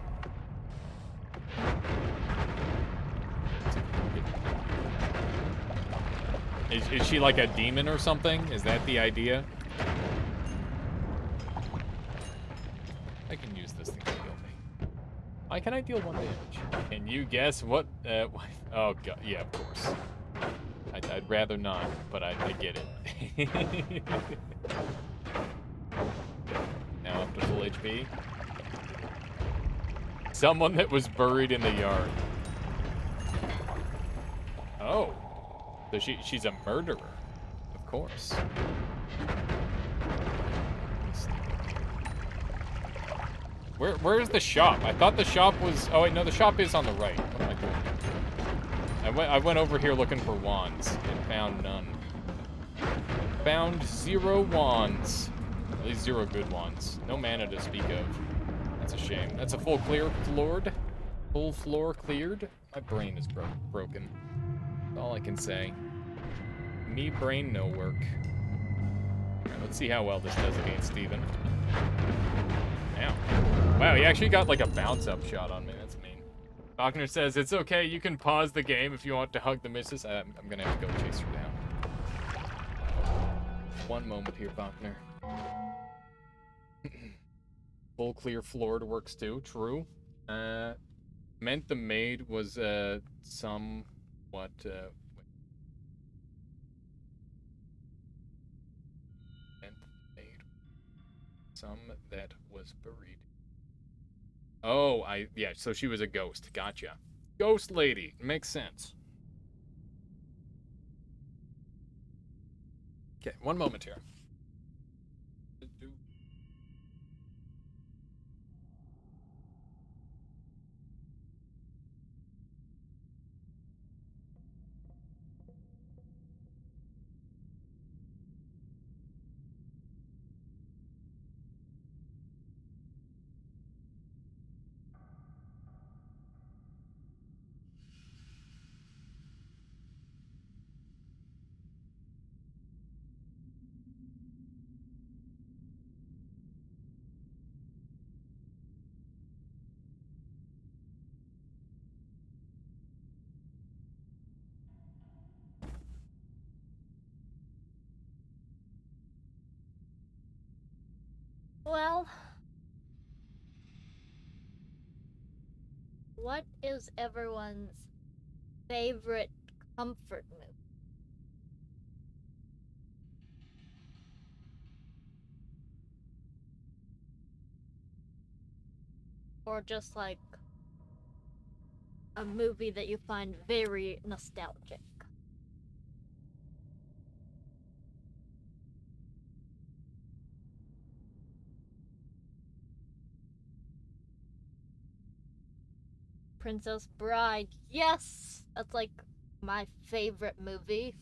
Is she like a demon or something? Is that the idea? I can use this thing to heal me. Why can I deal 1 damage? Can you guess what? Oh god, yeah, of course. I'd rather not, but I get it. Now up to full HP. Someone that was buried in the yard. Oh, so she's a murderer, of course. Where's the shop? I thought the shop was... Oh, wait, no, the shop is on the right. What am I doing? I went over here looking for wands and found none. Found 0 wands. At least 0 good wands. No mana to speak of. That's a shame. That's a full clear floored. Full floor cleared. My brain is broken. That's all I can say. Me brain no work. Alright, let's see how well this does against Steven. Ow. Wow, he actually got like a bounce up shot on me. That's mean. Faulkner says, it's okay, you can pause the game if you want to hug the missus. I'm gonna have to go chase her down. One moment here, Faulkner. Full clear floored works too, true. Meant the maid was somewhat... some that was buried. Oh, yeah, so she was a ghost. Gotcha. Ghost lady. Makes sense. Okay, one moment here. Well, what is everyone's favorite comfort movie? Or just like a movie that you find very nostalgic? Princess Bride. Yes! That's like my favorite movie.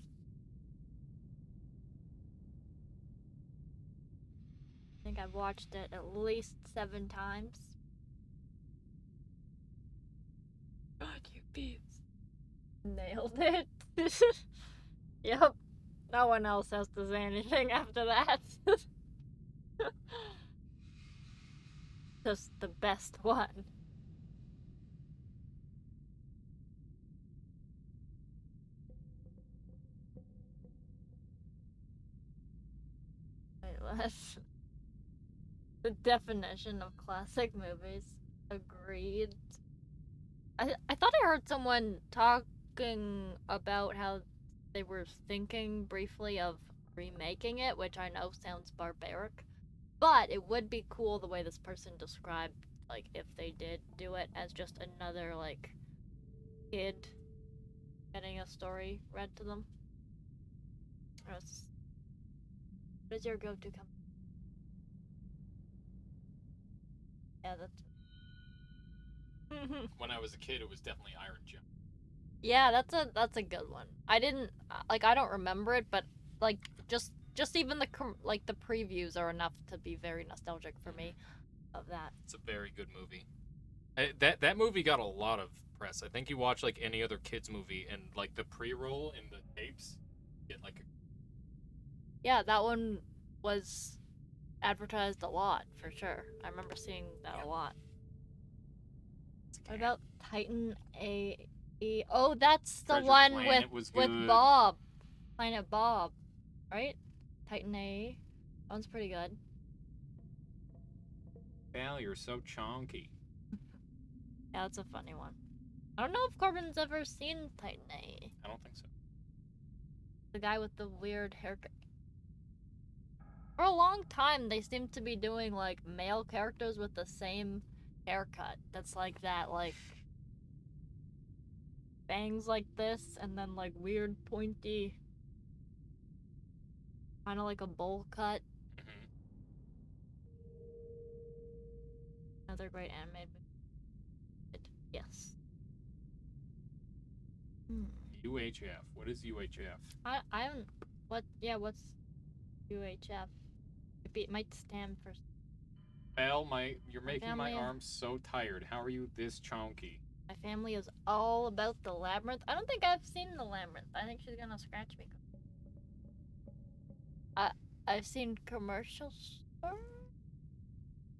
I think I've watched it at least 7 times. God, you beats. Nailed it. Yep. No one else has to say anything after that. Just the best one. Wait, what? The definition of classic movies. Agreed. I thought I heard someone talking about how they were thinking briefly of remaking it, which I know sounds barbaric. But it would be cool the way this person described, like, if they did do it as just another, like, kid getting a story read to them. What is your go-to company? Yeah, that's... When I was a kid, it was definitely Iron Gem. Yeah, that's a good one. I didn't like I don't remember it, but like just even the like the previews are enough to be very nostalgic for me of that. It's a very good movie. That movie got a lot of press. I think you watch like any other kids movie and like the pre-roll in the tapes, get like a... Yeah, that one was advertised a lot for sure. I remember seeing that a lot. What about Titan A? Oh, that's the Treasure one Planet was with good. Bob, Planet Bob, right? Titan A. That one's pretty good. Val, you're so chonky. Yeah, that's a funny one. I don't know if Corbin's ever seen Titan A. I don't think so. The guy with the weird haircut. For a long time, they seem to be doing like male characters with the same haircut. That's like that, like bangs like this, and then like weird pointy, kind of like a bowl cut. Mm-hmm. Another great animated movie. Yes. UHF. What is UHF? I don't. What? Yeah. What's UHF? It might stand for. Val, you're making my family- arms so tired. How are you this chonky? My family is all about the labyrinth. I don't think I've seen the labyrinth. I think she's gonna scratch me. I've seen commercials for.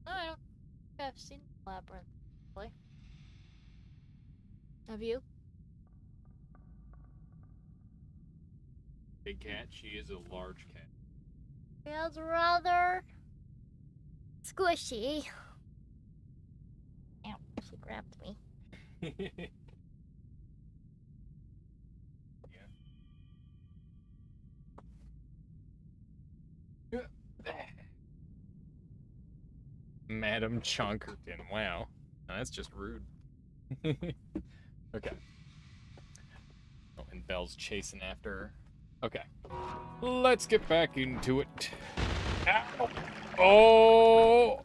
No, I don't think I've seen the labyrinth. Really? Have you? Big cat. She is a large cat. Feels rather squishy. Ow, she grabbed me. Madam Chonkerton. Wow. Now, that's just rude. Okay. Oh, and Belle's chasing after her. Okay. Let's get back into it. Ow. Oh!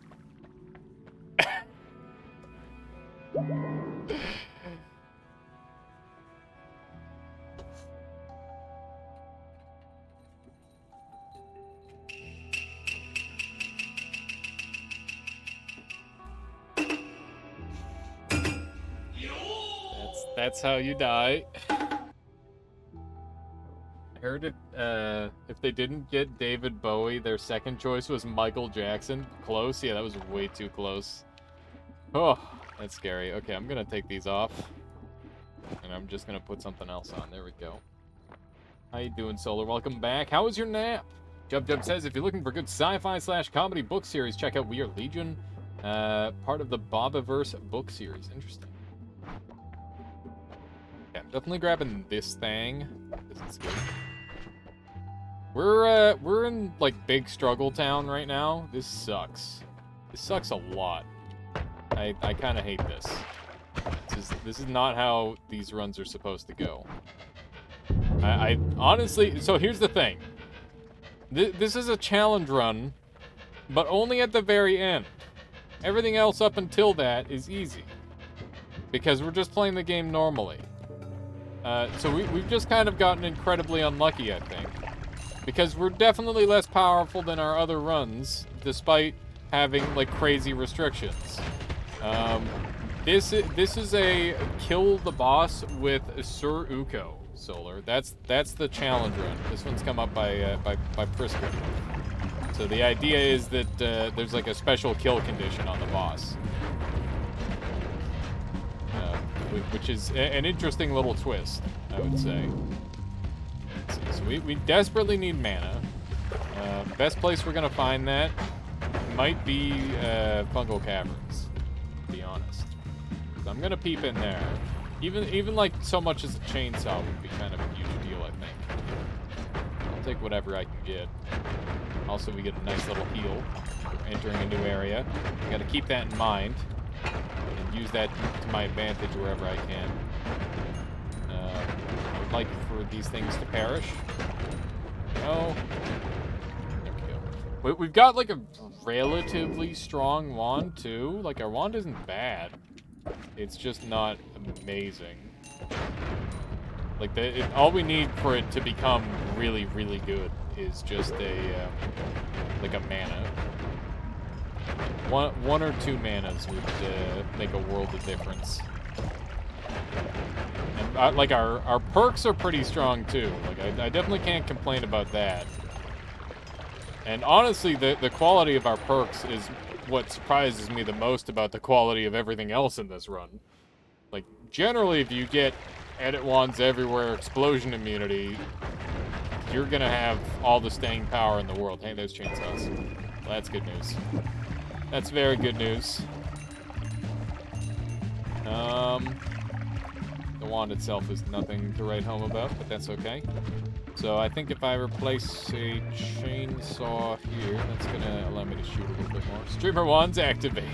That's how you die. I heard it, if they didn't get David Bowie, their second choice was Michael Jackson. Close? Yeah, that was way too close. Oh, that's scary. Okay, I'm gonna take these off. And I'm just gonna put something else on. There we go. How you doing, Solar? Welcome back. How was your nap? Jub says, if you're looking for good sci-fi/comedy book series, check out We Are Legion. Part of the Bobaverse book series. Interesting. Yeah, I'm definitely grabbing this thing. This is good. We're in, like, big struggle town right now. This sucks. This sucks a lot. I kind of hate this. This is not how these runs are supposed to go. I honestly... So here's the thing. This is a challenge run, but only at the very end. Everything else up until that is easy. Because we're just playing the game normally. So we've just kind of gotten incredibly unlucky, I think. Because we're definitely less powerful than our other runs, despite having, like, crazy restrictions. This is a kill the boss with Sir Uko, Solar. That's the challenge run. This one's come up by Priska. So the idea is that there's, like, a special kill condition on the boss. Which is an interesting little twist, I would say. So we desperately need mana. Best place we're gonna find that might be Fungal Caverns, to be honest. So I'm gonna peep in there. Even like so much as a chainsaw would be kind of a huge deal, I think. I'll take whatever I can get. Also, we get a nice little heal for entering a new area. I gotta keep that in mind. Use that to my advantage wherever I can. I would like for these things to perish. No. There we go. We've got, like, a relatively strong wand, too. Like, our wand isn't bad. It's just not amazing. Like, all we need for it to become really, really good is just like a mana. One or two manas would make a world of difference. And like our perks are pretty strong too. Like I definitely can't complain about that. And honestly, the quality of our perks is what surprises me the most about the quality of everything else in this run. Like generally, if you get edit wands everywhere, explosion immunity, you're gonna have all the staying power in the world. Hey, there's chainsaws. Well, that's good news. That's very good news. The wand itself is nothing to write home about, but that's okay. So I think if I replace a chainsaw here, that's gonna allow me to shoot a little bit more. Streamer wands activate.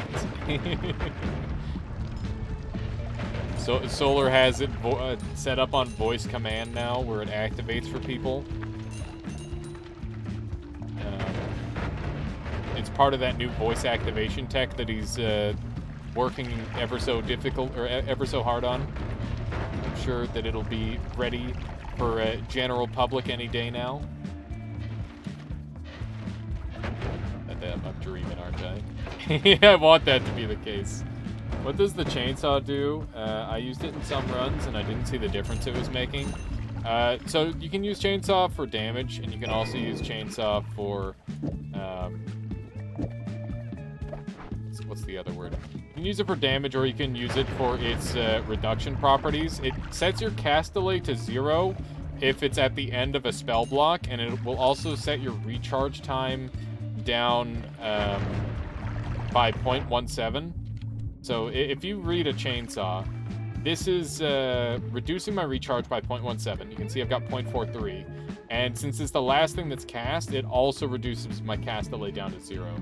So Solar has it set up on voice command now, where it activates for people. It's part of that new voice activation tech that he's working ever so difficult or ever so hard on. I'm sure that it'll be ready for general public any day now. I'm dreaming, aren't I? Yeah, I want that to be the case. What does the chainsaw do? I used it in some runs and I didn't see the difference it was making. So you can use chainsaw for damage, and you can also use chainsaw for what's the other word? You can use it for damage, or you can use it for its reduction properties. It sets your cast delay to 0 if it's at the end of a spell block, and it will also set your recharge time down by 0.17. So if you read a chainsaw, this is reducing my recharge by 0.17. You can see I've got 0.43. And since it's the last thing that's cast, it also reduces my cast delay down to 0.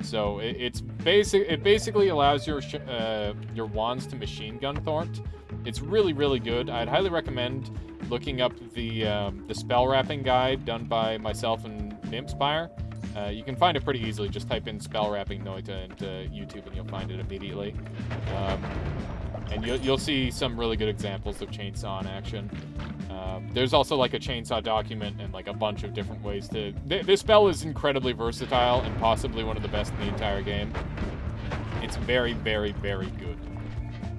So it basically allows your wands to machine gun Thornt. It's really, really good. I'd highly recommend looking up the spell wrapping guide done by myself and Nimpspire. You can find it pretty easily. Just type in spell wrapping Noita into YouTube and you'll find it immediately. And you'll see some really good examples of chainsaw in action. There's also like a chainsaw document and like a bunch of different ways to... This spell is incredibly versatile and possibly one of the best in the entire game. It's very, very, very good.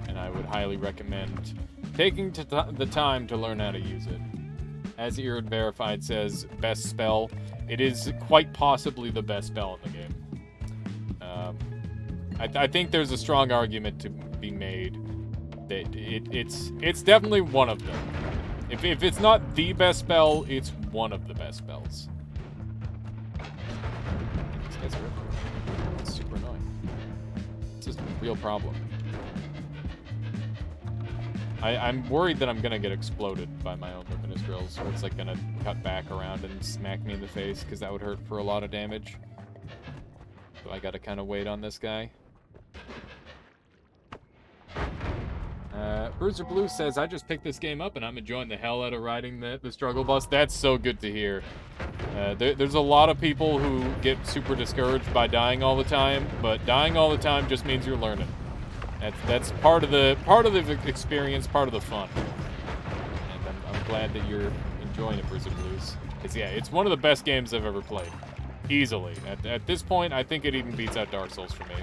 And I would highly recommend taking the time to learn how to use it. As Eared Verified says, best spell. It is quite possibly the best spell in the game. I think there's a strong argument to be made that it's definitely one of them. If it's not the best spell, it's one of the best spells. These guys are everywhere. It's super annoying. It's just a real problem. I'm worried that I'm gonna get exploded by my own luminous drills, or it's like gonna cut back around and smack me in the face, because that would hurt for a lot of damage. So I gotta kind of wait on this guy. Bruiser Blue says, I just picked this game up and I'm enjoying the hell out of riding the struggle bus. That's so good to hear. There's a lot of people who get super discouraged by dying all the time, but dying all the time just means you're learning. That's part of the experience, part of the fun. And I'm glad that you're enjoying it, Bruiser Blues. Because yeah, it's one of the best games I've ever played. Easily. At this point, I think it even beats out Dark Souls for me.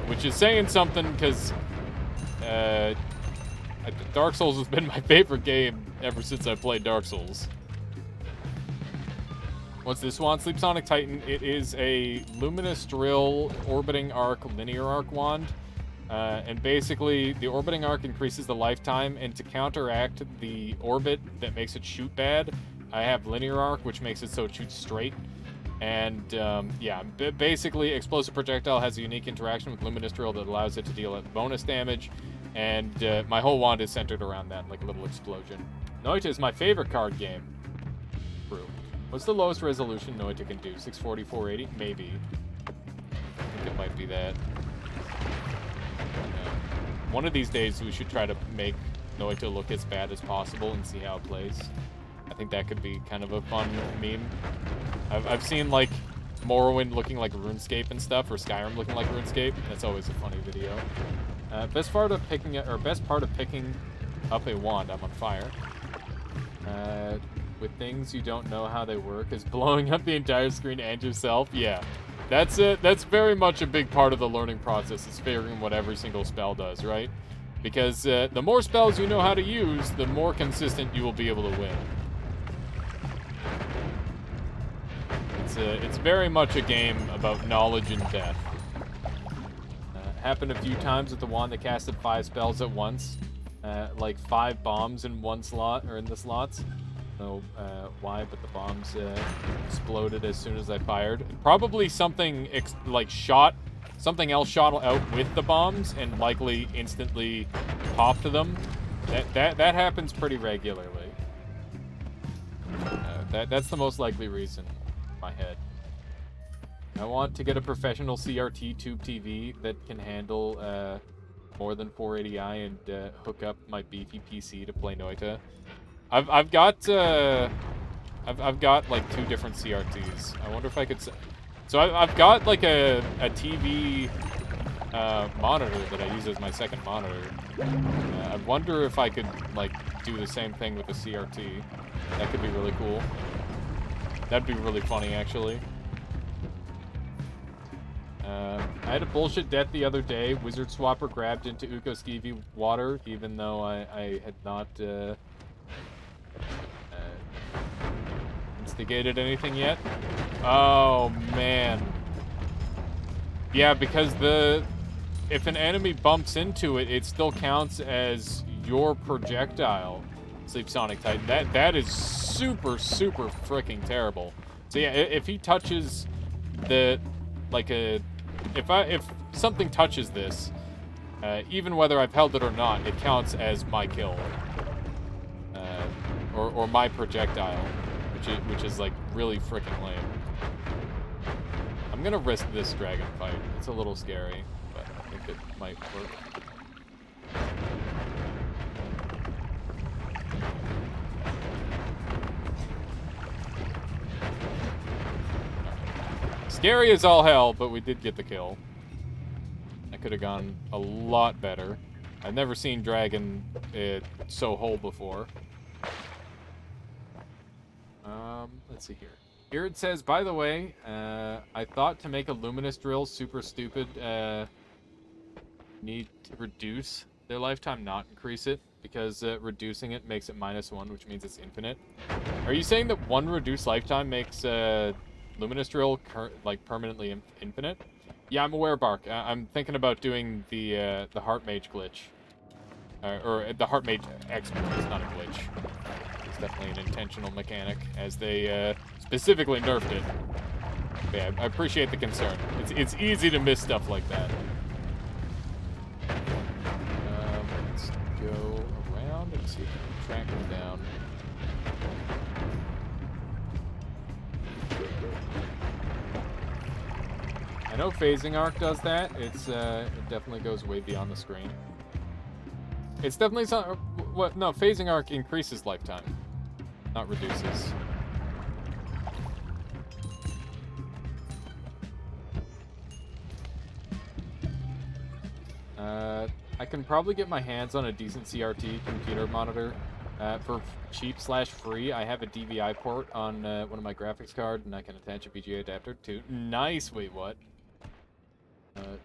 Which is saying something, because Dark Souls has been my favorite game ever since I played Dark Souls. What's this wand? Sleep Sonic Titan. It is a Luminous Drill Orbiting Arc Linear Arc wand. And basically, the Orbiting Arc increases the lifetime, and to counteract the orbit that makes it shoot bad, I have Linear Arc, which makes it so it shoots straight. And, yeah, basically, Explosive Projectile has a unique interaction with Luminous Drill that allows it to deal bonus damage, and my whole wand is centered around that, like a little explosion. Noita is my favorite card game. True. What's the lowest resolution Noita can do? 640, 480? Maybe. I think it might be that. One of these days, we should try to make Noita look as bad as possible and see how it plays. I think that could be kind of a fun meme. I've seen, like, Morrowind looking like RuneScape and stuff, or Skyrim looking like RuneScape. That's always a funny video. Best part of picking up a wand, I'm on fire. With things you don't know how they work, is blowing up the entire screen and yourself. Yeah, that's very much a big part of the learning process, is figuring what every single spell does, right? Because the more spells you know how to use, the more consistent you will be able to win. It's very much a game about knowledge and death. Happened a few times with the wand that casted 5 spells at once. Like 5 bombs in one slot, or in the slots. No, why, but the bombs exploded as soon as I fired. Probably something something else shot out with the bombs and likely instantly popped them. That happens pretty regularly. That's the most likely reason in my head. I want to get a professional CRT tube TV that can handle more than 480i and hook up my beefy PC to play Noita. I've got like 2 different CRTs. I wonder if I could. So I've got like a TV monitor that I use as my second monitor. I wonder if I could like do the same thing with a CRT. That could be really cool. That'd be really funny, actually. I had a bullshit death the other day. Wizard Swapper grabbed into Ukoskivi water, even though I had not instigated anything yet. Oh, man. Yeah, because if an enemy bumps into it, it still counts as your projectile, Sleep Sonic Titan. That is super, super freaking terrible. So yeah, if he touches if something touches this, even whether I've held it or not, it counts as my kill. Or my projectile, which is like really freaking lame. I'm gonna risk this dragon fight. It's a little scary, but I think it might work. Scary as all hell, but we did get the kill. That could have gone a lot better. I've never seen dragon so whole before. Let's see here. Here it says, by the way, I thought to make a luminous drill super stupid, need to reduce their lifetime, not increase it, because reducing it makes it -1, which means it's infinite. Are you saying that one reduced lifetime makes luminous drill like permanently infinite? Yeah, I'm aware, Bark. I'm thinking about doing the heart mage glitch, or the heart mage expert. It's not a glitch. It's definitely an intentional mechanic, as they specifically nerfed it. But yeah, I appreciate the concern. It's easy to miss stuff like that. Let's go around and see if we can track them down. I know phasing arc does that. It definitely goes way beyond the screen. It's definitely something. What? No, phasing arc increases lifetime, not reduces. I can probably get my hands on a decent CRT computer monitor for cheap/free. I have a DVI port on one of my graphics cards, and I can attach a VGA adapter to. Nice. Wait, what?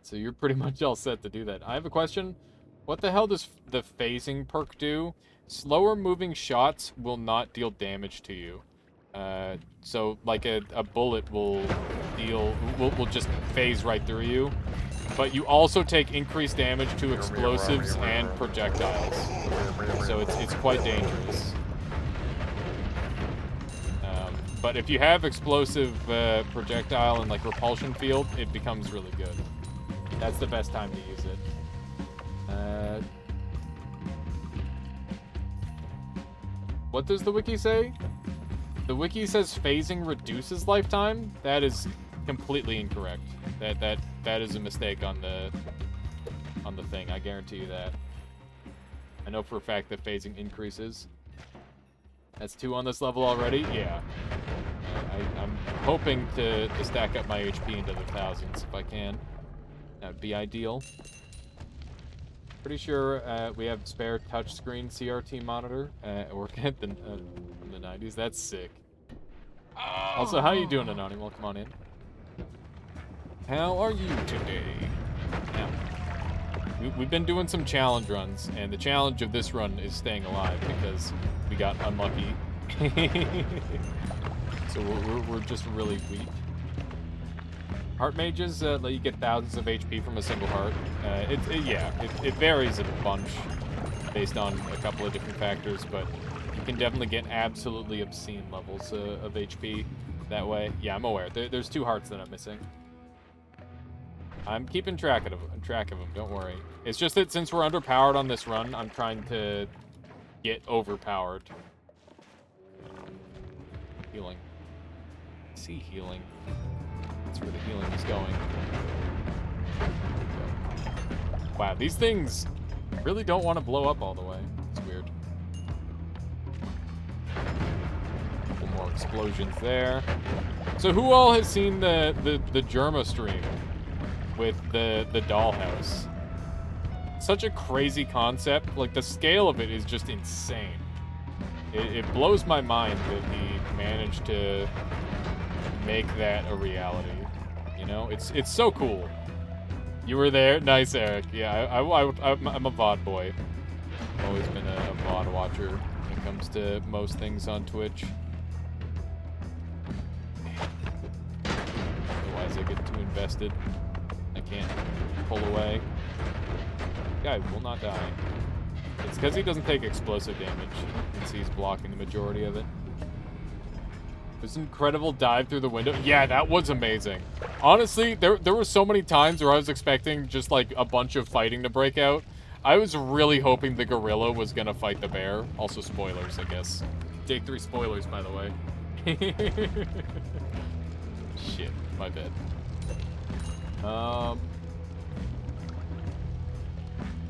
So you're pretty much all set to do that. I have a question. What the hell does the phasing perk do? Slower moving shots will not deal damage to you. So like a bullet will just phase right through you. But you also take increased damage to explosives and projectiles. So it's quite dangerous. But if you have explosive projectile and like repulsion field, it becomes really good. That's the best time to use it. What does the wiki say? The wiki says phasing reduces lifetime. That is completely incorrect. That is a mistake on the thing. I guarantee you that. I know for a fact that phasing increases. That's 2 on this level already? Yeah. I'm hoping to stack up my HP into the thousands if I can. That would be ideal. Pretty sure we have spare touchscreen CRT monitor working at from the 90s. That's sick. Also, how you doing, Anony? Well, come on in. How are you today? Now, we've been doing some challenge runs, and the challenge of this run is staying alive because we got unlucky. So we're just really weak. Heart mages let you get thousands of HP from a single heart. It varies a bunch based on a couple of different factors, but you can definitely get absolutely obscene levels of HP that way. Yeah, I'm aware. There's 2 hearts that I'm missing. I'm keeping track of them. Don't worry. It's just that since we're underpowered on this run, I'm trying to get overpowered. Healing. I see healing. That's where the healing is going. Wow, these things really don't want to blow up all the way. It's weird. A couple more explosions there. So who all has seen the Germa stream with the dollhouse? Such a crazy concept. Like, the scale of it is just insane. It blows my mind that he managed to make that a reality. You know, it's so cool. You were there? Nice, Eric. Yeah, I'm a VOD boy. I've always been a VOD watcher when it comes to most things on Twitch. Otherwise I get too invested. I can't pull away. Guy will not die. It's because he doesn't take explosive damage. You can see he's blocking the majority of it. This incredible dive through the window. Yeah, that was amazing. Honestly, there were so many times where I was expecting just like a bunch of fighting to break out. I was really hoping the gorilla was gonna fight the bear. Also spoilers, I guess. Take 3 spoilers, by the way. Shit, my bad.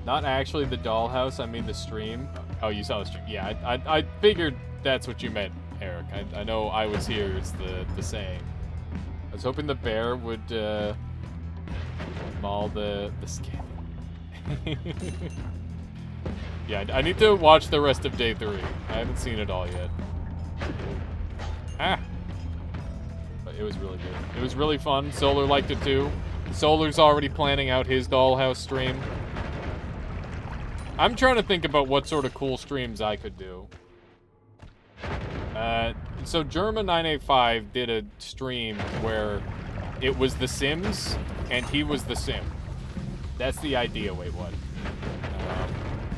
Not actually the dollhouse, I mean the stream. Oh, you saw the stream. Yeah, I figured that's what you meant, Eric. I know I was here is the saying. I was hoping the bear would maul the skin. Yeah, I need to watch the rest of day 3. I haven't seen it all yet. Ah! But it was really good. It was really fun. Solar liked it too. Solar's already planning out his dollhouse stream. I'm trying to think about what sort of cool streams I could do. So Germa985 did a stream where it was The Sims, and he was the Sim. That's the idea, wait, what?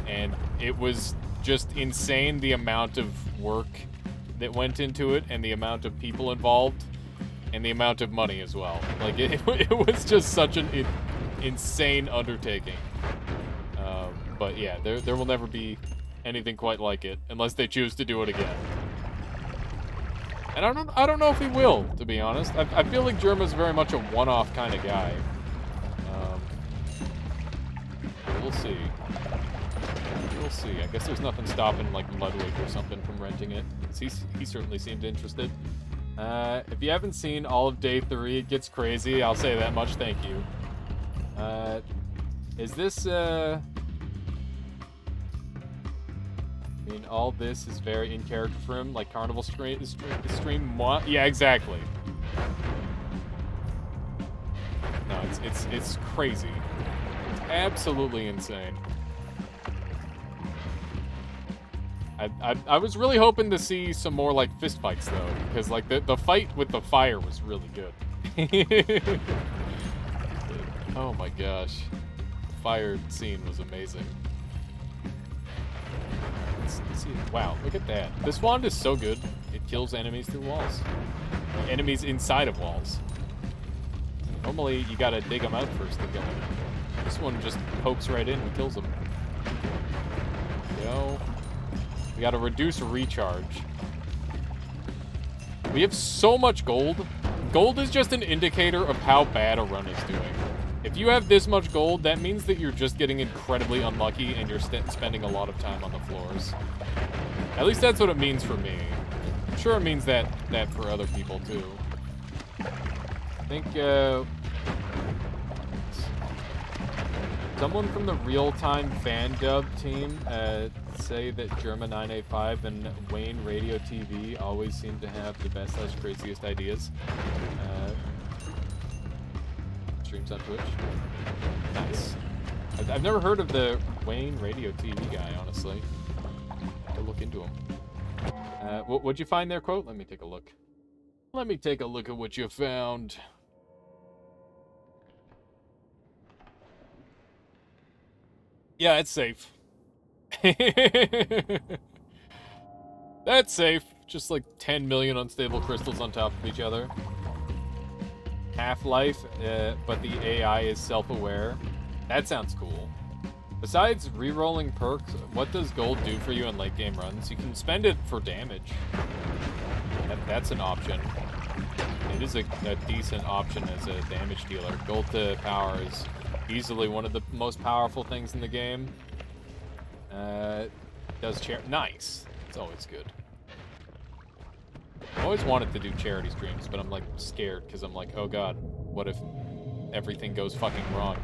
And it was just insane the amount of work that went into it, and the amount of people involved, and the amount of money as well. Like, it was just such an insane undertaking. But yeah, there will never be anything quite like it, unless they choose to do it again. And I don't know if he will, to be honest. I feel like Germa's very much a one-off kind of guy. We'll see. We'll see. I guess there's nothing stopping, like, Ludwig or something from renting it. He certainly seemed interested. If you haven't seen all of day 3, it gets crazy. I'll say that much. Thank you. Is this, I mean, all this is very in character for him, like Carnival stream moi? Yeah, exactly. No, it's crazy. It's absolutely insane. I was really hoping to see some more, like, fist fights, though, because, like, the fight with the fire was really good. Oh my gosh. The fire scene was amazing. Let's see. Wow, look at that. This wand is so good. It kills enemies through walls. Enemies inside of walls. Normally, you gotta dig them out first to kill them. This one just pokes right in and kills them. Go. We gotta reduce recharge. We have so much gold. Gold is just an indicator of how bad a run is doing. If you have this much gold, that means that you're just getting incredibly unlucky and you're spending a lot of time on the floors. At least that's what it means for me. I'm sure it means that for other people too. I think, someone from the real-time fan dub team say that Germa985 and Wayne Radio TV always seem to have the best / craziest ideas. Streams on Twitch. Nice. I've never heard of the Wayne Radio TV guy, honestly. I have to look into him. What'd you find there, quote? Let me take a look. Let me take a look at what you found. Yeah, it's safe. That's safe. Just like 10 million unstable crystals on top of each other. Half-life, but the AI is self-aware. That sounds cool. Besides re-rolling perks, what does gold do for you in late game runs? You can spend it for damage. That's an option. It is a decent option as a damage dealer. Gold to power is easily one of the most powerful things in the game. Does nice. It's always good. I always wanted to do charity streams, but I'm, like, scared, because I'm like, oh god, what if everything goes fucking wrong?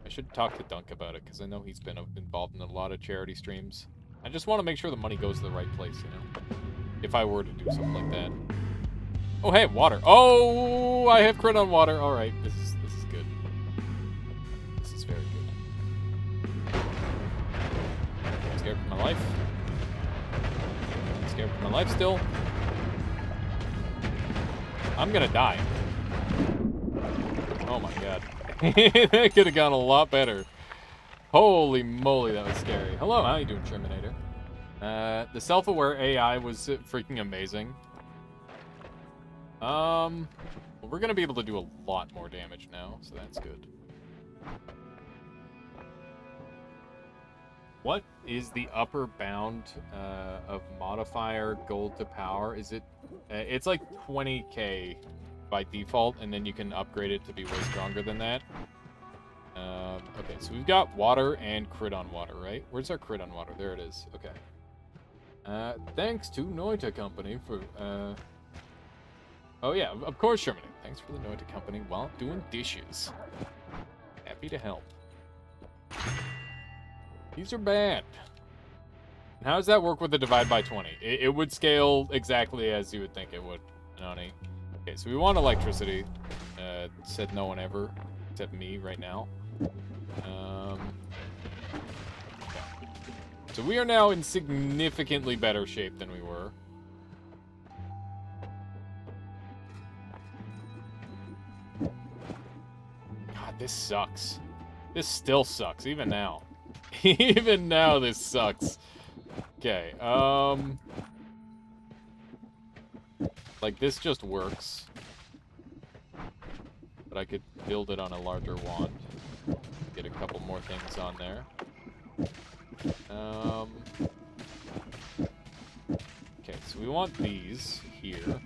I should talk to Dunk about it, because I know he's been involved in a lot of charity streams. I just want to make sure the money goes to the right place, you know? If I were to do something like that. Oh, hey, water. Oh, I have crit on water. Alright, this is good. This is very good. I'm scared for my life. Scared for my life still. I'm gonna die. Oh my god. That could have gone a lot better. Holy moly, that was scary. Hello, how you doing, Terminator? The self-aware AI was freaking amazing. Well, we're gonna be able to do a lot more damage now, so that's good. What is the upper bound of modifier gold to power? Is it? It's like 20k by default, and then you can upgrade it to be way stronger than that. Okay, so we've got water and crit on water, right? Where's our crit on water? There it is. Okay. Thanks to Noita Company for. Oh yeah, of course, Sherman. Thanks for the Noita Company while doing dishes. Happy to help. These are bad. And how does that work with the divide by 20? It would scale exactly as you would think it would, Nani. Okay, so we want electricity. Said no one ever, except me right now. Okay. So we are now in significantly better shape than we were. God, this sucks. This still sucks, even now. Even now, this sucks. Okay, like, this just works. But I could build it on a larger wand. Get a couple more things on there. Okay, so we want these here.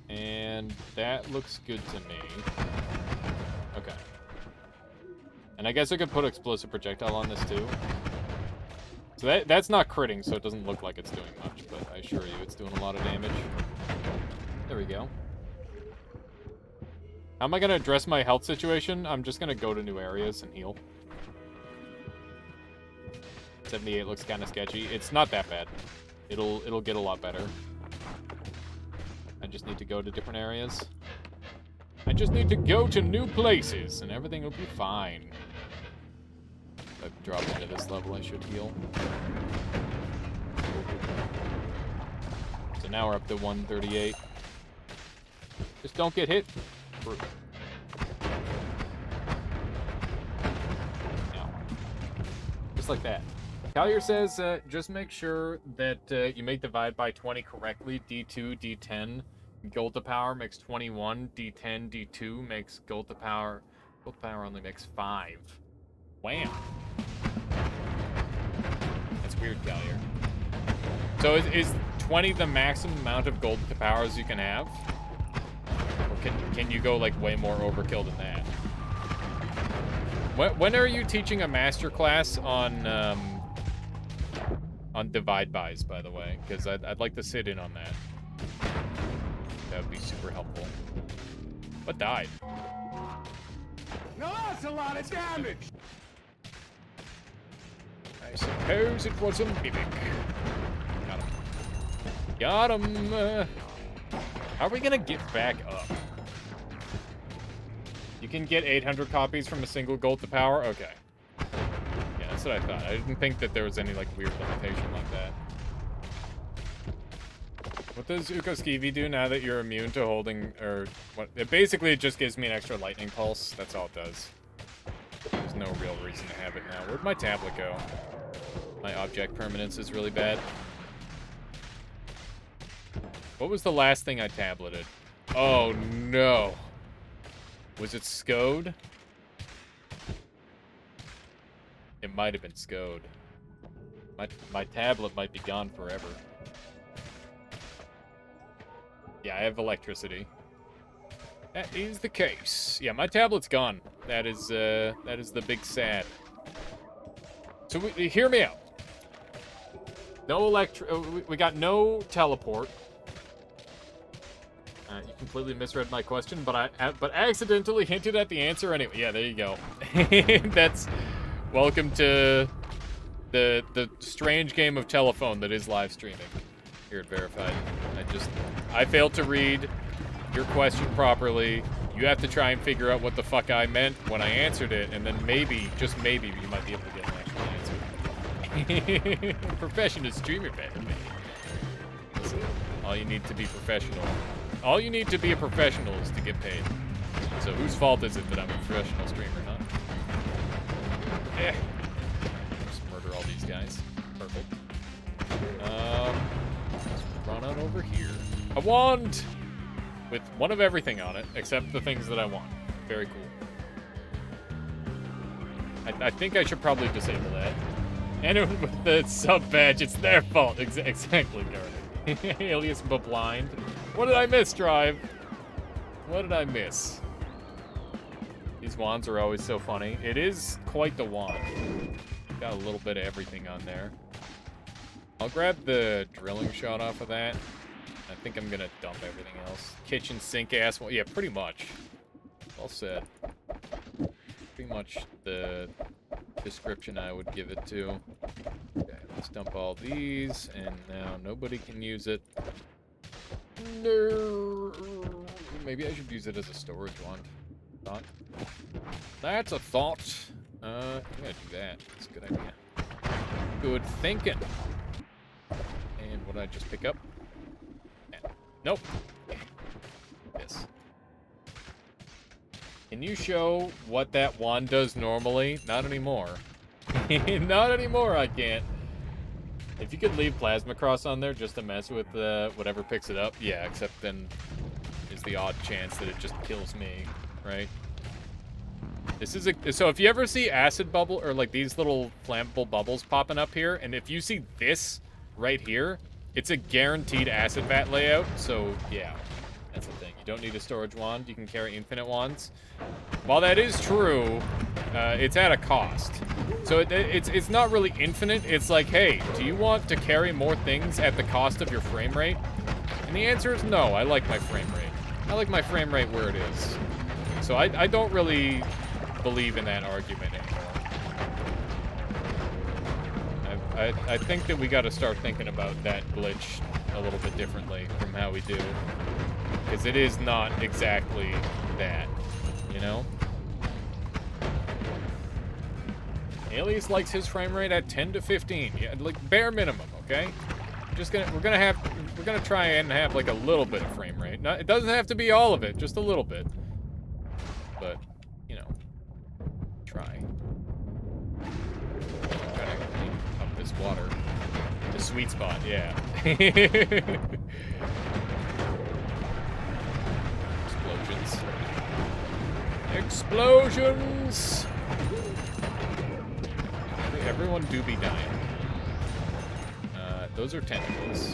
And that looks good to me. Okay. And I guess I could put explosive projectile on this too. So that's not critting, so it doesn't look like it's doing much, but I assure you it's doing a lot of damage. There we go. How am I gonna address my health situation? I'm just gonna go to new areas and heal. 78 looks kind of sketchy. It's not that bad. It'll get a lot better. I just need to go to different areas. I just need to go to new places, and everything will be fine. If I drop into this level, I should heal. So now we're up to 138. Just don't get hit. No. Just like that. Collier says, just make sure that you make divide by 20 correctly. D2, D10. Gold to power makes 21. D10, D2 makes gold to power. Gold to power only makes 5. Wham. That's weird, Collier. So is 20 the maximum amount of gold to powers you can have? Or can you go like way more overkill than that? When are you teaching a master class on divide bys, by the way? Because I'd like to sit in on that. That would be super helpful. What died? Now that's a lot of damage! I suppose it was a mimic. Got him. Got him! How are we gonna get back up? You can get 800 copies from a single gold to power? Okay. Yeah, that's what I thought. I didn't think that there was any, like, weird limitation like that. What does Ukoskivi do now that you're immune to holding, or what? Basically, it just gives me an extra lightning pulse. That's all it does. There's no real reason to have it now. Where'd my tablet go? My object permanence is really bad. What was the last thing I tableted? Oh, no. Was it SCOD? It might have been SCOD. My tablet might be gone forever. Yeah, I have electricity. That is the case. Yeah, my tablet's gone. That is the big sad. So hear me out. No we got no teleport. You completely misread my question, but but accidentally hinted at the answer anyway. Yeah, there you go. That's welcome to the strange game of telephone that is live streaming here at Verified. I failed to read your question properly. You have to try and figure out what the fuck I meant when I answered it, and then maybe, just maybe, you might be able to get an actual answer. Professional streamer better me. Listen, all you need to be professional. All you need to be a professional is to get paid. So whose fault is it that I'm a professional streamer, huh? Eh. Just murder all these guys. Perfect. Let's run on over here. A wand! With one of everything on it, except the things that I want. Very cool. I think I should probably disable that. Anyone with the sub badge, it's their fault. Exactly, Garnet. Alias but blind. What did I miss, Drive? What did I miss? These wands are always so funny. It is quite the wand. Got a little bit of everything on there. I'll grab the drilling shot off of that. I think I'm gonna dump everything else. Kitchen sink ass. Well, yeah, pretty much. All said. Pretty much the description I would give it to. Okay, let's dump all these, and now nobody can use it. No. Maybe I should use it as a storage wand. Thought. That's a thought. I'm gonna do that. That's a good idea. Good thinking. And what did I just pick up? Nope. Yes. Can you show what that wand does normally? Not anymore. Not anymore, I can't. If you could leave Plasma Cross on there just to mess with whatever picks it up, yeah, except then there's the odd chance that it just kills me, right? This is so if you ever see acid bubble, or like these little flammable bubbles popping up here, and if you see this right here, it's a guaranteed acid vat layout, so yeah, that's the thing. You don't need a storage wand, you can carry infinite wands. While that is true, it's at a cost. So it's not really infinite, it's like, hey, do you want to carry more things at the cost of your frame rate? And the answer is no, I like my frame rate. I like my frame rate where it is. So I don't really believe in that argument anymore. I think that we got to start thinking about that glitch a little bit differently from how we do. Because it is not exactly that, you know? Alias likes his frame rate at 10 to 15. Yeah, like bare minimum, okay? We're gonna try and have like a little bit of frame rate. It doesn't have to be all of it, just a little bit. But, you know, try. Trying to clean up this water. The sweet spot, yeah. Explosions. Explosions! Everyone do be dying. Those are tentacles.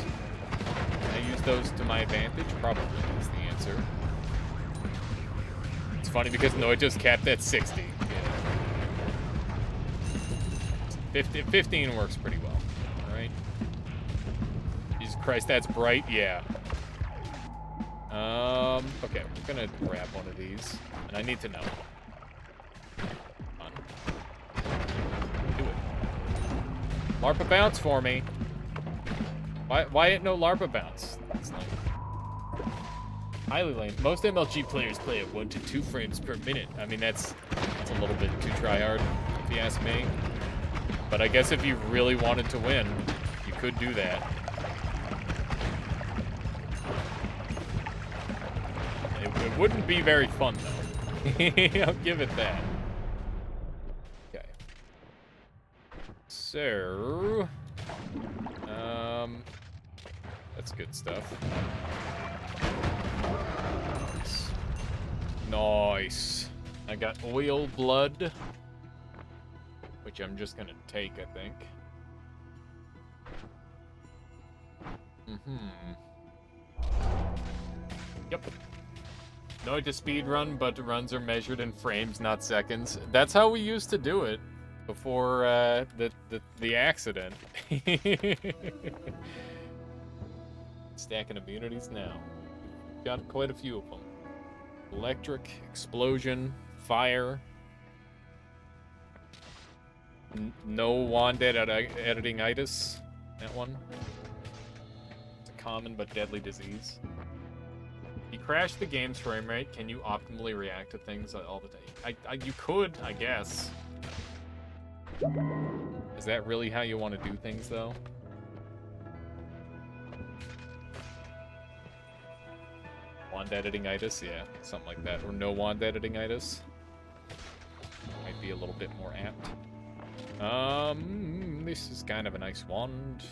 Can I use those to my advantage? Probably is the answer. It's funny because Noita's capped at 60. Yeah. 15 works pretty well. Alright. Jesus Christ, that's bright. Yeah. Okay, we're gonna grab one of these. And I need to know. Come on. Do it. LARPA bounce for me. Why ain't no LARPA bounce? That's like highly lame. Most MLG players play at 1 to 2 frames per minute. I mean, that's a little bit too tryhard, if you ask me. But I guess if you really wanted to win, you could do that. It wouldn't be very fun, though. I'll give it that. Okay. So... that's good stuff. Nice. I got oil blood, which I'm just gonna take, I think. Yep. No to speed run, but runs are measured in frames, not seconds. That's how we used to do it before the accident. Stacking immunities now. Got quite a few of them. Electric, explosion, fire. No wand editing-itis. That one. It's a common but deadly disease. You crash the game's frame rate, can you optimally react to things all the time? You could, I guess. Is that really how you want to do things, though? Wand editing-itis? Yeah, something like that. Or no wand editing-itis. Might be a little bit more apt. This is kind of a nice wand.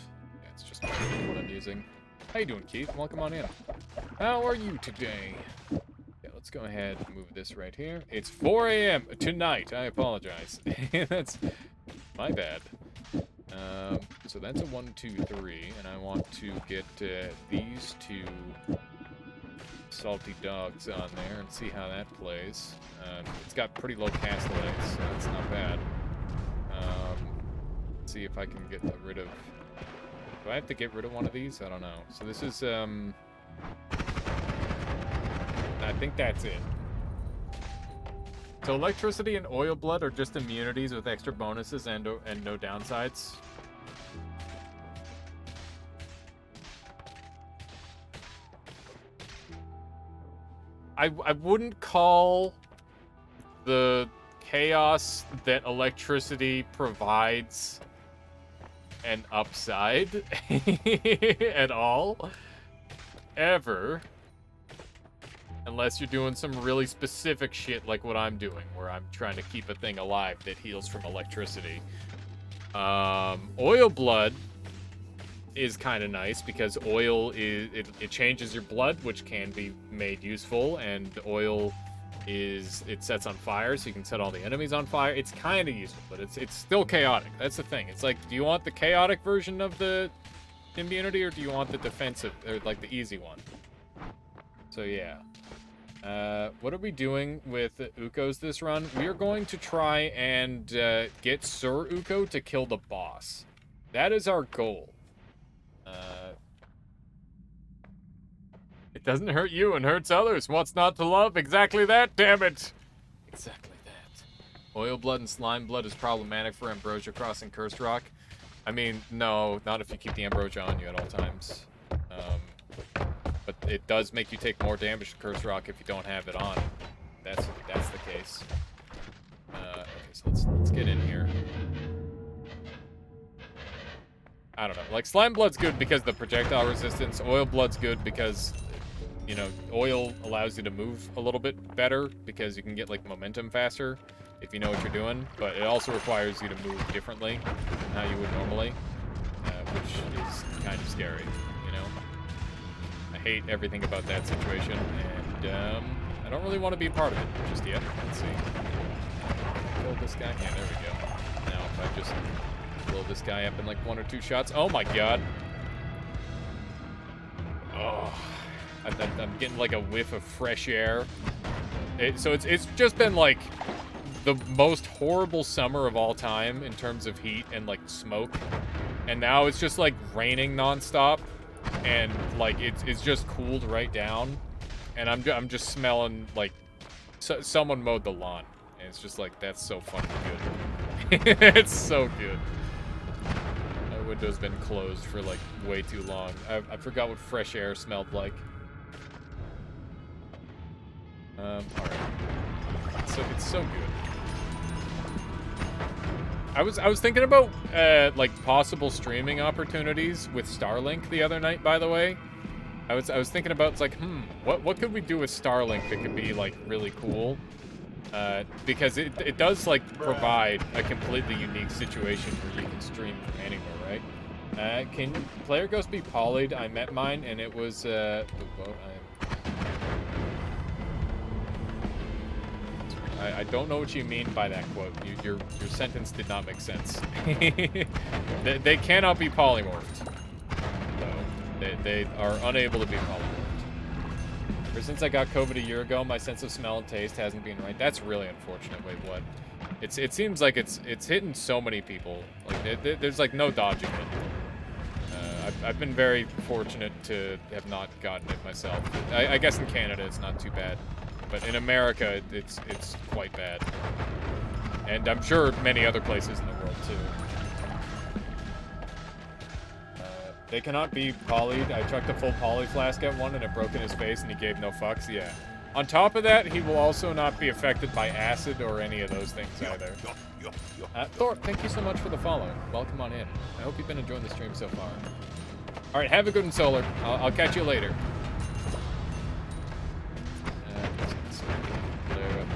Yeah, it's just what I'm using. How you doing, Keith? Welcome on in. How are you today? Yeah, let's go ahead and move this right here. It's 4 a.m. tonight. I apologize. That's my bad. So that's a 1, 2, 3, and I want to get these 2 salty dogs on there and see how that plays. It's got pretty low cast legs, so that's not bad. Let's see if I can get rid of... Do I have to get rid of one of these? I don't know. So this is, I think that's it. So electricity and oil blood are just immunities with extra bonuses and no downsides. I wouldn't call the chaos that electricity provides an upside at all, ever, unless you're doing some really specific shit like what I'm doing, where I'm trying to keep a thing alive that heals from electricity. Oil blood is kind of nice because oil it changes your blood, which can be made useful, and oil it sets on fire, so you can set all the enemies on fire. It's kind of useful, but it's still chaotic. That's the thing. It's like, do you want the chaotic version of the immunity, or do you want the defensive, or like the easy one? So yeah. What are we doing with Ukos this run? We are going to try and get Sir Uko to kill the boss. That is our goal. It doesn't hurt you and hurts others. What's not to love? Exactly that, damn it! Exactly that. Oil blood and slime blood is problematic for Ambrosia crossing Cursed Rock. I mean, no, not if you keep the Ambrosia on you at all times. But it does make you take more damage to Cursed Rock if you don't have it on. That's the case. Okay, so let's get in here. I don't know. Like, Slime Blood's good because of the projectile resistance. Oil Blood's good because, you know, oil allows you to move a little bit better because you can get, like, momentum faster if you know what you're doing. But it also requires you to move differently than how you would normally, which is kind of scary, you know? I hate everything about that situation, and I don't really want to be a part of it just yet. Let's see. Kill this guy. Yeah, there we go. Now, if I just blow this guy up in like 1 or 2 shots. Oh my god. Oh, I'm getting like a whiff of fresh air. So it's just been like the most horrible summer of all time in terms of heat and like smoke, and now it's just like raining nonstop, and like it's just cooled right down, and I'm just smelling like someone mowed the lawn, and it's just like, that's so fucking good. It's so good. My window's been closed for like way too long. I forgot what fresh air smelled like. Alright. It's so good. I was thinking about like possible streaming opportunities with Starlink the other night, by the way. I was thinking about, it's like, what could we do with Starlink that could be like really cool? Because it does like provide a completely unique situation where you can stream from anywhere, right? Can Player Ghost be polyed? I met mine and it was I don't know what you mean by that quote. Your sentence did not make sense. They cannot be polymorphed. So they are unable to be polymorphed. Ever since I got COVID a year ago, my sense of smell and taste hasn't been right. That's really unfortunate. Wait, what? It seems like it's hitting so many people. Like there's like no dodging it. I've been very fortunate to have not gotten it myself. I guess in Canada it's not too bad. But in America, it's quite bad. And I'm sure many other places in the world, too. They cannot be polyed. I chucked a full poly flask at one, and it broke in his face, and he gave no fucks. Yeah. On top of that, he will also not be affected by acid or any of those things either. Thor, thank you so much for the follow. Welcome on in. I hope you've been enjoying the stream so far. All right, have a good one, Solar. I'll catch you later.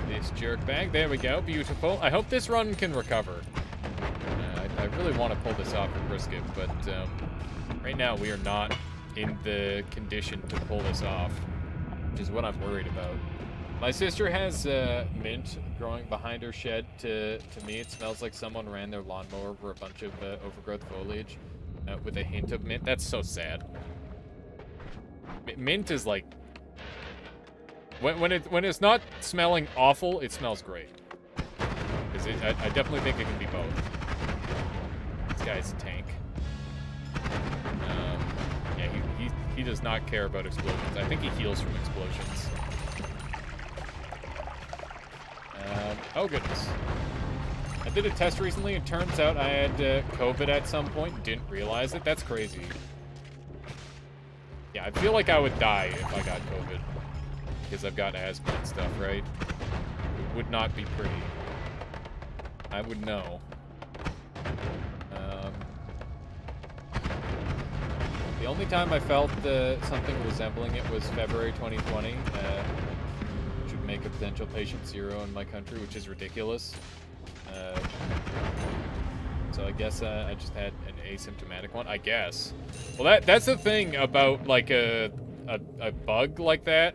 This jerk bag. There we go. Beautiful. I hope this run can recover. I really want to pull this off and risk it, but right now we are not in the condition to pull this off, which is what I'm worried about. My sister has mint growing behind her shed. To me, it smells like someone ran their lawnmower over a bunch of overgrowth foliage with a hint of mint. That's so sad. Mint is like when it's not smelling awful, it smells great. Because I definitely think it can be both. This guy's a tank. Yeah, he does not care about explosions. I think he heals from explosions. Oh goodness. I did a test recently, and turns out I had COVID at some point and didn't realize it. That's crazy. Yeah, I feel like I would die if I got COVID. Because I've got asthma and stuff, right? It would not be pretty. I would know. The only time I felt something resembling it was February 2020. Which would make a potential patient zero in my country, which is ridiculous. So I guess I just had an asymptomatic one, I guess. Well, that's the thing about like a bug like that,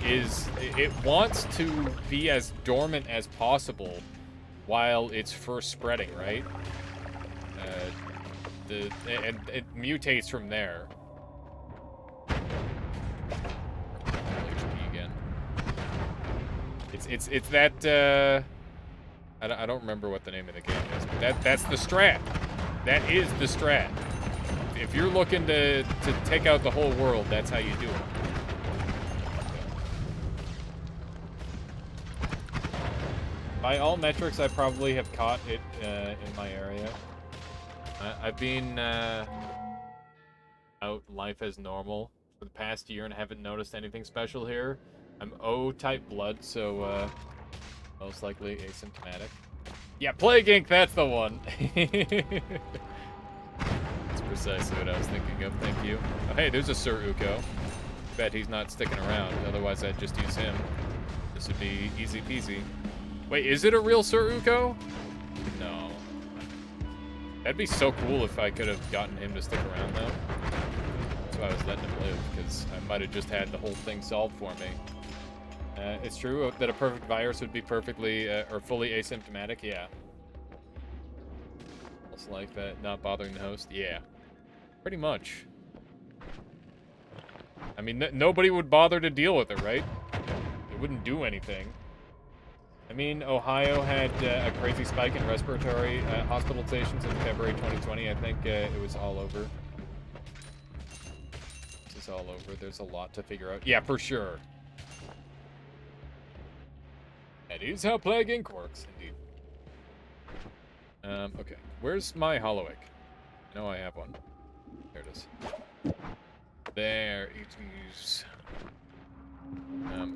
is it wants to be as dormant as possible while it's first spreading, right? And it mutates from there. HP again. It's that I don't remember what the name of the game is, but that's the strat. That is the strat. If you're looking to take out the whole world, that's how you do it. By all metrics, I probably have caught it in my area. I've been out life as normal for the past year and haven't noticed anything special here. I'm O-type blood, so most likely asymptomatic. Yeah, Plague Inc., that's the one. That's precisely what I was thinking of, thank you. Oh, hey, there's a Sir Uko. Bet he's not sticking around, otherwise I'd just use him. This would be easy peasy. Wait, is it a real Sir Uko? No. That'd be so cool if I could have gotten him to stick around, though. That's why I was letting him live, because I might have just had the whole thing solved for me. It's true that a perfect virus would be perfectly, or fully asymptomatic, yeah. It's like that, not bothering the host, yeah. Pretty much. I mean, nobody would bother to deal with it, right? It wouldn't do anything. I mean, Ohio had a crazy spike in respiratory hospitalizations in February 2020. I think it was all over. This is all over. There's a lot to figure out. Yeah, for sure. That is how Plague Inc. works, indeed. Okay. Where's my Hollow Egg? I know I have one. There it is. There it is.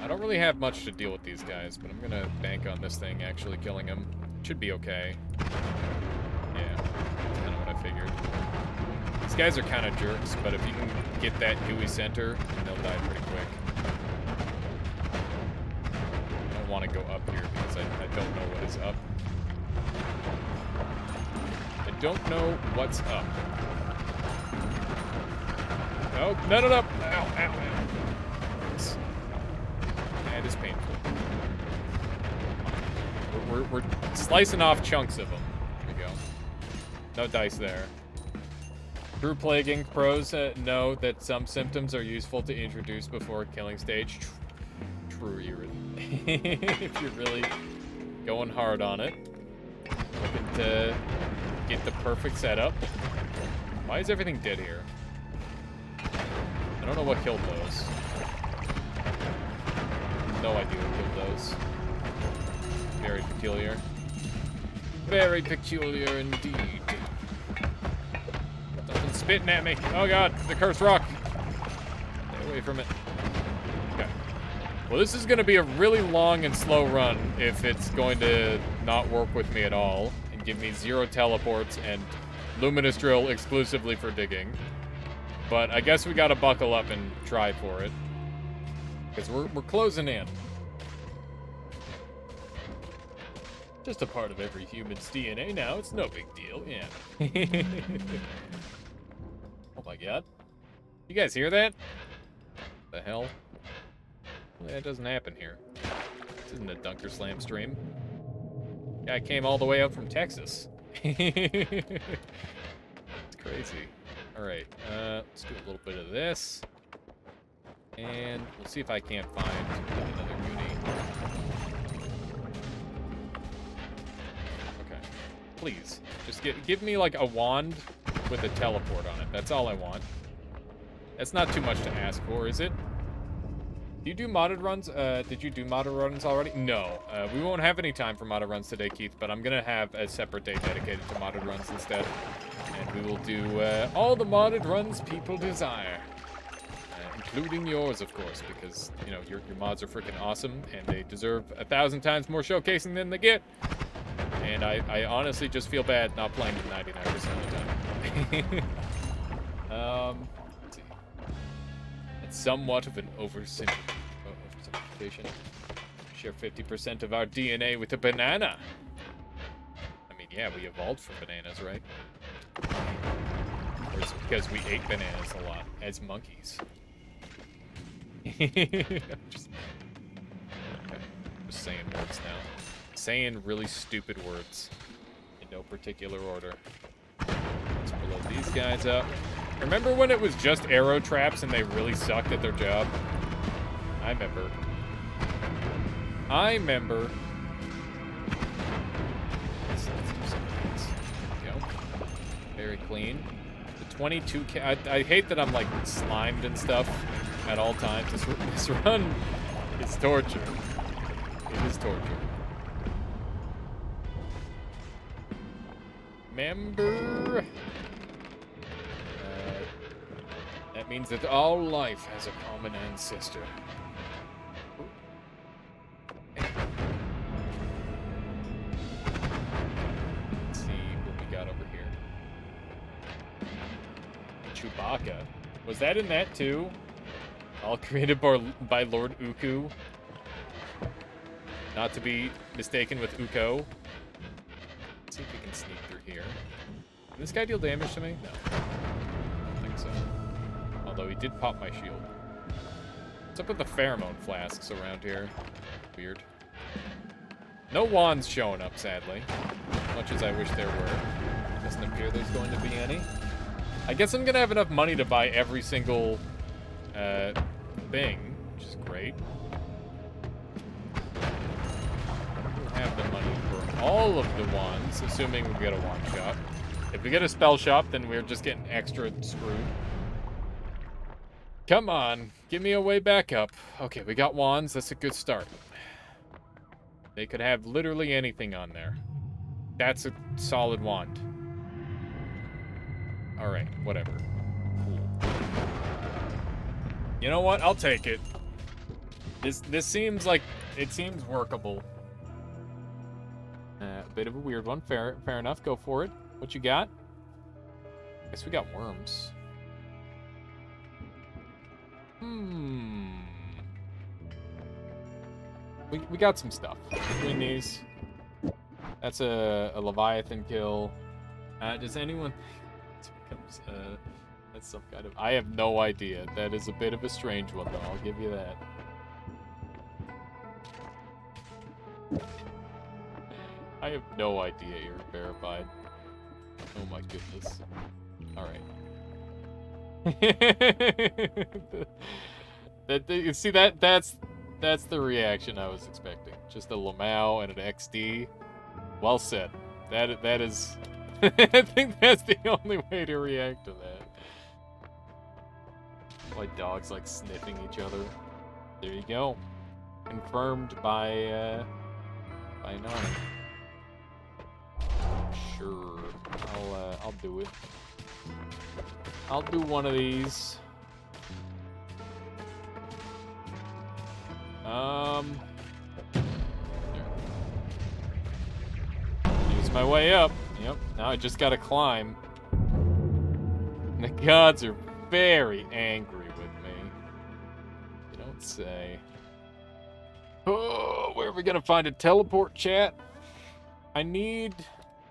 I don't really have much to deal with these guys, but I'm gonna bank on this thing actually killing him. Should be okay. Yeah, that's kind of what I figured. These guys are kind of jerks, but if you can get that gooey center, they'll die pretty quick. I don't want to go up here because I don't know what is up. I don't know what's up. Oh, no, no, no! Ow, ow, ow. It is painful. We're slicing off chunks of them. There we go. No dice there. True Plague Inc. pros know that some symptoms are useful to introduce before killing stage. True, if you're really going hard on it. Looking to get the perfect setup. Why is everything dead here? I don't know what killed those. No idea what killed those. Very peculiar. Very peculiar indeed. Something's spitting at me. Oh god, the cursed rock. Stay away from it. Okay. Well, this is going to be a really long and slow run if it's going to not work with me at all and give me 0 teleports and luminous drill exclusively for digging. But I guess we got to buckle up and try for it. Because we're closing in. Just a part of every human's DNA now. It's no big deal. Yeah. Oh my god. You guys hear that? The hell? That doesn't happen here. This isn't a Dunker Slam stream. Guy came all the way out from Texas. It's crazy. Alright, let's do a little bit of this. And we'll see if I can't find another uni. Okay. Please, just give me like a wand with a teleport on it. That's all I want. That's not too much to ask for, is it? Do you do modded runs? Did you do modded runs already? No. We won't have any time for modded runs today, Keith, but I'm gonna have a separate day dedicated to modded runs instead. And we will do all the modded runs people desire. Including yours, of course, because, you know, your mods are freaking awesome, and they deserve 1,000 times more showcasing than they get. And I honestly just feel bad not playing them 99% of the time. Let's see. It's somewhat of an oversimplification. Share 50% of our DNA with a banana. I mean, yeah, we evolved from bananas, right? Or is it because we ate bananas a lot as monkeys? just saying words now. Saying really stupid words in no particular order. Let's blow these guys up. Remember when it was just arrow traps and they really sucked at their job? I remember. Let's do some of these. There we go. Very clean. The 22 I hate that I'm like slimed and stuff at all times. This run is torture. It is torture. Member. That means that all life has a common ancestor. Let's see what we got over here. Chewbacca. Was that in that too? All created by Lord Uku. Not to be mistaken with Uko. Let's see if we can sneak through here. Did this guy deal damage to me? No. I don't think so. Although he did pop my shield. What's up with the pheromone flasks around here? Weird. No wands showing up, sadly. Much as I wish there were. Doesn't appear there's going to be any. I guess I'm gonna have enough money to buy every single thing, which is great. We'll have the money for all of the wands, assuming we get a wand shop. If we get a spell shop, then we're just getting extra screwed. Come on, give me a way back up. Okay, we got wands, that's a good start. They could have literally anything on there. That's a solid wand. Alright, whatever. Cool. You know what? I'll take it. This seems like it seems workable. A bit of a weird one. Fair enough. Go for it. What you got? Guess we got worms. We got some stuff between these. That's a Leviathan kill. Does anyone think that's some kind of... I have no idea. That is a bit of a strange one, though. I'll give you that. I have no idea you're verified. Oh my goodness. Alright. You see, that's the reaction I was expecting. Just a Lamau and an XD. Well said. That is... I think that's the only way to react to that. Like dogs like sniffing each other. There you go. Confirmed by Nani. Sure. I'll do it. I'll do one of these. Use my way up. Yep, now I just gotta climb. The gods are very angry with me. You don't say. Oh, where are we gonna find a teleport, chat? I need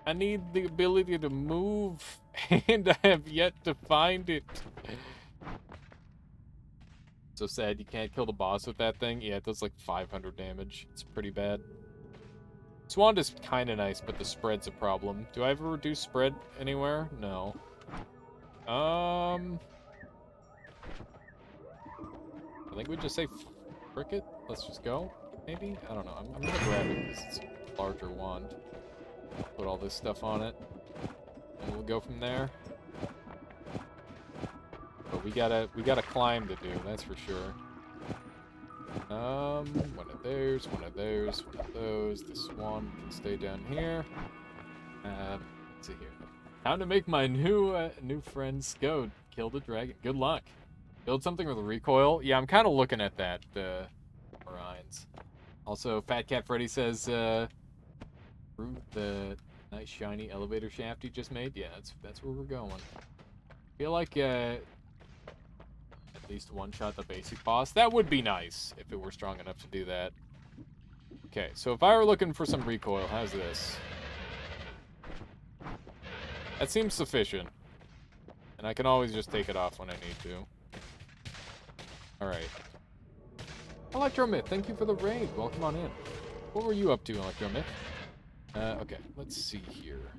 the ability to move, and I have yet to find it. So sad you can't kill the boss with that thing. Yeah, it does like 500 damage. It's pretty bad. Swand is kind of nice, but the spread's a problem. Do I ever reduce spread anywhere? No. I think we just say frick it. Let's just go. Maybe? I don't know. I'm gonna grab it because it's a larger wand. Put all this stuff on it. And we'll go from there. But we gotta climb to do, that's for sure. One of those, one of those, one of those. This one can stay down here. Let's see here. How to make my new friends go. Kill the dragon. Good luck. Build something with a recoil. Yeah, I'm kind of looking at that, Orions. Also, Fat Cat Freddy says, through the nice shiny elevator shaft you just made. Yeah, that's where we're going. Feel like, at least one-shot the basic boss. That would be nice if it were strong enough to do that. Okay, so if I were looking for some recoil, how's this? That seems sufficient. And I can always just take it off when I need to. Alright. Electromyth, thank you for the raid. Welcome on in. What were you up to, Electromyth? Okay, let's see here.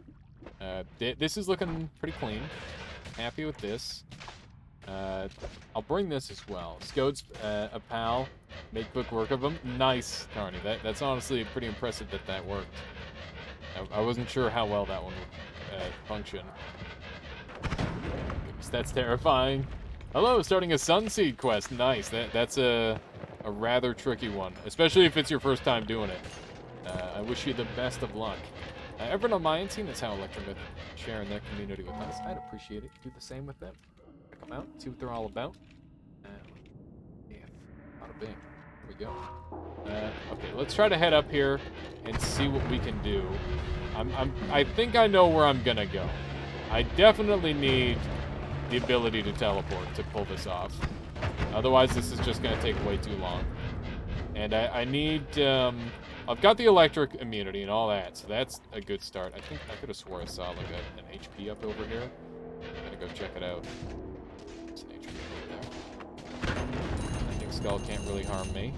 This is looking pretty clean. Happy with this. I'll bring this as well. Scode's a pal. Make quick work of him. Nice, Tarny. That's honestly pretty impressive that worked. I wasn't sure how well that one would function. Goodness, that's terrifying. Hello, starting a Sunseed quest. Nice. That's a rather tricky one, especially if it's your first time doing it. I wish you the best of luck. Everyone on my end team, that's how Electromyth sharing their community with us. I'd appreciate it. Do the same with them. Check them out, see what they're all about. Yeah, bada bing. Here we go. Okay, let's try to head up here and see what we can do. I think I know where I'm gonna go. I definitely need the ability to teleport to pull this off. Otherwise, this is just gonna take way too long. And I need, I've got the electric immunity and all that, so that's a good start. I think I could have swore I saw like an HP up over here. I'm gonna go check it out. There's an HP right there. I think Skull can't really harm me.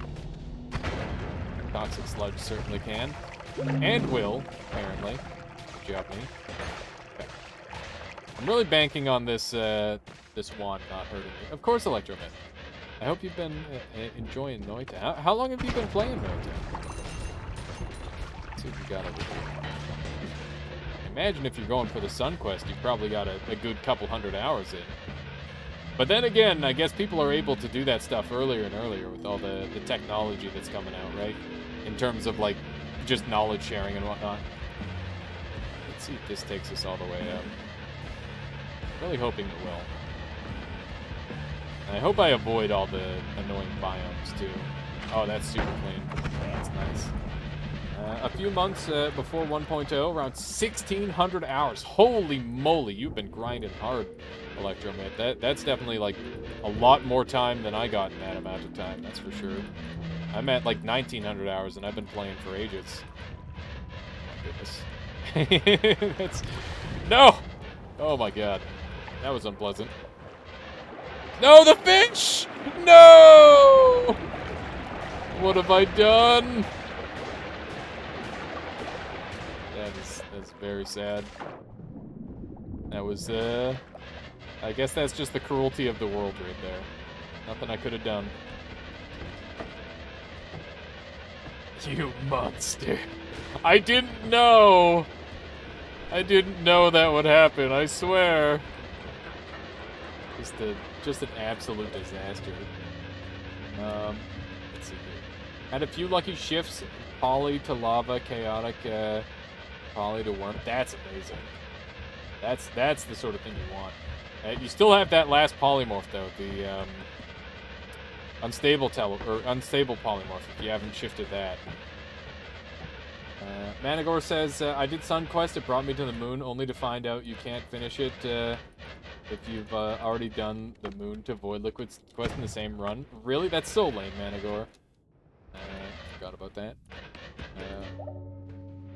Toxic Sludge certainly can. And will, apparently. Good job, me. Okay. I'm really banking on this, this wand not hurting me. Of course, Electromyth. I hope you've been enjoying Noita. How long have you been playing Noita? Let's see what we got over here. Imagine if you're going for the Sun Quest, you've probably got a good couple hundred hours in. But then again, I guess people are able to do that stuff earlier and earlier with all the technology that's coming out, right? In terms of, like, just knowledge sharing and whatnot. Let's see if this takes us all the way up. Really hoping it will. And I hope I avoid all the annoying biomes, too. Oh, that's super clean. That's nice. A few months before 1.0, around 1,600 hours. Holy moly, you've been grinding hard, Electromyth. That's definitely, like, a lot more time than I got in that amount of time, that's for sure. I'm at, like, 1,900 hours, and I've been playing for ages. Oh, my goodness. That's... No! Oh, my God. That was unpleasant. No, the finch! No! What have I done? That's very sad. That was, I guess that's just the cruelty of the world right there. Nothing I could have done. You monster. I didn't know! I didn't know that would happen, I swear. Just an absolute disaster. Let's see here. Had a few lucky shifts. Poly to lava, chaotic, poly to worm. That's amazing. That's the sort of thing you want. You still have that last polymorph though, the unstable polymorph if you haven't shifted that. Manigore says, I did Sun Quest, it brought me to the moon, only to find out you can't finish it if you've already done the Moon to Void Liquids quest in the same run. Really? That's so lame, Manigore. Forgot about that.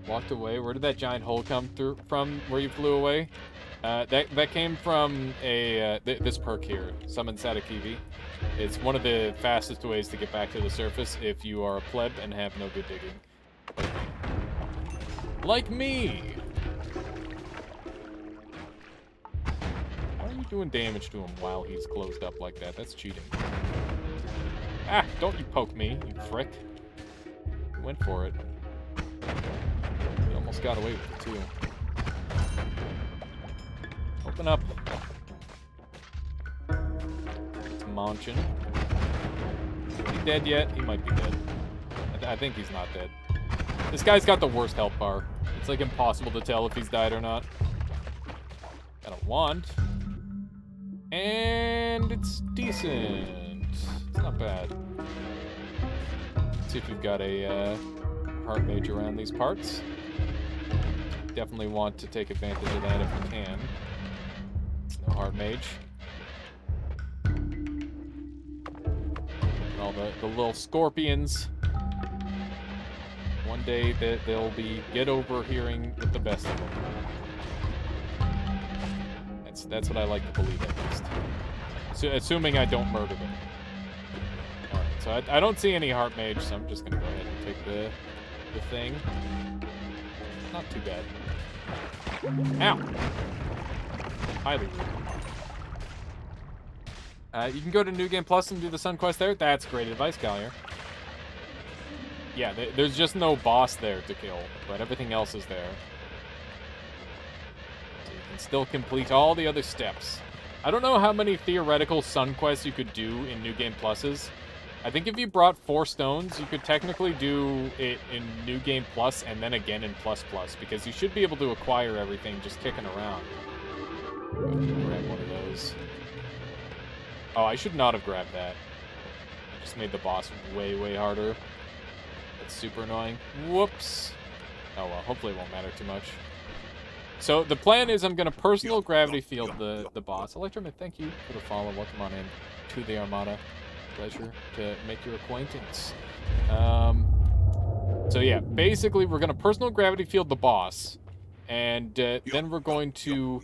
Walked away. Where did that giant hole come through from where you flew away? That came from this perk here, Summon Sadakivi. It's one of the fastest ways to get back to the surface if you are a pleb and have no good digging. Like me! Why are you doing damage to him while he's closed up like that? That's cheating. Ah, don't you poke me, you frick. You went for it. You almost got away with it, too. Open up. It's Monchin. Is he dead yet? He might be dead. I think he's not dead. This guy's got the worst health bar. It's like impossible to tell if he's died or not. Got a wand. And it's decent. It's not bad. Let's see if we've got a heart mage around these parts. Definitely want to take advantage of that if we can. It's no heart mage. All the little scorpions. One day they'll be get over hearing with the best of them. That's what I like to believe, at least. So, assuming I don't murder them. Alright, so I don't see any heart mage, so I'm just gonna go ahead and take the thing. Not too bad. Ow! Highly rude. You can go to New Game Plus and do the Sun Quest there. That's great advice, Gallier. Yeah, there's just no boss there to kill, but everything else is there. So you can still complete all the other steps. I don't know how many theoretical Sun Quests you could do in New Game Pluses. I think if you brought 4 stones, you could technically do it in New Game Plus and then again in Plus Plus, because you should be able to acquire everything just kicking around. Grab one of those. Oh, I should not have grabbed that. I just made the boss way, way harder. That's super annoying. Whoops. Oh well, hopefully it won't matter too much. So the plan is I'm going to personal gravity field the boss. Electroman, thank you for the follow. Welcome on in to the Armada. Pleasure to make your acquaintance. So yeah, basically we're going to personal gravity field the boss. And then we're going to...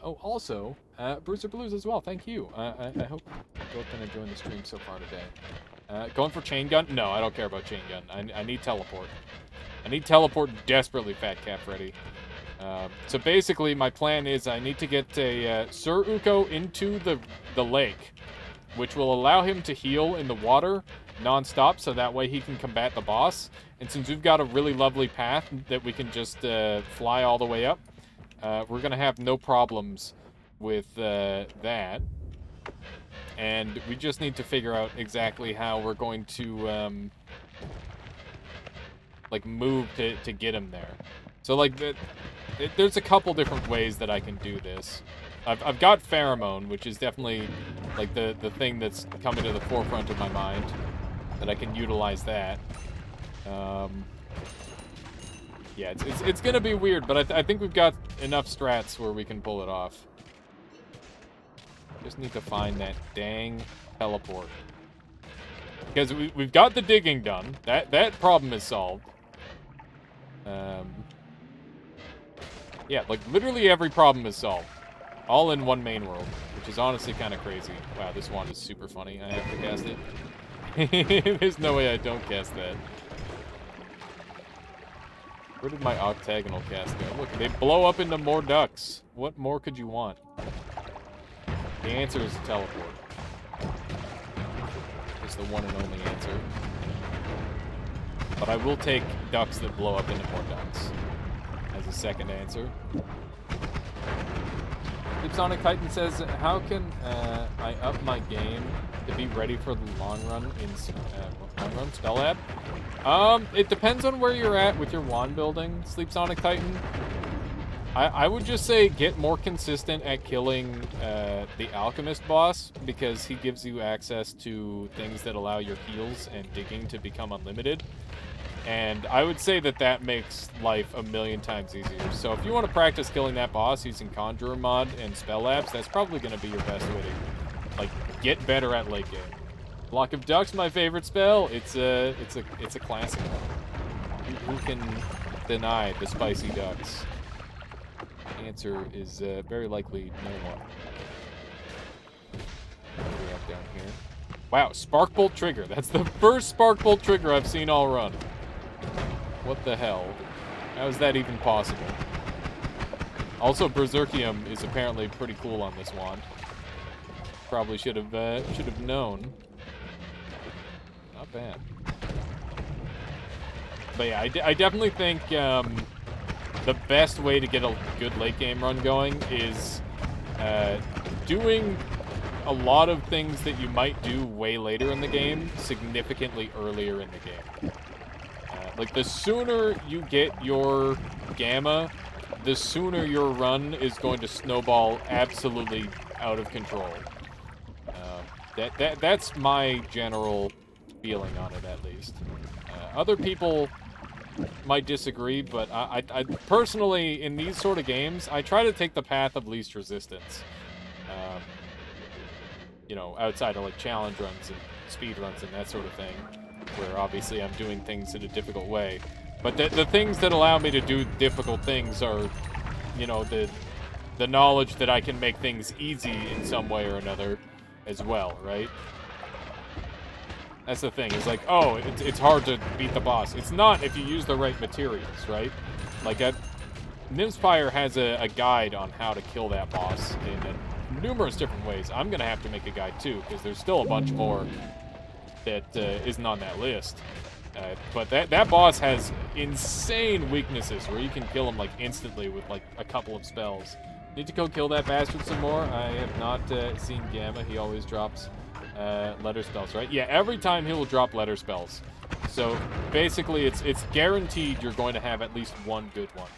also, Bruiser Blues as well, thank you. I hope you're both going to join the stream so far today. Going for chain gun? No, I don't care about chain gun. I need teleport. I need teleport desperately, Fat Cat Freddy. So basically, my plan is I need to get a Sir Uko into the lake, which will allow him to heal in the water non-stop, so that way he can combat the boss. And since we've got a really lovely path that we can just fly all the way up, we're going to have no problems with that. And we just need to figure out exactly how we're going to like move to get him there. So like there's a couple different ways that I can do this. I've got pheromone, which is definitely like the thing that's coming to the forefront of my mind, that I can utilize that. Yeah, it's gonna be weird, but I think we've got enough strats where we can pull it off. Just need to find that dang teleport. Because we've got the digging done. That problem is solved. Yeah, like literally every problem is solved. All in one main world, which is honestly kind of crazy. Wow, this wand is super funny. I have to cast it. There's no way I don't cast that. Where did my octagonal cast go? Look, they blow up into more ducks. What more could you want? The answer is teleport. It's the one and only answer. But I will take ducks that blow up into more ducks as a second answer. Sonic Titan says, how can I up my game to be ready for the long run in long run spell lab? It depends on where you're at with your wand building, Sleep Sonic Titan. I would just say get more consistent at killing the Alchemist boss, because he gives you access to things that allow your heals and digging to become unlimited. And I would say that makes life a million times easier. So if you want to practice killing that boss using Conjurer mod and Spell Labs, that's probably going to be your best way to, like, get better at late game. Block of Ducks, my favorite spell. It's a classic one. Who can deny the spicy ducks? The answer is very likely no one. What do we have down here? Wow, Sparkbolt trigger. That's the first Sparkbolt trigger I've seen all run. What the hell? How is that even possible? Also, Berserkium is apparently pretty cool on this wand. Probably should have known. Not bad. But yeah, I definitely think the best way to get a good late game run going is doing a lot of things that you might do way later in the game, significantly earlier in the game. Like, the sooner you get your Gamma, the sooner your run is going to snowball absolutely out of control. That's my general feeling on it, at least. Other people might disagree, but I personally, in these sort of games, I try to take the path of least resistance. You know, outside of, like, challenge runs and speed runs and that sort of thing, where obviously I'm doing things in a difficult way. But the things that allow me to do difficult things are, you know, the knowledge that I can make things easy in some way or another as well, right? That's the thing. It's like, oh, it's hard to beat the boss. It's not if you use the right materials, right? Like, Nimspire has a guide on how to kill that boss in numerous different ways. I'm going to have to make a guide, too, because there's still a bunch more that isn't on that list. But that boss has insane weaknesses where you can kill him, like, instantly with, like, a couple of spells. Need to go kill that bastard some more. I have not seen Gamma. He always drops letter spells, right? Yeah, every time he will drop letter spells. So basically, it's guaranteed you're going to have at least one good one.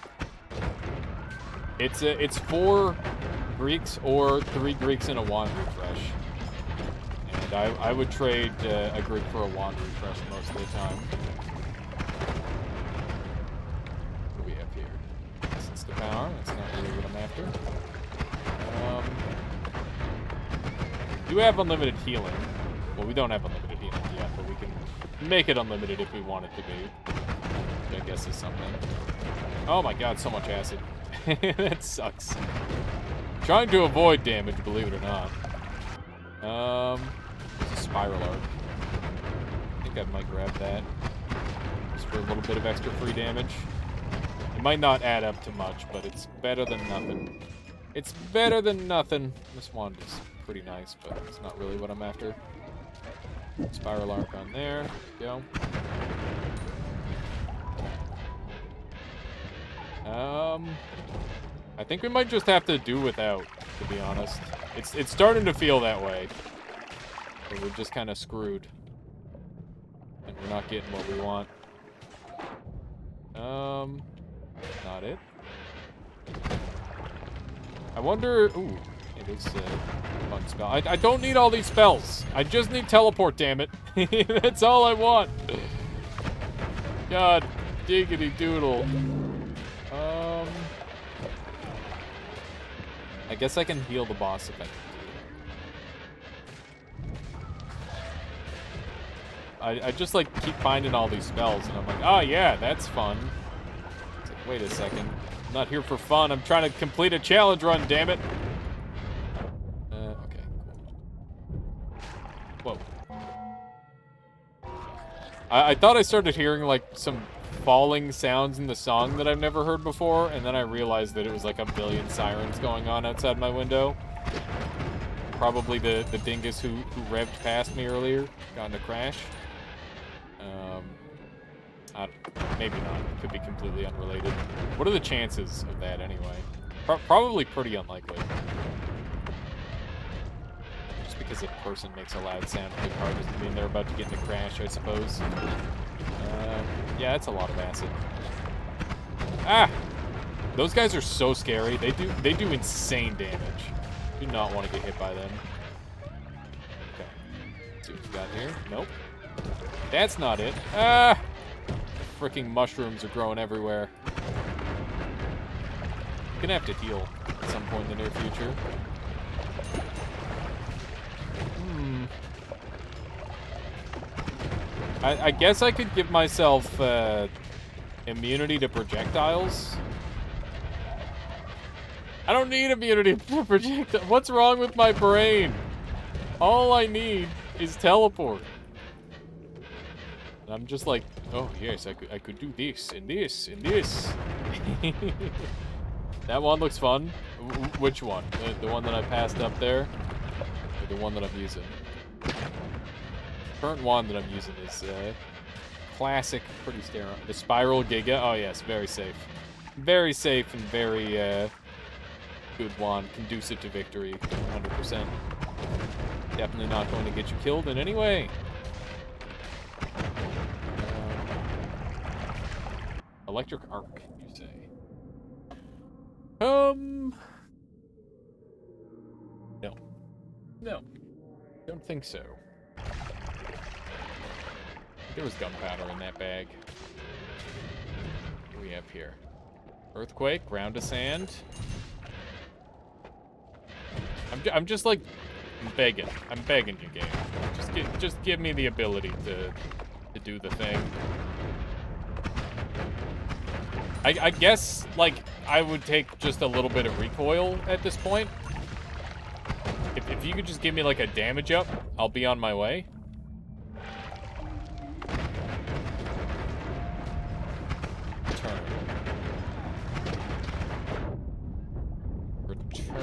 It's 4 Greeks or 3 Greeks and a wand refresh. And I would trade a Greek for a wand refresh most of the time. What do we have here? Essence to power. That's not really what I'm after. Do have unlimited healing. Well, we don't have unlimited healing yet, but we can make it unlimited if we want it to be. Which I guess is something. Oh my god, so much acid. That sucks. Trying to avoid damage, believe it or not. There's a spiral arc. I think I might grab that. Just for a little bit of extra free damage. It might not add up to much, but it's better than nothing. It's better than nothing. This wand is pretty nice, but it's not really what I'm after. Spiral arc on there. There we go. I think we might just have to do without, to be honest. It's starting to feel that way. But we're just kind of screwed. And we're not getting what we want. Not it. I wonder... Ooh, it is a fun spell. I don't need all these spells. I just need teleport, damn it. That's all I want. God diggity doodle. I guess I can heal the boss if I need to. I just, like, keep finding all these spells, and I'm like, oh, yeah, that's fun. It's like, wait a second. I'm not here for fun. I'm trying to complete a challenge run, damn it. Okay, cool. Whoa. I thought I started hearing, like, some falling sounds in the song that I've never heard before, and then I realized that it was like a billion sirens going on outside my window. Probably the dingus who revved past me earlier got in a crash. Maybe not. It could be completely unrelated. What are the chances of that anyway? Probably pretty unlikely. Just because a person makes a loud sound in the car doesn't mean they're about to get in a crash, I suppose. Yeah, that's a lot of acid. Ah! Those guys are so scary. They do insane damage. Do not want to get hit by them. Okay. Let's see what we got here. Nope. That's not it. Ah! Freaking mushrooms are growing everywhere. I'm gonna have to heal at some point in the near future. I guess I could give myself immunity to projectiles. I don't need immunity to projectile. What's wrong with my brain? All I need is teleport. And I'm just like, oh yes, I could do this and this and this. That one looks fun. Which one? The one that I passed up there? Or the one that I'm using? The current one that I'm using is classic, pretty sterile. The Spiral Giga. Oh yes, very safe. Very safe and very good wand. Conducive to victory, 100%. Definitely not going to get you killed in any way. Electric arc, you say? No. No. Don't think so. There was gunpowder in that bag. What do we have here? Earthquake, round of sand. I'm just like begging. I'm begging you, game. Just give me the ability to do the thing. I guess, like, I would take just a little bit of recoil at this point. If you could just give me, like, a damage up, I'll be on my way. Return.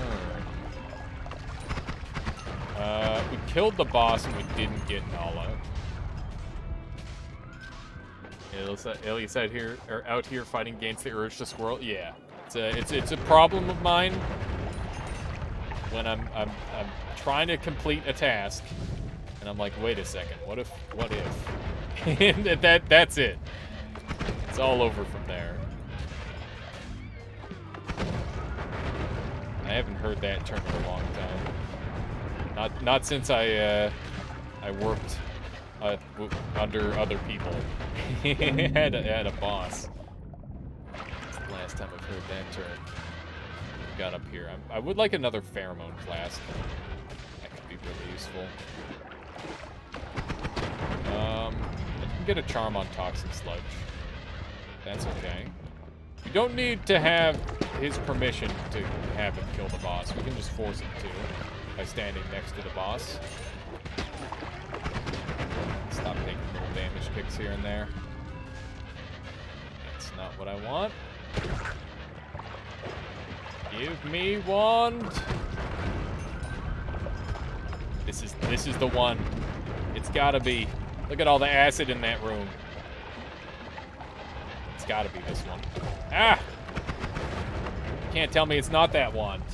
We killed the boss and we didn't get Nala. Alias out here fighting against the urge to squirrel. Yeah, it's a problem of mine when I'm trying to complete a task, and I'm like, wait a second, what if? And that's it. It's all over from there. I haven't heard that term in a long time. Not since I worked under other people. had a boss. That's the last time I've heard that term. Got up here. I would like another pheromone flask. That could be really useful. I can get a charm on toxic sludge. That's okay. We don't need to have his permission to have him kill the boss. We can just force him to by standing next to the boss. Stop taking little damage kicks here and there. That's not what I want. Give me wand. This is the one. It's gotta be. Look at all the acid in that room. It's gotta be this one. Ah! Can't tell me it's not that wand.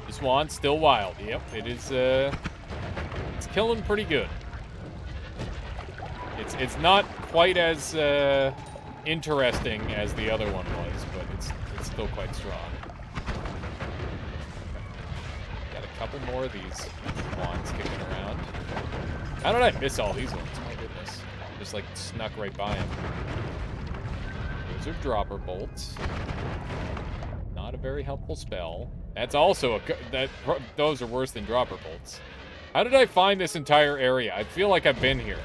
This wand's still wild. Yep, it is. It's killing pretty good. It's not quite as interesting as the other one was, but it's still quite strong. Got a couple more of these wands kicking around. How did I miss all these ones? My goodness. Just like snuck right by them. Those are dropper bolts. Not a very helpful spell. That's also those are worse than dropper bolts. How did I find this entire area? I feel like I've been here.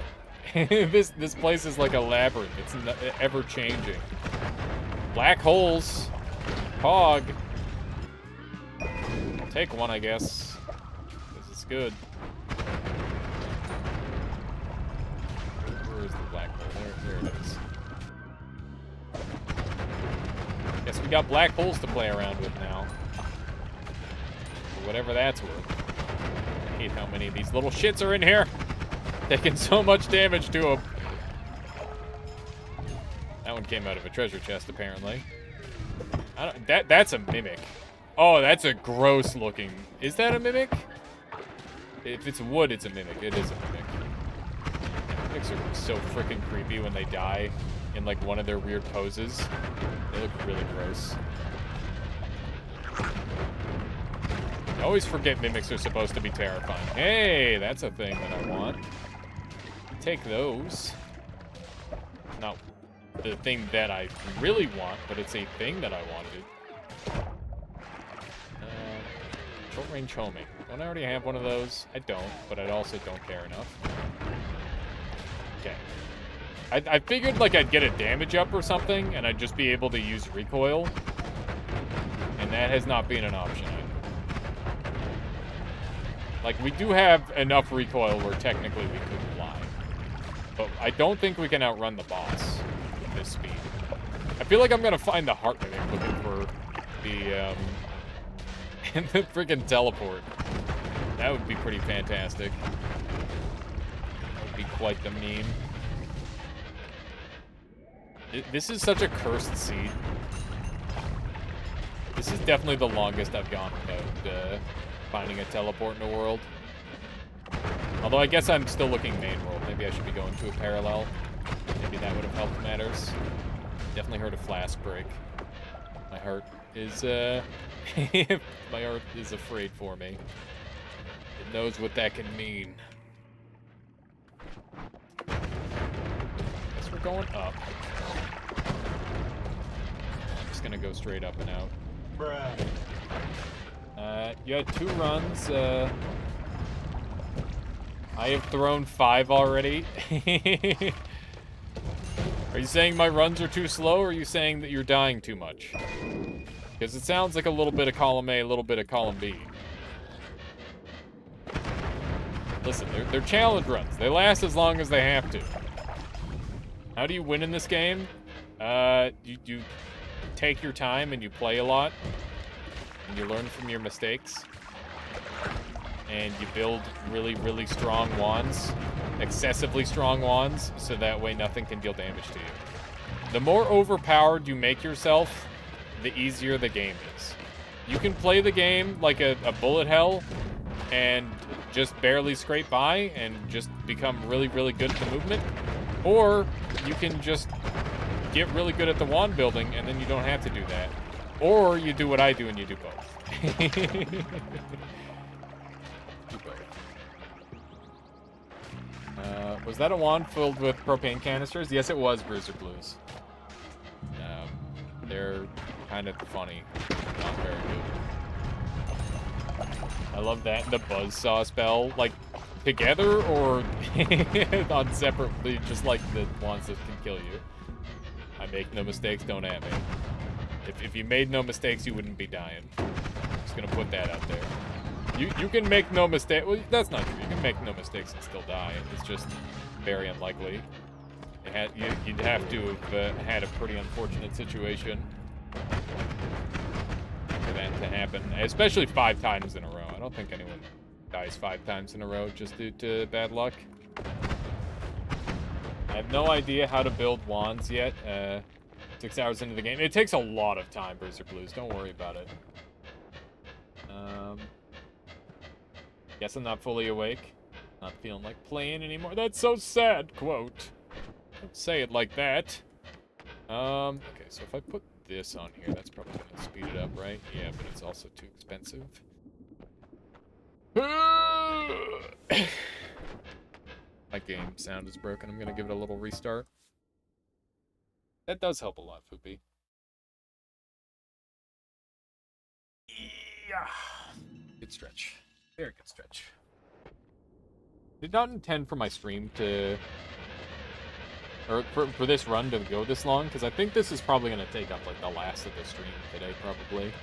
This place is like a labyrinth. It's ever changing. Black holes. Hog. I'll take one, I guess. This is good. Where is the black hole? There it is. Guess we got black holes to play around with now. For whatever that's worth. I hate how many of these little shits are in here. Taking so much damage to them. That one came out of a treasure chest, apparently. That's a mimic. Oh, that's a gross looking. Is that a mimic? If it's wood, it's a mimic. It is a mimic. Mimics are so freaking creepy when they die in like one of their weird poses. They look really gross. I always forget mimics are supposed to be terrifying. Hey, that's a thing that I want. Take those. Not the thing that I really want, but it's a thing that I wanted. Short range homing. Don't I already have one of those? I don't, but I also don't care enough. Okay. I figured like I'd get a damage up or something, and I'd just be able to use recoil. and that has not been an option. Like, we do have enough recoil where technically we could fly. But I don't think we can outrun the boss with this speed. I feel like I'm gonna find the heart maybe looking for the, the freaking teleport. That would be pretty fantastic. That would be quite the meme. This is such a cursed seed. This is definitely the longest I've gone without finding a teleport in a world. Although I guess I'm still looking main world. Maybe I should be going to a parallel. Maybe that would have helped matters. Definitely heard a flask break. My heart is, my heart is afraid for me. It knows what that can mean. Guess we're going up. I'm just gonna go straight up and out. Bruh. You had 2 runs. I have thrown 5 already. Are you saying my runs are too slow, or are you saying that you're dying too much? Because it sounds like a little bit of column A, a little bit of column B. Listen, they're challenge runs. They last as long as they have to. How do you win in this game? You take your time and you play a lot. And you learn from your mistakes. And you build really, really strong wands. Excessively strong wands, so that way nothing can deal damage to you. The more overpowered you make yourself, the easier the game is. You can play the game like a bullet hell and just barely scrape by and just become really, really good at the movement. Or you can just get really good at the wand building and then you don't have to do that. Or you do what I do and you do both. Was that a wand filled with propane canisters? Yes, it was, Bruiser Blues. They're kind of funny. Not very good. I love that. The buzzsaw spell, like, together or on separately, just like the ones that can kill you. I make no mistakes, don't at me. If you made no mistakes, you wouldn't be dying. Just gonna put that out there. You can make no mistake. Well, that's not true. You can make no mistakes and still die. It's just very unlikely. You'd have to have had a pretty unfortunate situation for that to happen, especially 5 times in a row. I don't think anyone dies 5 times in a row just due to bad luck. I have no idea how to build wands yet. 6 hours into the game. It takes a lot of time, Bruiser Blues. Don't worry about it. Guess I'm not fully awake. Not feeling like playing anymore. That's so sad, quote. Don't say it like that. Okay, so if I put this on here, that's probably gonna speed it up, right? Yeah, but it's also too expensive. My game sound is broken. I'm gonna give it a little restart. That does help a lot, Foopy. Yeah. Good stretch. Very good stretch. Did not intend for my stream to... Or for this run to go this long, because I think this is probably going to take up, like, the last of the stream today, probably.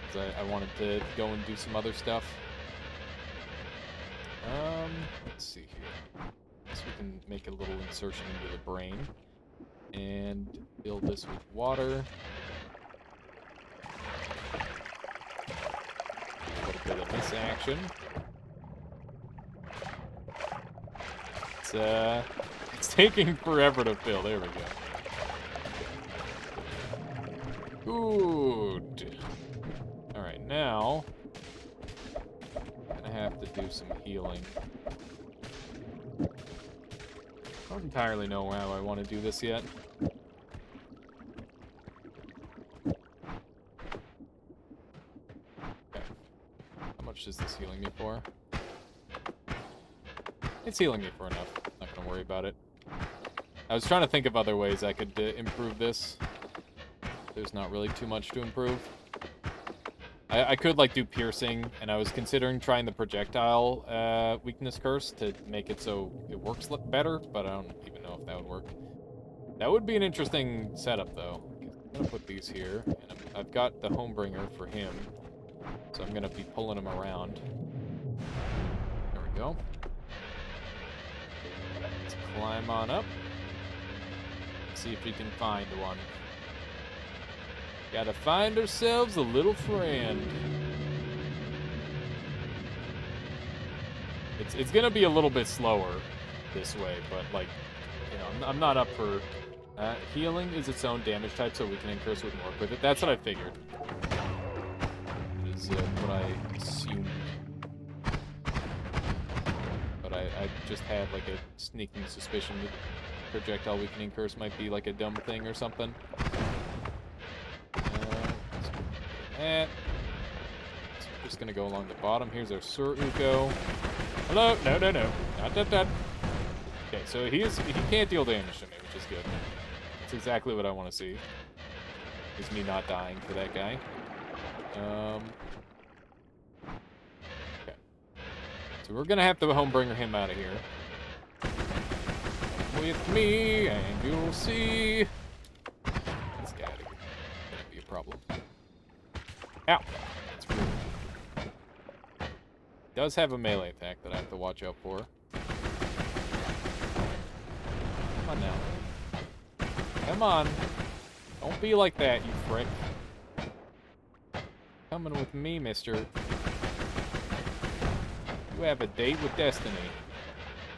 Because I wanted to go and do some other stuff. Let's see here. Guess we can make a little insertion into the brain. And fill this with water. A little bit of this action. It's taking forever to fill. There we go. Good. Alright, now I'm gonna have to do some healing. I don't entirely know how I want to do this yet. Okay. How much is this healing me for? It's healing me for enough. Not gonna worry about it. I was trying to think of other ways I could improve this. There's not really too much to improve. I could, like, do piercing, and I was considering trying the projectile weakness curse to make it so it works better, but I don't even know if that would work. That would be an interesting setup, though. gonna put these here, and I've got the Homebringer for him, so I'm gonna be pulling him around. There we go. Let's climb on up. See if we can find one. Gotta find ourselves a little friend. It's gonna be a little bit slower this way, but like, you know, I'm not up for healing is its own damage type, so weakening curse wouldn't work with it. That's what I figured. Is what I assumed. But I just had like a sneaking suspicion that projectile weakening curse might be like a dumb thing or something. So we're just gonna go along the bottom. Here's our Sir Uko. Hello? No. Not that. Okay, so he can't deal damage to me, which is good. That's exactly what I want to see. Is me not dying to that guy. Okay. So we're gonna have to Homebringer him out of here. With me, and you'll see. This guy gonna be a problem. Ow! That's rude. Does have a melee attack that I have to watch out for. Come on now. Come on. Don't be like that, you frick. Coming with me, mister. You have a date with destiny.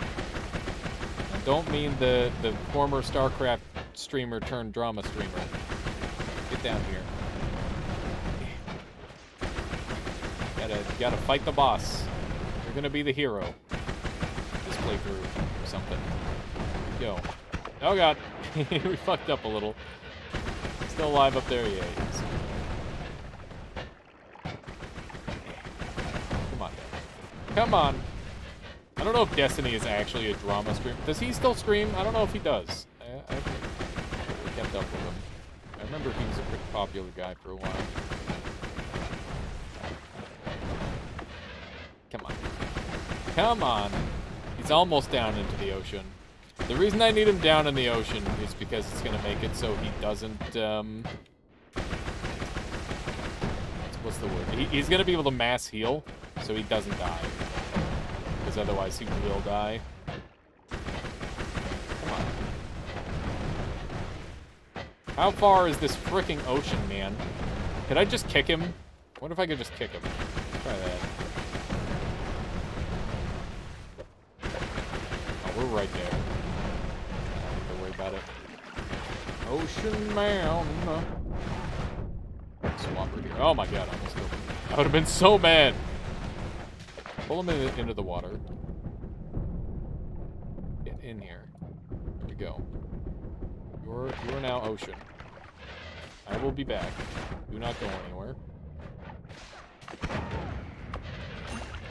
I don't mean the former StarCraft streamer turned drama streamer. Get down here. Gotta fight the boss. You're gonna be the hero. This playthrough or something. Yo. Oh god. We fucked up a little. Still alive up there? Yeah, he is. Come on, guys. Come on. I don't know if Destiny is actually a drama stream. Does he still stream? I don't know if he does. I haven't really kept up with him. I remember he was a pretty popular guy for a while. Come on. Come on. He's almost down into the ocean. The reason I need him down in the ocean is because it's going to make it so he doesn't, what's the word? He's going to be able to mass heal, so he doesn't die. Because otherwise he will die. Come on. How far is this freaking ocean, man? Could I just kick him? What if I could just kick him? Try that. Oh, we're right there. Don't worry about it. Ocean man. Swap right here. Oh my god, I almost killed him. I would have been so mad. Pull him into the water. Get in here. There we go. You are now ocean. I will be back. Do not go anywhere.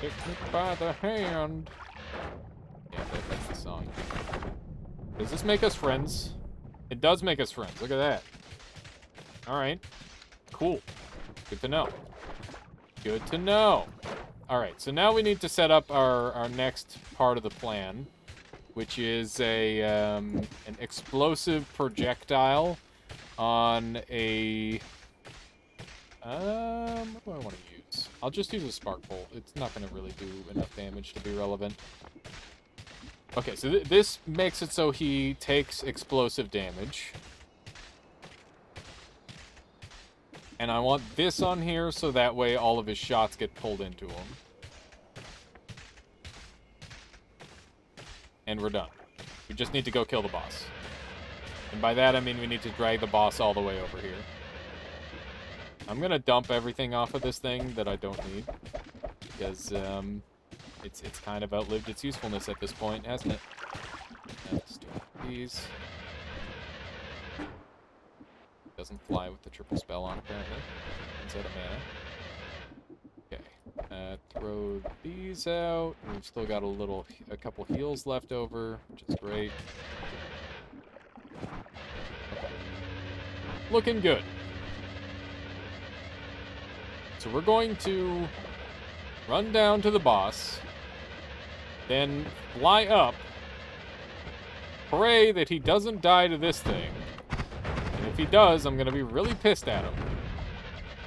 Take me by the hand. Yeah, that's the song. Does this make us friends? It does make us friends. Look at that. Alright. Cool. Good to know. Good to know. Alright, so now we need to set up our next part of the plan, which is an explosive projectile on a... what do I want to use? I'll just use a spark bolt. It's not going to really do enough damage to be relevant. Okay, so this makes it so he takes explosive damage. And I want this on here so that way all of his shots get pulled into him. And we're done. We just need to go kill the boss. And by that I mean we need to drag the boss all the way over here. I'm gonna dump everything off of this thing that I don't need. Because, it's kind of outlived its usefulness at this point, hasn't it? Let's do these. Doesn't fly with the triple spell on, apparently. Instead of mana. Okay. Throw these out. We've still got a couple heals left over, which is great. Okay. Looking good. So we're going to run down to the boss, then fly up, pray that he doesn't die to this thing. And if if he does, I'm gonna be really pissed at him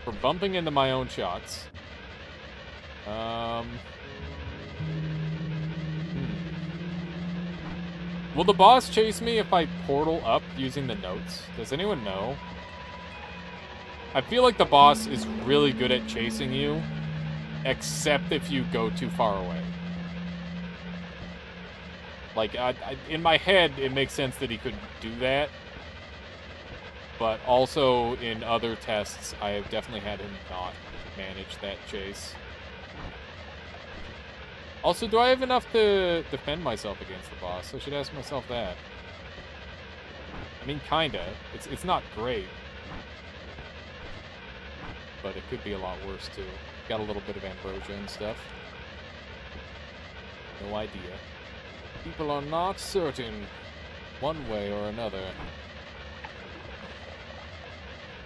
for bumping into my own shots. Will the boss chase me if I portal up using the notes? Does anyone know? I feel like the boss is really good at chasing you, except if you go too far away. Like, in my head, it makes sense that he could do that. But also, in other tests, I have definitely had him not manage that chase. Also, do I have enough to defend myself against the boss? I should ask myself that. I mean, kinda. It's not great. But it could be a lot worse, too. Got a little bit of ambrosia and stuff. No idea. People are not certain, one way or another.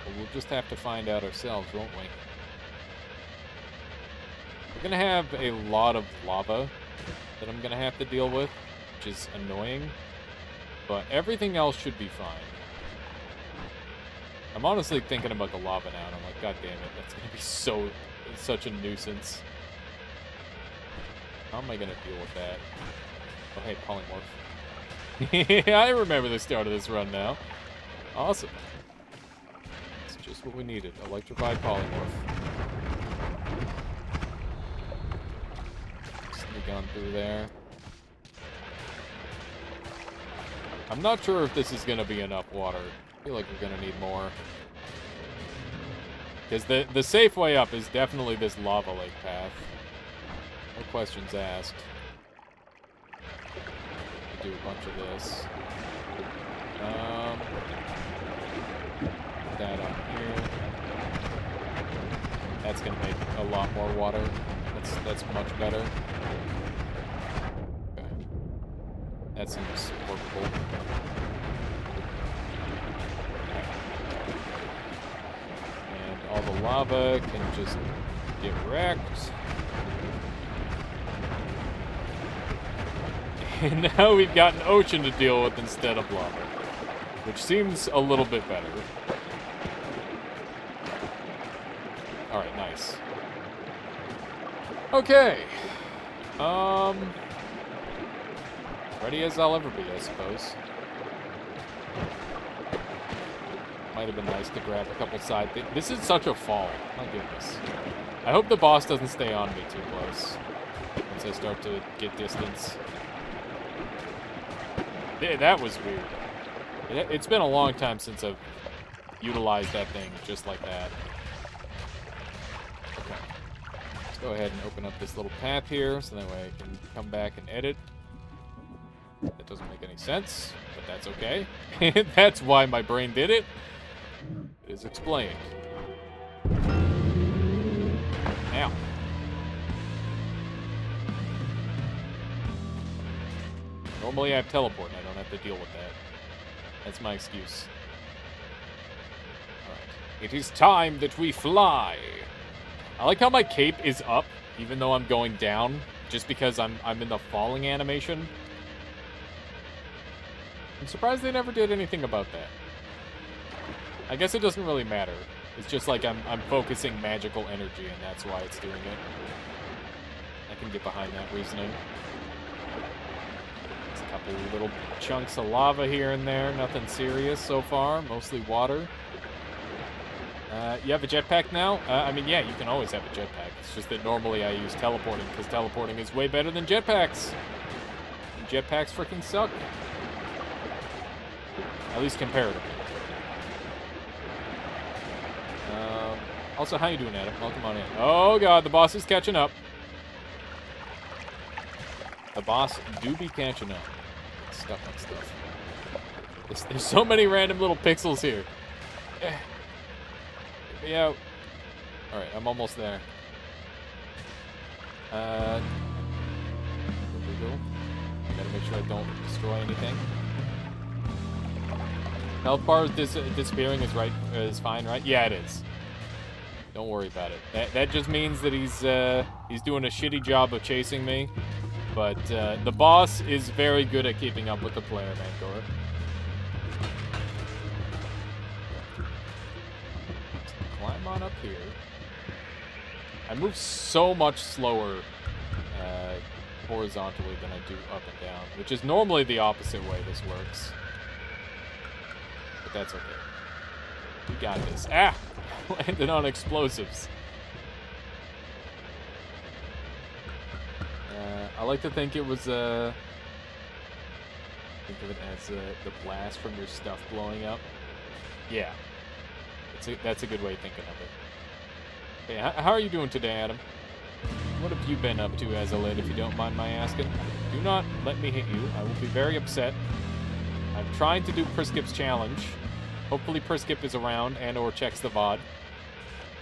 But we'll just have to find out ourselves, won't we? We're gonna have a lot of lava that I'm gonna have to deal with, which is annoying. But everything else should be fine. I'm honestly thinking about the lava now, and I'm like, God damn it, that's gonna be such a nuisance. How am I gonna deal with that? Oh, hey, polymorph. I remember the start of this run now. Awesome. It's just what we needed. Electrified polymorph. Sneak on through there. I'm not sure if this is going to be enough water. I feel like we're going to need more. Because the safe way up is definitely this lava lake path. No questions asked. Do a bunch of this. Put that on here. That's gonna make a lot more water. That's much better. Okay. That seems workable. And all the lava can just get wrecked. And now we've got an ocean to deal with instead of lava, which seems a little bit better. Alright, nice. Okay. Ready as I'll ever be, I suppose. Might have been nice to grab a couple side things. This is such a fall. My goodness. I hope the boss doesn't stay on me too close once I start to get distance. Yeah, that was weird. It's been a long time since I've utilized that thing just like that. Okay. Let's go ahead and open up this little path here, so that way I can come back and edit. That doesn't make any sense, but that's okay. That's why my brain did it. It is explained. Now. Normally I have teleport and I don't have to deal with that. That's my excuse. Alright. It is time that we fly. I like how my cape is up, even though I'm going down, just because I'm in the falling animation. I'm surprised they never did anything about that. I guess it doesn't really matter. It's just like I'm focusing magical energy, and that's why it's doing it. I can get behind that reasoning. Couple little chunks of lava here and there. Nothing serious so far. Mostly water. You have a jetpack now? I mean, yeah, you can always have a jetpack. It's just that normally I use teleporting, because teleporting is way better than jetpacks. And jetpacks freaking suck. At least comparatively. Also, how you doing, Adam? Welcome on in. Oh, God, the boss is catching up. The boss do be catching up. Stuck on stuff. There's so many random little pixels here. Get me out. Alright, I'm almost there. There we go. Gotta make sure I don't destroy anything. Health bar is disappearing is fine, right? Yeah, it is. Don't worry about it. That just means that he's doing a shitty job of chasing me. But the boss is very good at keeping up with the player, Mandor. here. I move so much slower horizontally than I do up and down, which is normally the opposite way this works. But that's okay. We got this. Ah! Landed on explosives. I like to think it was, think of it as the blast from your stuff blowing up. Yeah. That's a good way of thinking of it. Okay, how are you doing today, Adam? What have you been up to as of late, if you don't mind my asking? Do not let me hit you. I will be very upset. I'm trying to do Priskip's challenge. Hopefully Priskip is around and or checks the VOD.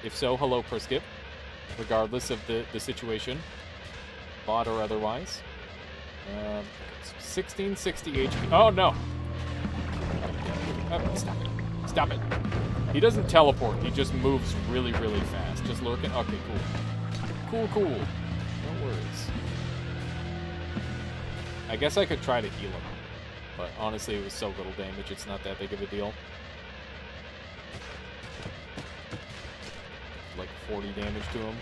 If so, hello Priskip. Regardless of the situation. VOD or otherwise. 1660 HP. Oh no! Stop it. Stop it. He doesn't teleport. He just moves really, really fast. Just lurking. Okay, cool. Cool. No worries. I guess I could try to heal him. But honestly, it was so little damage, it's not that big of a deal. Like 40 damage to him.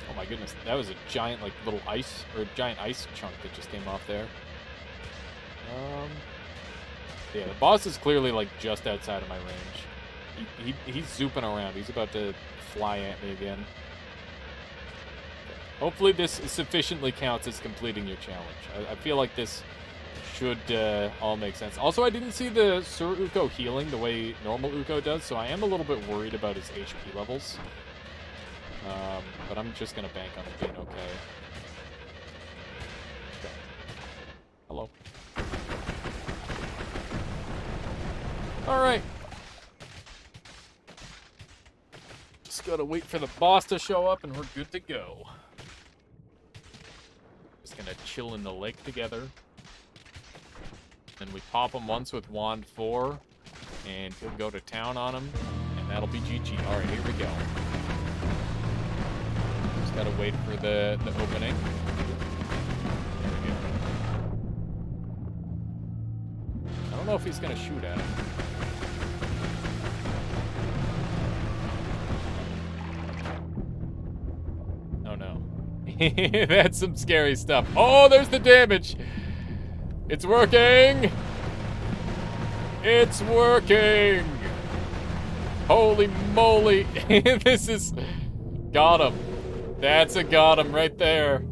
Oh my goodness, that was a giant, like, little ice, or a giant ice chunk that just came off there. Yeah, the boss is clearly, like, just outside of my range. He's zooping around. He's about to fly at me again. Hopefully this sufficiently counts as completing your challenge. I feel like this should all make sense. Also, I didn't see the Sir Uko healing the way normal Uko does, so I am a little bit worried about his HP levels. But I'm just going to bank on it being okay. Hello. Alright. Just gotta wait for the boss to show up and we're good to go. Just gonna chill in the lake together. Then we pop him once with Wand 4, and he'll go to town on him, and that'll be GG. Alright, here we go. Just gotta wait for the opening. There we go. I don't know if he's gonna shoot at him. Oh no. That's some scary stuff. Oh, there's the damage! It's working! It's working! Holy moly! This is... Got him. That's a got him right there.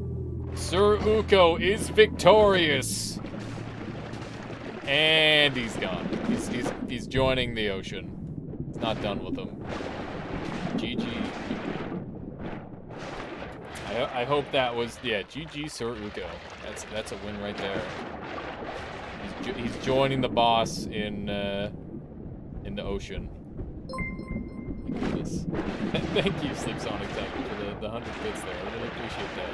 Sir Uko is victorious. And he's gone. He's joining the ocean. It's not done with him. GG. I hope that was... Yeah, GG Sir Uko. That's a win right there. He's joining the boss in the ocean. My goodness. Thank you, Sleep Sonic Tiger, for the 100 bits there. I really appreciate that.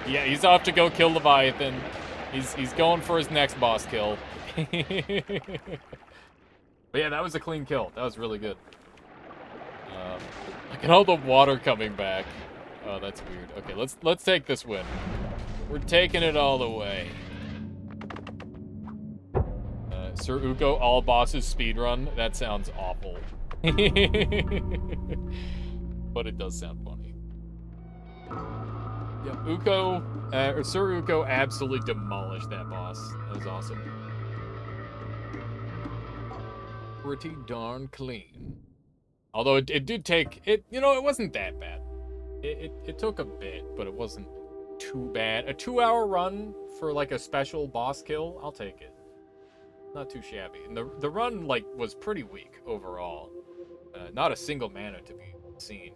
Yeah, he's off to go kill Leviathan. He's going for his next boss kill. But yeah, that was a clean kill. That was really good. Look at all the water coming back. Oh, that's weird. Okay, let's take this win. We're taking it all the way. Sir Uko, all bosses speedrun. That sounds awful. But it does sound funny. Yeah, Sir Uko absolutely demolished that boss. That was awesome. Pretty darn clean. Although it did take, it wasn't that bad. It took a bit, but it wasn't too bad. A 2-hour run for like a special boss kill, I'll take it. Not too shabby. And the run like was pretty weak overall. Not a single mana to be seen.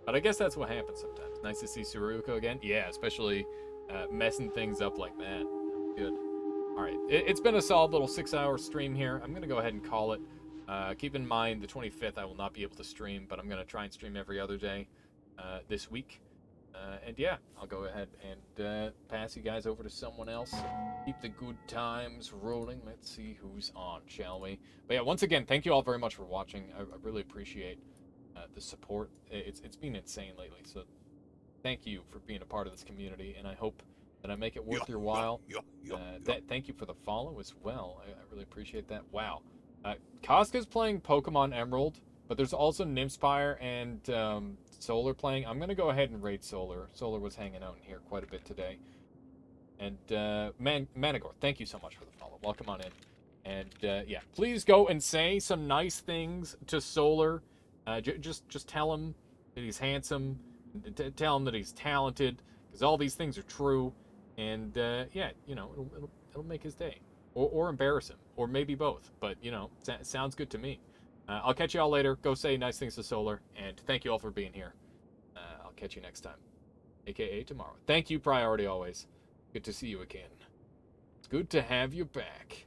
But I guess that's what happens sometimes. Nice to see Sir Uko again. Yeah, especially messing things up like that. Good. Alright, it's been a solid little 6-hour stream here. I'm going to go ahead and call it. Keep in mind, the 25th I will not be able to stream, but I'm going to try and stream every other day this week. And yeah, I'll go ahead and pass you guys over to someone else. Keep the good times rolling. Let's see who's on, shall we? But yeah, once again, thank you all very much for watching. I really appreciate the support. It's been insane lately, so thank you for being a part of this community, and I hope that I make it worth your while. Thank you for the follow as well. I really appreciate that. Wow. Casca's playing Pokemon Emerald But there's also Nymspire and Solar playing. I'm going to go ahead and raid Solar. Solar was hanging out in here quite a bit today. And Manigor, thank you so much for the follow. Welcome on in. And yeah, please go and say some nice things to Solar. Just tell him that he's handsome. Tell him that he's talented, because all these things are true. And yeah, you know, it'll make his day, or embarrass him, or maybe both. But you know, sounds good to me. I'll catch you all later. Go say nice things to Solar, and thank you all for being here. I'll catch you next time, aka tomorrow. Thank you, Priority always. Good to see you again. It's good to have you back.